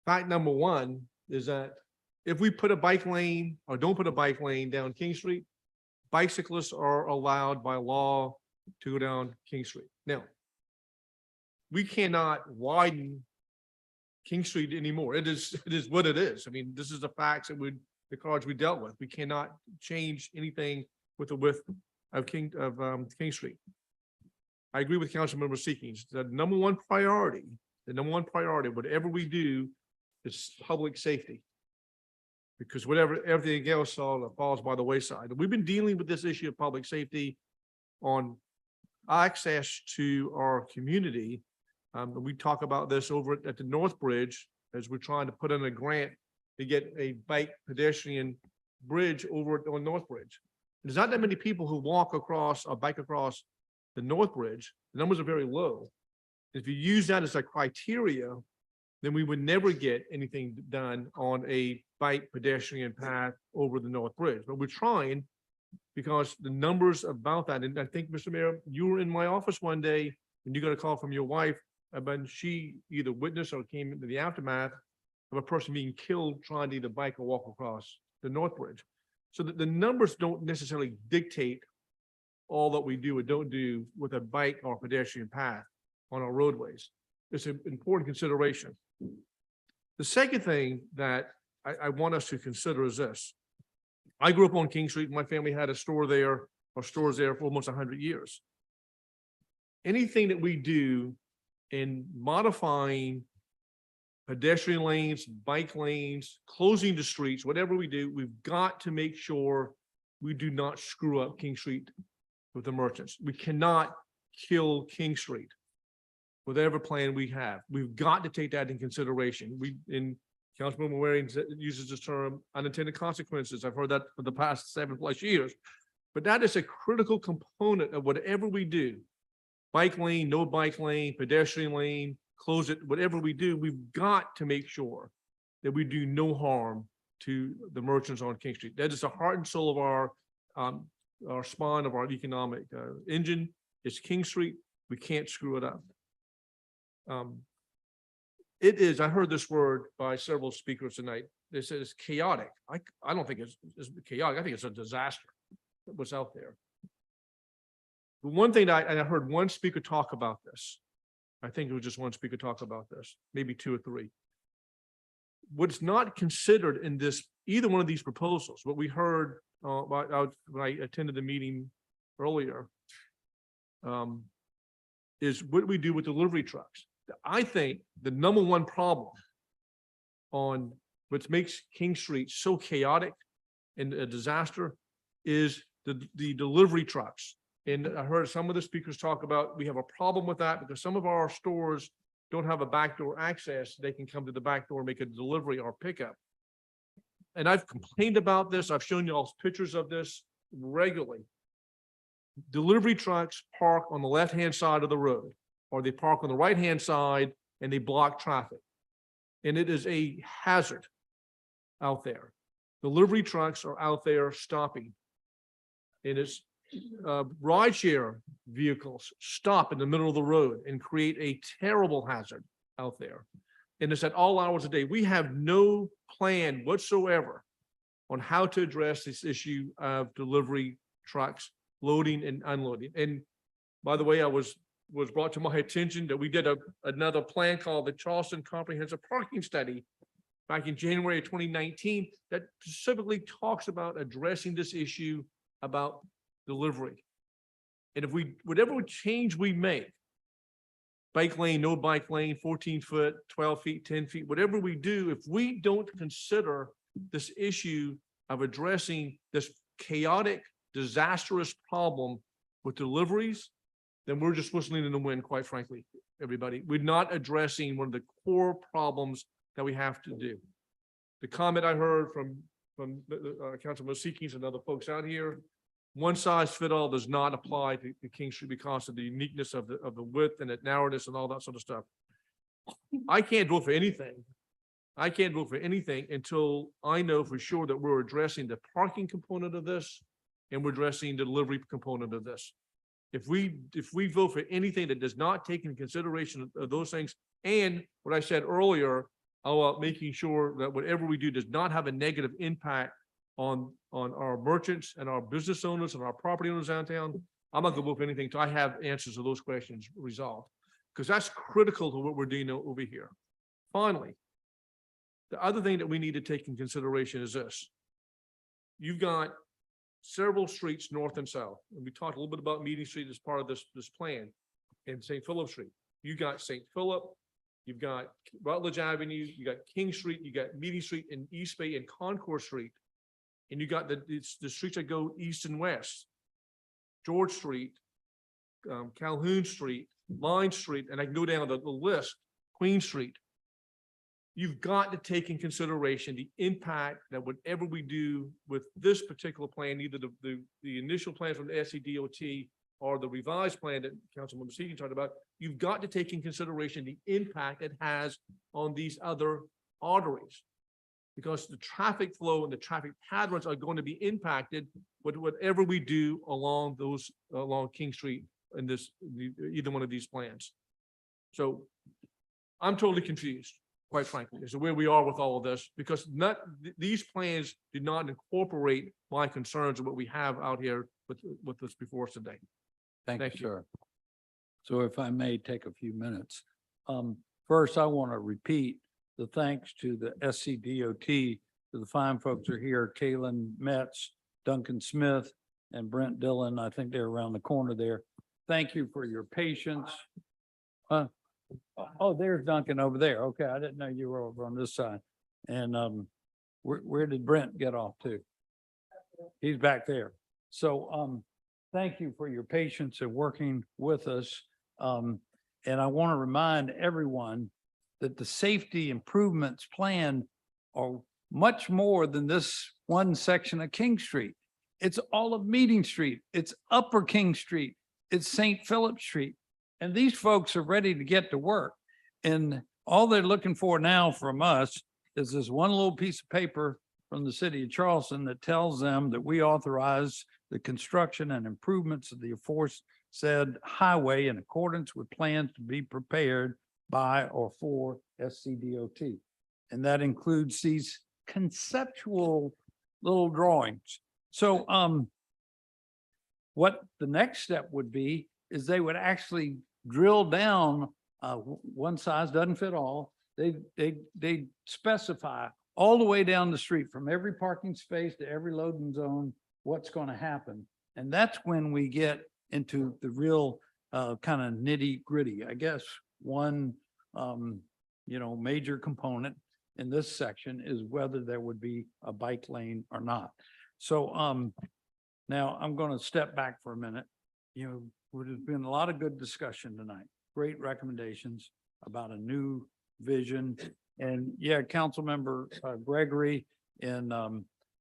fact number one is that if we put a bike lane or don't put a bike lane down King Street, bicyclists are allowed by law to go down King Street. Now, we cannot widen King Street anymore. It is what it is. I mean, this is the facts that the cards we dealt with. We cannot change anything with the width of King Street. I agree with Councilmember Seekings. The number one priority, whatever we do, is public safety. Because everything else all falls by the wayside. We've been dealing with this issue of public safety on access to our community. We talk about this over at the North Bridge as we're trying to put in a grant to get a bike pedestrian bridge over on North Bridge. There's not that many people who walk across or bike across the North Bridge. The numbers are very low. If you use that as a criteria, then we would never get anything done on a bike pedestrian path over the North Bridge. But we're trying because the numbers about that, and I think, Mr. Mayor, you were in my office one day and you got a call from your wife about she either witnessed or came into the aftermath of a person being killed trying to either bike or walk across the North Bridge. So that the numbers don't necessarily dictate all that we do or don't do with a bike or pedestrian path on our roadways. It's an important consideration. The second thing that I want us to consider is this. I grew up on King Street. My family had a store there or stores there for almost 100 years. Anything that we do in modifying pedestrian lanes, bike lanes, closing the streets, whatever we do, we've got to make sure we do not screw up King Street with the merchants. We cannot kill King Street. Whatever plan we have, we've got to take that in consideration. Councilman Waring uses this term unintended consequences. I've heard that for the past 7+ years, but that is a critical component of whatever we do. Bike lane, no bike lane, pedestrian lane, close it, whatever we do, we've got to make sure that we do no harm to the merchants on King Street. That is the heart and soul of our spine of our economic engine. It's King Street. We can't screw it up. It is, I heard this word by several speakers tonight. They said it's chaotic. I don't think it's chaotic. I think it's a disaster what's out there. The one thing I heard one speaker talk about this. I think it was just one speaker talk about this, maybe two or three. What's not considered in this, either one of these proposals, what we heard when I attended the meeting earlier, is what we do with delivery trucks. I think the number one problem on what makes King Street so chaotic and a disaster is the delivery trucks. And I heard some of the speakers talk about, we have a problem with that because some of our stores don't have a backdoor access. They can come to the back door, make a delivery or pickup. And I've complained about this. I've shown you all pictures of this regularly. Delivery trucks park on the left-hand side of the road, or they park on the right-hand side and they block traffic. And it is a hazard out there. Delivery trucks are out there stopping. And it's rideshare vehicles stop in the middle of the road and create a terrible hazard out there. And it's at all hours of the day. We have no plan whatsoever on how to address this issue of delivery trucks loading and unloading. And by the way, I was brought to my attention that we did another plan called the Charleston Comprehensive Parking Study back in January of 2019 that specifically talks about addressing this issue about delivery. And if whatever change we make, bike lane, no bike lane, 14 foot, 12 feet, 10 feet, whatever we do, if we don't consider this issue of addressing this chaotic, disastrous problem with deliveries, then we're just whistling in the wind, quite frankly, everybody. We're not addressing one of the core problems that we have to do. The comment I heard from Councilman Seekings and other folks out here, one size fit all does not apply to King Street because of the uniqueness of the width and the narrowness and all that sort of stuff. I can't vote for anything. I can't vote for anything until I know for sure that we're addressing the parking component of this and we're addressing the delivery component of this. If we vote for anything that does not take into consideration of those things, and what I said earlier about making sure that whatever we do does not have a negative impact on our merchants and our business owners and our property owners downtown, I'm not gonna vote for anything until I have answers to those questions resolved, because that's critical to what we're doing over here. Finally, the other thing that we need to take in consideration is this. You've got several streets north and south, and we talked a little bit about Meeting Street as part of this plan, and St. Philip Street. You got St. Philip, you've got Rutledge Avenue, you got King Street, you got Meeting Street and East Bay and Concourse Street. And you got the streets that go east and west, George Street, Calhoun Street, Line Street, and I can go down the list, Queen Street. You've got to take in consideration the impact that whatever we do with this particular plan, either the initial plan from the SCDOT or the revised plan that Councilmember Seegan talked about, you've got to take in consideration the impact it has on these other arteries. Because the traffic flow and the traffic patterns are going to be impacted with whatever we do along King Street in either one of these plans. So I'm totally confused, quite frankly, as to where we are with all of this, because these plans did not incorporate my concerns of what we have out here with this before us today. Thank Thank you, you. sir. So if I may take a few minutes. First, I want to repeat the thanks to the SCDOT, to the fine folks who are here, Kalen Metz, Duncan Smith, and Brent Dillon. I think they're around the corner there. Thank you for your patience. Oh, there's Duncan over there. Okay, I didn't know you were over on this side. And where did Brent get off to? He's back there. So thank you for your patience and working with us. And I want to remind everyone that the safety improvements plan are much more than this one section of King Street. It's all of Meeting Street. It's Upper King Street. It's St. Philip Street. And these folks are ready to get to work. And all they're looking for now from us is this one little piece of paper from the city of Charleston that tells them that we authorize the construction and improvements of the aforesaid highway in accordance with plans to be prepared by or for SCDOT. And that includes these conceptual little drawings. So what the next step would be is they would actually drill down, one size doesn't fit all. They specify all the way down the street from every parking space to every loading zone, what's going to happen. And that's when we get into the real kind of nitty gritty. I guess one, major component in this section is whether there would be a bike lane or not. So now I'm going to step back for a minute. There's been a lot of good discussion tonight, great recommendations about a new vision. And yeah, Councilmember Gregory in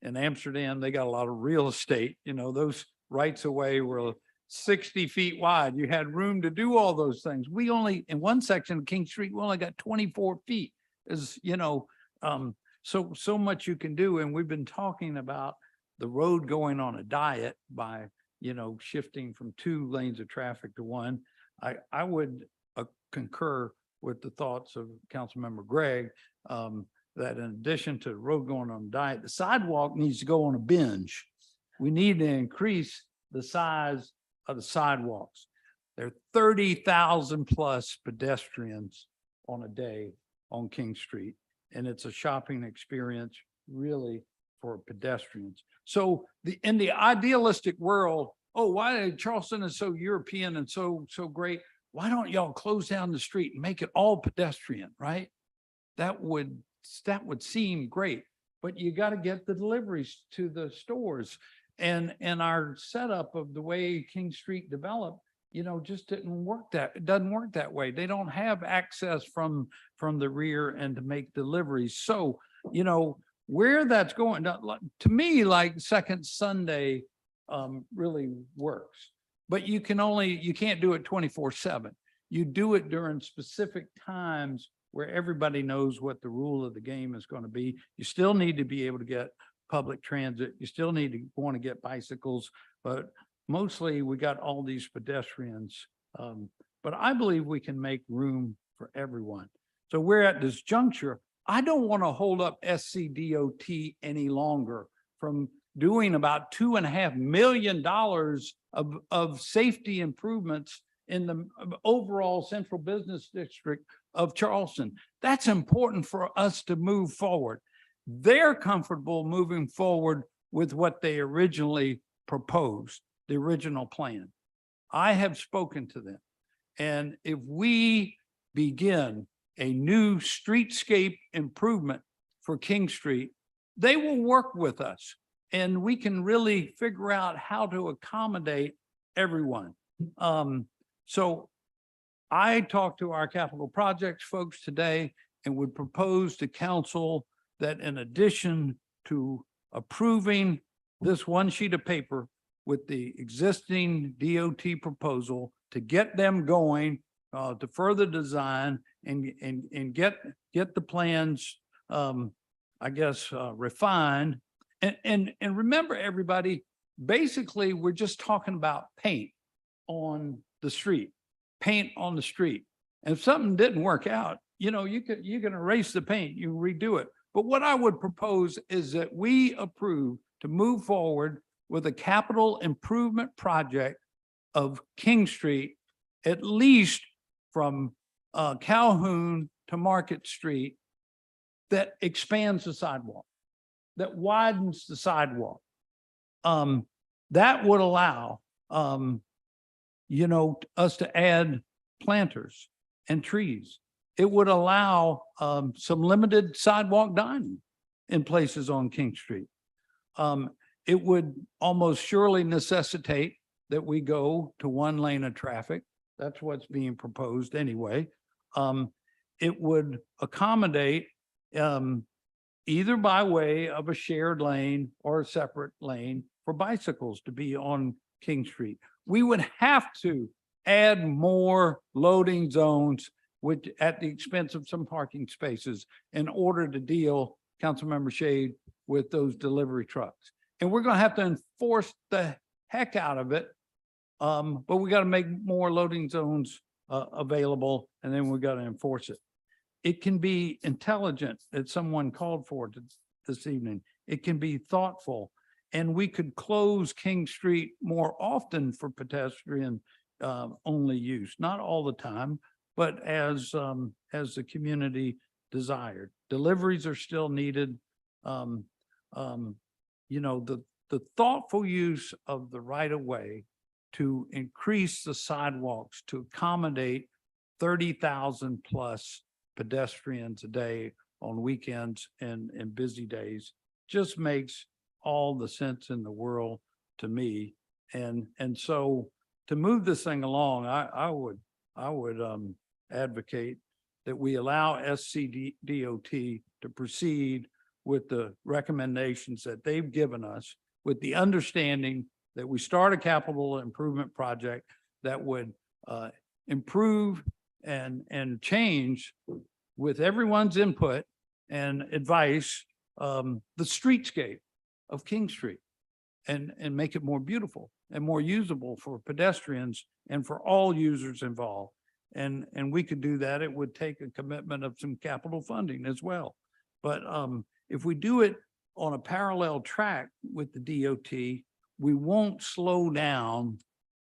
Amsterdam, they got a lot of real estate. Those rights of way were 60 feet wide. You had room to do all those things. We only, in one section of King Street, we only got 24 feet. So much you can do. And we've been talking about the road going on a diet by, shifting from 2 lanes of traffic to 1. I would concur with the thoughts of Councilmember Gregg, that in addition to the road going on a diet, the sidewalk needs to go on a binge. We need to increase the size of the sidewalks. There are 30,000 plus pedestrians on a day on King Street, and it's a shopping experience really for pedestrians. So in the idealistic world, why Charleston is so European and so great, why don't y'all close down the street and make it all pedestrian, right? That would seem great, but you got to get the deliveries to the stores. And our setup of the way King Street developed, just didn't work it doesn't work that way. They don't have access from the rear and to make deliveries. So, where that's going to me, like Second Sunday really works, but you can't do it 24/7. You do it during specific times where everybody knows what the rule of the game is going to be. You still need to be able to get public transit. You still need to want to get bicycles, but mostly we got all these pedestrians. But I believe we can make room for everyone. So we're at this juncture. I don't want to hold up SCDOT any longer from doing about $2.5 million of safety improvements in the overall central business district of Charleston. That's important for us to move forward. They're comfortable moving forward with what they originally proposed, the original plan. I have spoken to them. And if we begin a new streetscape improvement for King Street, they will work with us and we can really figure out how to accommodate everyone. So I talked to our capital projects folks today and would propose to council that in addition to approving this one sheet of paper with the existing DOT proposal to get them going, to further design and get the plans, I guess, refined. And remember, everybody, basically, we're just talking about paint on the street, paint on the street. And if something didn't work out, you can erase the paint, you redo it. But what I would propose is that we approve to move forward with a capital improvement project of King Street, at least from Calhoun to Market Street, that expands the sidewalk, that widens the sidewalk. That would allow, us to add planters and trees. It would allow some limited sidewalk dining in places on King Street. It would almost surely necessitate that we go to one lane of traffic. That's what's being proposed anyway. It would accommodate either by way of a shared lane or a separate lane for bicycles to be on King Street. We would have to add more loading zones which at the expense of some parking spaces in order to deal, Councilmember Shade, with those delivery trucks. And we're going to have to enforce the heck out of it. But we got to make more loading zones available, and then we got to enforce it. It can be intelligent, as someone called for this evening. It can be thoughtful, and we could close King Street more often for pedestrian only use, not all the time, but as the community desired. Deliveries are still needed. The thoughtful use of the right of way to increase the sidewalks to accommodate 30,000 plus pedestrians a day on weekends and busy days just makes all the sense in the world to me. And so to move this thing along, I would advocate that we allow SCDOT to proceed with the recommendations that they've given us, with the understanding that we start a capital improvement project that would improve and change with everyone's input and advice, the streetscape of King Street and make it more beautiful and more usable for pedestrians and for all users involved. And we could do that. It would take a commitment of some capital funding as well. But if we do it on a parallel track with the DOT, we won't slow down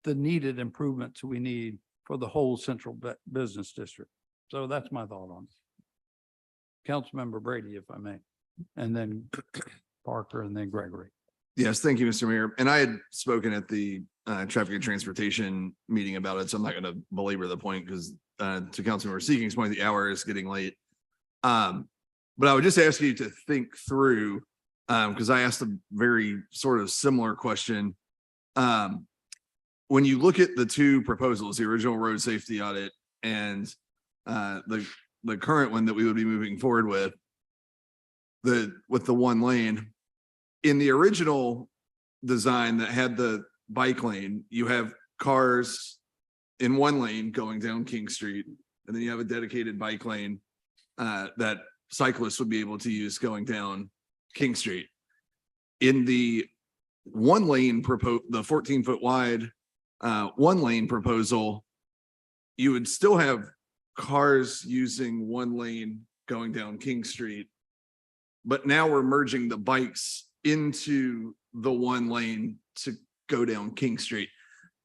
the needed improvements we need for the whole central business district. So that's my thought on it. Councilmember Brady, if I may, and then Parker and then Gregory. Yes, thank you, Mr. Mayor. And I had spoken at the traffic and transportation meeting about it, so I'm not going to belabor the point because to Councilmember Seeking's point, the hour is getting late. But I would just ask you to think through, because I asked a very sort of similar question. When you look at the two proposals, the original road safety audit and the current one that we would be moving forward with the one lane, in the original design that had the bike lane, you have cars in one lane going down King Street, and then you have a dedicated bike lane that cyclists would be able to use going down King Street. In the one lane the 14-foot wide one lane proposal, you would still have cars using one lane going down King Street, but now we're merging the bikes into the one lane to go down King Street.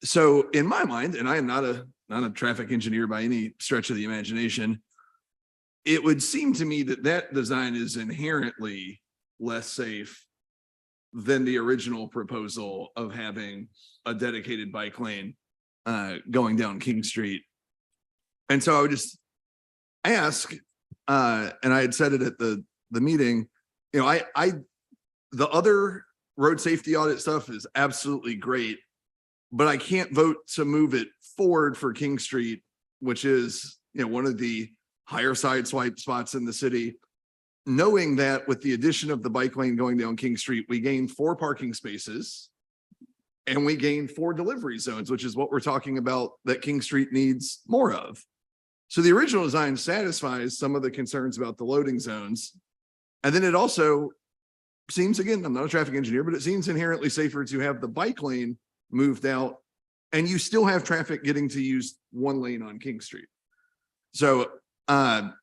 So in my mind, and I am not a traffic engineer by any stretch of the imagination, it would seem to me that that design is inherently less safe than the original proposal of having a dedicated bike lane going down King Street. And so I would just ask, and I had said it at the meeting, the other road safety audit stuff is absolutely great. but I can't vote to move it forward for King Street, which is, one of the higher side swipe spots in the city. Knowing that with the addition of the bike lane going down King Street, we gained 4 parking spaces and we gained 4 delivery zones, which is what we're talking about that King Street needs more of. So the original design satisfies some of the concerns about the loading zones. And then it also seems, again, I'm not a traffic engineer, but it seems inherently safer to have the bike lane moved out and you still have traffic getting to use 1 lane on King Street. So,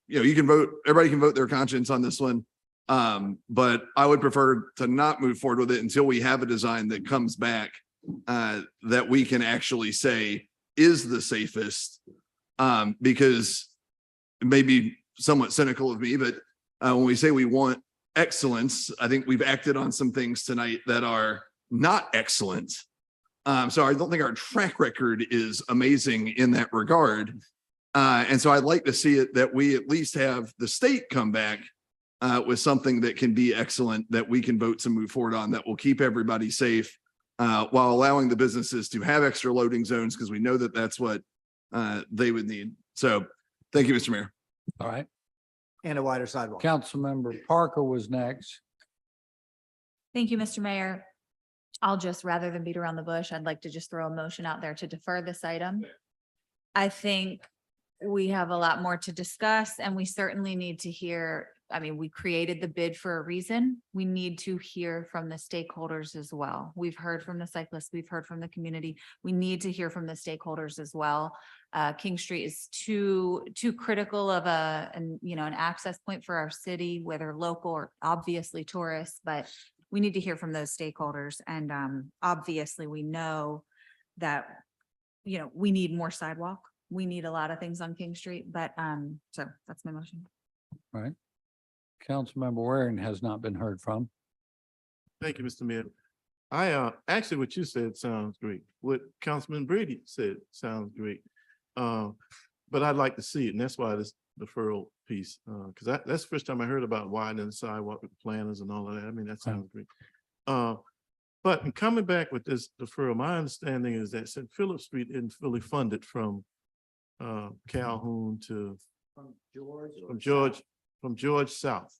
you can vote, everybody can vote their conscience on this one. But I would prefer to not move forward with it until we have a design that comes back that we can actually say is the safest. Because it may be somewhat cynical of me, but when we say we want excellence, I think we've acted on some things tonight that are not excellent. So I don't think our track record is amazing in that regard. And so I'd like to see it that we at least have the state come back with something that can be excellent, that we can vote to move forward on, that will keep everybody safe while allowing the businesses to have extra loading zones, because we know that that's what they would need. So thank you, Mr. Mayor. All right. And a wider sidewalk. Councilmember Parker was next. Thank you, Mr. Mayor. I'll just, rather than beat around the bush, I'd like to just throw a motion out there to defer this item. I think we have a lot more to discuss and we certainly need to hear, we created the bid for a reason. We need to hear from the stakeholders as well. We've heard from the cyclists, we've heard from the community. We need to hear from the stakeholders as well. King Street is too critical of an access point for our city, whether local or obviously tourists, but we need to hear from those stakeholders. And obviously we know that, we need more sidewalk. We need a lot of things on King Street, but so that's my motion. All right. Councilmember Waring has not been heard from. Thank you, Mr. Mayor. I actually, what you said sounds great. What Councilman Brady said sounds great. But I'd like to see it, and that's why this deferral piece, because that's the first time I heard about widening the sidewalk with planners and all of that. That sounds great. But in coming back with this deferral, my understanding is that St. Philip Street isn't fully funded from Calhoun to from George South.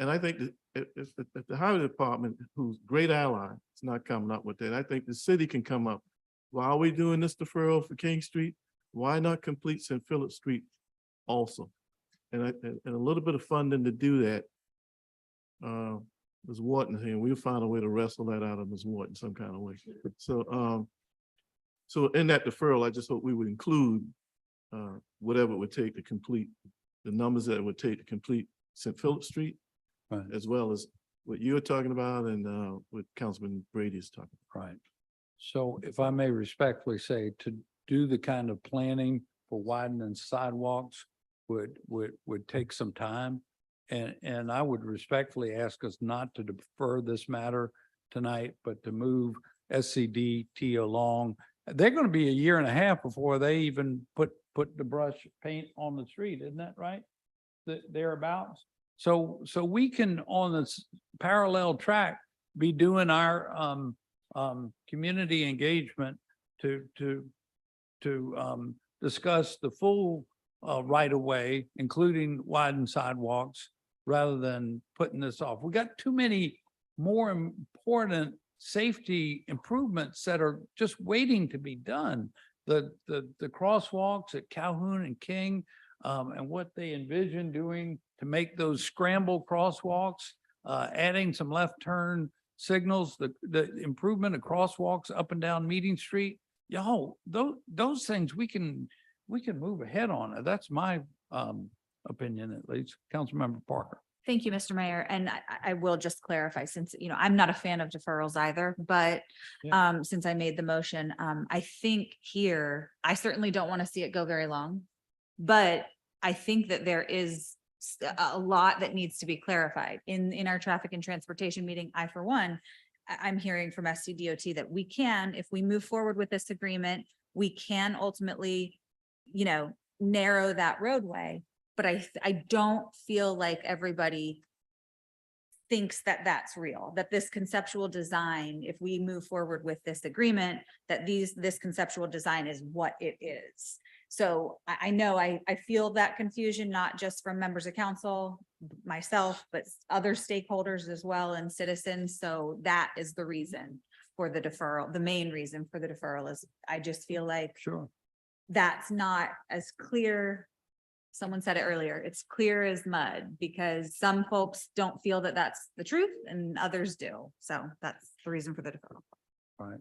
And I think that if the highway department, who's great ally, is not coming up with that, I think the city can come up. While we're doing this deferral for King Street, why not complete St. Philip Street also? And a little bit of funding to do that. Ms. Wharton here, we'll find a way to wrestle that out of Ms. Wharton some kind of way. So in that deferral, I just hope we would include whatever it would take to complete the numbers that it would take to complete St. Philip Street, right, as well as what you're talking about and what Councilman Brady is talking about. Right. So if I may respectfully say, to do the kind of planning for widening sidewalks would take some time. And I would respectfully ask us not to defer this matter tonight, but to move SCDT along. They're going to be 1.5 years before they even put the brush paint on the street, isn't that right? Thereabouts. So we can, on this parallel track, be doing our community engagement to discuss the full right of way, including widened sidewalks, rather than putting this off. We got too many more important safety improvements that are just waiting to be done. The crosswalks at Calhoun and King, and what they envision doing to make those scramble crosswalks, adding some left turn signals, the improvement of crosswalks up and down Meeting Street. Y'all, those things we can move ahead on. That's my opinion, at least. Councilmember Parker. Thank you, Mr. Mayor. And I will just clarify, since, I'm not a fan of deferrals either, but since I made the motion, I think here, I certainly don't want to see it go very long, but I think that there is a lot that needs to be clarified in our traffic and transportation meeting. For one, I'm hearing from SCDOT that we can, if we move forward with this agreement, we can ultimately, narrow that roadway. But I don't feel like everybody thinks that that's real, that this conceptual design, if we move forward with this agreement, that this conceptual design is what it is. So I know I feel that confusion, not just from members of council, myself, but other stakeholders as well and citizens. So that is the reason for the deferral. The main reason for the deferral is I just feel like Sure. that's not as clear. Someone said it earlier, it's clear as mud because some folks don't feel that that's the truth and others do. So that's the reason for the deferral. All right.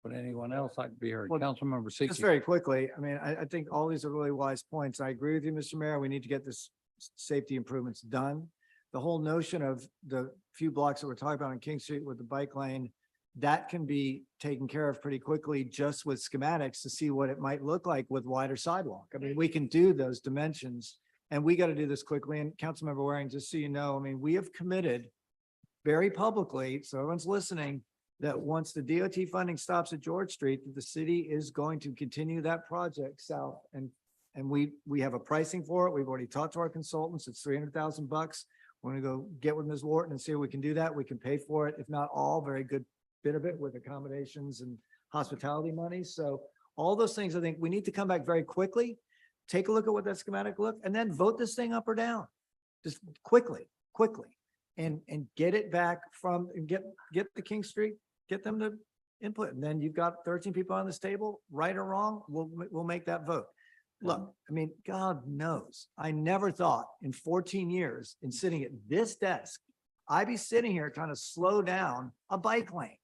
Would anyone else like to be heard? Well, Councilmember Just Siki. very quickly, I mean, I think all these are really wise points. I agree with you, Mr. Mayor. We need to get this safety improvements done. The whole notion of the few blocks that we're talking about on King Street with the bike lane, that can be taken care of pretty quickly just with schematics to see what it might look like with wider sidewalk. I mean, we can do those dimensions and we got to do this quickly. And Councilmember Waring, just so you know, I mean, we have committed very publicly, so everyone's listening, that once the DOT funding stops at George Street, that the city is going to continue that project south. And we have a pricing for it. We've already talked to our consultants. It's $300,000. We're gonna go get with Ms. Wharton and see if we can do that. We can pay for it. If not all, very good bit of it with accommodations and hospitality money. So all those things, I think we need to come back very quickly, take a look at what that schematic look, and then vote this thing up or down. Just quickly. And get it back from, and get the King Street, get them to input. And then you've got 13 people on this table, right or wrong, we'll make that vote. Look, I mean, God knows, I never thought in 14 years in sitting at this desk, I'd be sitting here trying to slow down a bike lane.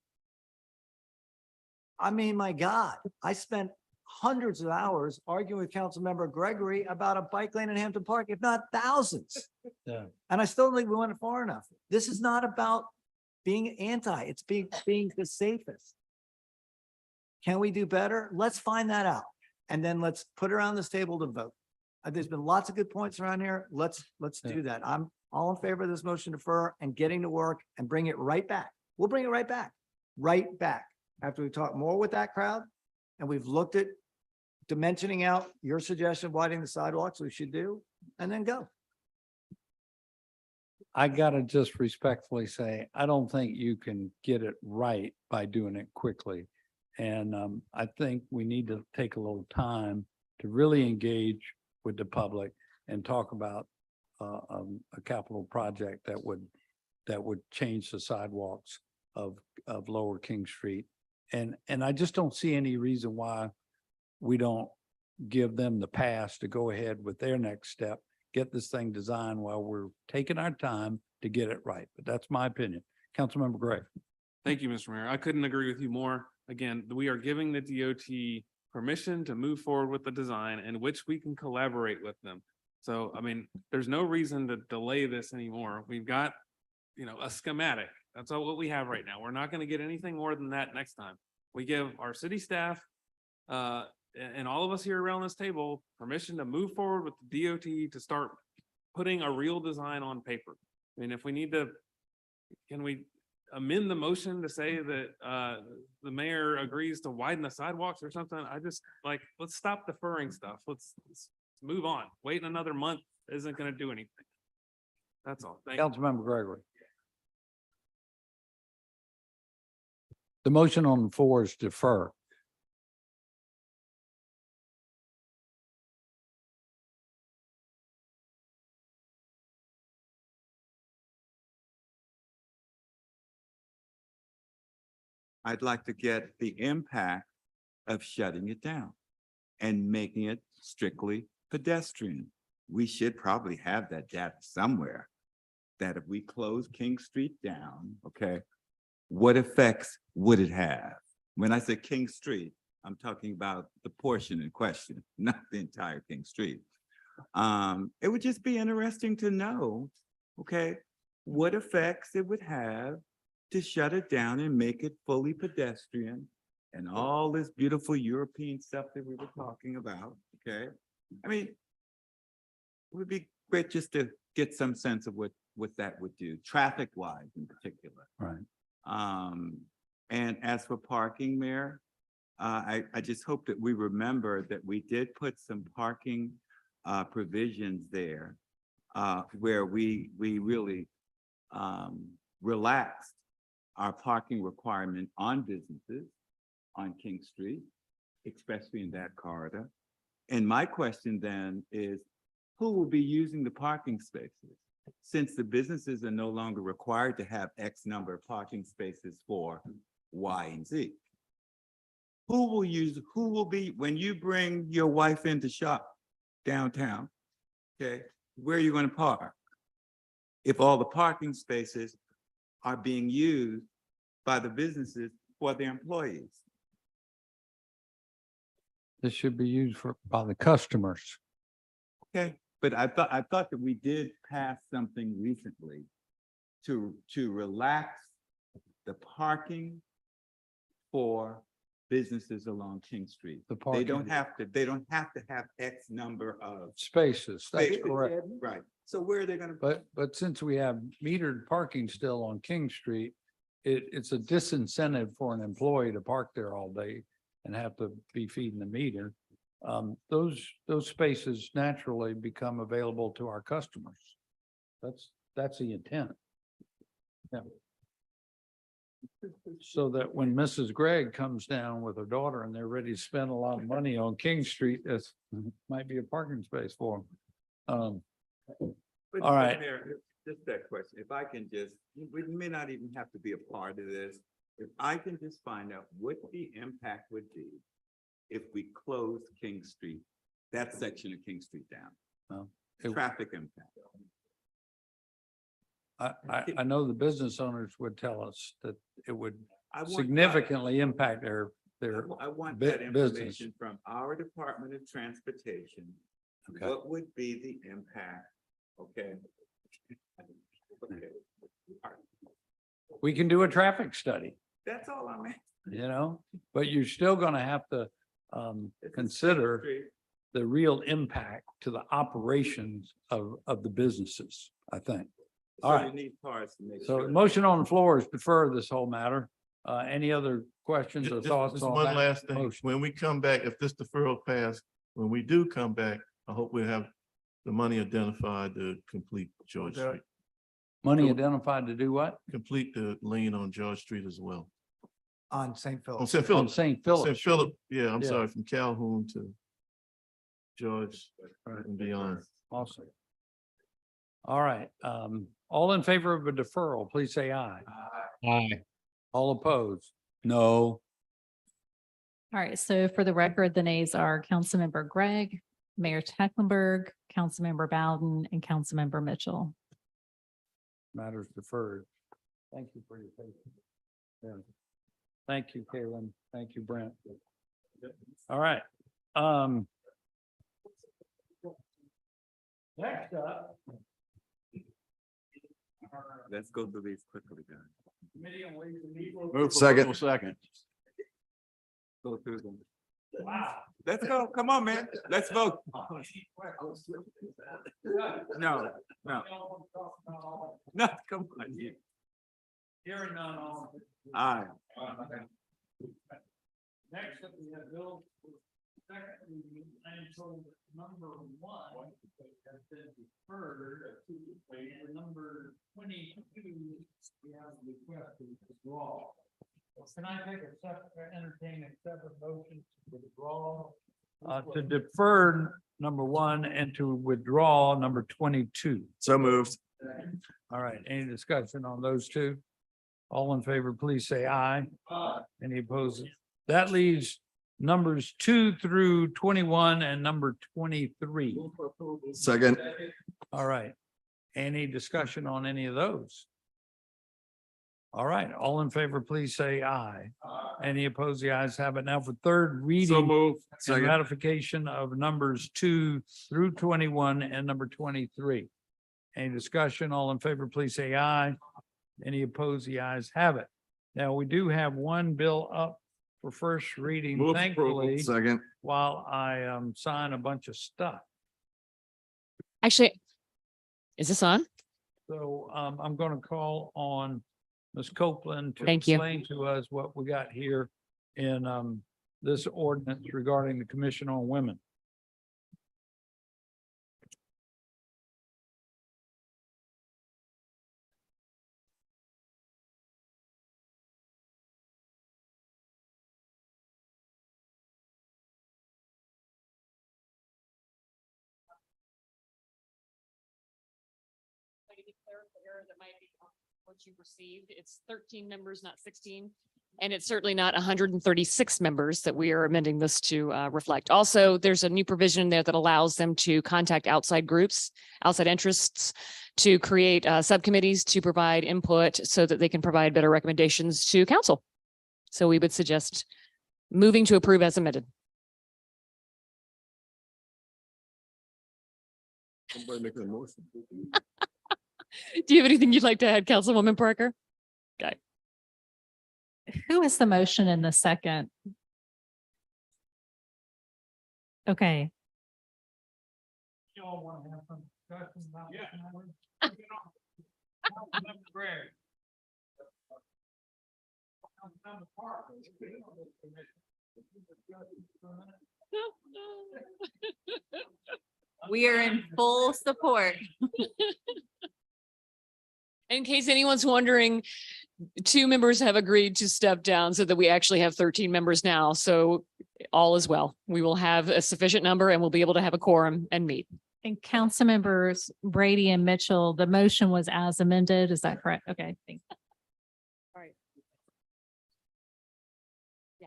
I mean, my God, I spent hundreds of hours arguing with Councilmember Gregory about a bike lane in Hampton Park, if not thousands. Yeah. And I still don't think we went far enough. This is not about being anti, it's being the safest. Can we do better? Let's find that out. And then let's put it around this table to vote. There's been lots of good points around here. Let's do that. I'm all in favor of this motion to defer and getting to work and bring it right back. We'll bring it right back after we talk more with that crowd. And we've looked at dimensioning out your suggestion of widening the sidewalks we should do, and then go. I gotta just respectfully say, I don't think you can get it right by doing it quickly. And I think we need to take a little time to really engage with the public and talk about a capital project that would change the sidewalks of Lower King Street. And I just don't see any reason why we don't give them the pass to go ahead with their next step, get this thing designed while we're taking our time to get it right. But that's my opinion. Councilmember Gray. Thank you, Mr. Mayor. I couldn't agree with you more. Again, we are giving the DOT permission to move forward with the design in which we can collaborate with them. So, I mean, there's no reason to delay this anymore. We've got, a schematic. That's all what we have right now. We're not going to get anything more than that next time. We give our city staff and all of us here around this table permission to move forward with the DOT to start putting a real design on paper. I mean, if we need to, can we amend the motion to say that the mayor agrees to widen the sidewalks or something? I just let's stop deferring stuff. Let's move on. Waiting another month isn't going to do anything. That's all. Thank you. Councilmember Gregory. The motion on the floor is defer. I'd like to get the impact of shutting it down and making it strictly pedestrian. We should probably have that data somewhere, that if we close King Street down, okay, what effects would it have? When I say King Street, I'm talking about the portion in question, not the entire King Street. It would just be interesting to know, okay, what effects it would have to shut it down and make it fully pedestrian and all this beautiful European stuff that we were talking about, okay? I mean, it would be great just to get some sense of what that would do, traffic-wise in particular. Right. And as for parking, Mayor, I just hope that we remember that we did put some parking provisions there where we really relaxed our parking requirement on businesses on King Street, especially in that corridor. And my question then is, who will be using the parking spaces? Since the businesses are no longer required to have X number of parking spaces for Y and Z. Who will be, when you bring your wife in to shop downtown, okay, where are you going to park? If all the parking spaces are being used by the businesses for their employees. This should be used by the customers. Okay, but I thought that we did pass something recently to relax the parking for businesses along King Street. They don't have to have X number of Spaces, that's spaces. correct. Right. So where are they gonna? But since we have metered parking still on King Street, it's a disincentive for an employee to park there all day and have to be feeding the meter. Those spaces naturally become available to our customers. That's the intent. Yeah. So that when Mrs. Gregg comes down with her daughter and they're ready to spend a lot of money on King Street, that's might be a parking space for them. But All right. Mayor, just that question, if I can just, we may not even have to be a part of this. If I can just find out what the impact would be if we closed King Street, that section of King Street down. Traffic impact. I know the business owners would tell us that it would I want significantly impact their I want bu- that business. information from our Department of Transportation. Okay. What would be the impact? Okay. Okay. All right. We can do a traffic study, That's all I'm asking. but you're still gonna have to consider the real impact to the operations of the businesses, I think. All So right. you need cars to make So sure. the motion on the floor is defer this whole matter. Any other questions or thoughts Just on one that last thing. motion? When we come back, if this deferral pass, when we do come back, I hope we have the money identified to complete George Street. Money identified to do what? Complete the lane on George Street as well. On St. Philip. On St. Philip. On St. Philip. St. Philip, yeah, I'm Yeah. sorry, from Calhoun to George and beyond. Awesome. All right, all in favor of a deferral, please say aye. Aye. All opposed? No. All right, so for the record, the nays are Councilmember Gregg, Mayor Tecklenburg, Councilmember Bowden, and Councilmember Mitchell. Matters deferred. Thank you for your patience. Yeah. Thank you, Kaylin. Thank you, Brent. All right. Next up. Let's go through these quickly, guys. Committee on Ways and Means. Move for Second. approval, second. Go through them. Wow. Let's go. Come on, man. Let's vote. No, no, no, come on. Hearing none, all. Aye. Next up, we have Bill. Second reading, I am told that number one has been deferred. And number 22, we have requested withdraw. Can I take a separate, entertain a separate motion to withdraw? To defer number one and to withdraw number 22. So moved. All right, any discussion on those two? All in favor, please say aye. Any opposed? That leaves numbers 2 through 21 and number 23. Second. All right. Any discussion on any of those? All right, all in favor, please say aye. Any opposed? The ayes have it. Now for third reading. So move. And Second. ratification of numbers 2 through 21 and number 23. Any discussion? All in favor, please say aye. Any opposed? The ayes have it. Now, we do have one bill up for first reading, Move approval. thankfully, Second. while I sign a bunch of stuff. Actually, is this on? So I'm going to call on Ms. Copeland to Thank you. explain to us what we got here in this ordinance regarding the Commission on Women. error that might be on what you received. It's 13 members, not 16. And it's certainly not 136 members that we are amending this to reflect. Also, there's a new provision there that allows them to contact outside groups, outside interests, to create subcommittees to provide input so that they can provide better recommendations to council. So we would suggest moving to approve as amended. Somebody making a motion. Do you have anything you'd like to add, Councilwoman Parker? Okay. Who is the motion in the second? Okay. Y'all want to have some discussion about this matter? We are in full support. In case anyone's wondering, 2 members have agreed to step down so that we actually have 13 members now. So all is well. We will have a sufficient number and we'll be able to have a quorum and meet. And council members Brady and Mitchell, the motion was as amended. Is that correct? Okay, thanks. All right. Yeah.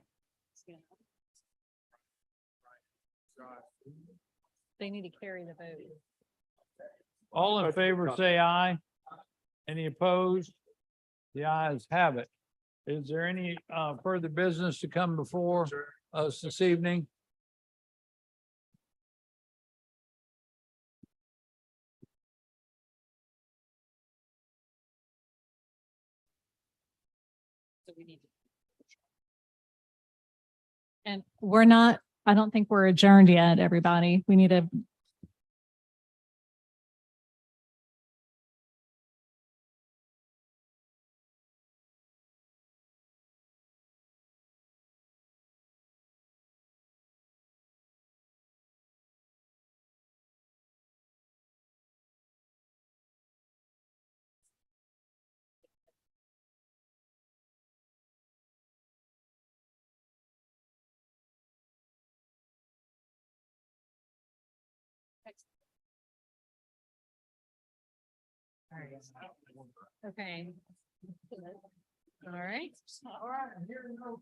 They need to carry the vote. All in favor, say aye. Any opposed? The ayes have it. Is there any further business to come before us this evening? So we need to. And we're not, I don't think we're adjourned yet, everybody. We need to. Okay. All right. All right. Here we go.